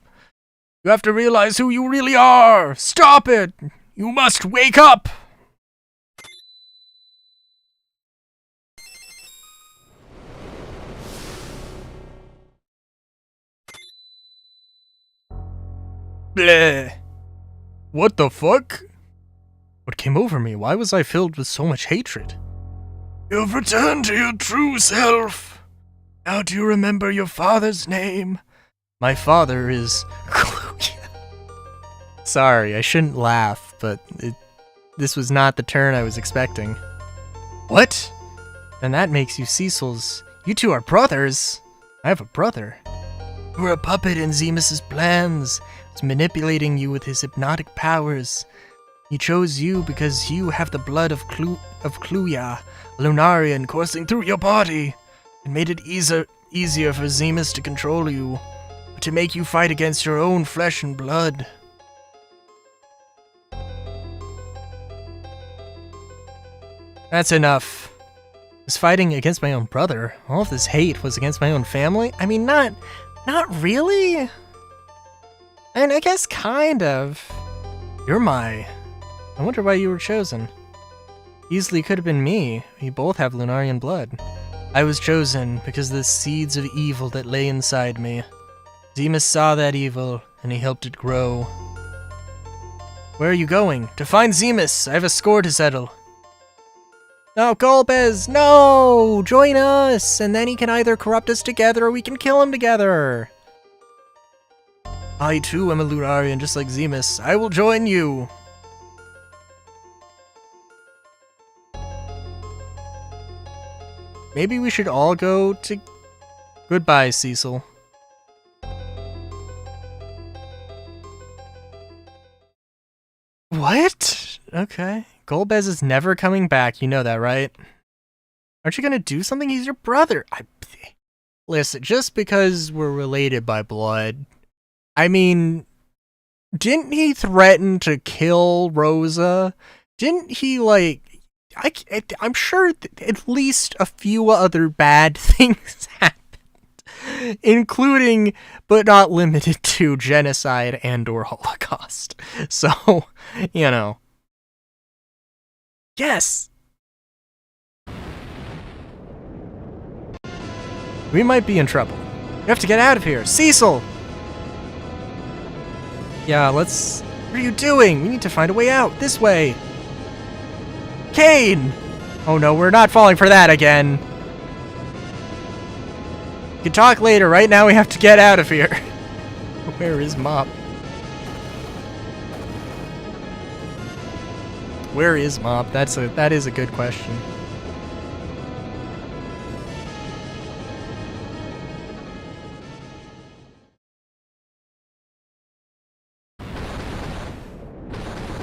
You have to realize who you really are. Stop it! You must wake up! Bleh. What the fuck? What came over me? Why was I filled with so much hatred? You've returned to your true self. Now do you remember your father's name? My father is... Sorry, I shouldn't laugh, but this was not the turn I was expecting. What? Then that makes you Cecil's... You two are brothers. I have a brother. You were a puppet in Zemus's plans. He's manipulating you with his hypnotic powers. He chose you because you have the blood of Kluya, a Lunarian coursing through your body. It made it easier for Zemus to control you, but to make you fight against your own flesh and blood. That's enough. I was fighting against my own brother. All of this hate was against my own family? I mean, not really? I mean, I guess kind of. I wonder why you were chosen. Easily could have been me. We both have Lunarian blood. I was chosen because of the seeds of evil that lay inside me. Zemus saw that evil, and he helped it grow. Where are you going? To find Zemus! I have a score to settle. No, Golbez, no! Join us! And then he can either corrupt us together or we can kill him together! I too am a Lunarian just like Zemus. I will join you! Maybe we should all go to... Goodbye, Cecil. What? Okay. Golbez is never coming back, you know that, right? Aren't you gonna do something? He's your brother. Listen, just because we're related by blood... I mean... Didn't he threaten to kill Rosa? Didn't he, like... I'm sure at least a few other bad things happened. Including, but not limited to, genocide and or Holocaust. So, you know... Yes! We might be in trouble. We have to get out of here. Cecil! Yeah, let's... What are you doing? We need to find a way out. This way. Kane! Oh no, we're not falling for that again. We can talk later. Right now we have to get out of here. Where is Mop? Where is Mop? That is a good question.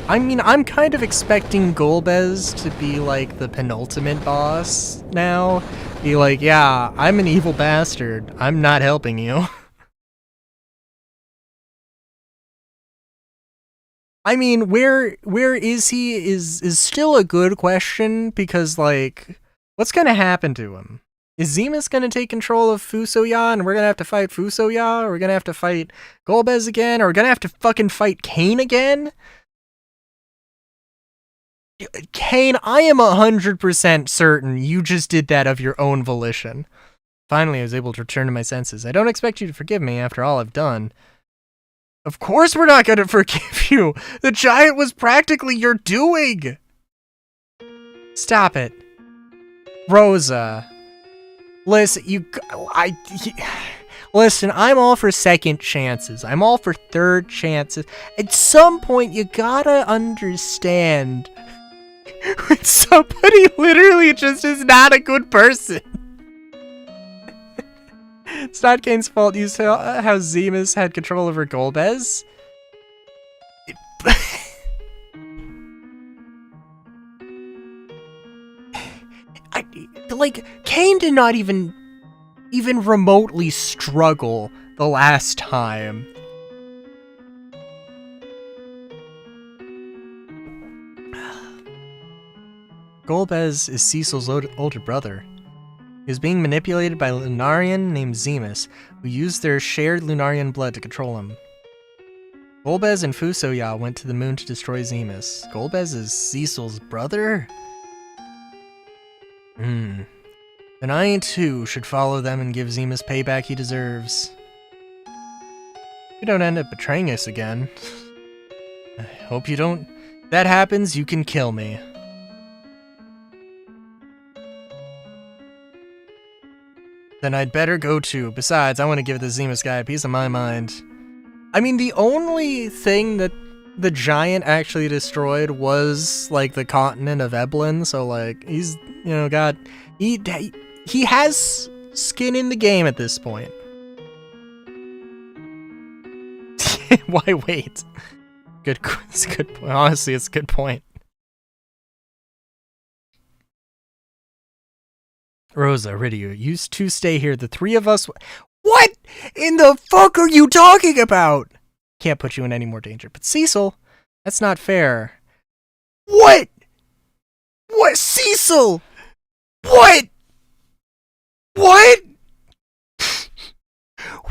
I mean, I'm kind of expecting Golbez to be like the penultimate boss now. Be like, yeah, I'm an evil bastard. I'm not helping you. I mean, where is he is still a good question, because, like, what's gonna happen to him? Is Zemus gonna take control of Fusoya and we're gonna have to fight Fusoya? Or we're gonna have to fight Golbez again? Or we're gonna have to fucking fight Kane again? Kane, I am 100% certain you just did that of your own volition. Finally, I was able to return to my senses. I don't expect you to forgive me after all I've done. Of course we're not going to forgive you! The giant was practically your doing! Stop it. Rosa. Listen, listen, I'm all for second chances. I'm all for third chances. At some point, you gotta understand when somebody literally just is not a good person. It's not Kane's fault. You saw how Zemus had control over Golbez. Like, Kane did not even remotely struggle the last time. Golbez is Cecil's older brother. He was being manipulated by a Lunarian named Zemus, who used their shared Lunarian blood to control him. Golbez and Fusoya went to the moon to destroy Zemus. Golbez is Cecil's brother? Then I too should follow them and give Zemus payback he deserves. If you don't end up betraying us again. I hope you don't. If that happens, you can kill me. Then I'd better go too. Besides, I want to give the Zemus guy a piece of my mind. I mean, the only thing that the giant actually destroyed was, like, the continent of Eblan, so, like, he's, you know, he has skin in the game at this point. Why wait? Good. It's a good point. Honestly, it's a good point. Rosa, Rydio, you two stay here. The three of us. What in the fuck are you talking about? Can't put you in any more danger. But Cecil, that's not fair. What? What, Cecil? What? What?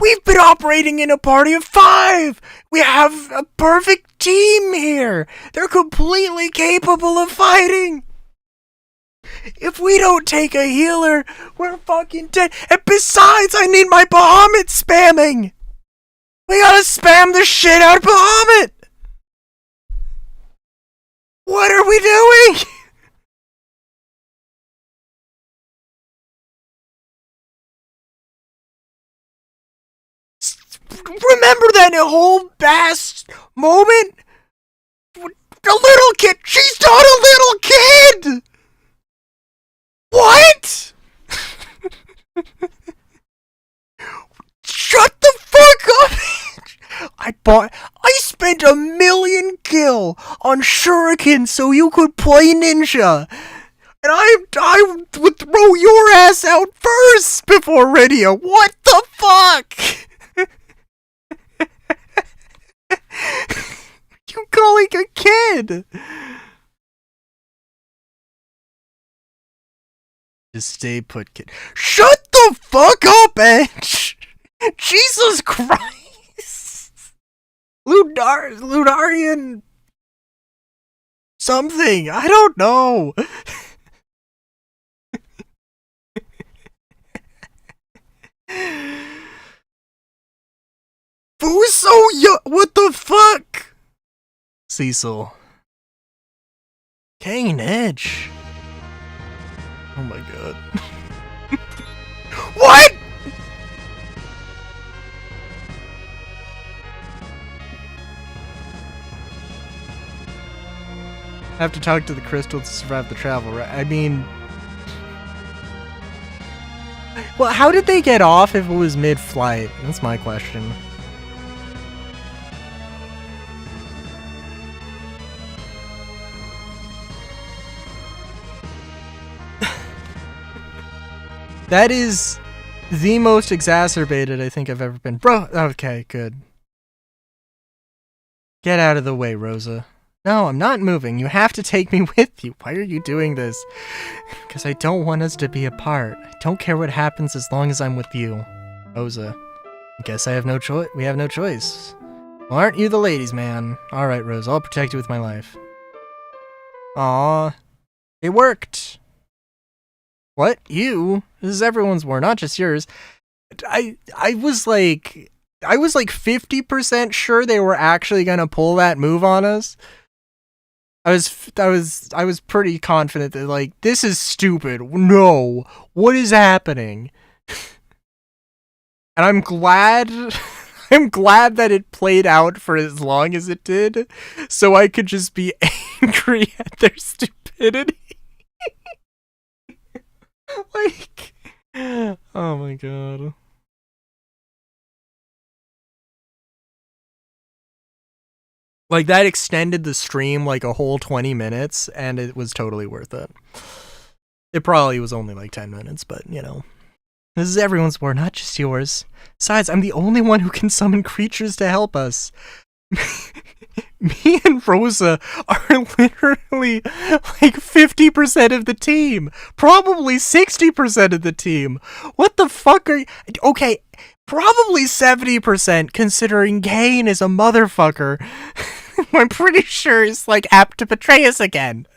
We've been operating in a party of 5! We have a perfect team here! They're completely capable of fighting! If we don't take a healer, we're fucking dead. And besides, I need my Bahamut spamming! We gotta spam the shit out of Bahamut! What are we doing? Remember that whole past moment? The little kid, she's not a little kid! What? Shut the fuck up! I spent $1 million gil on Shuriken so you could play ninja. And I would throw your ass out first before Rydio. What the fuck? You calling a kid? Just stay put, kid. Shut the fuck up, Edge! Jesus Christ! Lunarian... something, I don't know! Fuso, what the fuck? Cecil. Kane Edge. Oh my god. What?! Have to talk to the crystal to survive the travel, right? I mean... Well, how did they get off if it was mid-flight? That's my question. That is the most exacerbated I think I've ever been. Bro, okay, good. Get out of the way, Rosa. No, I'm not moving. You have to take me with you. Why are you doing this? Because I don't want us to be apart. I don't care what happens as long as I'm with you. Rosa. I guess I have no choice. We have no choice. Well, aren't you the ladies' man? Alright, Rosa. I'll protect you with my life. Aww. It worked. What? You? This is everyone's war, not just yours. I was like 50% sure they were actually gonna pull that move on us. I was pretty confident that like, this is stupid. No. What is happening? And I'm glad that it played out for as long as it did, so I could just be angry at their stupidity. Like, oh my god. Like, that extended the stream like a whole 20 minutes, and it was totally worth it. It probably was only like 10 minutes, but, you know. This is everyone's war, not just yours. Besides, I'm the only one who can summon creatures to help us. Me and Rosa are literally like 50% of the team. Probably 60% of the team. What the fuck are you... Okay, probably 70% considering Kane is a motherfucker. I'm pretty sure he's like apt to betray us again.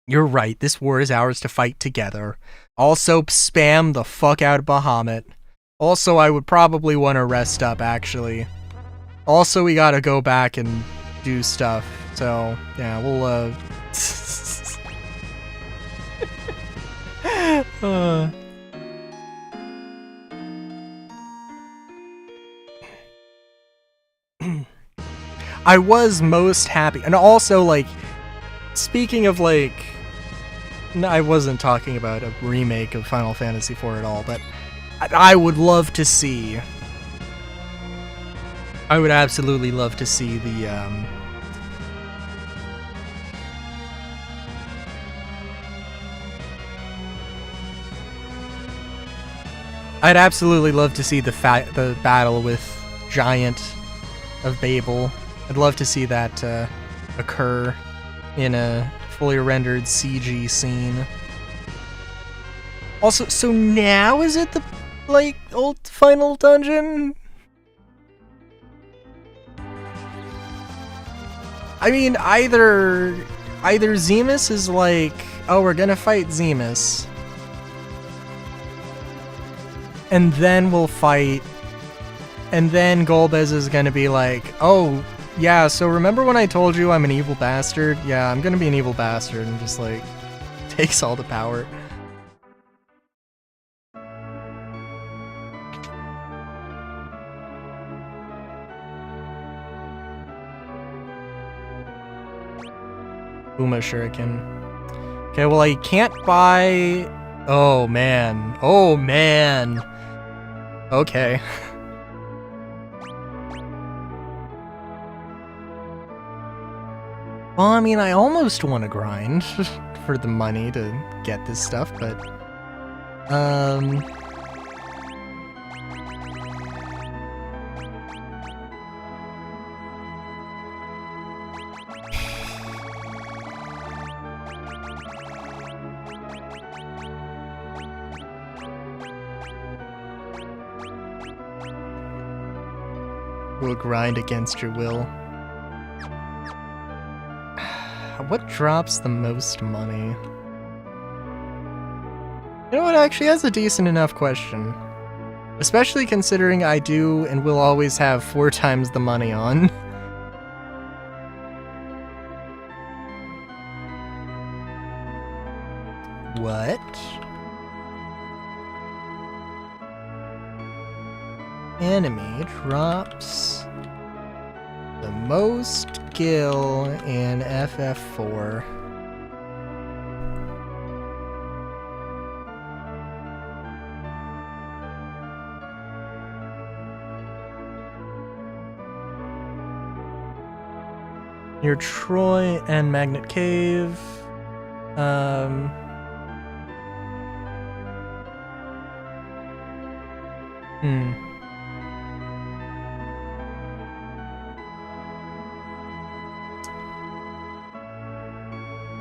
You're right, this war is ours to fight together. Also, spam the fuck out of Bahamut. Also, I would probably want to rest up, actually. Also, we gotta go back and do stuff. So, yeah, we'll, I was most happy. And also, like, speaking of, like... No, I wasn't talking about a remake of Final Fantasy IV at all, but I would love to see I would absolutely love to see the I'd absolutely love to see the battle with Giant of Babel. I'd love to see that occur in a fully rendered CG scene. Also, so now is it the old final dungeon? I mean, either Zemus is like, oh, we're gonna fight Zemus, and then we'll fight, and then Golbez is gonna be like, oh, yeah, so remember when I told you I'm an evil bastard? Yeah, I'm gonna be an evil bastard, and just like takes all the power. Uma Shuriken. Okay, well I can't buy... Oh man. Oh man. Okay. Well, I mean, I almost want to grind for the money to get this stuff, but... We'll grind against your will. What drops the most money? You know what, actually, that's a decent enough question. Especially considering I do and will always have 4 times the money on. What? Enemy drops the most gil in FF4. Near Troy and Magnet Cave.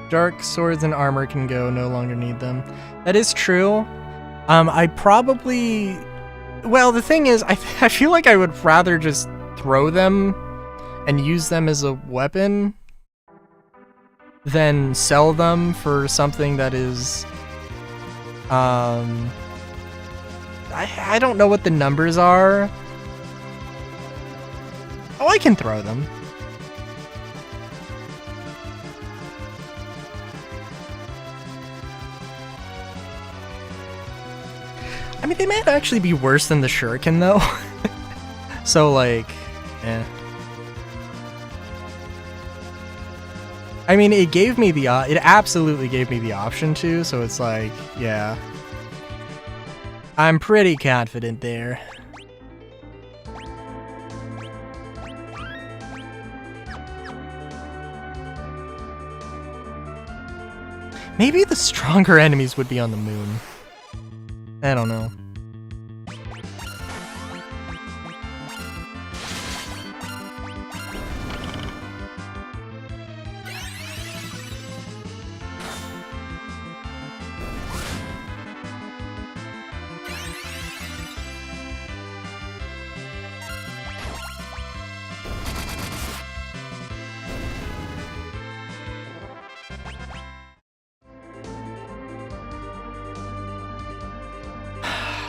Dark swords and armor can go, no longer need them. That is true. I probably... Well, the thing is, I feel like I would rather just throw them and use them as a weapon than sell them for something that is... I don't know what the numbers are. Oh, I can throw them. I mean, they might actually be worse than the Shuriken, though. So, like, eh. I mean, it gave me the, it absolutely gave me the option to, so it's like, yeah. I'm pretty confident there. Maybe the stronger enemies would be on the moon. I don't know.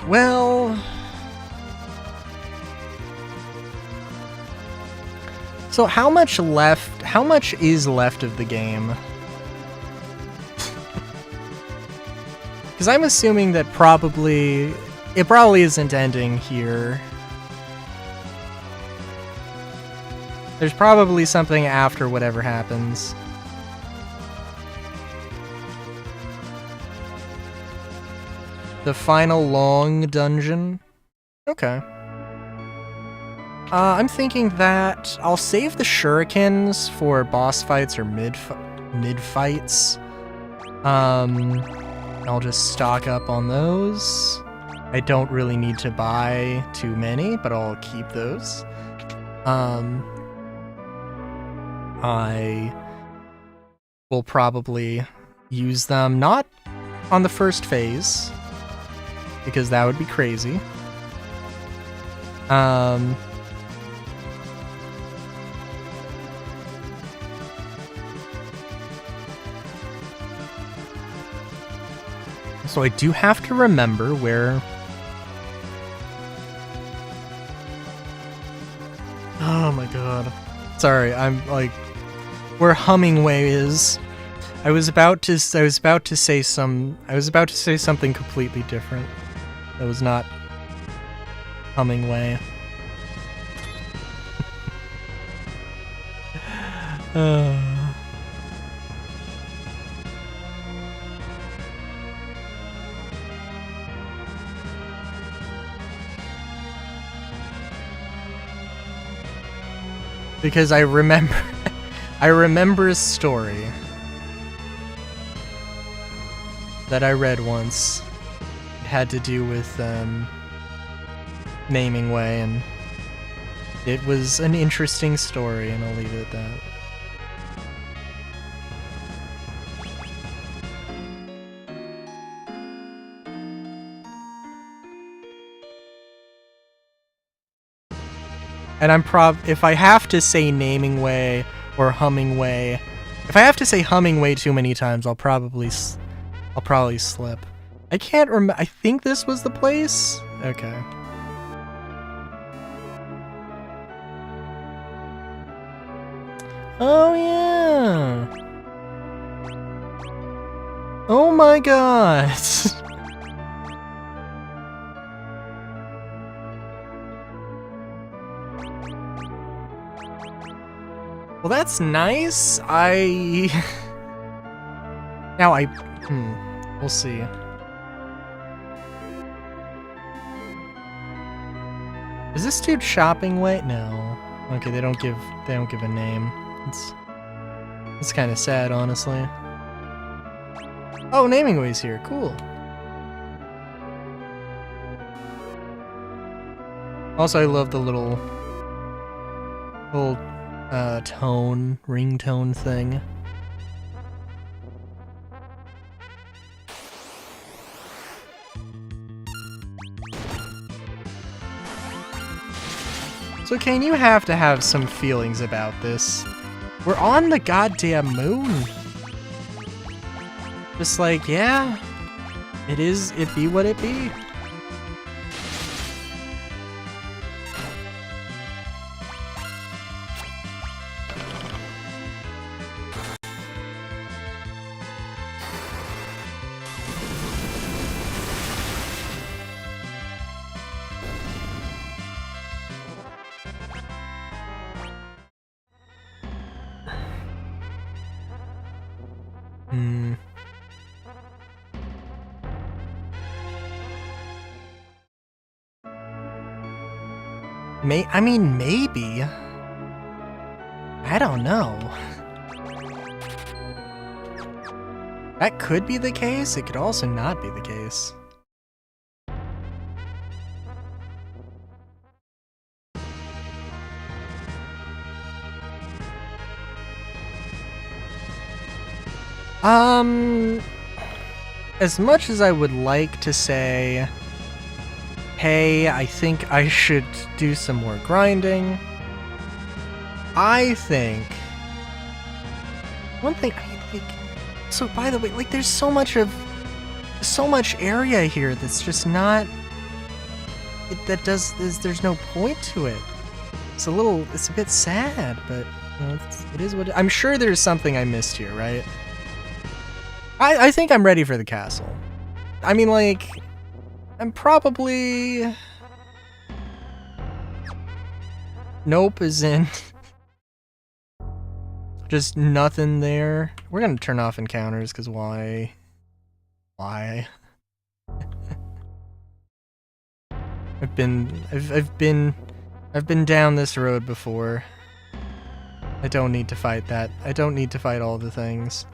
Well... So how much is left of the game? Because I'm assuming that it probably isn't ending here. There's probably something after whatever happens. The final long dungeon? Okay. I'm thinking that I'll save the shurikens for boss fights or mid fights. I'll just stock up on those. I don't really need to buy too many, but I'll keep those. I will probably use them not on the first phase, because that would be crazy. So I do have to remember where... Oh my god. Sorry, I'm like... Where Hummingway is. I was about to say something completely different. That was not Hummingway. Because I remember a story that I read once. It had to do with naming way, and it was an interesting story, and I'll leave it at that. And if I have to say naming way or humming way, if I have to say humming way too many times, I'll probably slip. I can't remember. I think this was the place. Okay. Oh yeah. Oh my god. Well, that's nice. We'll see. Is this dude shopping way? No. Okay, they don't give a name. It's kind of sad, honestly. Oh, naming way's here. Cool. Also, I love the little ringtone thing. So Kane, you have to have some feelings about this. We're on the goddamn moon. Just like, yeah, it be what it be. I mean, maybe. I don't know. That could be the case. It could also not be the case. As much as I would like to say, hey, I think I should do some more grinding, I think one thing, I mean, like, so by the way, like, there's so much area here that's just not, there's no point to it. It's a bit sad, but you know, it is what I'm sure there's something I missed here, right? I think I'm ready for the castle. I mean, like, I'm probably... Nope is in. Just nothing there. We're gonna turn off encounters, because why? Why? I've been I've been down this road before. I don't need to fight that. I don't need to fight all the things.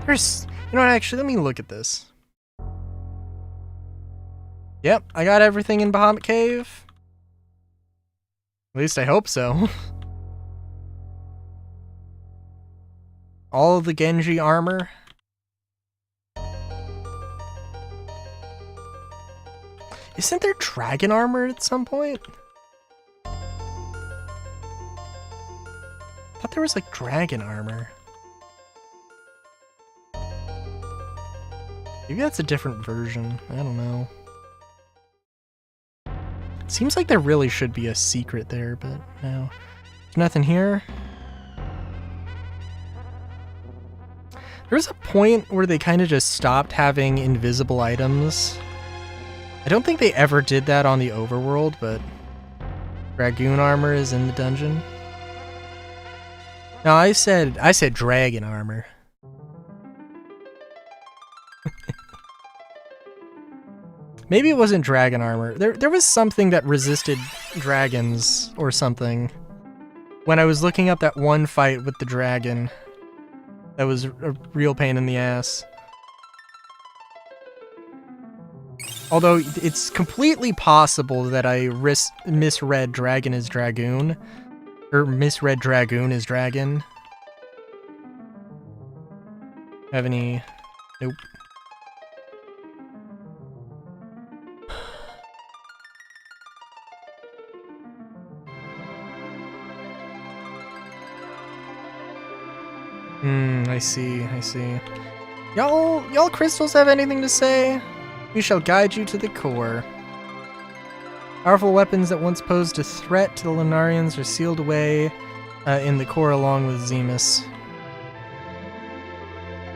There's... You know what, actually, let me look at this. Yep, I got everything in Bahamut Cave. At least I hope so. All of the Genji armor. Isn't there dragon armor at some point? I thought there was like dragon armor. Maybe that's a different version. I don't know. Seems like there really should be a secret there, but no. There's nothing here. There was a point where they kind of just stopped having invisible items. I don't think they ever did that on the overworld, but Dragoon armor is in the dungeon. No, I said dragon armor. Maybe it wasn't dragon armor. There was something that resisted dragons or something. When I was looking up that one fight with the dragon, that was a real pain in the ass. Although it's completely possible that I misread dragon as dragoon. Or misread dragoon as dragon. Have any... Nope. I see. Y'all crystals have anything to say? We shall guide you to the core. Powerful weapons that once posed a threat to the Lunarians are sealed away in the core along with Zemus.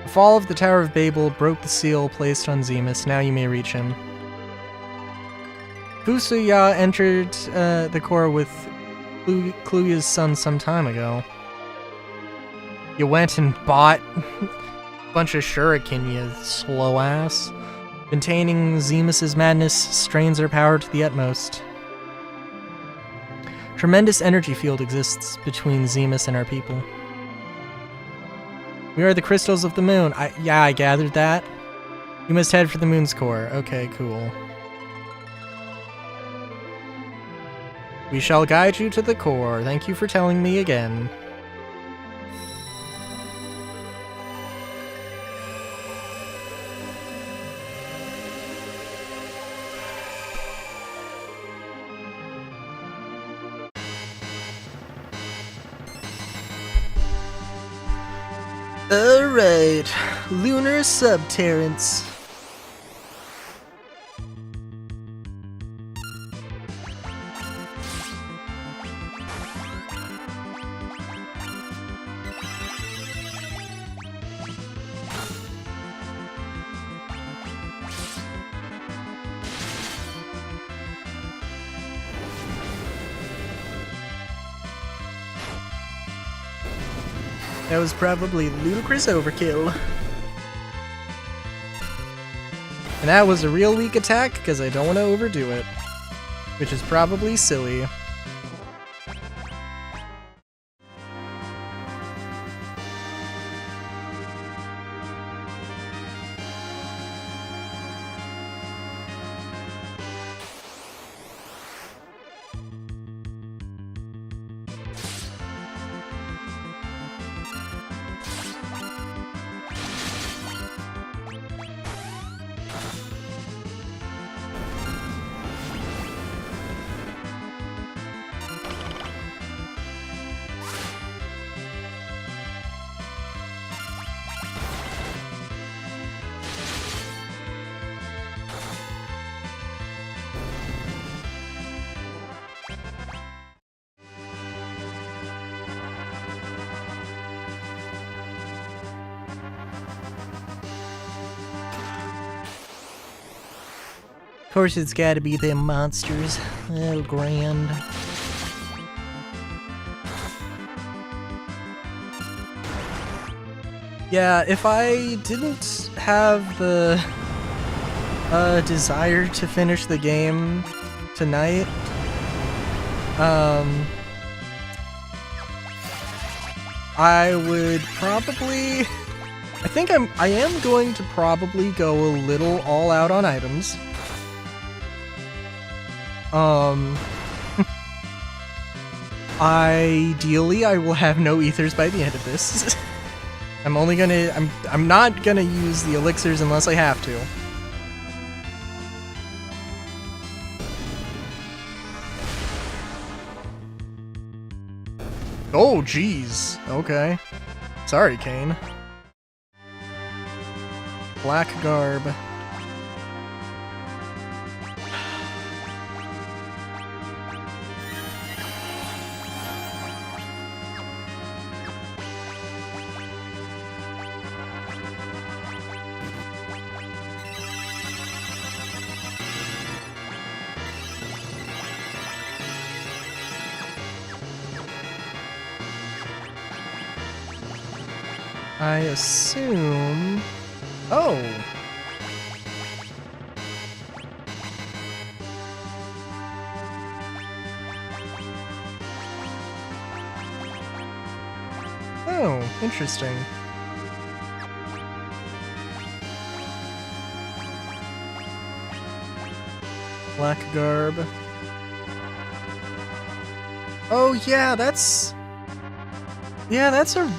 The fall of the Tower of Babel broke the seal placed on Zemus. Now you may reach him. Fusuya entered the core with Kluya's son some time ago. You went and bought a bunch of shuriken, you slow ass. Containing Zemus's madness strains her power to the utmost. Tremendous energy field exists between Zemus and our people. We are the crystals of the moon. Yeah, I gathered that. You must head for the moon's core. Okay, cool. We shall guide you to the core. Thank you for telling me again. Alright, Lunar Subterrance. That was probably ludicrous overkill. And that was a real weak attack because I don't want to overdo it. Which is probably silly. Of course it's gotta be them monsters. Oh, grand. Yeah, if I didn't have the desire to finish the game tonight, I would probably... I think I am going to probably go a little all out on items. Ideally, I will have no ethers by the end of this. I'm not gonna use the elixirs unless I have to. Oh, jeez. Okay. Sorry, Kane. Black garb. I assume... Oh! Oh, interesting. Black garb. Oh yeah, that's... Yeah, that's a...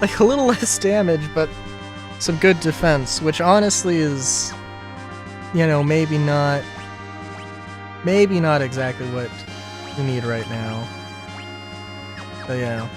like a little less damage, but some good defense, which honestly is, you know, maybe not exactly what you need right now. But yeah.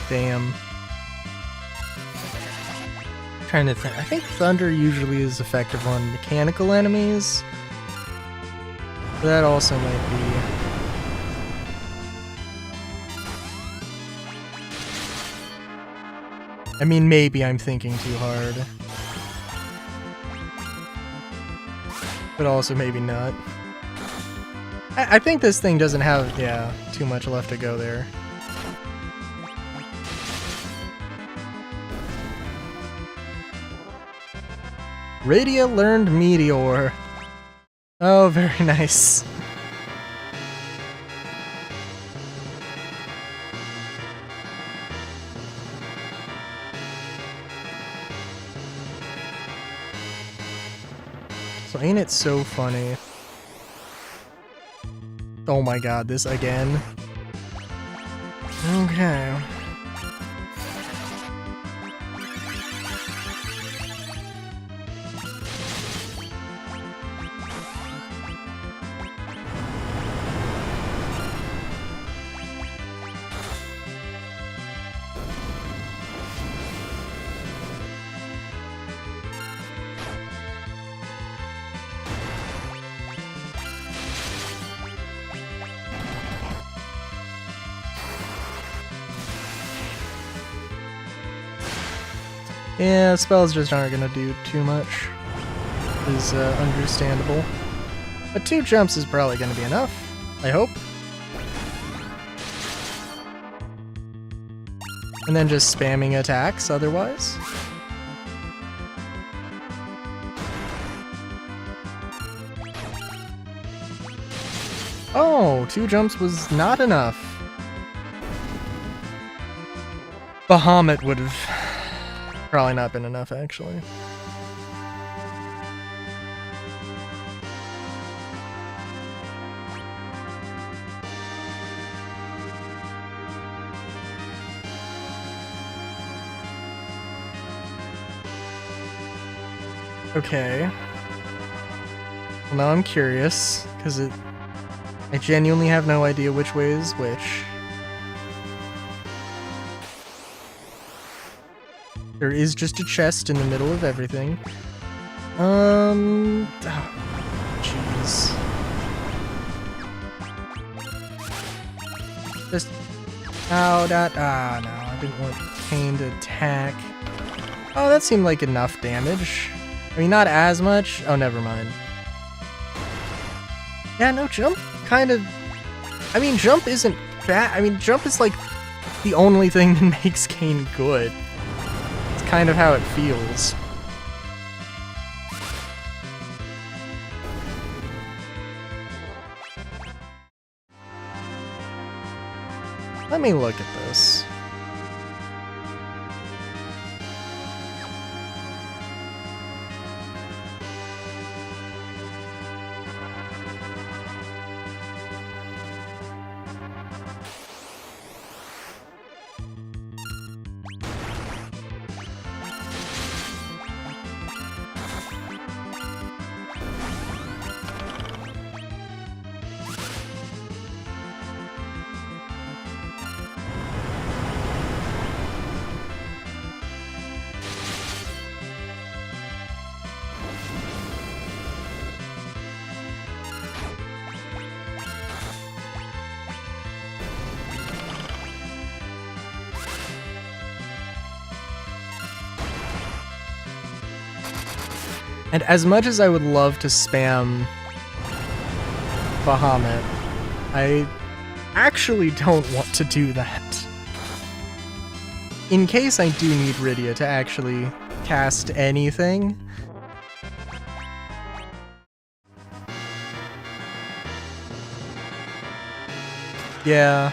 Damn. Trying to think. I think Thunder usually is effective on mechanical enemies. That also might be... I mean, maybe I'm thinking too hard. But also maybe not. I think this thing doesn't have, yeah, too much left to go there. Radia learned Meteor. Oh, very nice. So ain't it so funny? Oh my god, this again? Okay. Yeah, spells just aren't gonna do too much. Is understandable. But 2 jumps is probably gonna be enough, I hope. And then just spamming attacks otherwise. Oh, 2 jumps was not enough. Bahamut would have probably not been enough, actually. Okay. Well, now I'm curious, because I genuinely have no idea which way is which. There is just a chest in the middle of everything. Oh, jeez. Just, oh, that, no, I didn't want Pain to attack. Oh, that seemed like enough damage. I mean, not as much. Oh, never mind. Yeah, no, jump kind of... I mean, jump isn't bad. I mean, jump is like the only thing that makes Kain good. It's kind of how it feels. Let me look at this. And as much as I would love to spam Bahamut, I actually don't want to do that. In case I do need Rydia to actually cast anything. Yeah.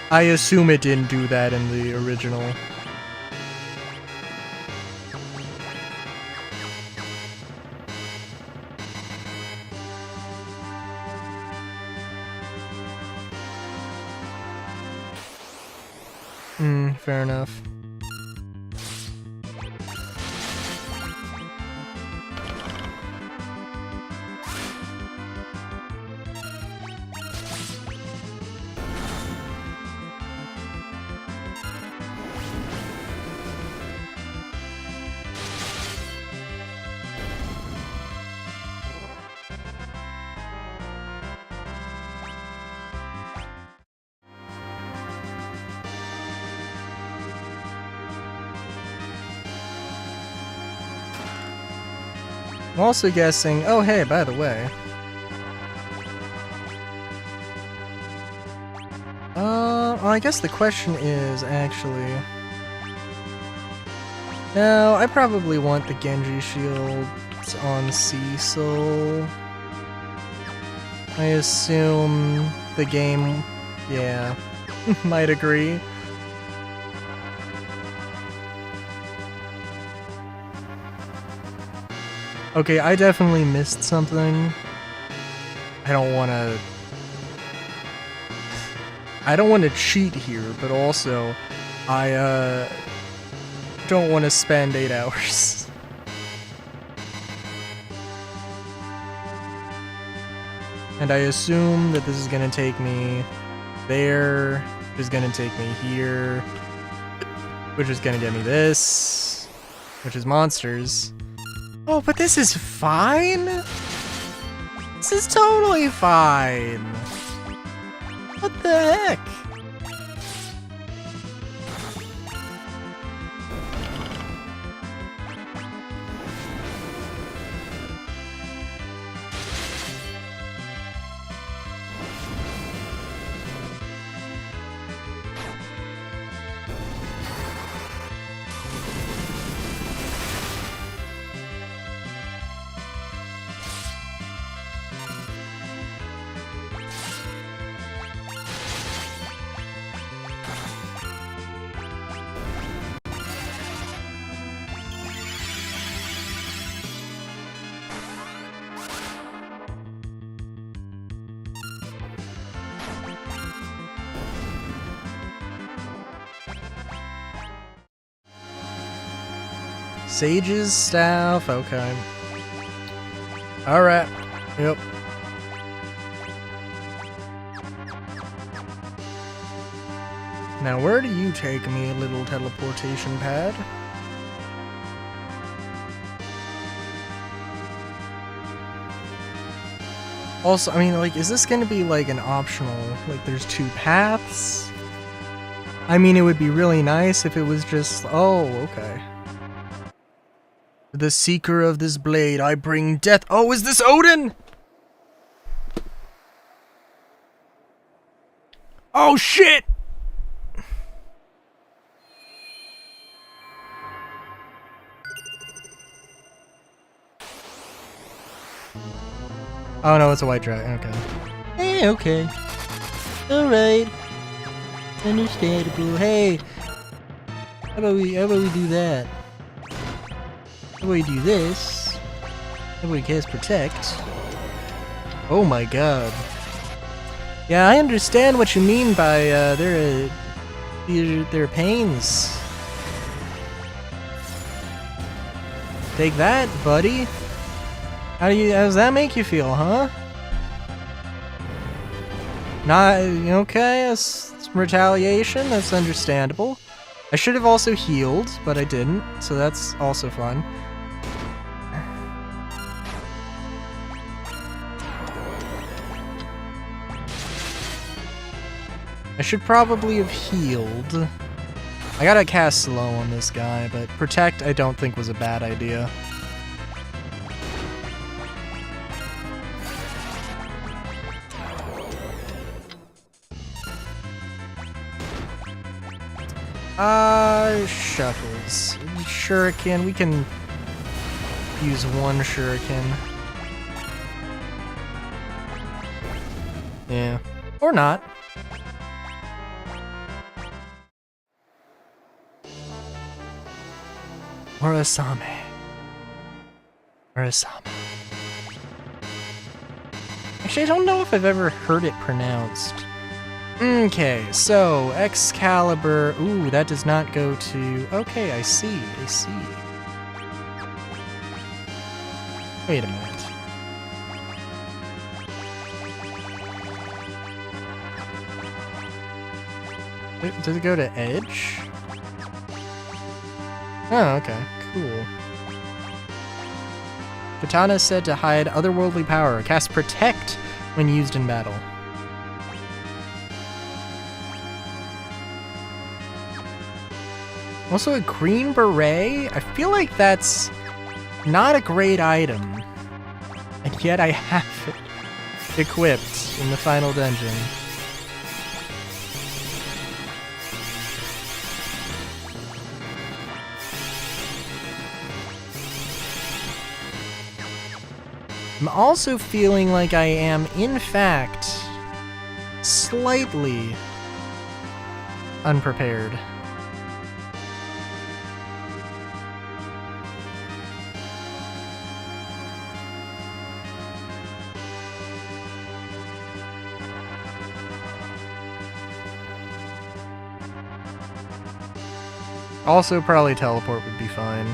I assume it didn't do that in the original. Fair enough. I'm also guessing, oh hey, by the way. Well, I guess the question is actually... No, I probably want the Genji shields on Cecil. I assume the game, yeah, might agree. Okay, I definitely missed something. I don't want to cheat here, but also I don't want to spend 8 hours. And I assume that this is going to take me there, which is going to take me here, which is going to get me this, which is monsters. Oh, but this is fine? This is totally fine. What the heck? Sage's staff, okay. Alright, yep. Now where do you take me, little teleportation pad? Also, I mean, like, is this gonna be, like, an optional, like, there's 2 paths? I mean, it would be really nice if it was just, oh, okay. The seeker of this blade, I bring death. Oh, is this Odin? Oh, shit! Oh no, it's a white dragon. Okay. Hey, okay. Alright. Understandable. Hey. How about we do that? How about we do this? How about we cast Protect? Oh my god. Yeah, I understand what you mean by their pains. Take that, buddy. How does that make you feel, huh? Not okay, that's some retaliation, that's understandable. I should have also healed, but I didn't, so that's also fun. I should probably have healed. I gotta cast slow on this guy, but Protect I don't think was a bad idea. Shuckles. Shuriken, we can use one Shuriken. Yeah. Or not. Murasame. Murasame. Actually, I don't know if I've ever heard it pronounced. Okay, so Excalibur. Ooh, that does not go to. Okay, I see. I see. Wait a minute. Does it go to Edge? Oh, okay. Cool. Katana is said to hide otherworldly power. Cast Protect when used in battle. Also a green beret? I feel like that's not a great item. And yet I have it equipped in the final dungeon. I'm also feeling like I am, in fact, slightly unprepared. Also, probably teleport would be fine.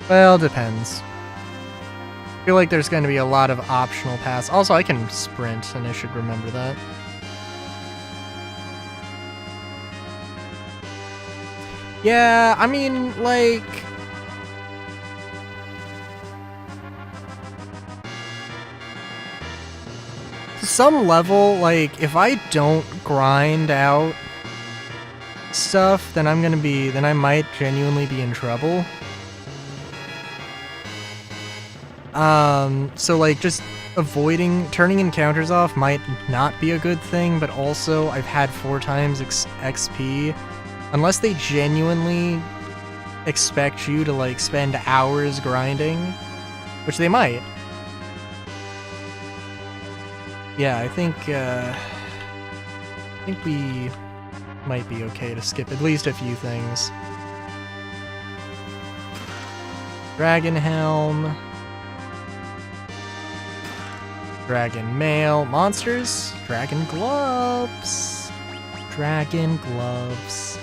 Well, depends. I feel like there's going to be a lot of optional paths. Also, I can sprint, and I should remember that. Yeah, I mean, like... to some level, like, if I don't grind out stuff, then I might genuinely be in trouble. So like just turning encounters off might not be a good thing, but also I've had 4 times XP. Unless they genuinely expect you to like spend hours grinding, which they might. Yeah, I think we might be okay to skip at least a few things. Dragon Helm. Dragon Mail. Monsters. Dragon Gloves. Dragon Gloves.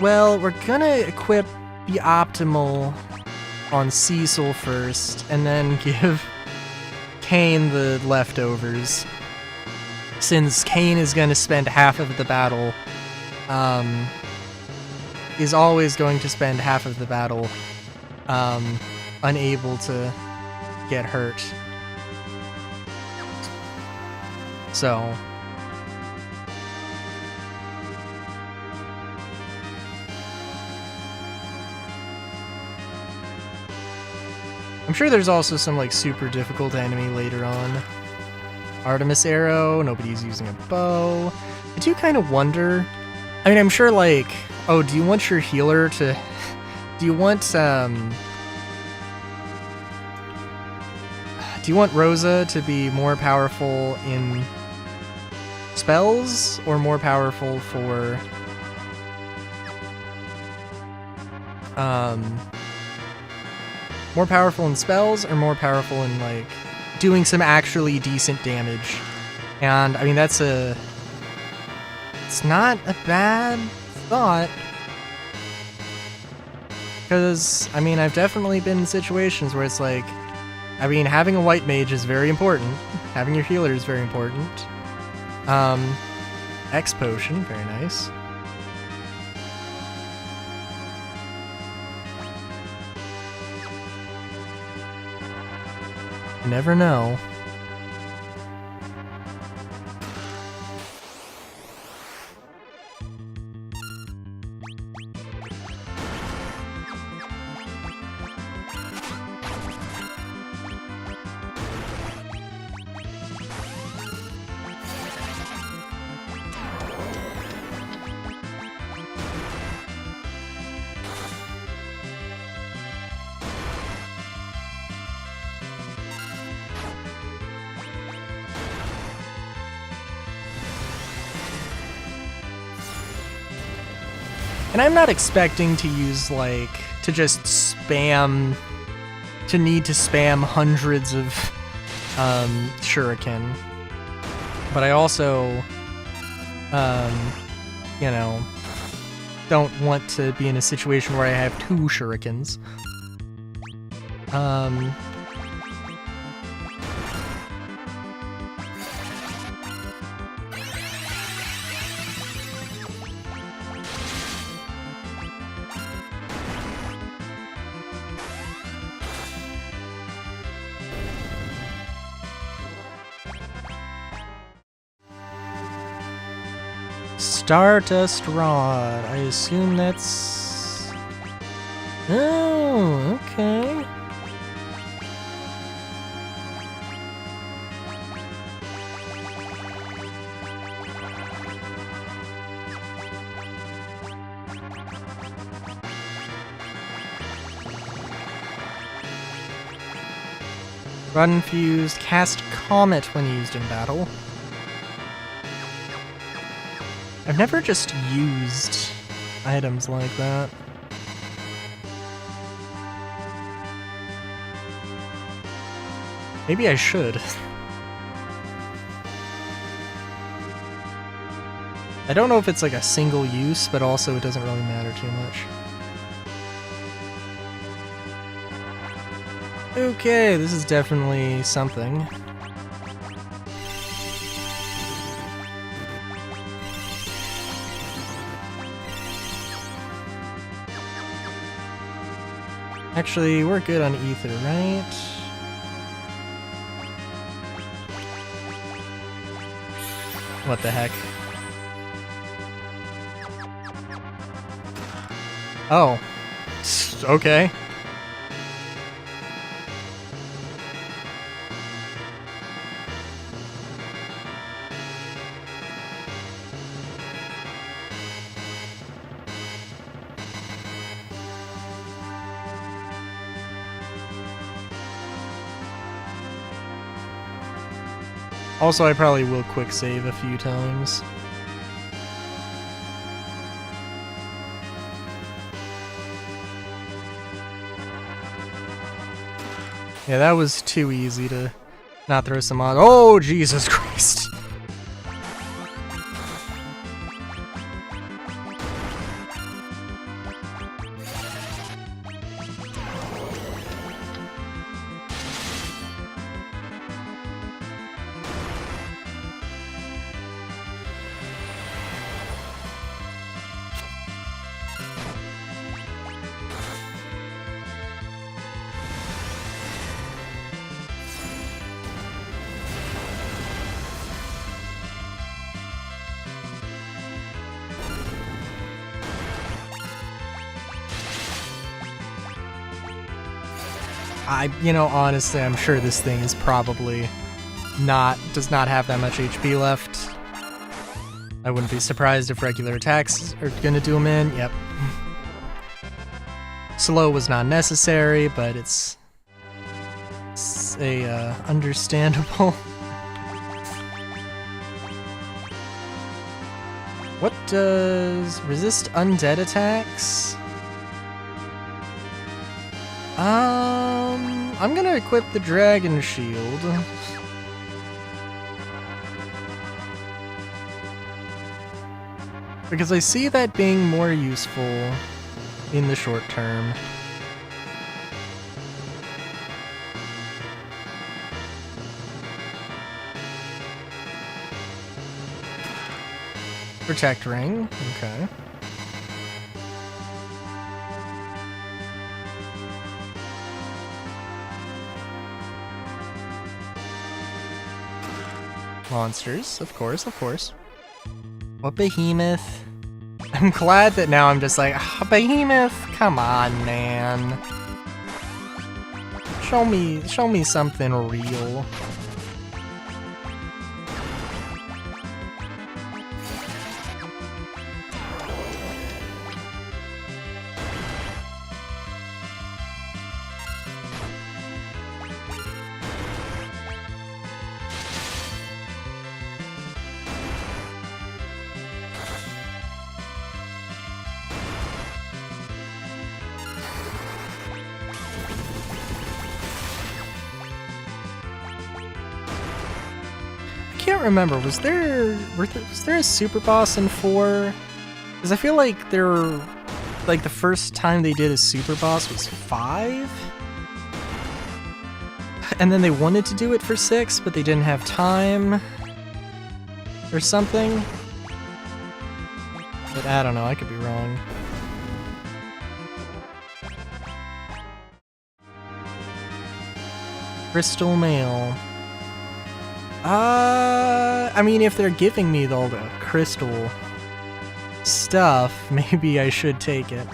Well, we're gonna equip the optimal on Cecil first, and then give Kane the leftovers. Since Kane is gonna spend half of the battle, is always going to spend half of the battle, unable to get hurt. So... I'm sure there's also some, like, super difficult enemy later on. Artemis Arrow, nobody's using a bow. I do kind of wonder... I mean, I'm sure, like... Oh, do you want your healer to... Do you want, Do you want Rosa to be more powerful in spells, or more powerful for... More powerful in spells, or more powerful in, like, doing some actually decent damage? And, I mean, that's a... It's not a bad thought. Because, I mean, I've definitely been in situations where it's like... I mean, having a white mage is very important. Having your healer is very important. X potion, very nice. You never know. And I'm not expecting to use, like, to just spam, to need to spam hundreds of shuriken. But I also, you know, don't want to be in a situation where I have 2 shurikens. Stardust Rod. I assume that's... Oh, okay. Rod infused. Cast Comet when used in battle. I've never just used items like that. Maybe I should. I don't know if it's like a single use, but also it doesn't really matter too much. Okay, this is definitely something. Actually, we're good on ether, right? What the heck? Oh. Okay. Also, I probably will quick save a few times. Yeah, that was too easy to not throw some on. Oh, Jesus Christ. Honestly, I'm sure this thing is probably does not have that much HP left. I wouldn't be surprised if regular attacks are gonna do him in. Yep. Slow was not necessary, but it's understandable. What does resist undead attacks? I'm gonna equip the Dragon Shield. Because I see that being more useful in the short term. Protect Ring, okay. Monsters, of course, of course. What behemoth? I'm glad that now I'm just like, behemoth, come on, man. Show me something real. I can't remember. Was there a super boss in 4? Because I feel like the first time they did a super boss was 5, and then they wanted to do it for 6, but they didn't have time or something. But I don't know. I could be wrong. Crystal Mail. I mean, if they're giving me all the crystal stuff, maybe I should take it.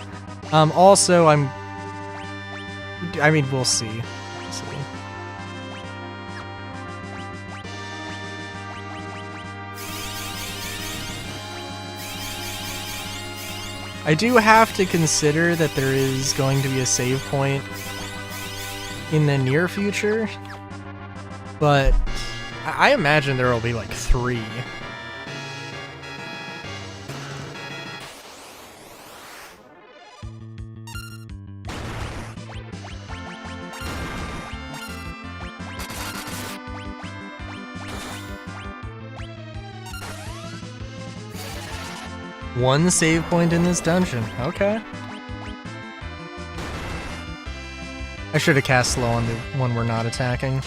Also, I mean, we'll see. We'll see. I do have to consider that there is going to be a save point in the near future, but I imagine there will be like 3. One save point in this dungeon. Okay. I should have cast slow on the one we're not attacking.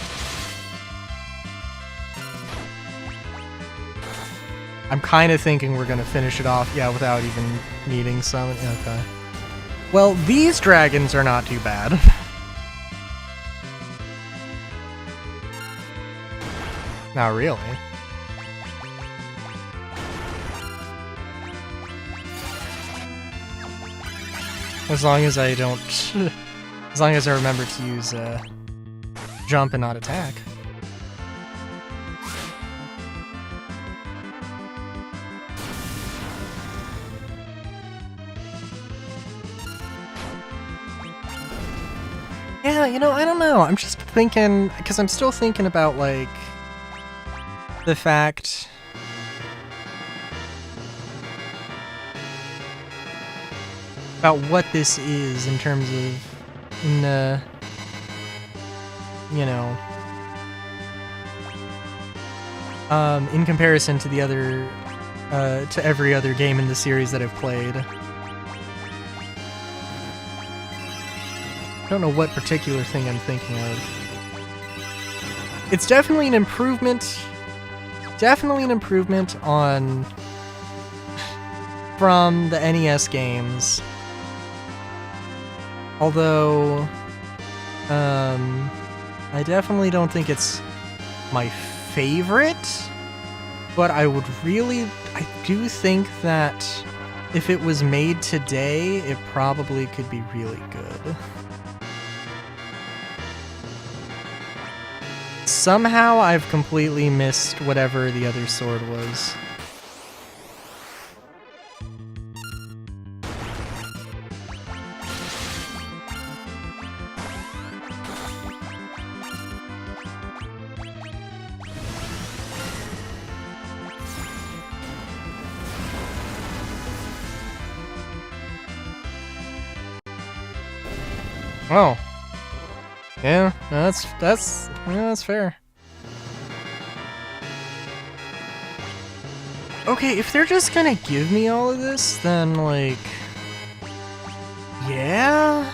I'm kind of thinking we're gonna finish it off, yeah, without even needing some. Okay. Well, these dragons are not too bad. Not really. As long as I don't... as long as I remember to use jump and not attack. Yeah, I don't know. I'm just thinking, because I'm still thinking about, like, the fact... about what this is in terms of, in comparison to the other, to every other game in the series that I've played. I don't know what particular thing I'm thinking of. It's definitely an improvement. Definitely an improvement on from the NES games. Although, I definitely don't think it's my favorite, but I do think that if it was made today, it probably could be really good. Somehow I've completely missed whatever the other sword was. Oh. Yeah, no, that's fair. Okay, if they're just gonna give me all of this, then like, yeah.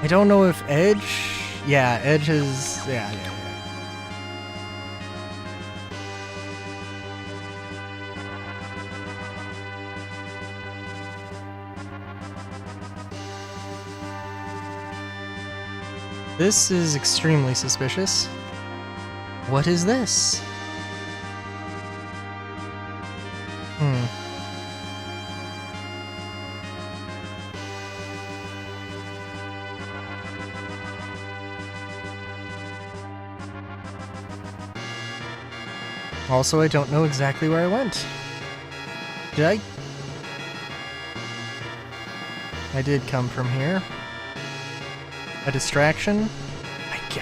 I don't know if Edge. Yeah, Edge is. Yeah. This is extremely suspicious. What is this? Also, I don't know exactly where I went. Did I did come from here. A distraction?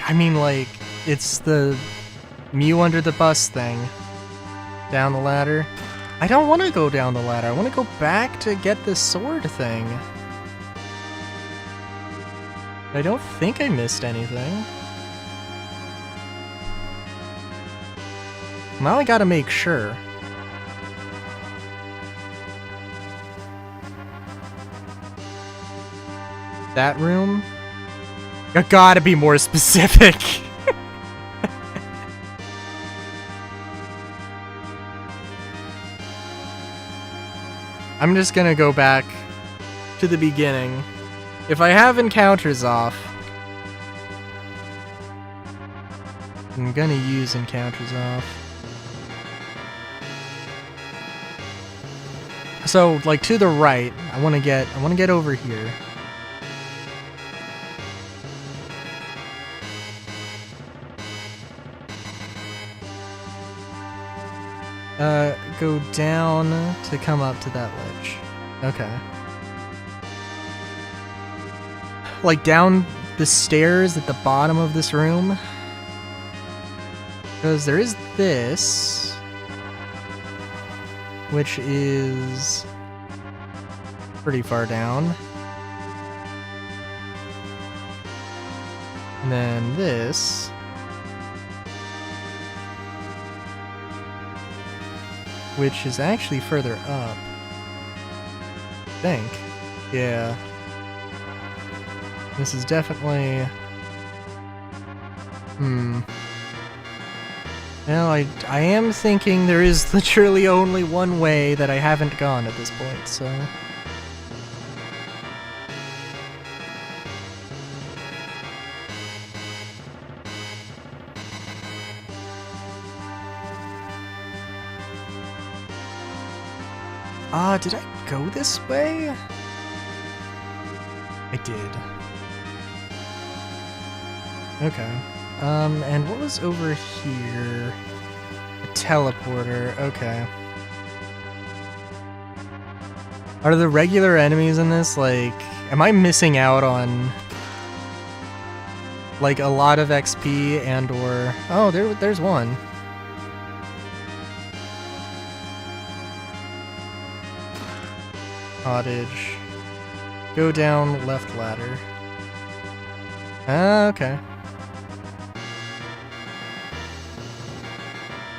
I mean, like, it's the Mew under the bus thing. Down the ladder. I don't want to go down the ladder. I want to go back to get this sword thing. I don't think I missed anything. Now I gotta make sure. That room? I gotta be more specific. I'm just gonna go back to the beginning. If I have encounters off, I'm gonna use encounters off. So, like, to the right, I wanna get over here. Go down to come up to that ledge. Okay. Like, down the stairs at the bottom of this room. Because there is this, which is pretty far down. And then this. Which is actually further up. I think. Yeah. This is definitely... Well, I am thinking there is literally only one way that I haven't gone at this point, so... did I go this way? I did. Okay. And what was over here? A teleporter, okay. Are the regular enemies in this, like, am I missing out on, like, a lot of XP and or... Oh, there's one. Cottage. Go down left ladder. Okay.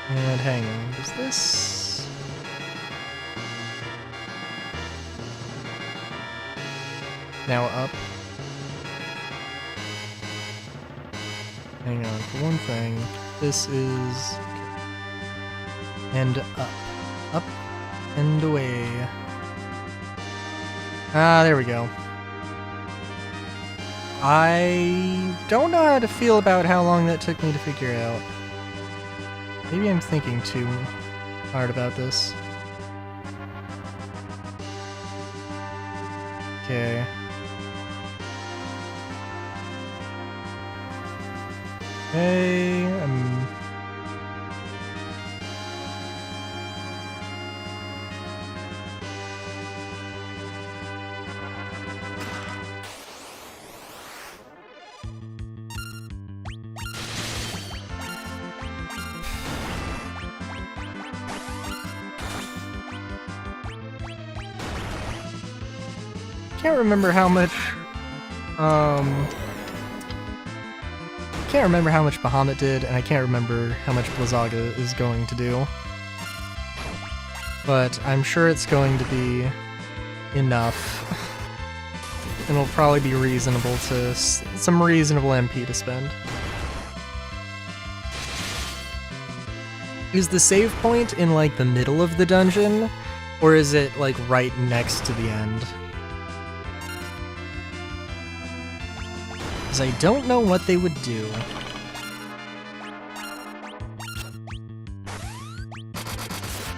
And hang on, does this... Now up. Hang on, for one thing, this is... And up. Up and away. There we go. I don't know how to feel about how long that took me to figure out. Maybe I'm thinking too hard about this. Okay. Okay, can't remember how much, can't remember how much Bahamut did, and I can't remember how much Blizzaga is going to do. But I'm sure it's going to be enough. And it'll probably be reasonable to, some reasonable MP to spend. Is the save point in like the middle of the dungeon, or is it like right next to the end? Because I don't know what they would do.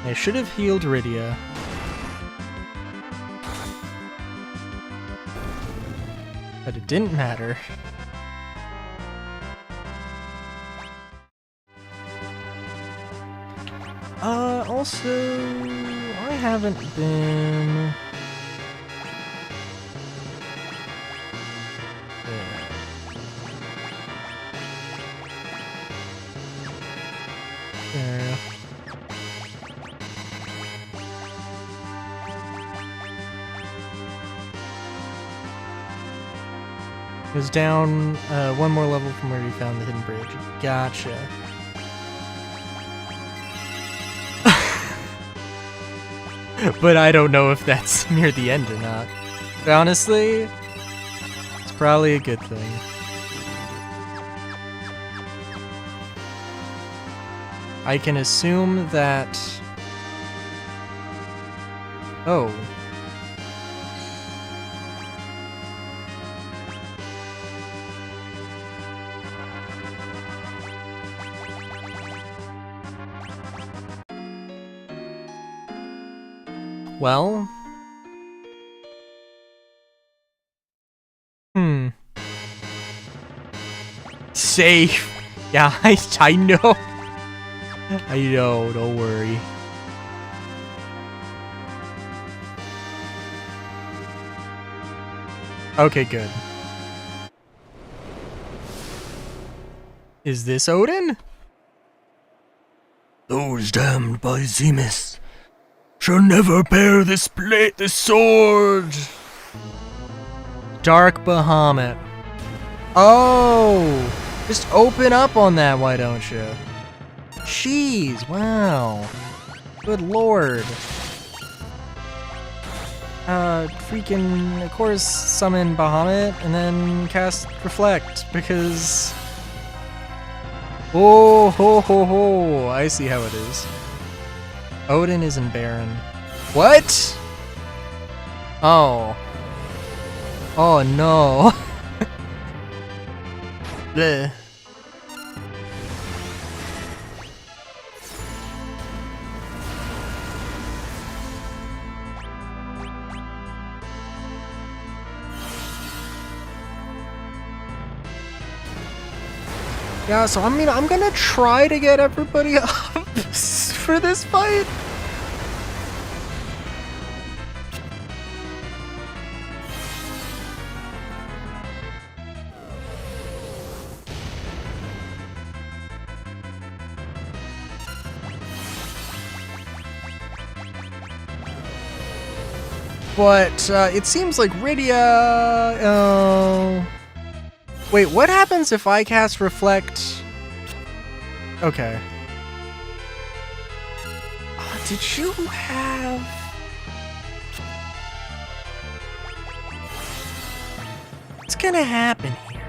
I should have healed Rydia. But it didn't matter. Also, I haven't been... There. It was down one more level from where you found the hidden bridge. Gotcha. But I don't know if that's near the end or not. But honestly, it's probably a good thing. I can assume that... Oh. Well... Safe! Yeah, I know! I know, don't worry. Okay, good. Is this Odin? Those damned by Zemus shall never bear this sword. Dark Bahamut. Oh! Just open up on that, why don't you? Jeez, wow. Good lord. Freaking, of course, summon Bahamut and then cast Reflect, because... Oh, ho, ho, ho. I see how it is. Odin is in Baron. What? Oh. Oh, no. Bleh. Yeah, so I mean, I'm gonna try to get everybody up for this fight. But it seems like Rydia... Wait, what happens if I cast Reflect? Okay. Did you have... What's gonna happen here?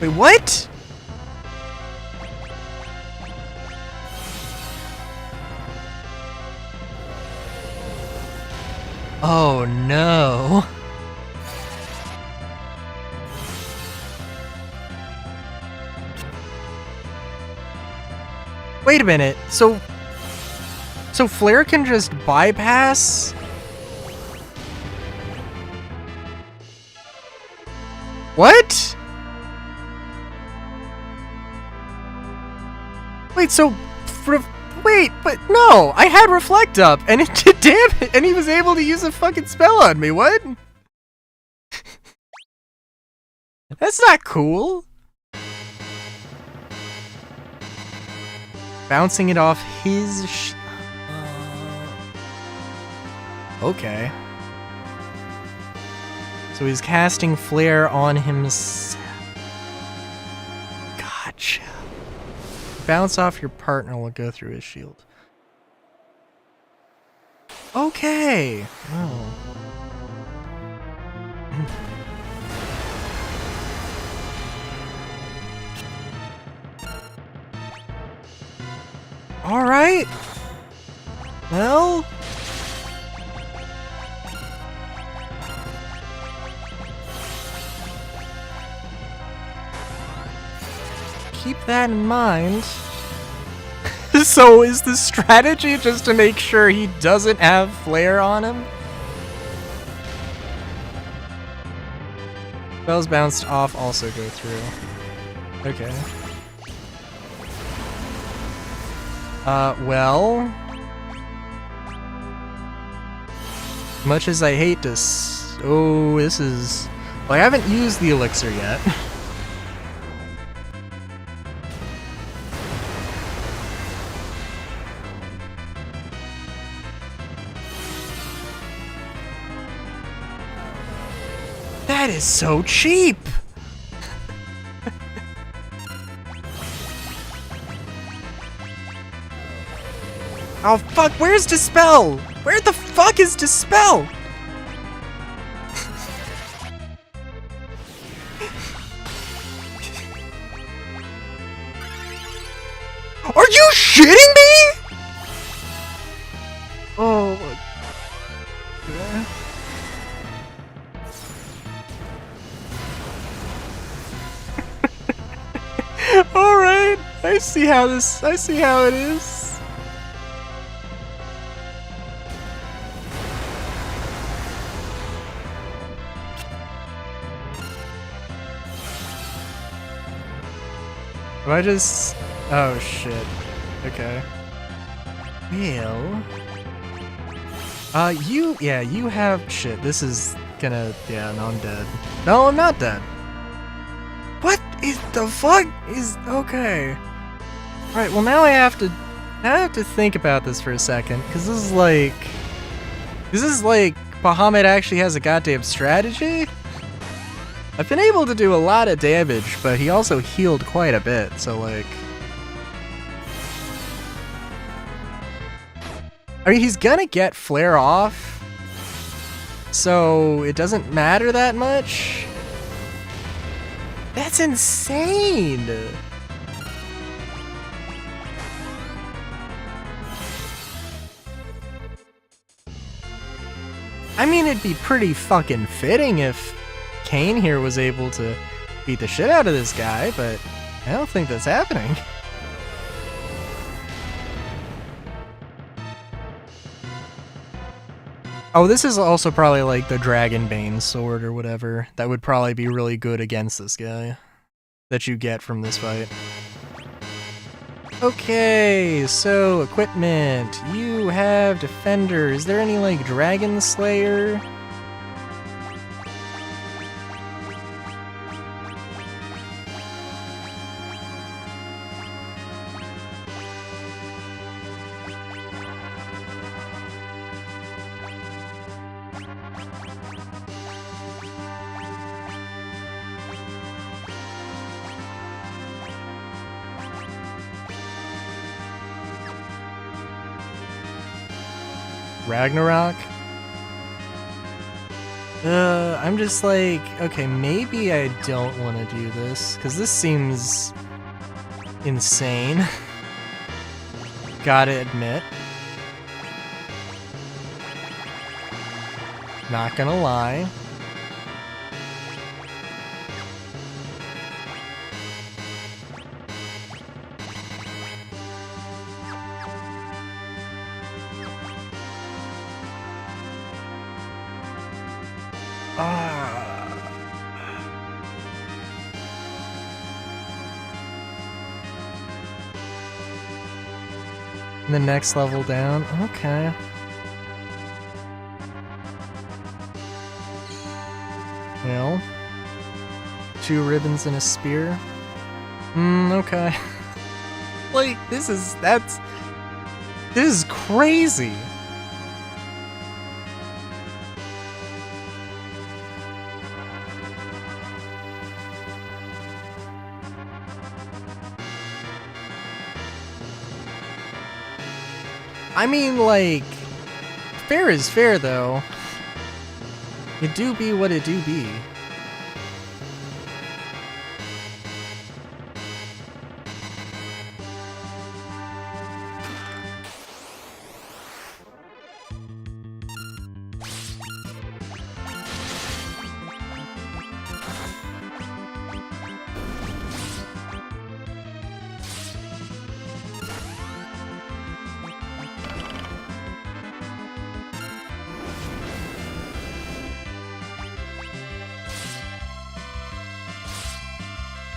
Wait, what? Oh no. Wait a minute, so Flare can just bypass? What? Wait, so... Wait, but no! I had Reflect up, and it did damage, and he was able to use a fucking spell on me, what? That's not cool! Bouncing it off his okay. So he's casting Flare on himself. Gotcha. Bounce off your partner will go through his shield. Okay. Oh. Alright. Well. Keep that in mind. So is the strategy just to make sure he doesn't have Flare on him? Spells bounced off also go through. Okay. Well... Much as I hate this... Oh, this is... Well, I haven't used the elixir yet. That is so cheap! Oh fuck, where's Dispel? Where the fuck is Dispel? Are you shitting me? Oh my god. Alright, I see how it is. If I just... Oh shit. Okay. Well... you have... Shit, this is gonna... Yeah, no, I'm dead. No, I'm not dead. What is the fuck is... Okay. Alright, well now I have to think about this for a second, because this is like... Bahamut actually has a goddamn strategy? I've been able to do a lot of damage, but he also healed quite a bit, so like... I mean, he's gonna get Flare off, so it doesn't matter that much. That's insane! I mean, it'd be pretty fucking fitting if Kain here was able to beat the shit out of this guy, but I don't think that's happening. Oh, this is also probably like the Dragonbane sword or whatever. That would probably be really good against this guy that you get from this fight. Okay, so equipment. You have Defender. Is there any like Dragon Slayer? Ragnarok? I'm just like, okay, maybe I don't want to do this, because this seems insane. Gotta admit. Not gonna lie. The next level down. Okay. Well, 2 ribbons and a spear. Okay. Like, this is crazy. I mean, like, fair is fair, though. It do be what it do be.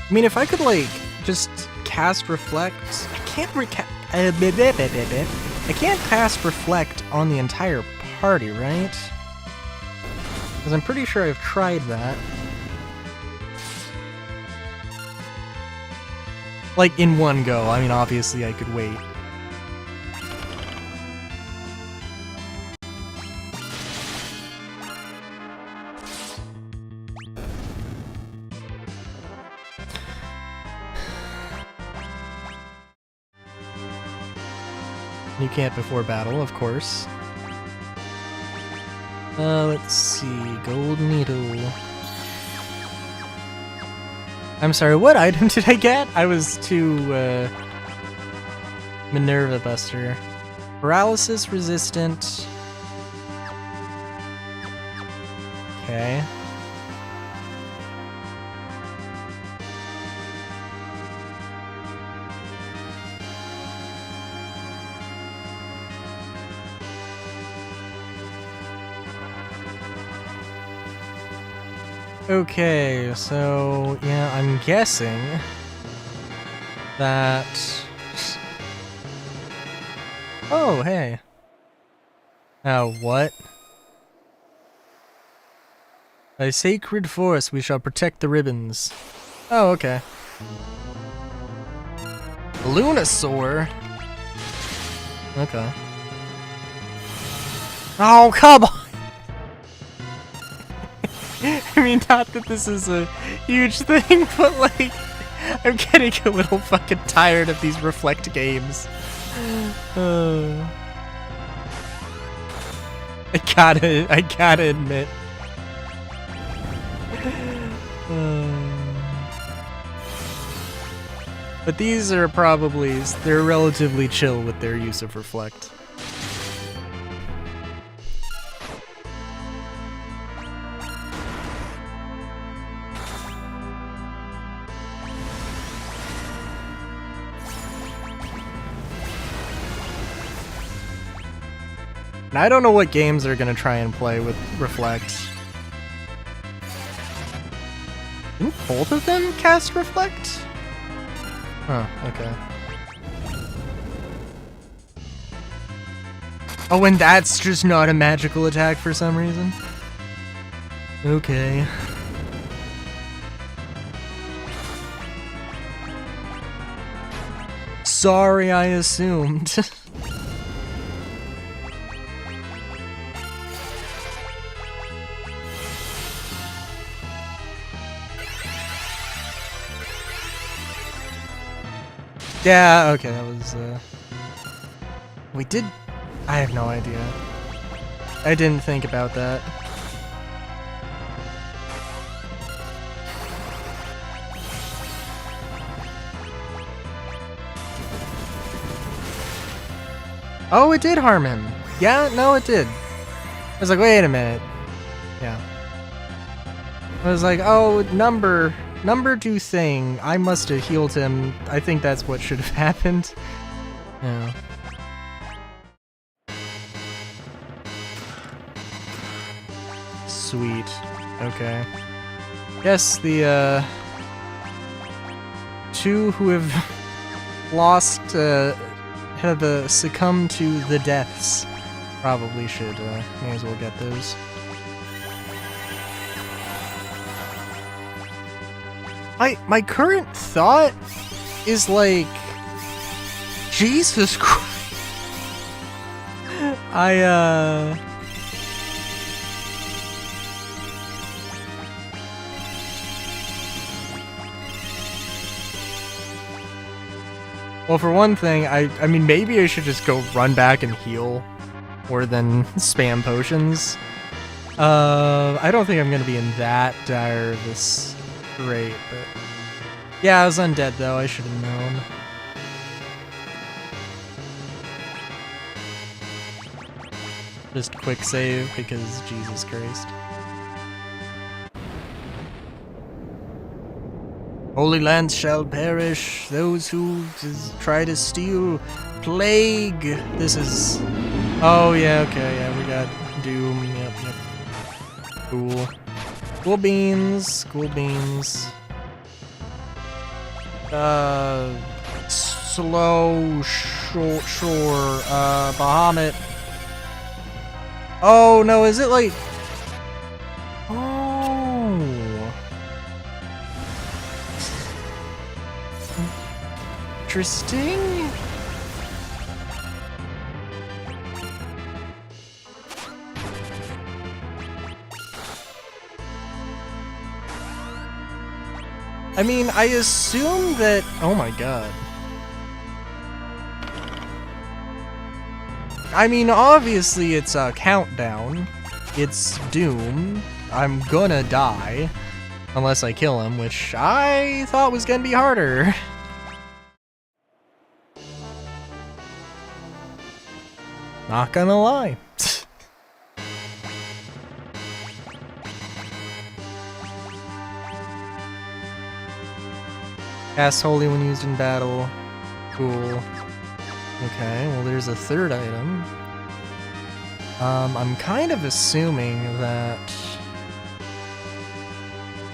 I mean, if I could, like, just cast Reflect... I can't I can't cast Reflect on the entire party, right? Because I'm pretty sure I've tried that. Like, in one go. I mean, obviously I could wait. You can't before battle, of course. Let's see. Gold needle. I'm sorry, what item did I get? I was too, Minerva Buster. Paralysis resistant. Okay. Okay, so yeah, I'm guessing that... Oh, hey. Oh, what? By sacred force, we shall protect the ribbons. Oh, okay. Lunasaur? Okay. Oh, come on! I mean, not that this is a huge thing, but like, I'm getting a little fucking tired of these Reflect games. I gotta admit. But these are probably, they're relatively chill with their use of Reflect. And I don't know what games they're gonna try and play with Reflect. Didn't both of them cast Reflect? Oh, okay. Oh, and that's just not a magical attack for some reason? Okay. Sorry, I assumed. Yeah, okay, that was, we did... I have no idea. I didn't think about that. Oh, it did harm him. Yeah, no, it did. I was like, wait a minute. Yeah. I was like, oh, number 2 thing. I must have healed him. I think that's what should have happened. Yeah. Sweet. Okay. Yes, the, 2 who have lost, succumb to the deaths. Probably should, may as well get those. My current thought is like, Jesus Christ. Well, for one thing, I mean, maybe I should just go run back and heal more than spam potions. I don't think I'm gonna be in that dire of this rate, but yeah, I was undead though, I should have known. Just quick save because Jesus Christ. Holy lands shall perish, those who try to steal plague. This is... Oh yeah, okay, yeah, we got Doom, yep. Cool. Cool beans, cool beans. Slow, sure, Bahamut. Oh no, is it like... Oh. Interesting. I mean, I assume that... Oh my god. I mean, obviously it's a countdown. It's Doom. I'm gonna die. Unless I kill him, which I thought was gonna be harder. Not gonna lie. Cast Holy when used in battle. Cool. Okay, well there's a third item. I'm kind of assuming that...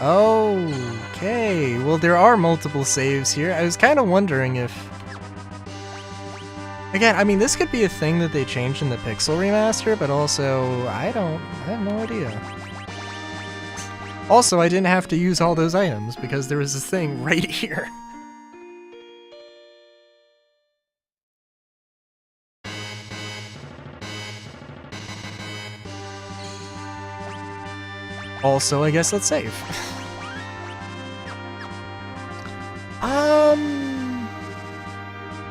Okay, well there are multiple saves here. I was kind of wondering if... Again, I mean this could be a thing that they changed in the Pixel remaster, but also, I have no idea. Also, I didn't have to use all those items because there was this thing right here. Also, I guess let's save.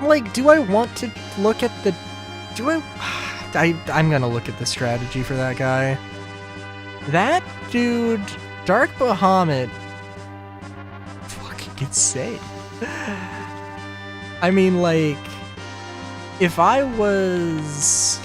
Like, do I want to look at the... I'm gonna look at the strategy for that guy. That dude... Dark Bahamut... Fucking insane. I mean, like... If I was...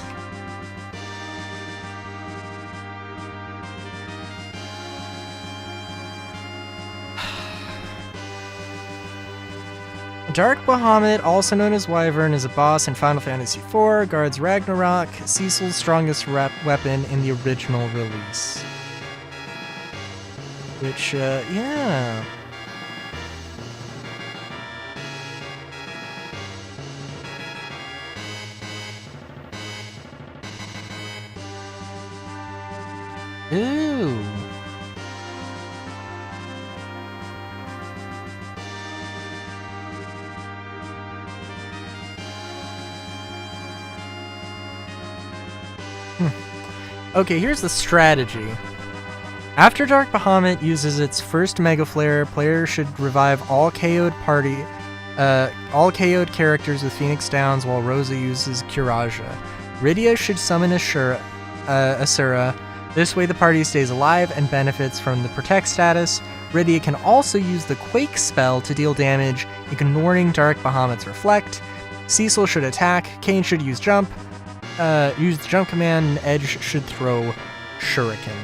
Dark Bahamut, also known as Wyvern, is a boss in Final Fantasy IV, guards Ragnarok, Cecil's strongest weapon in the original release. Which, yeah. Ooh. Okay, here's the strategy. After Dark Bahamut uses its first Mega Flare, players should revive all KO'd characters with Phoenix Downs while Rosa uses Kiraja. Rydia should summon Asura. This way the party stays alive and benefits from the Protect status. Rydia can also use the Quake spell to deal damage, ignoring Dark Bahamut's Reflect. Cecil should attack, Kain should use Jump, use the Jump command, and Edge should throw Shuriken.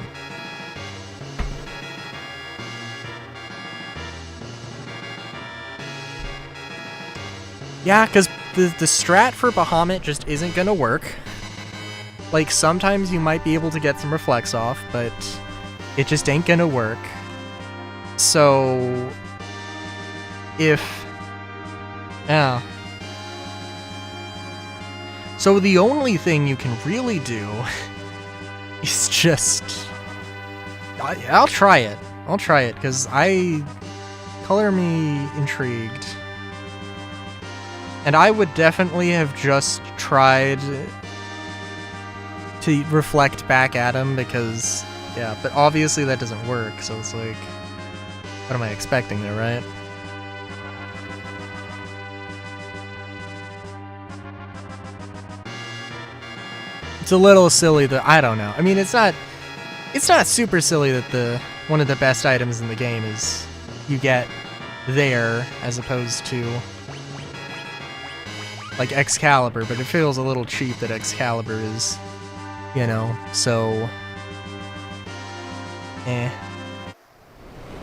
Yeah, because the strat for Bahamut just isn't gonna work. Like, sometimes you might be able to get some reflex off, but it just ain't gonna work. So... if... yeah. So the only thing you can really do is just... I'll try it. I'll try it, because color me intrigued. And I would definitely have just tried to reflect back at him, because, yeah, but obviously that doesn't work, so it's like, what am I expecting there, right? It's a little silly that, I don't know. I mean, it's not super silly that one of the best items in the game is you get there as opposed to like Excalibur, but it feels a little cheap that Excalibur is, you know, so eh.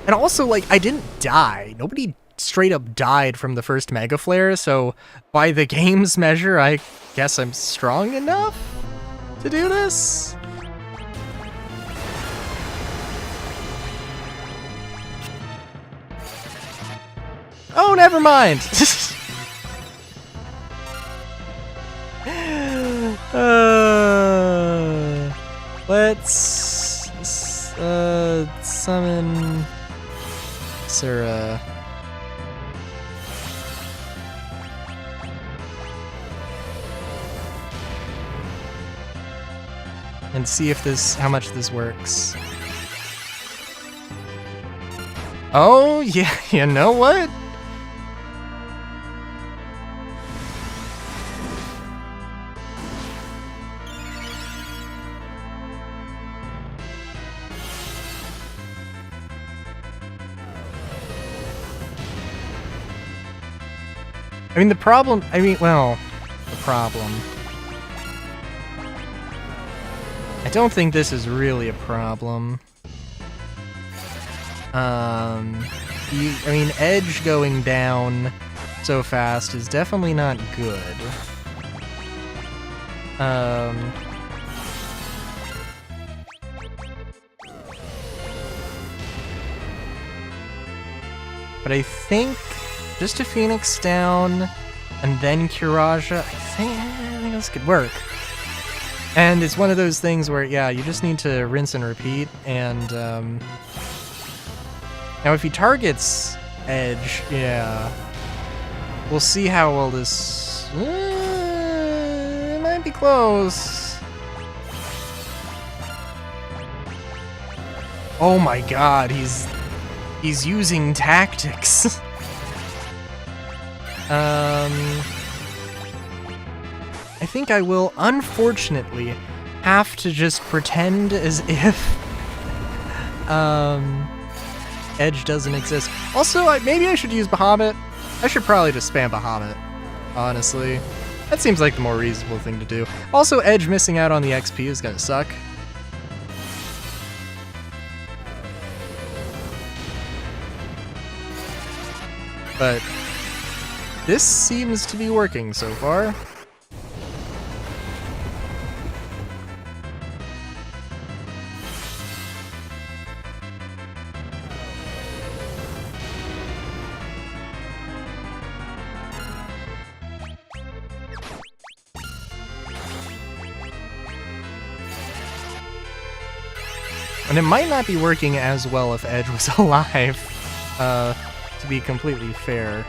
And also, like, I didn't die. Nobody straight up died from the first Mega Flare, so by the game's measure, I guess I'm strong enough to do this? Oh, never mind! Let's summon Sarah. And see if how much this works. Oh, yeah, you know what? I mean, the problem... the problem... I don't think this is really a problem. I mean, Edge going down so fast is definitely not good. But I think just a Phoenix down and then Kiraja, I think this could work. And it's one of those things where, yeah, you just need to rinse and repeat, and, now if he targets Edge, yeah, we'll see how well this... it might be close. Oh my god, he's using tactics. I think I will, unfortunately, have to just pretend as if Edge doesn't exist. Also, maybe I should use Bahamut. I should probably just spam Bahamut, honestly. That seems like the more reasonable thing to do. Also, Edge missing out on the XP is gonna suck. But this seems to be working so far. And it might not be working as well if Edge was alive, to be completely fair.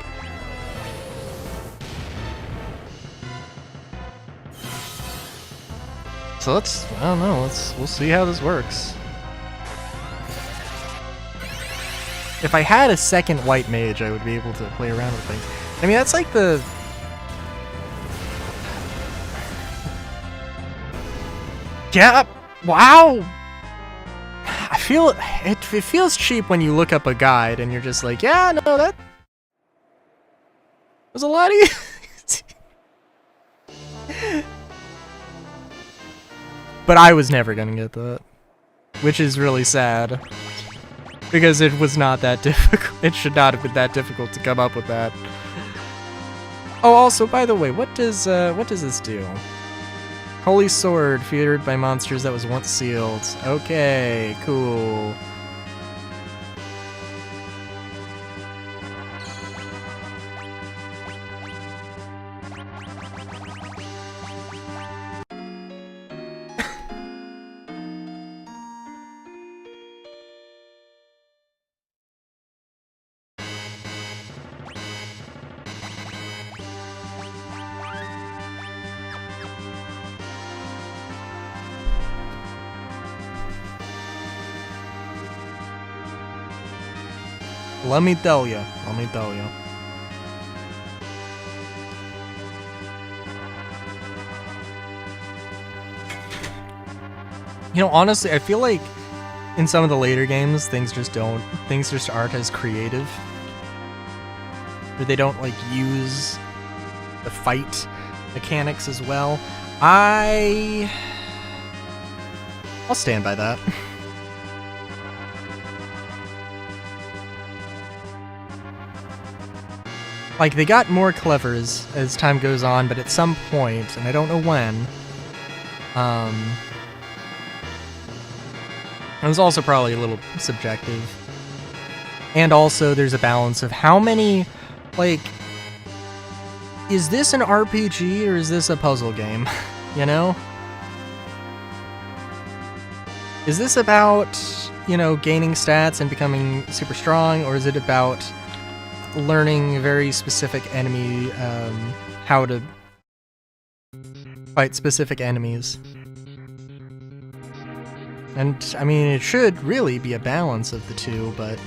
So I don't know, we'll see how this works. If I had a second white mage, I would be able to play around with things. I mean, that's like the... Yeah, wow! It feels cheap when you look up a guide and you're just like, yeah, no, that was a lot easier. But I was never gonna get that, which is really sad, because it was not that difficult. It should not have been that difficult to come up with that. Oh, also, by the way, what does this do? Holy Sword, feared by monsters that was once sealed. Okay, cool. Let me tell you. Let me tell you. You know, honestly, I feel like in some of the later games, things just aren't as creative. Or they don't, like, use the fight mechanics as well. I'll stand by that. Like, they got more clever as time goes on, but at some point, and I don't know when, it was also probably a little subjective. And also, there's a balance of how many, like, is this an RPG or is this a puzzle game? You know? Is this about, you know, gaining stats and becoming super strong, or is it about learning very specific enemy, how to fight specific enemies? And, I mean, it should really be a balance of the two, but...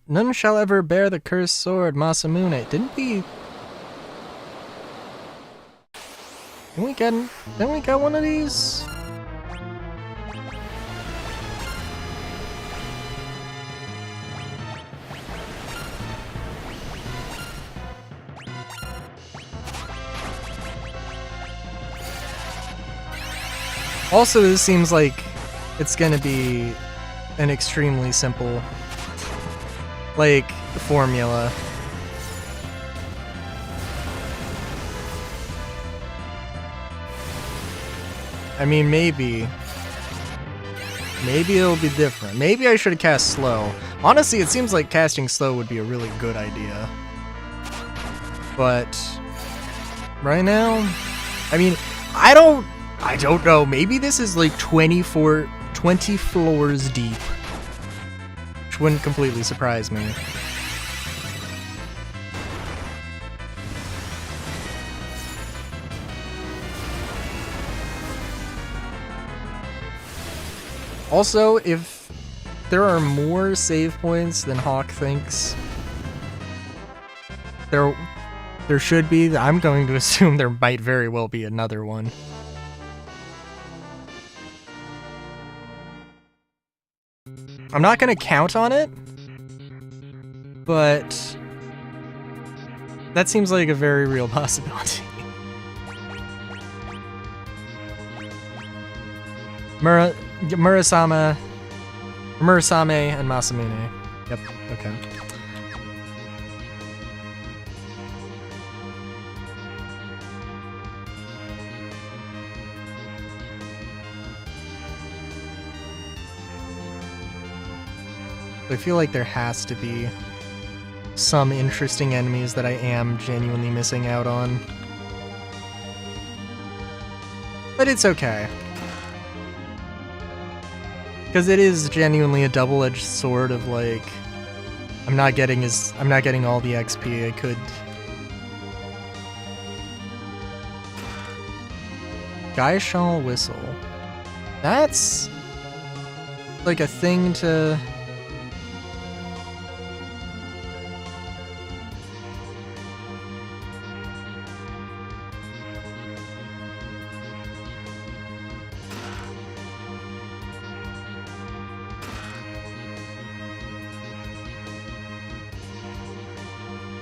None shall ever bear the cursed sword, Masamune. Didn't we get one of these? Also, this seems like it's gonna be an extremely simple, like, formula. I mean, maybe it'll be different. Maybe I should have cast slow. Honestly, it seems like casting slow would be a really good idea. But right now, I mean, I don't know. Maybe this is like 20 floors deep. Which wouldn't completely surprise me. Also, if there are more save points than Hawk thinks, there should be. I'm going to assume there might very well be another one. I'm not going to count on it, but that seems like a very real possibility. Murasame and Masamune. Yep, okay. I feel like there has to be some interesting enemies that I am genuinely missing out on. But it's okay. Because it is genuinely a double-edged sword of, like, I'm not getting all the XP I could. Gaishal Whistle. That's like a thing to...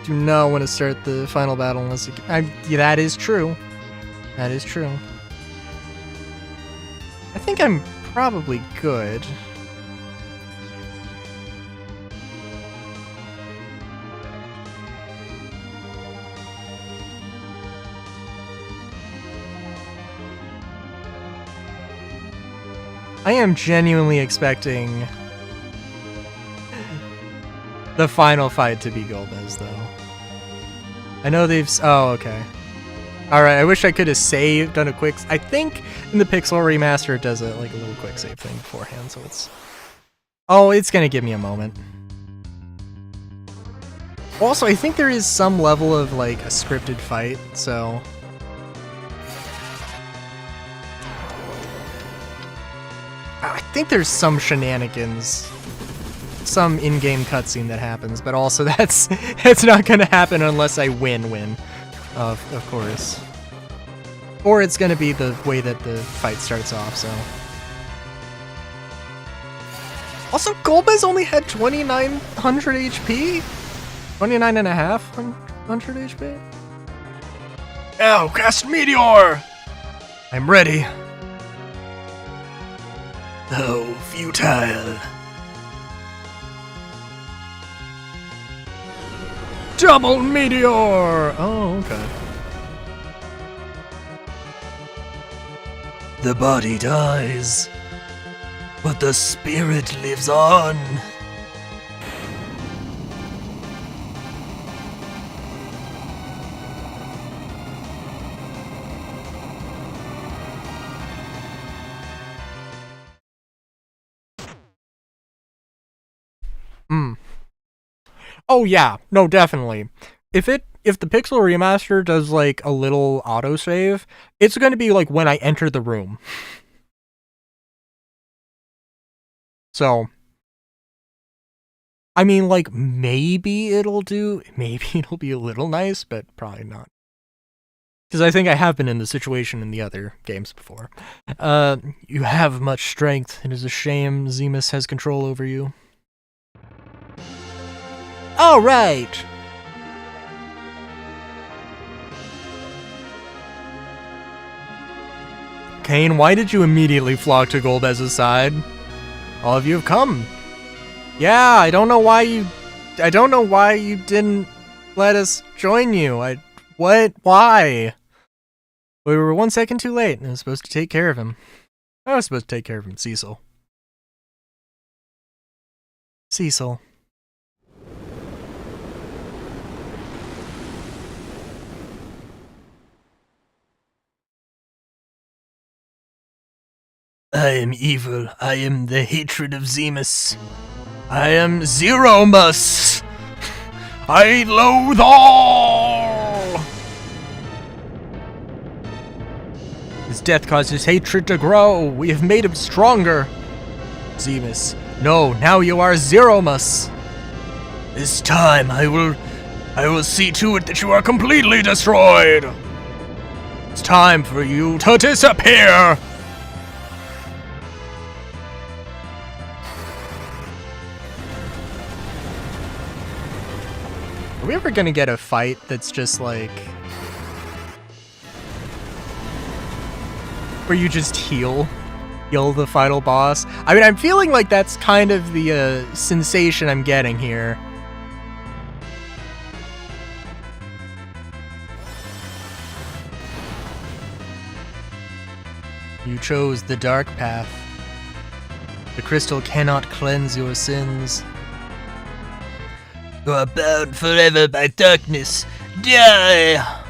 Do not want to start the final battle unless yeah, that is true. That is true. I think I'm probably good. I am genuinely expecting the final fight to be Golbez, though. I know they've... Oh, okay. Alright, I wish I could have saved, done a quick... I think in the Pixel Remaster it does a little quick save thing beforehand, so it's... Oh, it's gonna give me a moment. Also, I think there is some level of, like, a scripted fight, so... I think there's some shenanigans, some in-game cutscene that happens, but also that's not gonna happen unless I win, of course. Or it's gonna be the way that the fight starts off, so... Also, Golbez only had 2,900 HP? 29,500 HP? Now, cast Meteor! I'm ready. Oh, futile. Double Meteor! Oh, okay. The body dies, but the spirit lives on. Oh yeah, no, definitely. If the Pixel Remaster does like a little autosave, it's gonna be like when I enter the room. So, I mean, like, maybe it'll be a little nice, but probably not. Because I think I have been in the situation in the other games before. You have much strength. It is a shame Zemus has control over you. All right. Cain, why did you immediately flock to Golbez's side? All of you have come. Yeah, I don't know why you didn't let us join you. Why? We were 1 second too late. I was supposed to take care of him. Cecil. Cecil. I am evil. I am the hatred of Zemus. I am Zeromus. I loathe all. His death caused his hatred to grow. We have made him stronger. Zemus. No, now you are Zeromus. This time I will see to it that you are completely destroyed. It's time for you to disappear. Are we ever gonna get a fight that's just like... where you just heal the final boss? I mean, I'm feeling like that's kind of the sensation I'm getting here. You chose the dark path. The crystal cannot cleanse your sins. You are bound forever by darkness. Die!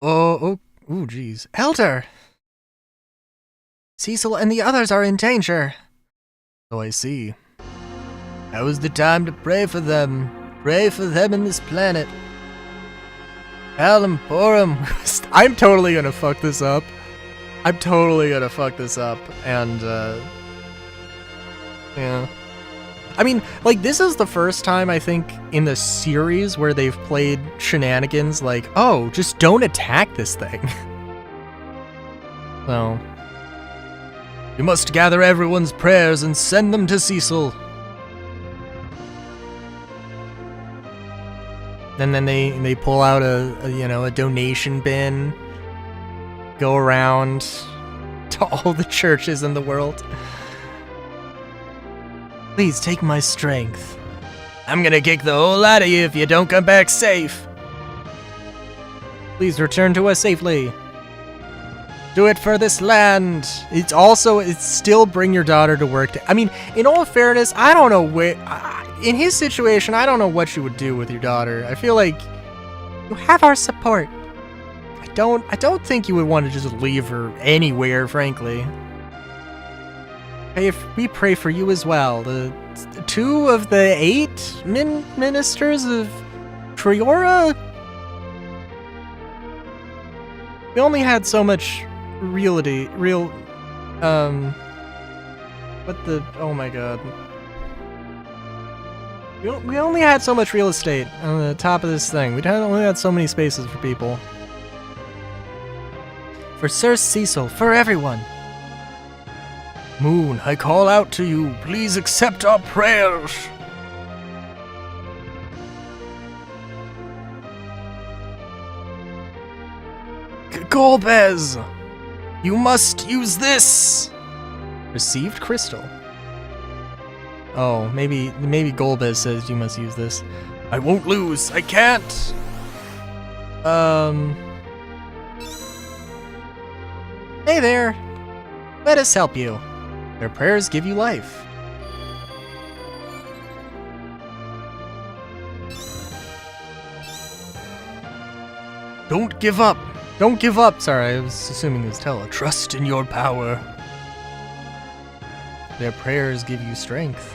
Oh, jeez. Elder! Cecil and the others are in danger. So I see. Now is the time to pray for them. Pray for them in this planet. Alamporum. I'm totally gonna fuck this up. And, yeah. I mean, like, this is the first time, I think, in the series where they've played shenanigans like, oh, just don't attack this thing. So... you must gather everyone's prayers and send them to Cecil. And then they pull out a donation bin, go around to all the churches in the world. Please take my strength. I'm gonna kick the whole lot of you if you don't come back safe. Please return to us safely. Do it for this land. It's still bring your daughter to work. I mean, in all fairness, I don't know in his situation, I don't know what you would do with your daughter. I feel like you have our support. I don't think you would want to just leave her anywhere, frankly. We pray for you as well. The 2 of the 8 ministers of Triora. We only had so much oh my god. We only had so much real estate on the top of this thing. We only had so many spaces for people. For Sir Cecil, for everyone. Moon, I call out to you. Please accept our prayers. Golbez, you must use this. Received crystal. Oh, maybe Golbez says you must use this. I won't lose. I can't. Hey there. Let us help you. Their prayers give you life. Don't give up. Don't give up. Sorry, I was assuming it was Tella. Trust in your power. Their prayers give you strength.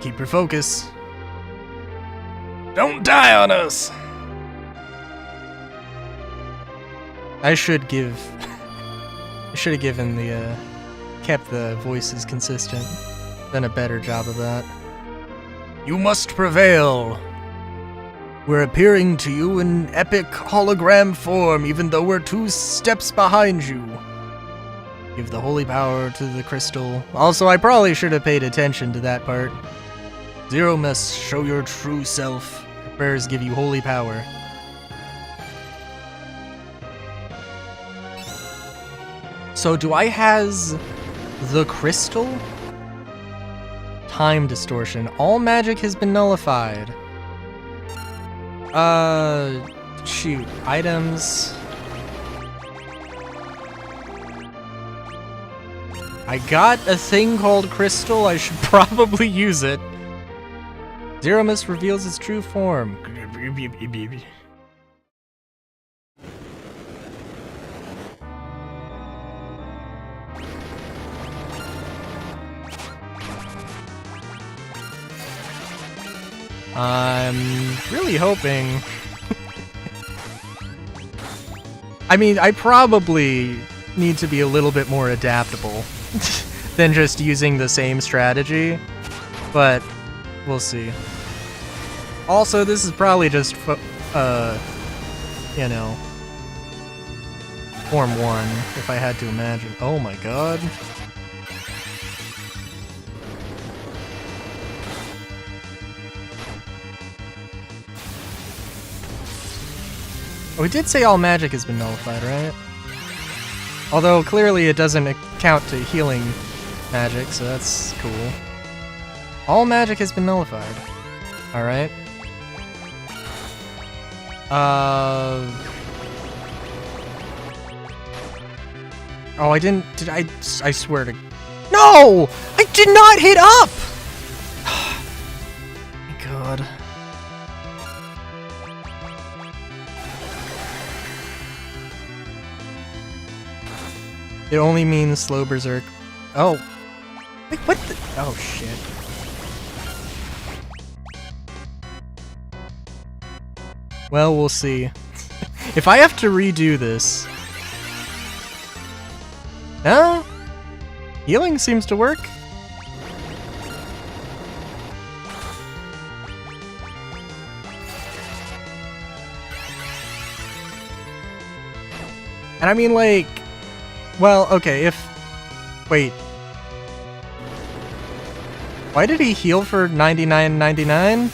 Keep your focus. Don't die on us. I should have given kept the voices consistent. Done a better job of that. You must prevail. We're appearing to you in epic hologram form, even though we're 2 steps behind you. Give the holy power to the crystal. Also, I probably should have paid attention to that part. Zero must show your true self. Your prayers give you holy power. So do I has the crystal? Time distortion. All magic has been nullified. Shoot. Items. I got a thing called crystal. I should probably use it. Zeromus reveals its true form. I'm really hoping... I mean, I probably need to be a little bit more adaptable than just using the same strategy, but we'll see. Also, this is probably just, you know, Form 1, if I had to imagine. Oh my god. Oh, we did say all magic has been nullified, right? Although, clearly it doesn't account to healing magic, so that's cool. All magic has been nullified. Alright. Oh, I didn't... I swear to... No! I did not hit up! My god. It only means slow berserk. Oh. Wait, what the? Oh, shit. Well, we'll see. If I have to redo this... No? Healing seems to work. And I mean, like... Well, okay, if... Wait. Why did he heal for 99.99?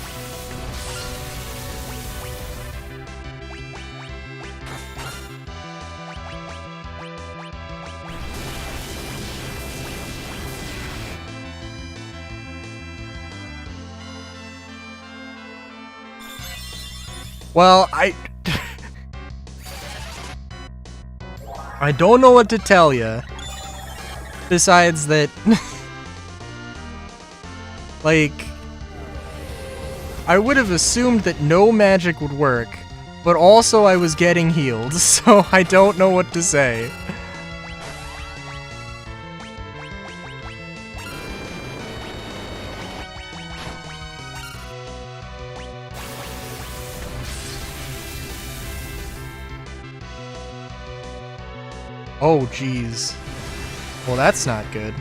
Well, I don't know what to tell you. Besides that, like, I would have assumed that no magic would work, but also I was getting healed, so I don't know what to say. Oh, jeez. Well, that's not good.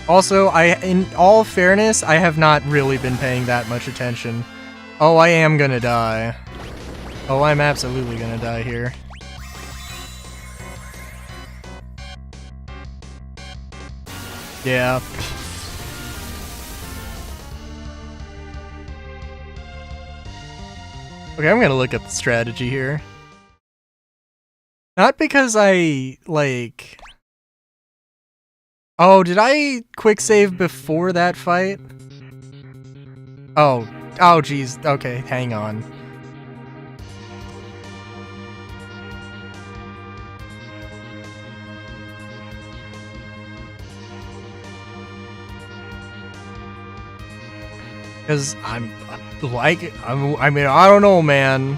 Also, in all fairness, I have not really been paying that much attention. Oh, I am gonna die. Oh, I'm absolutely gonna die here. Yeah. Okay, I'm gonna look up the strategy here. Not because I, like... Oh, did I quick save before that fight? Oh, geez. Okay, hang on. Because I mean, I don't know, man.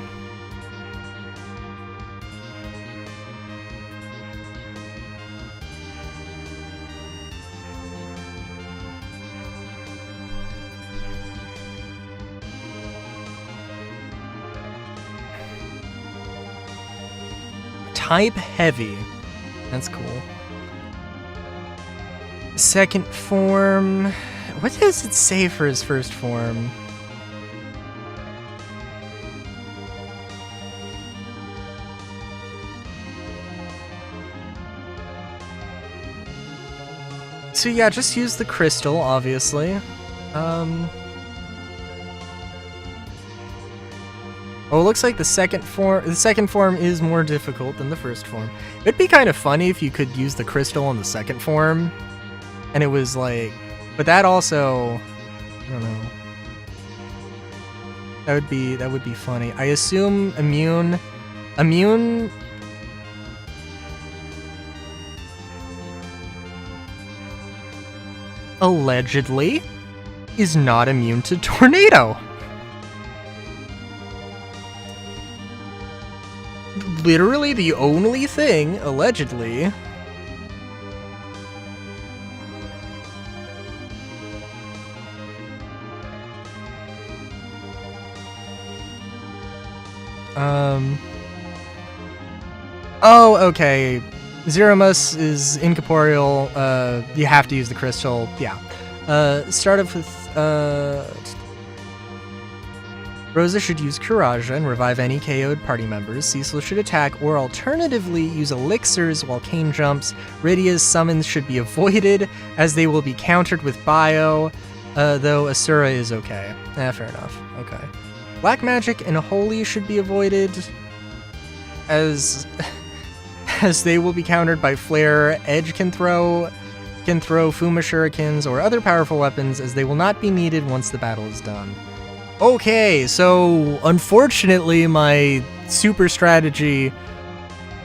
Type heavy. That's cool. Second form. What does it say for his first form? So yeah, just use the crystal, obviously. Oh, it looks like the second form is more difficult than the first form. It'd be kind of funny if you could use the crystal on the second form, and it was like, but that also, I don't know. That would be funny. I assume immune allegedly is not immune to tornado. Literally the only thing, allegedly. Oh, okay. Zeromus is incorporeal. You have to use the crystal. Yeah. Start off with, Rosa should use Kuraja and revive any KO'd party members. Cecil should attack or alternatively use elixirs while Kane jumps. Rydia's summons should be avoided as they will be countered with bio, though Asura is okay. Fair enough. Okay. Black magic and holy should be avoided as they will be countered by flare. Edge can throw Fuma shurikens or other powerful weapons as they will not be needed once the battle is done. Okay, so unfortunately my super strategy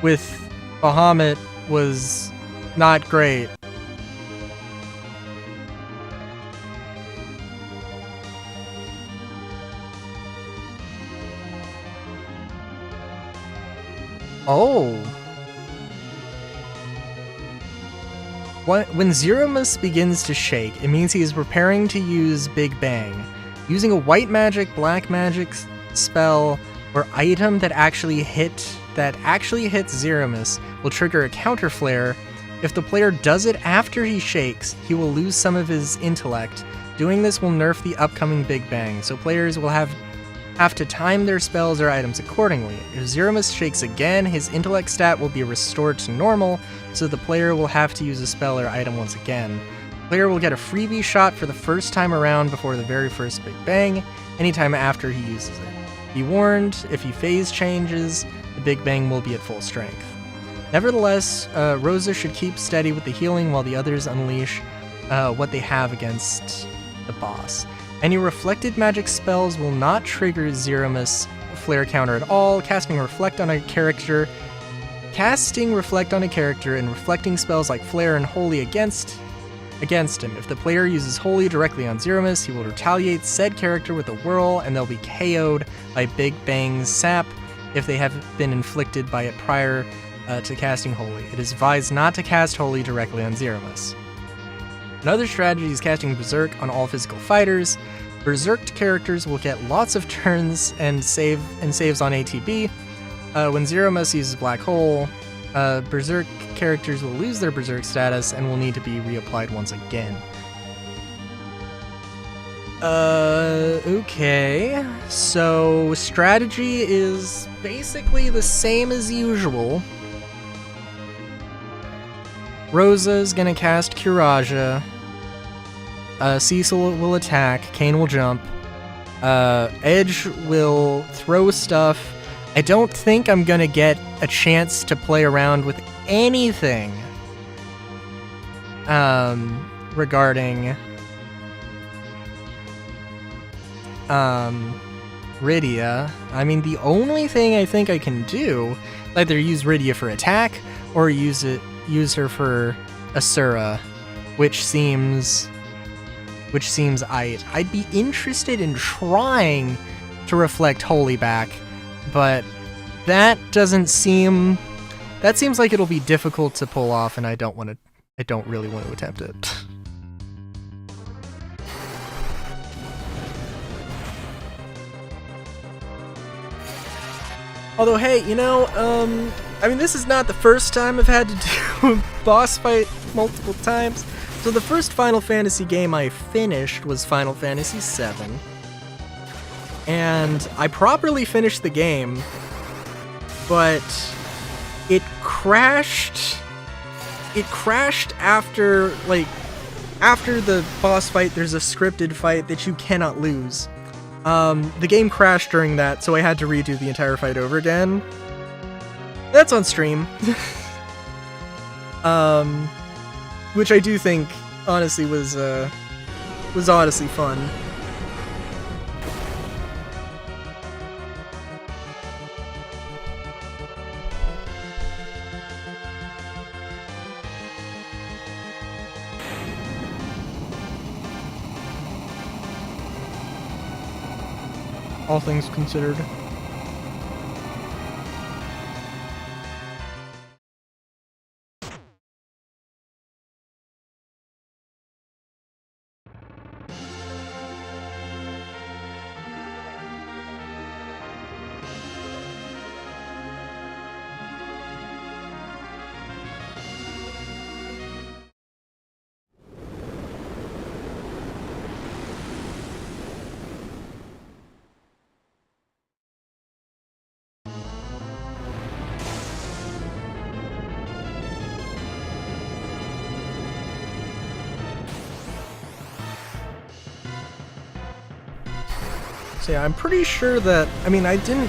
with Bahamut was not great. Oh. When Zeromus begins to shake, it means he is preparing to use Big Bang. Using a white magic, black magic spell, or item that actually hits Zeromus will trigger a counter flare. If the player does it after he shakes, he will lose some of his intellect. Doing this will nerf the upcoming Big Bang, so players will have to time their spells or items accordingly. If Zeromus shakes again, his intellect stat will be restored to normal, so the player will have to use a spell or item once again. The player will get a freebie shot for the first time around before the very first Big Bang, anytime after he uses it. Be warned, if he phase changes, the Big Bang will be at full strength. Nevertheless, Rosa should keep steady with the healing while the others unleash what they have against the boss. Any reflected magic spells will not trigger Zeromus flare counter at all. Casting Reflect on a character and reflecting spells like Flare and Holy against him. If the player uses Holy directly on Zeromus, he will retaliate said character with a whirl, and they'll be KO'd by Big Bang's sap if they have been inflicted by it prior to casting Holy. It is advised not to cast Holy directly on Zeromus. Another strategy is casting Berserk on all physical fighters. Berserked characters will get lots of turns and saves on ATB. When Zeromus uses Black Hole, Berserk characters will lose their Berserk status and will need to be reapplied once again. Okay. So, strategy is basically the same as usual. Rosa's gonna cast Kiraja. Cecil will attack. Kane will jump. Edge will throw stuff. I don't think I'm gonna get a chance to play around with anything regarding Rydia. I mean, the only thing I think I can do, either use Rydia for attack or use her for Asura, which seems I'd be interested in trying to reflect Holy back, but that seems like it'll be difficult to pull off, and I don't really want to attempt it. Although, hey, I mean, this is not the first time I've had to do a boss fight multiple times. So the first Final Fantasy game I finished was Final Fantasy VII. And I properly finished the game, but it crashed. It crashed after the boss fight. There's a scripted fight that you cannot lose. The game crashed during that, so I had to redo the entire fight over again. That's on stream. Which I do think, honestly, was honestly fun. All things considered. So yeah, I'm pretty sure that, I mean, I didn't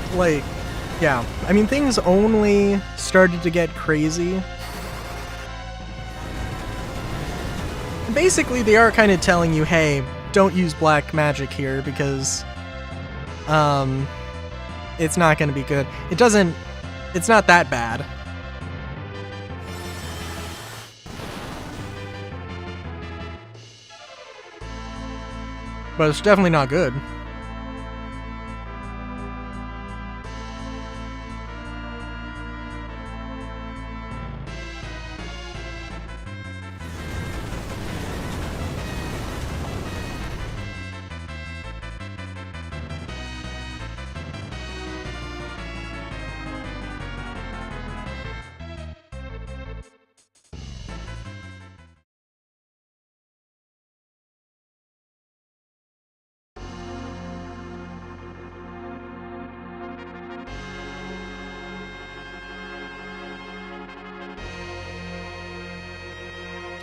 things only started to get crazy. And basically, they are kind of telling you, hey, don't use black magic here because, it's not going to be good. It's not that bad. But it's definitely not good.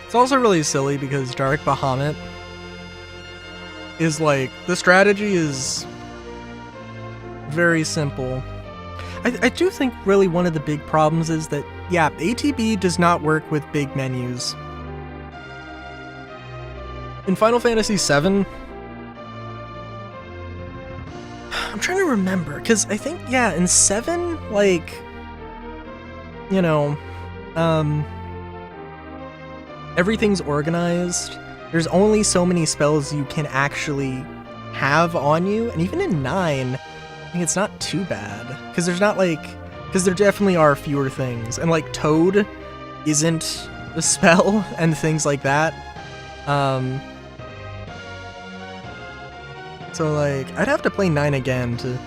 It's also really silly because Dark Bahamut is the strategy is very simple. I do think really one of the big problems is that, yeah, ATB does not work with big menus. In Final Fantasy VII, I'm trying to remember, because I think, yeah, in 7, like, you know, everything's organized. There's only so many spells you can actually have on you, and even in 9, I think it's not too bad, because there's not, like, because there definitely are fewer things, and, like, Toad isn't a spell, and things like that. So, like, I'd have to play 9 again to,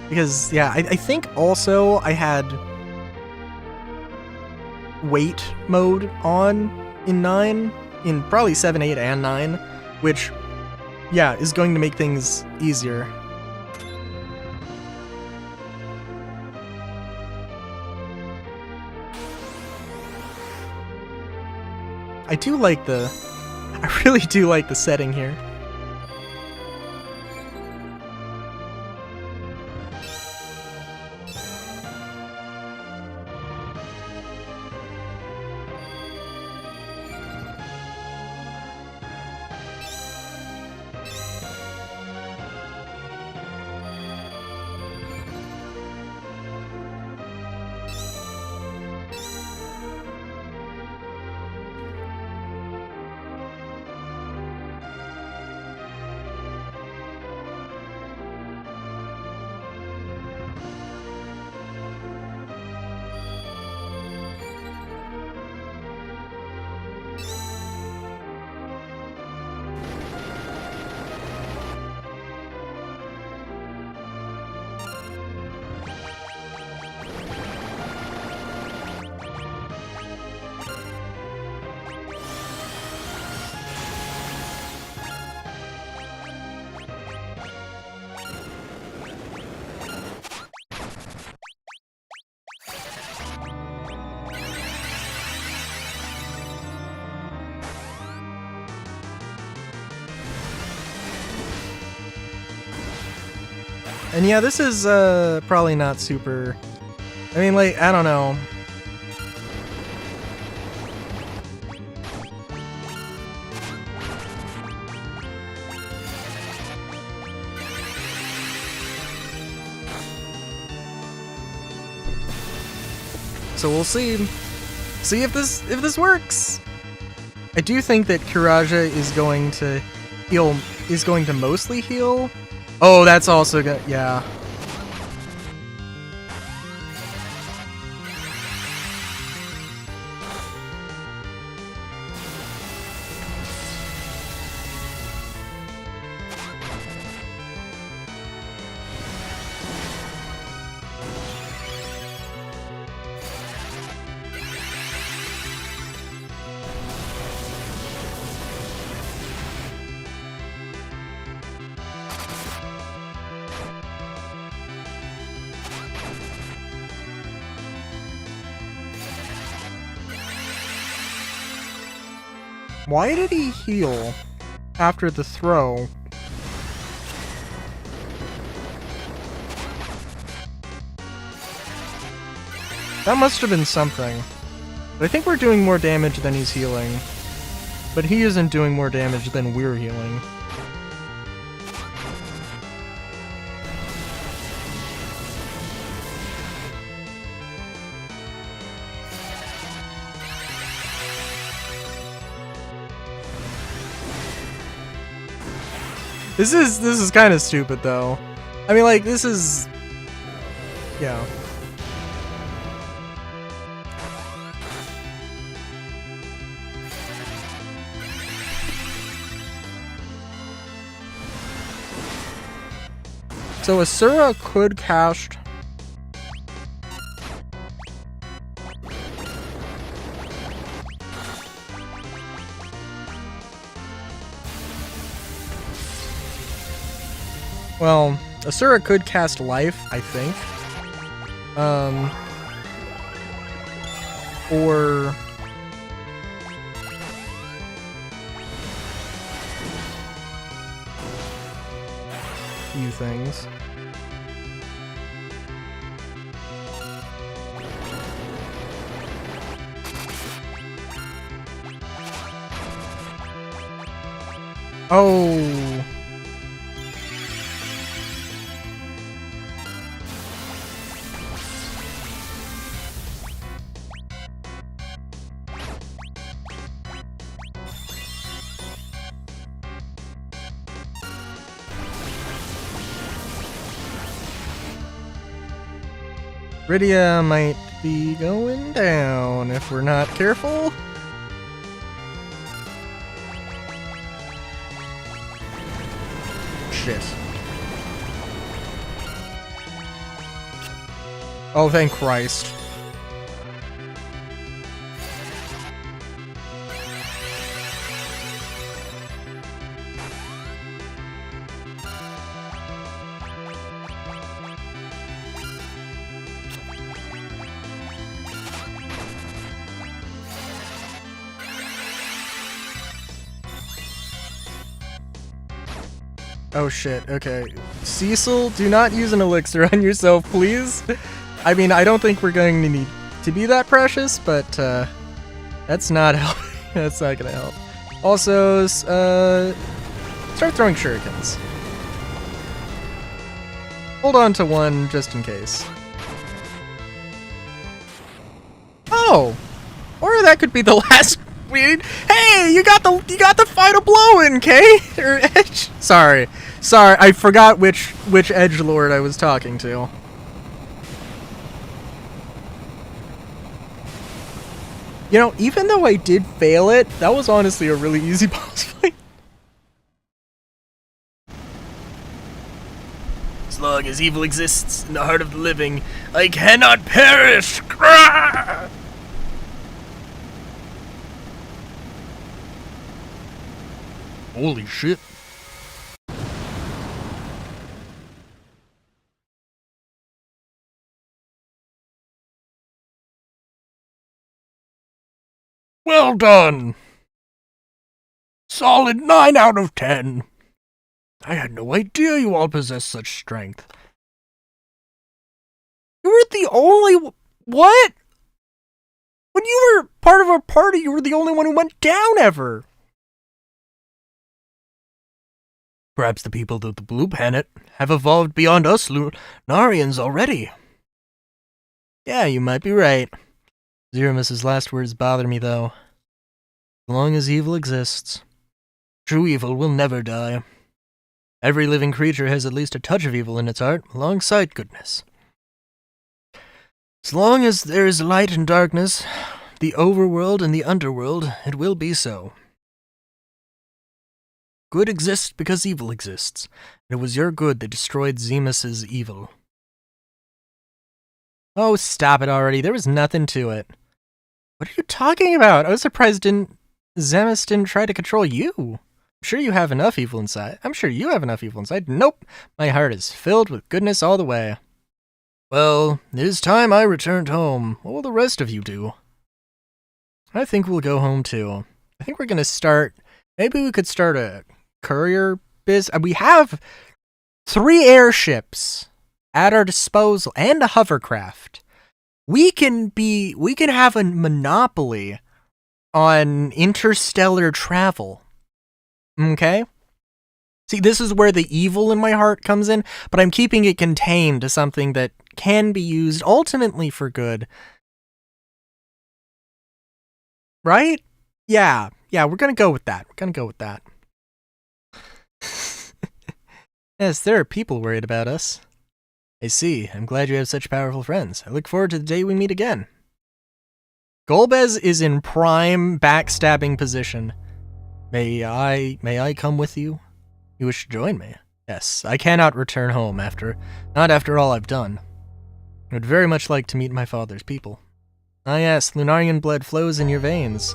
because, yeah, I think also I had wait mode on in 9, in probably 7, 8, and 9, which, yeah, is going to make things easier. I really do like the setting here. And yeah, this is probably not super... I mean, like, I don't know. So we'll see. See if this works. I do think that Kiraja is going to heal, is going to mostly heal. Oh, that's also good. Yeah. Why did he heal after the throw? That must have been something. But I think we're doing more damage than he's healing. But he isn't doing more damage than we're healing. This is kind of stupid though. I mean, like, this is, yeah. So Asura could cast well, Asura could cast Life, I think. Or few things. Oh. Rydia might be going down if we're not careful. Shit. Oh, thank Christ. Oh shit, okay. Cecil, do not use an elixir on yourself, please. I mean, I don't think we're going to need to be that precious, but that's not helping. That's not gonna help. Also, start throwing shurikens. Hold on to one just in case. Oh! Or that could be the last weird. Hey, you got the final blow in, Kay? Or Edge? Sorry, I forgot which edgelord I was talking to. You know, even though I did fail it, that was honestly a really easy boss fight. As long as evil exists in the heart of the living, I cannot perish! Grah! Holy shit. Well done! Solid 9 out of 10. I had no idea you all possessed such strength. You were the only... What? When you were part of our party, you were the only one who went down ever. Perhaps the people of the Blue Planet have evolved beyond us Lunarians already. Yeah, you might be right. Zeramus's last words bother me, though. As long as evil exists, true evil will never die. Every living creature has at least a touch of evil in its heart, alongside goodness. As long as there is light and darkness, the overworld and the underworld, it will be so. Good exists because evil exists. It was your good that destroyed Zemus's evil. Oh, stop it already. There was nothing to it. What are you talking about? I was surprised Zemus didn't try to control you. I'm sure you have enough evil inside. Nope. My heart is filled with goodness all the way. Well, it is time I returned home. What will the rest of you do? I think we'll go home too. I think we're gonna start... Maybe we could start a courier biz. We have 3 airships at our disposal and a hovercraft. We can have a monopoly on interstellar travel. Okay? See, this is where the evil in my heart comes in, but I'm keeping it contained to something that can be used ultimately for good. Right? Yeah, we're gonna go with that. Yes, there are people worried about us. I see. I'm glad you have such powerful friends. I look forward to the day we meet again. Golbez is in prime backstabbing position. May I come with you? You wish to join me? Yes, I cannot return home not after all I've done. I would very much like to meet my father's people. Ah yes, Lunarian blood flows in your veins.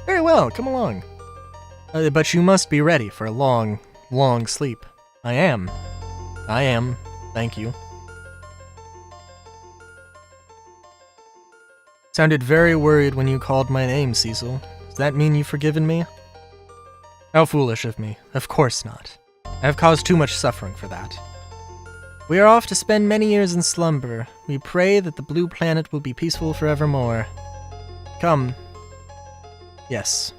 Very well, come along. But you must be ready for a long, long sleep. I am. Thank you. Sounded very worried when you called my name, Cecil. Does that mean you've forgiven me? How foolish of me. Of course not. I have caused too much suffering for that. We are off to spend many years in slumber. We pray that the Blue Planet will be peaceful forevermore. Come. Yes.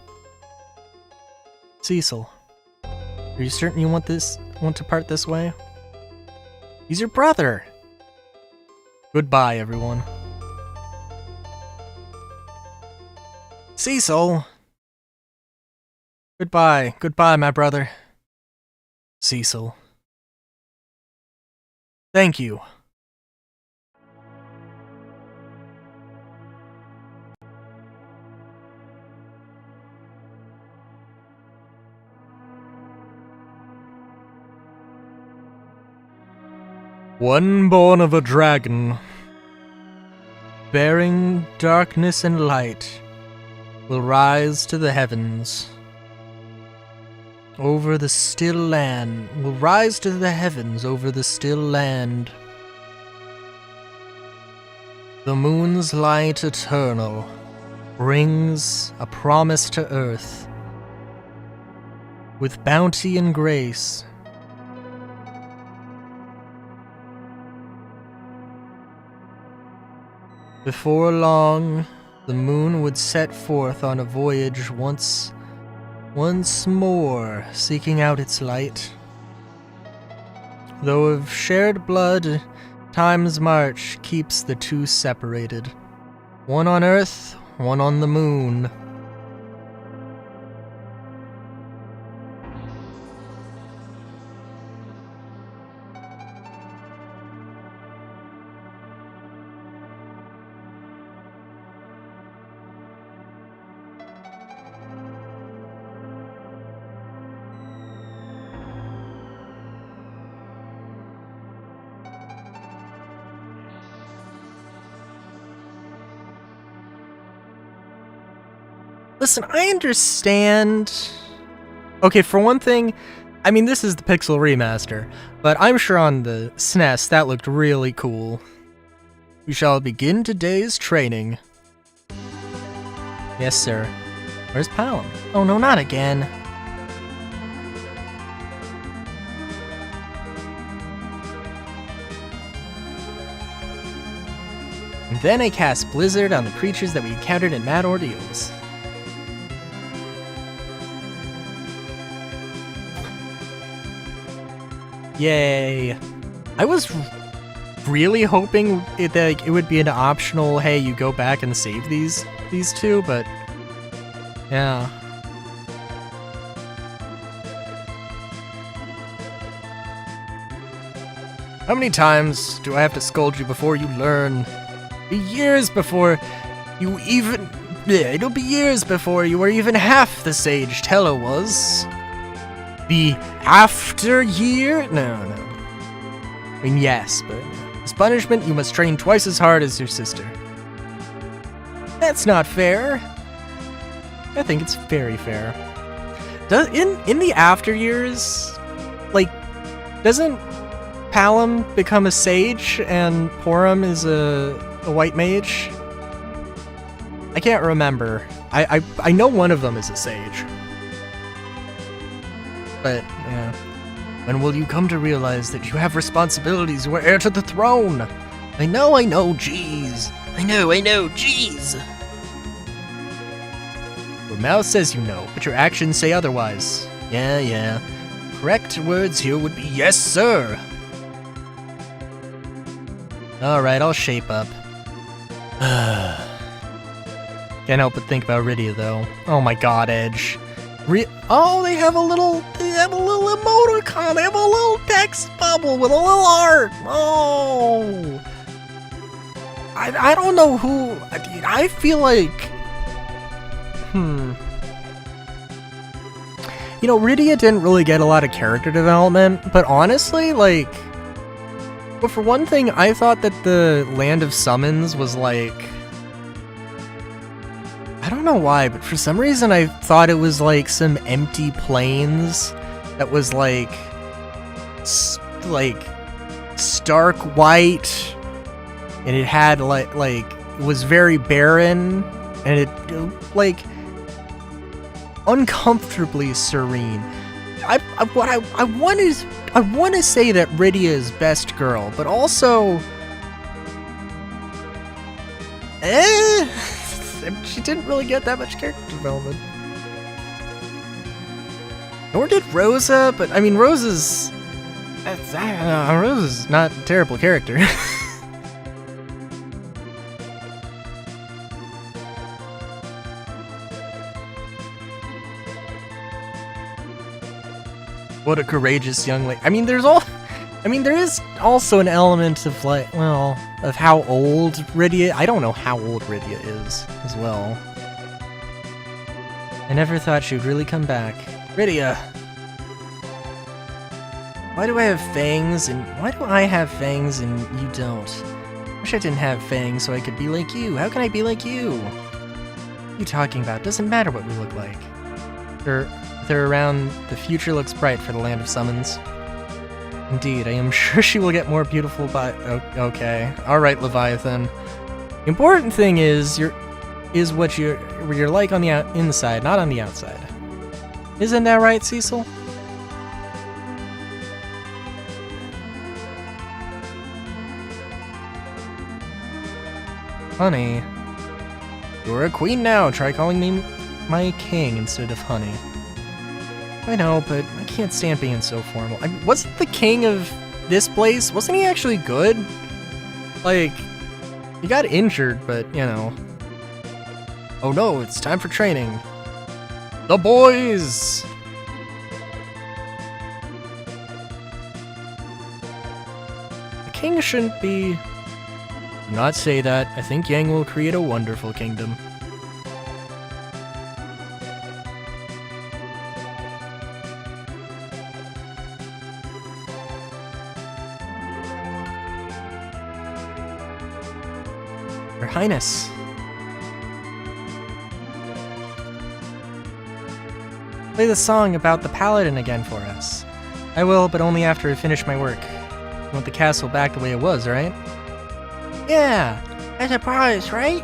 Cecil. Are you certain you want to part this way? He's your brother! Goodbye, everyone. Cecil! Goodbye, my brother. Cecil. Thank you. One born of a dragon, bearing darkness and light, will rise to the heavens. Over the still land, will rise to the heavens over the still land. The moon's light eternal brings a promise to earth. With bounty and grace, before long, the moon would set forth on a voyage once more, seeking out its light. Though of shared blood, time's march keeps the two separated. One on Earth, one on the moon. Listen, I understand. Okay, for one thing, I mean, this is the Pixel remaster, but I'm sure on the SNES that looked really cool. We shall begin today's training. Yes, sir. Where's Palom? Oh no, not again. And then I cast Blizzard on the creatures that we encountered in Mad Ordeals. Yay. I was really hoping it would be an optional, hey, you go back and save these two, but yeah. How many times do I have to scold you before you learn? Be years before you even... It'll be years before you were even half the sage Tello was. The after year? No. I mean, yes, but as punishment, you must train twice as hard as your sister. That's not fair. I think it's very fair. In the after years, like, doesn't Palom become a sage and Porom is a white mage? I can't remember. I know one of them is a sage. But, yeah. When will you come to realize that you have responsibilities? You are heir to the throne! I know, jeez. I know, jeez. Your mouth says you know, but your actions say otherwise. Yeah. Correct words here would be yes, sir. Alright, I'll shape up. Can't help but think about Rydia, though. Oh my god, Edge. Oh, they have a little emoticon. They have a little text bubble with a little art. Oh, I don't know who. I feel like, you know, Rydia didn't really get a lot of character development, but honestly, like, well, for one thing, I thought that the Land of Summons was like, I don't know why, but for some reason I thought it was like some empty plains that was like stark white, and it had like it was very barren, and it like uncomfortably serene. I want to say that Rydia is best girl, but also she didn't really get that much character development. Nor did Rosa, but I mean, Rosa's not a terrible character. What a courageous young lady. I mean, there is also an element of like, well, of how old Rydia. I don't know how old Rydia is as well. I never thought she'd really come back. Rydia. Why do I have fangs and why do I have fangs and you don't? Wish I didn't have fangs so I could be like you. How can I be like you? What are you talking about? Doesn't matter what we look like. They're around. The future looks bright for the land of summons. Indeed, I am sure she will get more beautiful by. Okay. Alright, Leviathan. The important thing is what you're like on the inside, not on the outside. Isn't that right, Cecil? Honey. You're a queen now. Try calling me my king instead of honey. I know, but I can't stand being so formal. Wasn't the king of this place, wasn't he actually good? Like, he got injured, but, you know. Oh no, it's time for training. The boys! The king shouldn't be... Do not say that. I think Yang will create a wonderful kingdom. Your Highness. Play the song about the paladin again for us. I will, but only after I finish my work. You want the castle back the way it was, right? Yeah, as a prize, right?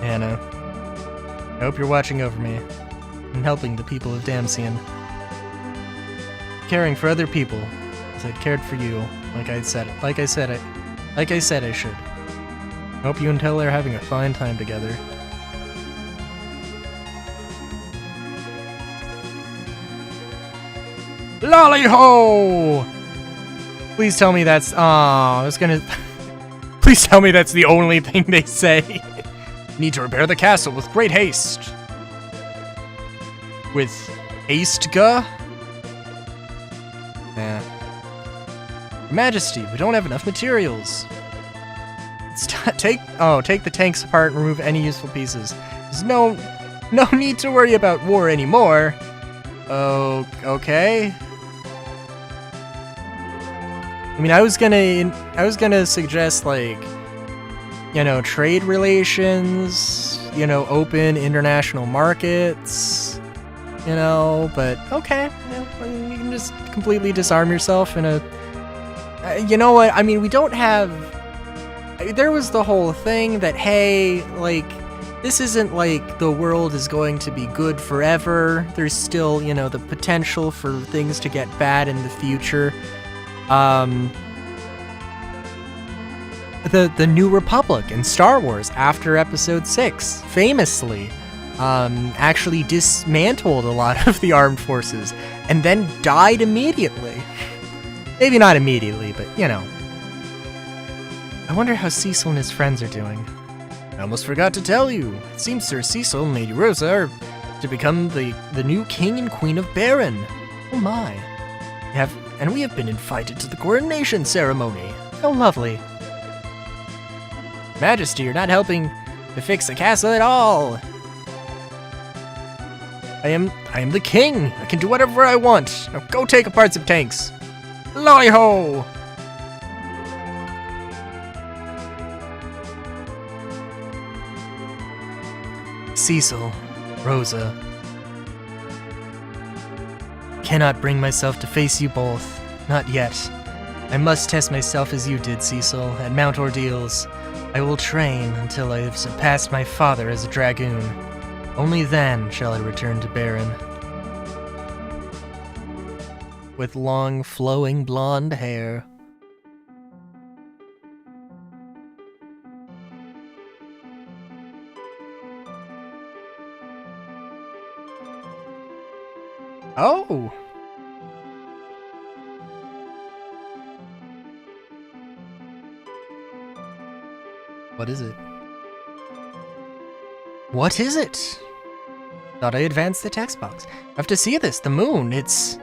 Anna, I hope you're watching over me and helping the people of Damcian. Caring for other people as I'd cared for you, like I said I should. Hope you and Tell are having a fine time together. Lolly-ho! Please tell me that's... Aw, I was gonna... Please tell me that's the only thing they say. Need to repair the castle with great haste. With haste-ga? Yeah. Your Majesty, we don't have enough materials. Take the tanks apart and remove any useful pieces. There's no need to worry about war anymore. Oh, okay. I mean, I was gonna suggest, like, you know, trade relations, you know, open international markets, you know, but okay, you can just completely disarm yourself in a, you know what, I mean, we don't have, there was the whole thing that, hey, like, this isn't like the world is going to be good forever, there's still, you know, the potential for things to get bad in the future. The New Republic in Star Wars after Episode 6 famously actually dismantled a lot of the armed forces and then died immediately. Maybe not immediately, but you know. I wonder how Cecil and his friends are doing. I almost forgot to tell you. It seems Sir Cecil and Lady Rosa are to become the new king and queen of Baron. Oh my. We have been invited to the coronation ceremony. How lovely. Majesty, you're not helping to fix the castle at all. I am the king. I can do whatever I want. Now go take apart some tanks. Lolly-ho! Cecil, Rosa. Cannot bring myself to face you both. Not yet. I must test myself as you did, Cecil, at Mount Ordeals. I will train until I have surpassed my father as a dragoon. Only then shall I return to Baron. With long, flowing blonde hair. Oh! What is it? What is it? Thought I advanced the text box. I have to see this. The moon. It's...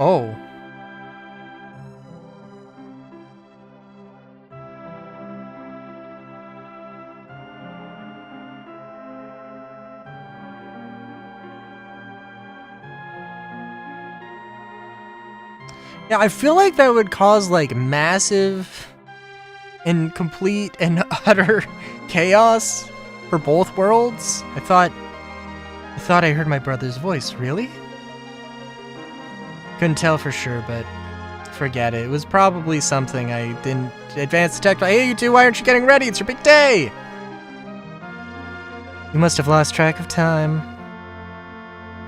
Oh. Yeah, I feel like that would cause like massive and complete and utter chaos for both worlds. I thought I heard my brother's voice. Really? Couldn't tell for sure, but forget it. It was probably something I didn't advance detect. Hey, you two, why aren't you getting ready? It's your big day! You must have lost track of time.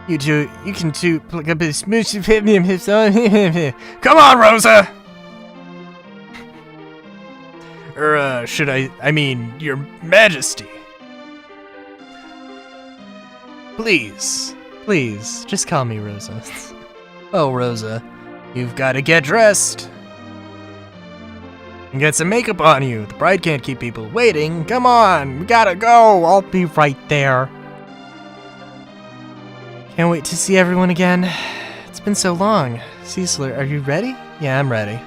You two, you can do like a bit smooch of him. Come on, Rosa! Or, should I mean, Your Majesty. Please. Please, just call me Rosa. Oh, Rosa, you've got to get dressed. And get some makeup on you. The bride can't keep people waiting. Come on, we gotta go. I'll be right there. Can't wait to see everyone again. It's been so long. Cecil, are you ready? Yeah, I'm ready.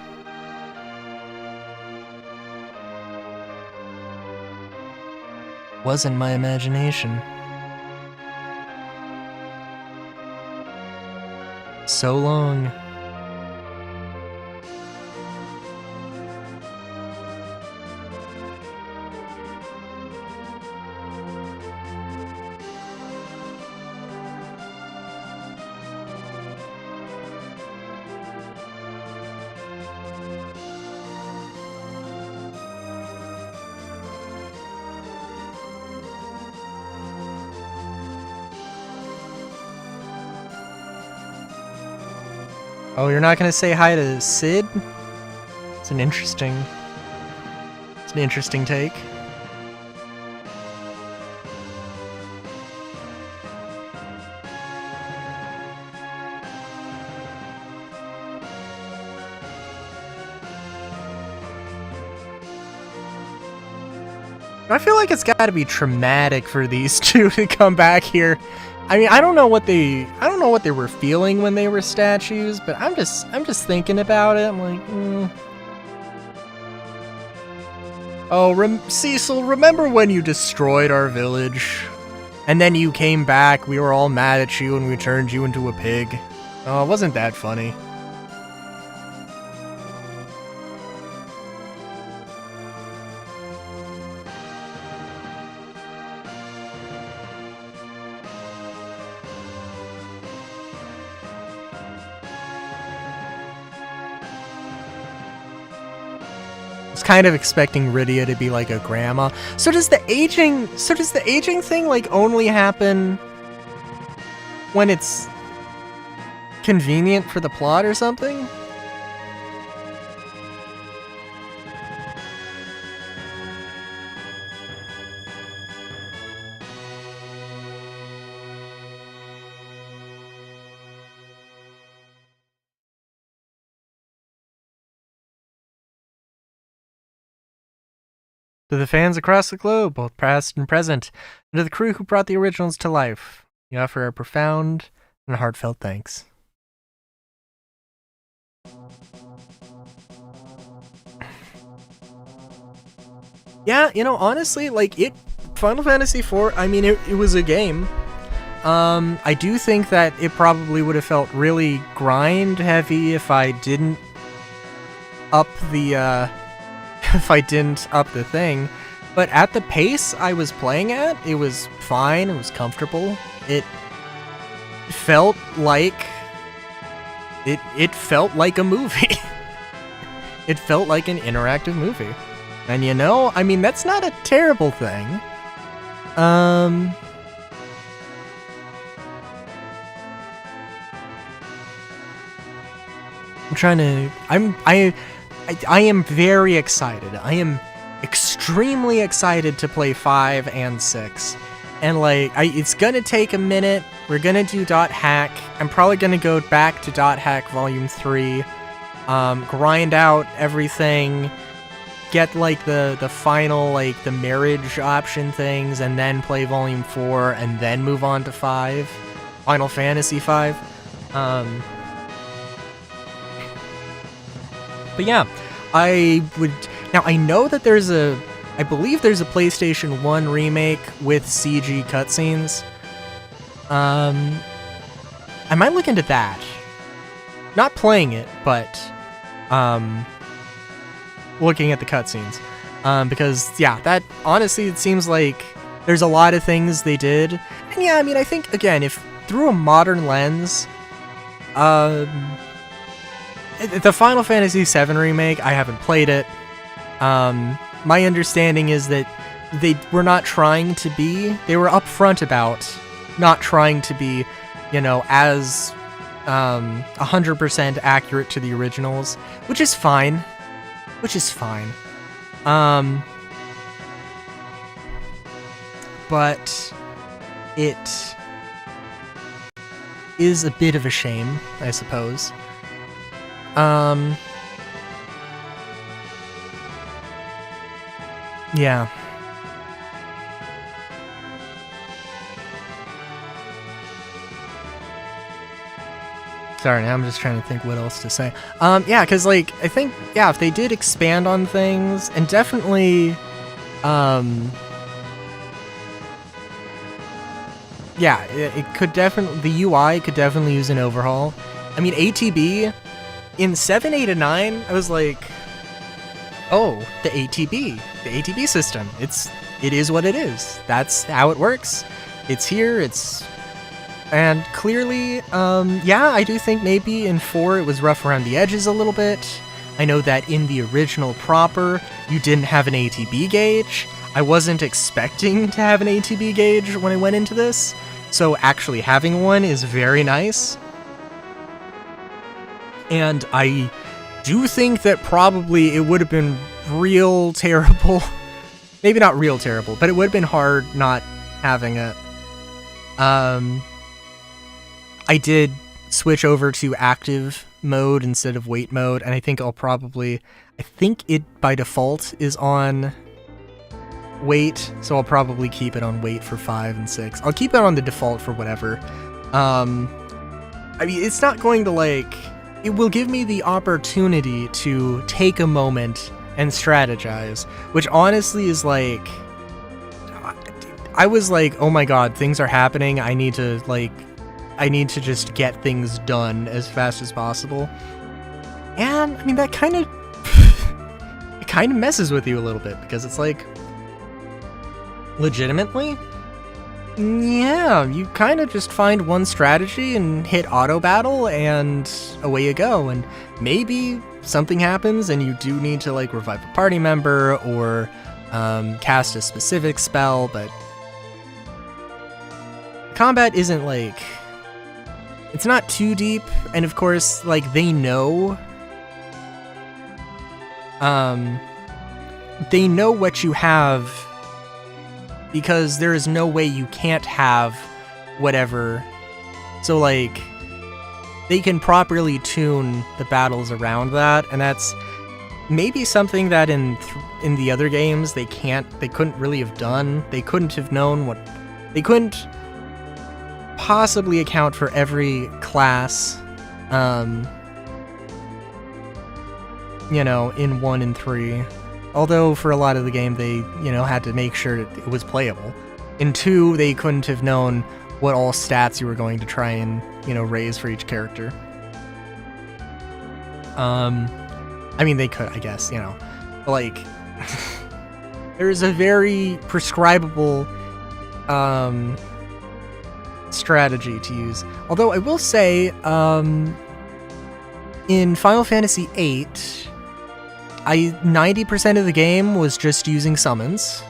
Wasn't my imagination. So long. Oh, you're not gonna say hi to Sid? It's an interesting take. I feel like it's gotta be traumatic for these two to come back here. I mean, I don't know what they were feeling when they were statues, but I'm just thinking about it. I'm like, Oh, Cecil, remember when you destroyed our village? And then you came back, we were all mad at you, and we turned you into a pig. Oh, wasn't that funny? kind of expecting Rydia to be like a grandma. So does the aging thing like only happen when it's convenient for the plot or something? To the fans across the globe, both past and present, and to the crew who brought the originals to life, we offer our profound and heartfelt thanks. Yeah, you know, honestly, like, Final Fantasy IV, I mean, it was a game. I do think that it probably would have felt really grind heavy if I didn't up the, thing, but at the pace I was playing at, it was fine, it was comfortable, it felt like a movie. It felt like an interactive movie. And you know, I mean, that's not a terrible thing. I'm I am very excited. I am extremely excited to play 5 and 6. And like, it's gonna take a minute. We're gonna do .hack. I'm probably gonna go back to .hack Volume 3, grind out everything, get like the final, like the marriage option things, and then play Volume 4, and then move on to 5. Final Fantasy 5. But yeah, I know that I believe there's a PlayStation 1 remake with CG cutscenes. I might look into that. Not playing it, but looking at the cutscenes. Because, yeah, that honestly, it seems like there's a lot of things they did. And yeah, I mean, I think, again, if through a modern lens, the Final Fantasy VII Remake, I haven't played it. My understanding is that they were not trying to be, they were upfront about not trying to be, you know, as 100% accurate to the originals, which is fine. But it is a bit of a shame, I suppose. Yeah. Sorry, now I'm just trying to think what else to say. Yeah, because, like, I think, yeah, if they did expand on things, and definitely, yeah, it could definitely, the UI could definitely use an overhaul. I mean, ATB, in 7, 8, and 9, I was like, oh, the ATB system, it is what it is. That's how it works. It's here, and clearly, yeah, I do think maybe in 4 it was rough around the edges a little bit. I know that in the original proper, you didn't have an ATB gauge. I wasn't expecting to have an ATB gauge when I went into this, so actually having one is very nice. And I do think that probably it would have been real terrible. Maybe not real terrible, but it would have been hard not having it. I did switch over to active mode instead of wait mode, and I think I think it by default is on wait, so I'll probably keep it on wait for 5 and 6. I'll keep it on the default for whatever. I mean, it's not going to, like, it will give me the opportunity to take a moment and strategize, which honestly is like, I was like, oh my god, things are happening, I need to just get things done as fast as possible. And, I mean, that kind of, it kind of messes with you a little bit, because it's like, legitimately, yeah, you kind of just find one strategy and hit auto battle, and away you go, and maybe something happens and you do need to, like, revive a party member, or cast a specific spell, but combat isn't, like, it's not too deep, and of course, like, they know what you have, because there is no way you can't have whatever. So, like, they can properly tune the battles around that, and that's maybe something that in the other games they couldn't really have done. They couldn't have known they couldn't possibly account for every class, you know, in 1 and 3. Although for a lot of the game they, you know, had to make sure that it was playable. In 2, they couldn't have known what all stats you were going to try and, you know, raise for each character. I mean, they could, I guess, you know. But, like, there's a very prescribable strategy to use. Although I will say, in Final Fantasy VIII, 90% of the game was just using summons.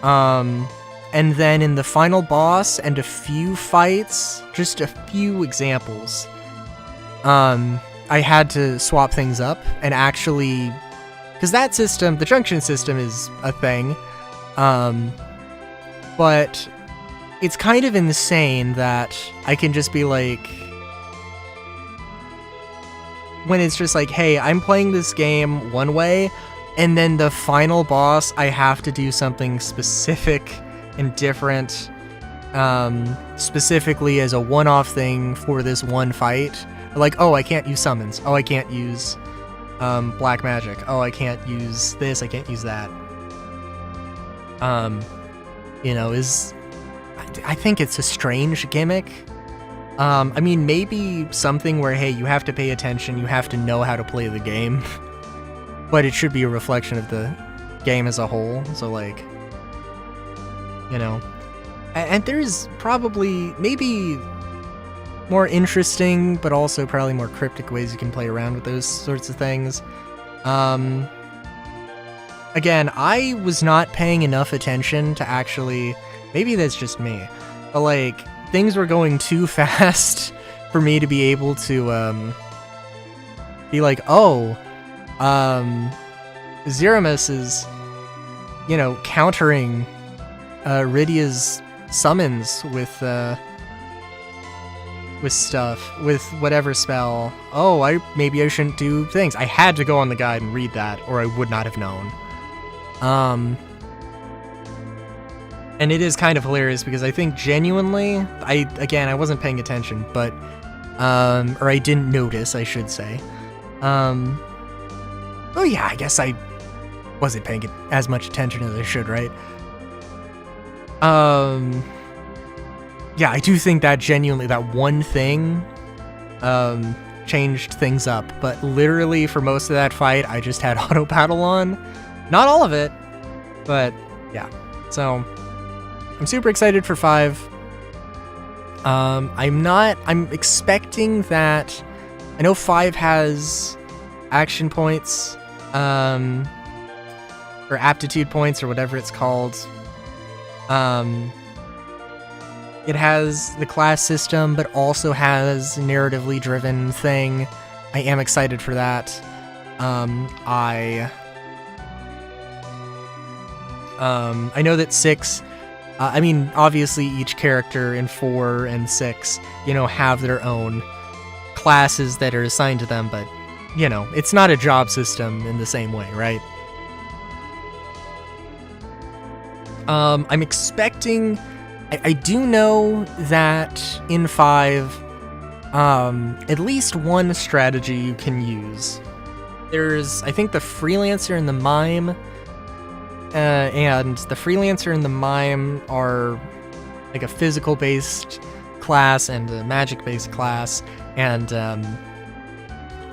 And then in the final boss and a few fights, just a few examples, I had to swap things up and actually, because that system, the junction system, is a thing, but it's kind of insane that I can just be like, when it's just like, hey, I'm playing this game one way, and then the final boss, I have to do something specific and different, specifically as a one-off thing for this one fight. Like, oh, I can't use summons. Oh, I can't use black magic. Oh, I can't use this, I can't use that. You know, I think it's a strange gimmick. I mean, maybe something where, hey, you have to pay attention, you have to know how to play the game, but it should be a reflection of the game as a whole, so, like, you know. And there's probably, maybe more interesting, but also probably more cryptic ways you can play around with those sorts of things. Again, I was not paying enough attention to actually, maybe that's just me, but like, things were going too fast for me to be able to, be like, oh, Zeramus is, you know, countering, Rydia's summons with stuff, with whatever spell. Oh, maybe I shouldn't do things. I had to go on the guide and read that, or I would not have known. And it is kind of hilarious because I think genuinely, I wasn't paying attention, but, or I didn't notice, I should say. Oh yeah, I guess I wasn't paying as much attention as I should, right? Yeah, I do think that genuinely, that one thing, changed things up, but literally for most of that fight, I just had auto battle on. Not all of it, but yeah. So, I'm super excited for 5. I'm expecting that, I know 5 has action points, or aptitude points, or whatever it's called. It has the class system, but also has a narratively driven thing. I am excited for that. I know that 6, I mean, obviously each character in 4 and 6, you know, have their own classes that are assigned to them, but, you know, it's not a job system in the same way, right? I'm expecting, I do know that in 5, at least one strategy you can use. There's, I think, the Freelancer and the Mime, and the Freelancer and the Mime are like a physical-based class and a magic-based class, and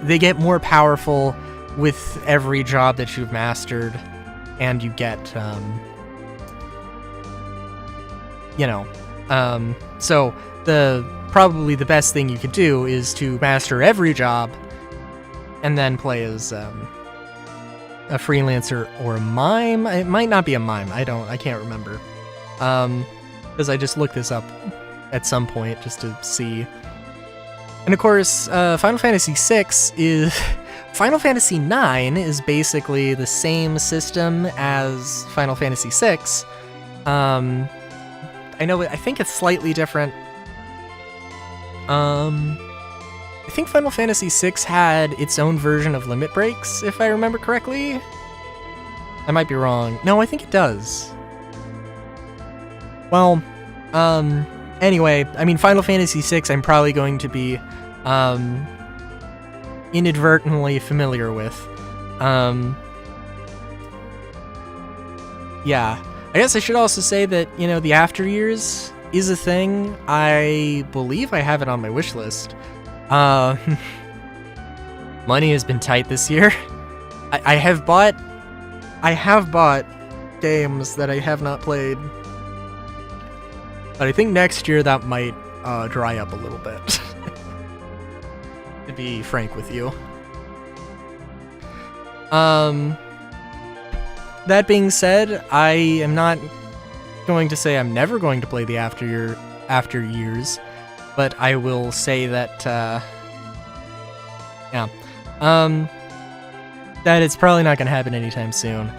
they get more powerful with every job that you've mastered, and you get, you know, so probably the best thing you could do is to master every job, and then play as, a Freelancer or a Mime. It might not be a Mime. I can't remember. Because I just looked this up at some point just to see. And of course, Final Fantasy VI is... Final Fantasy IX is basically the same system as Final Fantasy VI. I think it's slightly different. I think Final Fantasy VI had its own version of limit breaks, if I remember correctly. I might be wrong. No, I think it does. Well, anyway, I mean, Final Fantasy VI I'm probably going to be, inadvertently familiar with. Yeah. I guess I should also say that, you know, the After Years is a thing. I believe I have it on my wish list. Money has been tight this year. I have bought games that I have not played. But I think next year that might dry up a little bit. To be frank with you. That being said, I am not going to say I'm never going to play the After Years, but I will say that, that it's probably not going to happen anytime soon.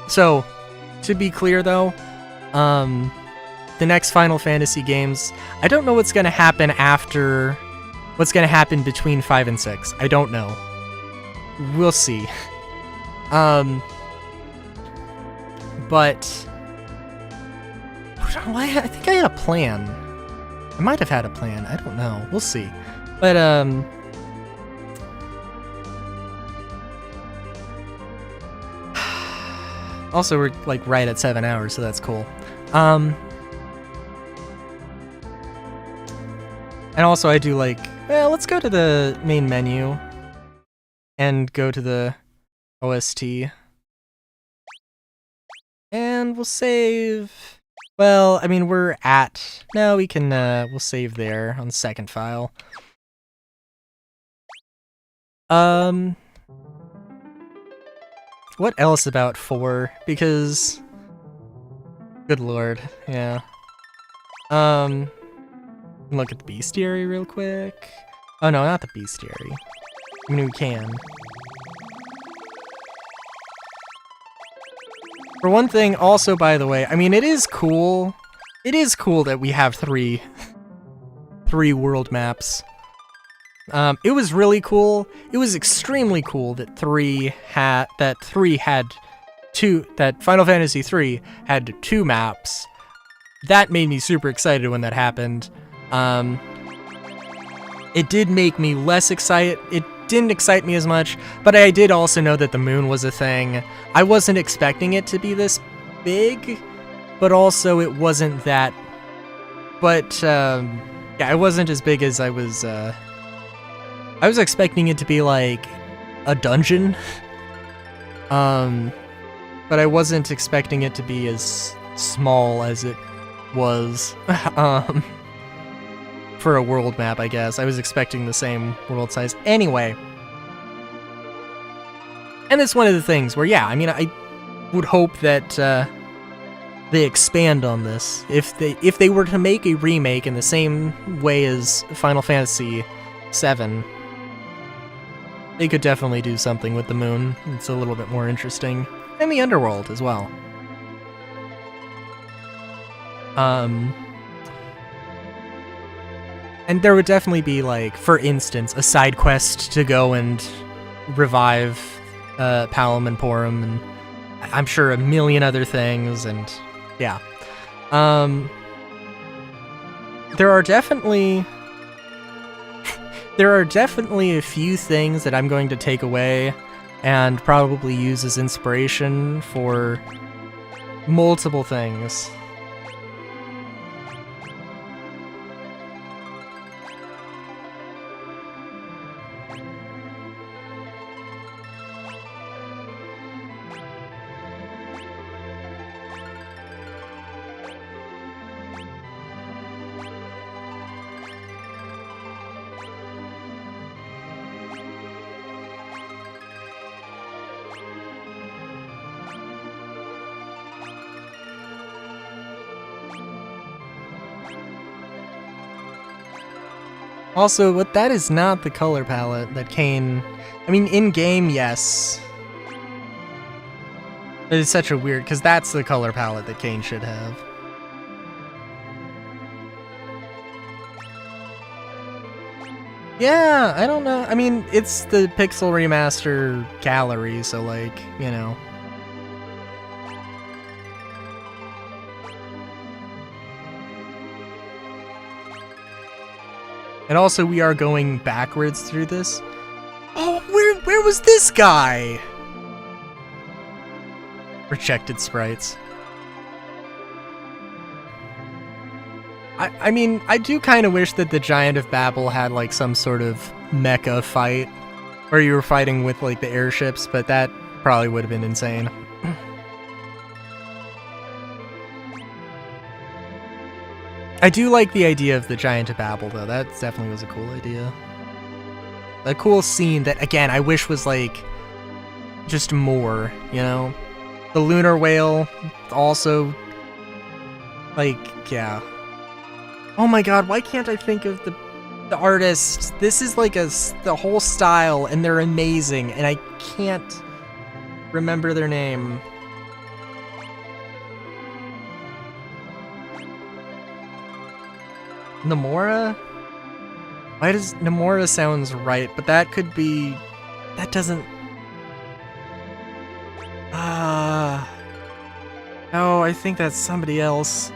So, to be clear though, the next Final Fantasy games, I don't know what's going to happen between 5 and 6. I don't know. We'll see. But I think I had a plan. I might have had a plan. I don't know. We'll see. But Also, we're like right at 7 hours, so that's cool. And also I do like, well, let's go to the main menu and go to the OST. And we'll save, well, I mean, we're at, no, we can, we'll save there on the second file. What else about 4? Because, good lord, yeah. Look at the bestiary real quick. Oh no, not the bestiary. I mean, we can. For one thing, also, by the way, I mean, it is cool. It is cool that we have three world maps. It was really cool. It was extremely cool that Final Fantasy 3 had 2 maps. That made me super excited when that happened. It did make me less excited. It didn't excite me as much, but I did also know that the moon was a thing. I wasn't expecting it to be this big, but also it wasn't that. But yeah, it wasn't as big as I was expecting it to be like a dungeon. But I wasn't expecting it to be as small as it was. For a world map, I guess. I was expecting the same world size. Anyway. And it's one of the things where, yeah, I mean, I would hope that they expand on this. If they were to make a remake in the same way as Final Fantasy VII, they could definitely do something with the moon. It's a little bit more interesting. And the underworld as well. And there would definitely be, like, for instance, a side quest to go and revive Palom and Porum, and I'm sure a million other things, and yeah. There are definitely a few things that I'm going to take away and probably use as inspiration for multiple things. Also, what that is not the color palette that Kain... I mean, in-game, yes. But it's such a weird... because that's the color palette that Kain should have. Yeah, I don't know. I mean, it's the Pixel Remaster gallery, so, like, you know... And also, we are going backwards through this. Oh, where was this guy? Rejected sprites. I mean, I do kind of wish that the Giant of Babel had, like, some sort of mecha fight, where you were fighting with, like, the airships, but that probably would have been insane. I do like the idea of the Giant of Babel, though. That definitely was a cool idea. A cool scene that, again, I wish was, like, just more, you know? The Lunar Whale, also, like, yeah. Oh my god, why can't I think of the artist? This is, like, the whole style, and they're amazing, and I can't remember their name. Nomura? Why does Nomura sounds right, but that could be... that doesn't... no, I think that's somebody else.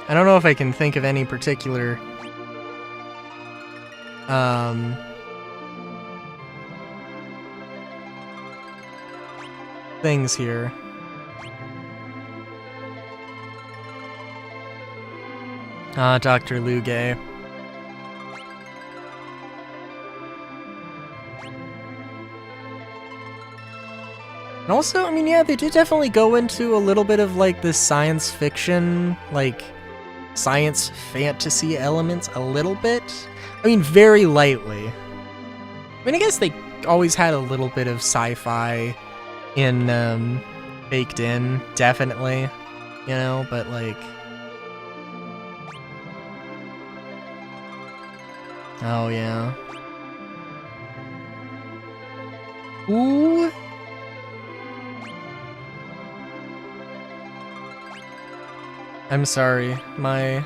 I don't know if I can think of any particular things here. Dr. Lugay. And also, I mean, yeah, they did definitely go into a little bit of, like, the science fiction, like, science fantasy elements a little bit. I mean, very lightly. I mean, I guess they always had a little bit of sci-fi baked in, definitely, you know, but, like... Oh, yeah. Ooh. I'm sorry, my...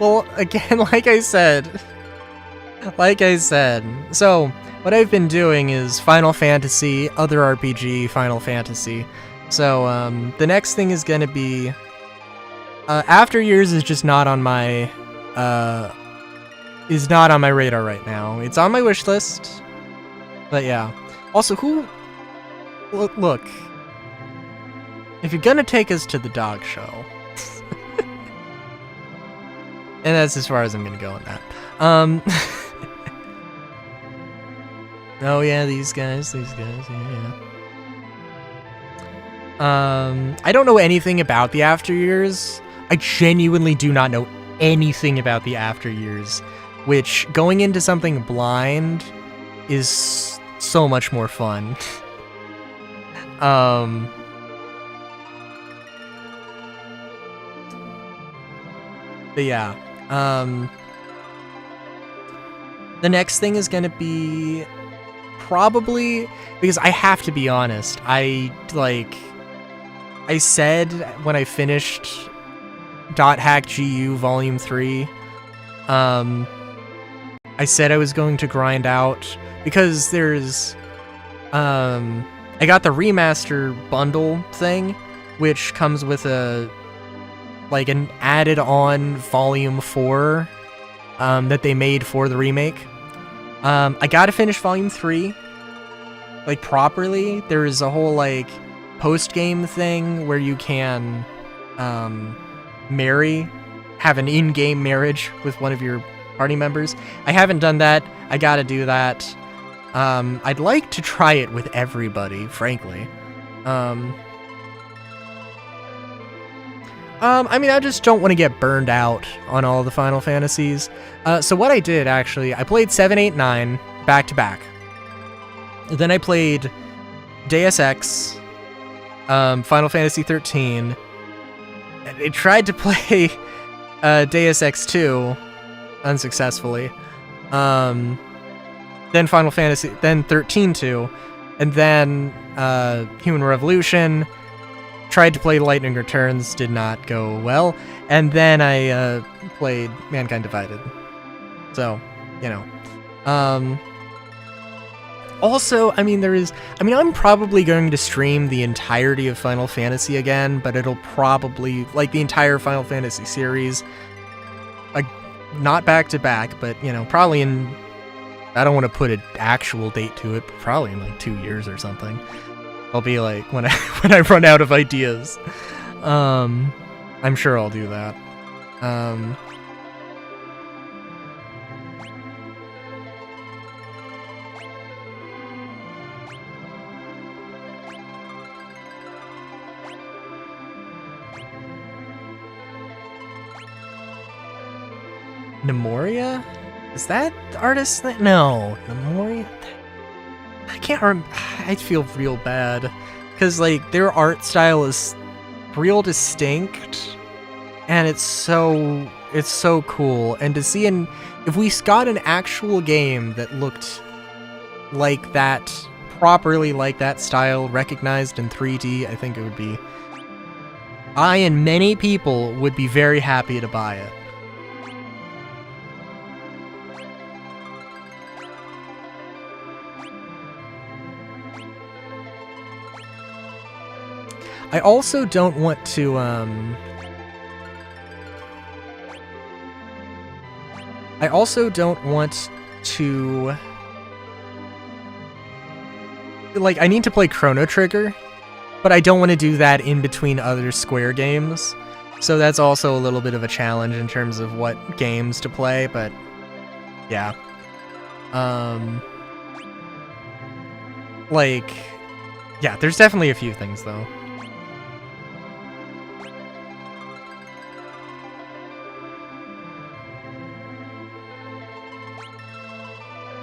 Well, again, like I said, so what I've been doing is Final Fantasy, other RPG, Final Fantasy. So, the next thing is gonna be... After Years is just not on my, radar right now. It's on my wish list, but yeah. Also, look, if you're gonna take us to the dog show, and that's as far as I'm gonna go on that. Oh yeah, these guys, yeah. I don't know anything about the After Years. I genuinely do not know anything about the After Years, which, going into something blind, is so much more fun. But yeah, the next thing is gonna be probably, because I have to be honest, I said when I finished .hack GU Volume 3, I said I was going to grind out, because there's, I got the remaster bundle thing, which comes with an added on Volume 4, that they made for the remake. I gotta finish Volume 3, properly. There is a whole, post-game thing where you can, have an in-game marriage with one of your party members. I haven't done that. I gotta do that. I'd like to try it with everybody, frankly. I mean, I just don't want to get burned out on all the Final Fantasies. So what I did, actually, I played 7, 8, 9 back-to-back. Then I played Deus Ex, Final Fantasy 13. I tried to play Deus Ex 2 unsuccessfully. Then Final Fantasy, then 13-2, and then Human Revolution. Tried to play Lightning Returns, did not go well, and then I played Mankind Divided. So, you know. Also, I mean, I'm probably going to stream the entirety of Final Fantasy again, but it'll probably, the entire Final Fantasy series, not back-to-back, but, you know, probably in, I don't want to put an actual date to it, but probably in, 2 years or something. I'll be when I run out of ideas. I'm sure I'll do that. Nemoria? Is that the artist? No, Nemoria. I can't remember. I feel real bad because their art style is real distinct, and it's so cool. And to see if we got an actual game that looked like that, properly like that style, recognized in 3D, I think it would be. I and many people would be very happy to buy it. I also don't want to, I also don't want to... Like, I need to play Chrono Trigger, but I don't want to do that in between other Square games. So that's also a little bit of a challenge in terms of what games to play, but yeah. Like, yeah, there's definitely a few things though.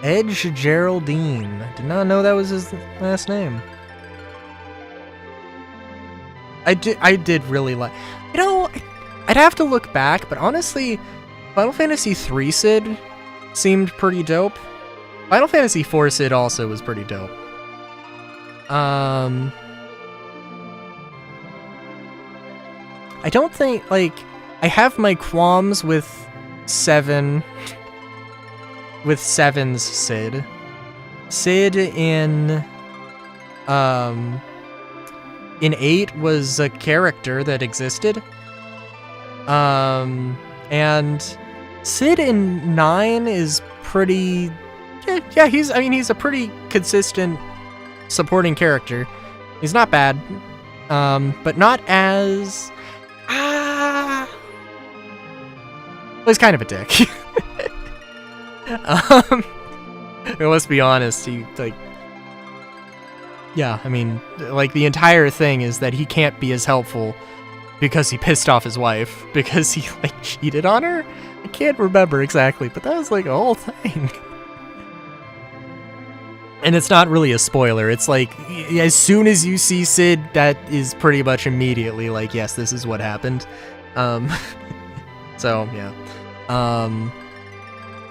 Edge Geraldine. Did not know that was his last name. I did really like... You know, I'd have to look back, but honestly, Final Fantasy III Sid seemed pretty dope. Final Fantasy IV Sid also was pretty dope. I don't think, like... I have my qualms with 7... with 7's Sid. Sid in 8 was a character that existed. And Sid in 9 is pretty... Yeah, he's a pretty consistent supporting character. He's not bad. But not as... Well, he's kind of a dick. Let's be honest, he, like... Yeah, I mean, like, the entire thing is that he can't be as helpful because he pissed off his wife, because he, like, cheated on her? I can't remember exactly, but that was, like, a whole thing. And it's not really a spoiler, it's like, as soon as you see Sid, that is pretty much immediately like, yes, this is what happened. So, yeah.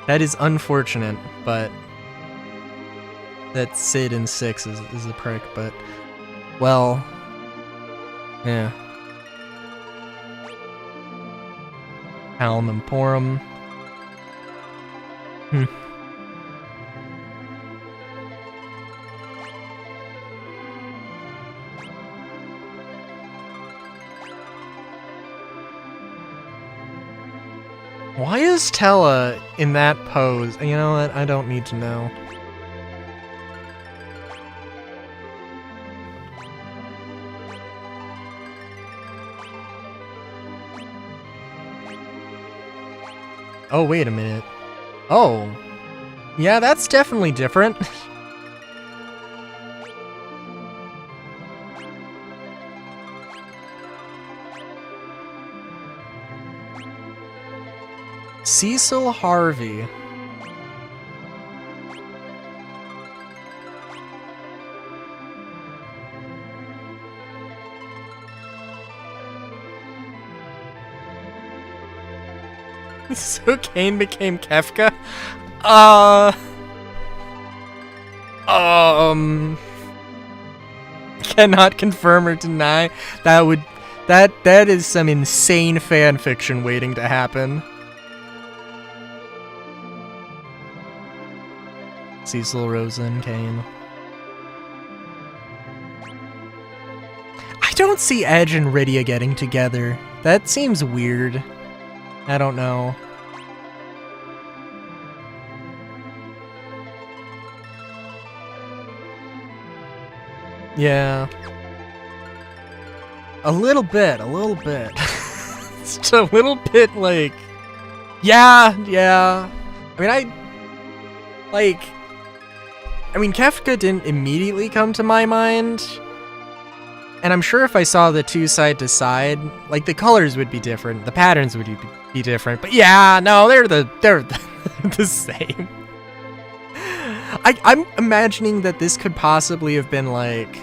That is unfortunate, but that Sid in 6 is a prick, but, well, yeah. Palm Emporum. Why is Tella in that pose? You know what? I don't need to know. Oh, wait a minute. Oh. Yeah, that's definitely different. Cecil Harvey. So Kane became Kefka? Cannot confirm or deny. That is some insane fan fiction waiting to happen. Cecil, Rosa, and Kane. I don't see Edge and Rydia getting together. That seems weird. I don't know. Yeah. A little bit. It's just a little bit like... Yeah. I mean, Kefka didn't immediately come to my mind. And I'm sure if I saw the two side to side, like, the colors would be different, the patterns would be different. But yeah, no, they're the same. I'm imagining that this could possibly have been like,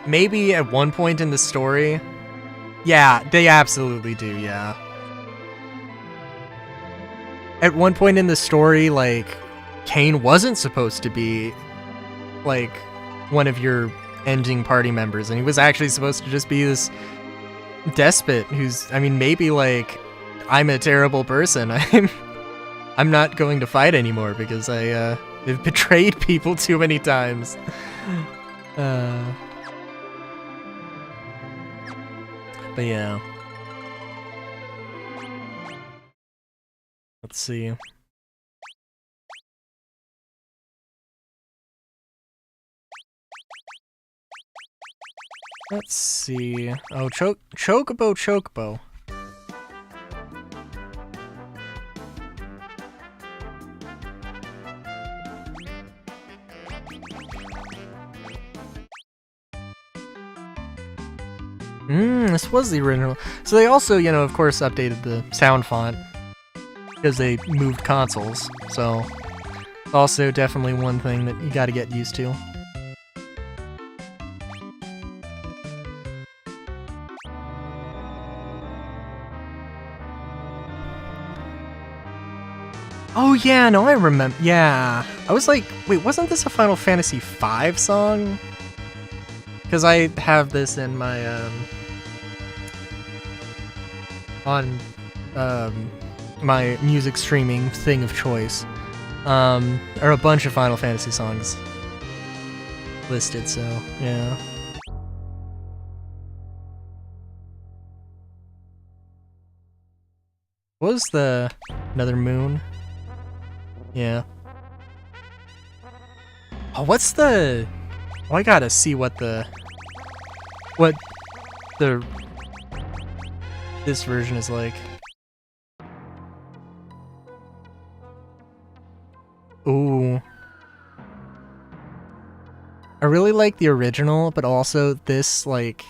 maybe at one point in the story. Yeah, they absolutely do, yeah. At one point in the story, like, Kane wasn't supposed to be, like, one of your ending party members, and he was actually supposed to just be this despot who's, I mean, maybe, like, I'm a terrible person. I'm not going to fight anymore because I've betrayed people too many times. But yeah. Let's see. Let's see. Oh, Chocobo. This was the original. So they also, you know, of course, updated the sound font because they moved consoles. So also definitely one thing that you got to get used to. Oh yeah, no, I remember. Yeah, I was like, wait, wasn't this a Final Fantasy V song? Because I have this in my on my music streaming thing of choice. Or a bunch of Final Fantasy songs listed. So yeah. What was the Another Moon? Yeah. Oh, what's the... Oh, I gotta see what the this version is like. Ooh. I really like the original, but also this, like,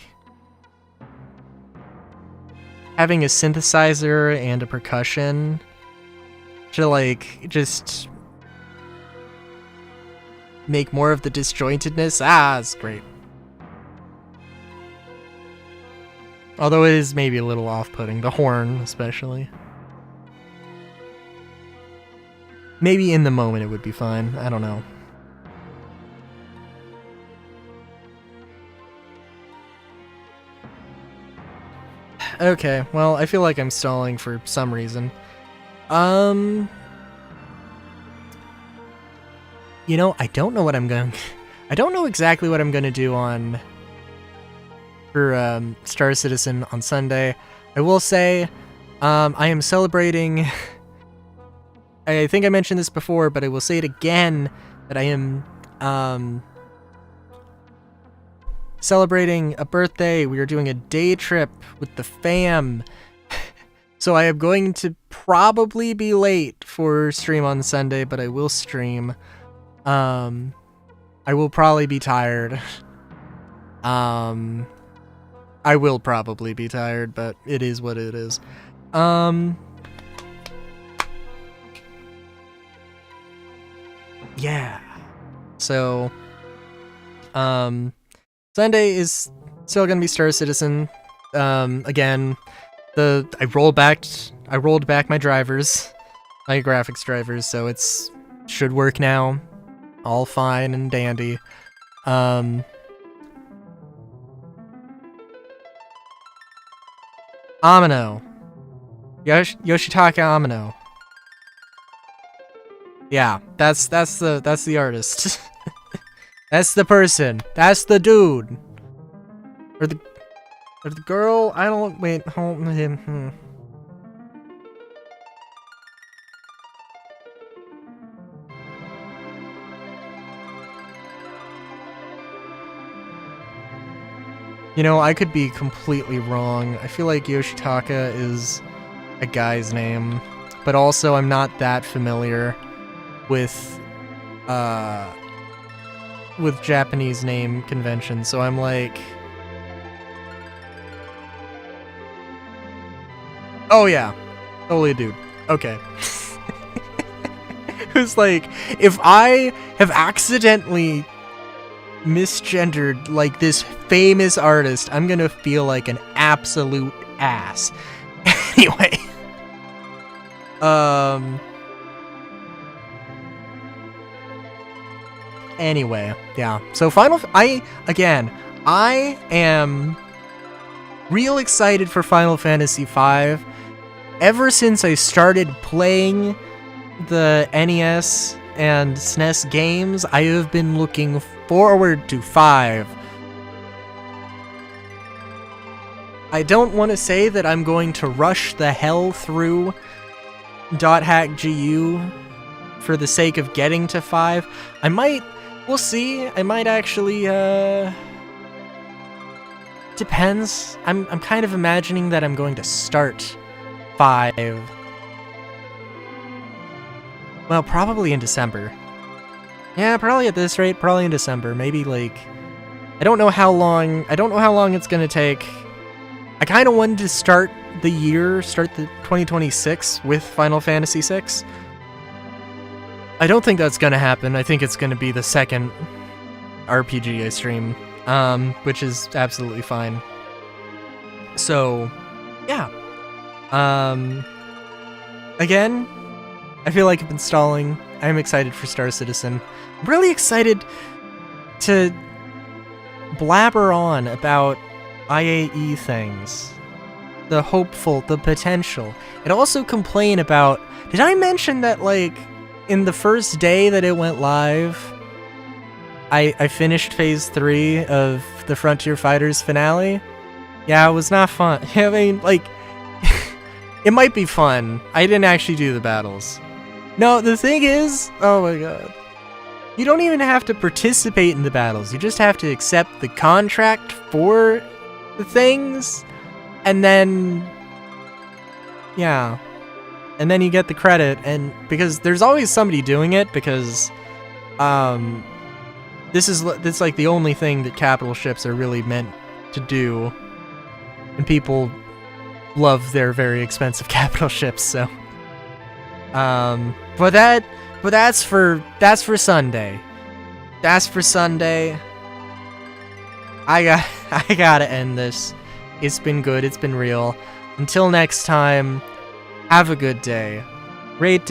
having a synthesizer and a percussion to, like, just make more of the disjointedness. Ah, it's great. Although it is maybe a little off-putting, the horn especially. Maybe in the moment it would be fine, I don't know. Okay, well, I feel like I'm stalling for some reason. You know, I don't know what I'm going... I don't know exactly what I'm going to do for Star Citizen on Sunday. I will say, I am celebrating... I think I mentioned this before, but I will say it again, that I am celebrating a birthday. We are doing a day trip with the fam. So I am going to probably be late for stream on Sunday, but I will stream. I will probably be tired. I will probably be tired, but it is what it is. Yeah. So, Sunday is still gonna be Star Citizen. Again, I rolled back my drivers, my graphics drivers, so it's should work now. All fine and dandy. Amino. Yoshitaka Amino. Yeah, that's the artist. That's the person. That's the dude. Or the girl. I don't wait. Hold him. You know, I could be completely wrong. I feel like Yoshitaka is a guy's name, but also I'm not that familiar with Japanese name convention, so I'm like, oh yeah, totally a dude. Okay. Who's like, if I have accidentally misgendered like this famous artist, I'm gonna feel like an absolute ass. Anyway. Anyway, yeah. So I am real excited for Final Fantasy V. Ever since I started playing the NES and SNES games, I have been looking forward to 5. I don't want to say that I'm going to rush the hell through .hack GU for the sake of getting to 5. We'll see. I might actually, depends. I'm kind of imagining that I'm going to start 5. Well, probably in December. Yeah, probably at this rate, probably in December. Maybe like, I don't know how long it's gonna take. I kind of wanted to start the 2026 with Final Fantasy VI. I don't think that's gonna happen. I think it's gonna be the second RPG I stream, which is absolutely fine. So, yeah. Again, I feel like I've been stalling. I'm excited for Star Citizen. I'm really excited to blabber on about IAE things. The hopeful, the potential. And also complain about... Did I mention that, like, in the first day that it went live, I finished Phase 3 of the Frontier Fighters finale? Yeah, it was not fun. I mean, like... it might be fun. I didn't actually do the battles. No, the thing is... Oh my god. You don't even have to participate in the battles. You just have to accept the contract for the things, and then... yeah. And then you get the credit, and because there's always somebody doing it, because this is like the only thing that capital ships are really meant to do, and people love their very expensive capital ships. So but that's for Sunday. That's for Sunday. I gotta end this. It's been good, it's been real. Until next time, have a good day. Rate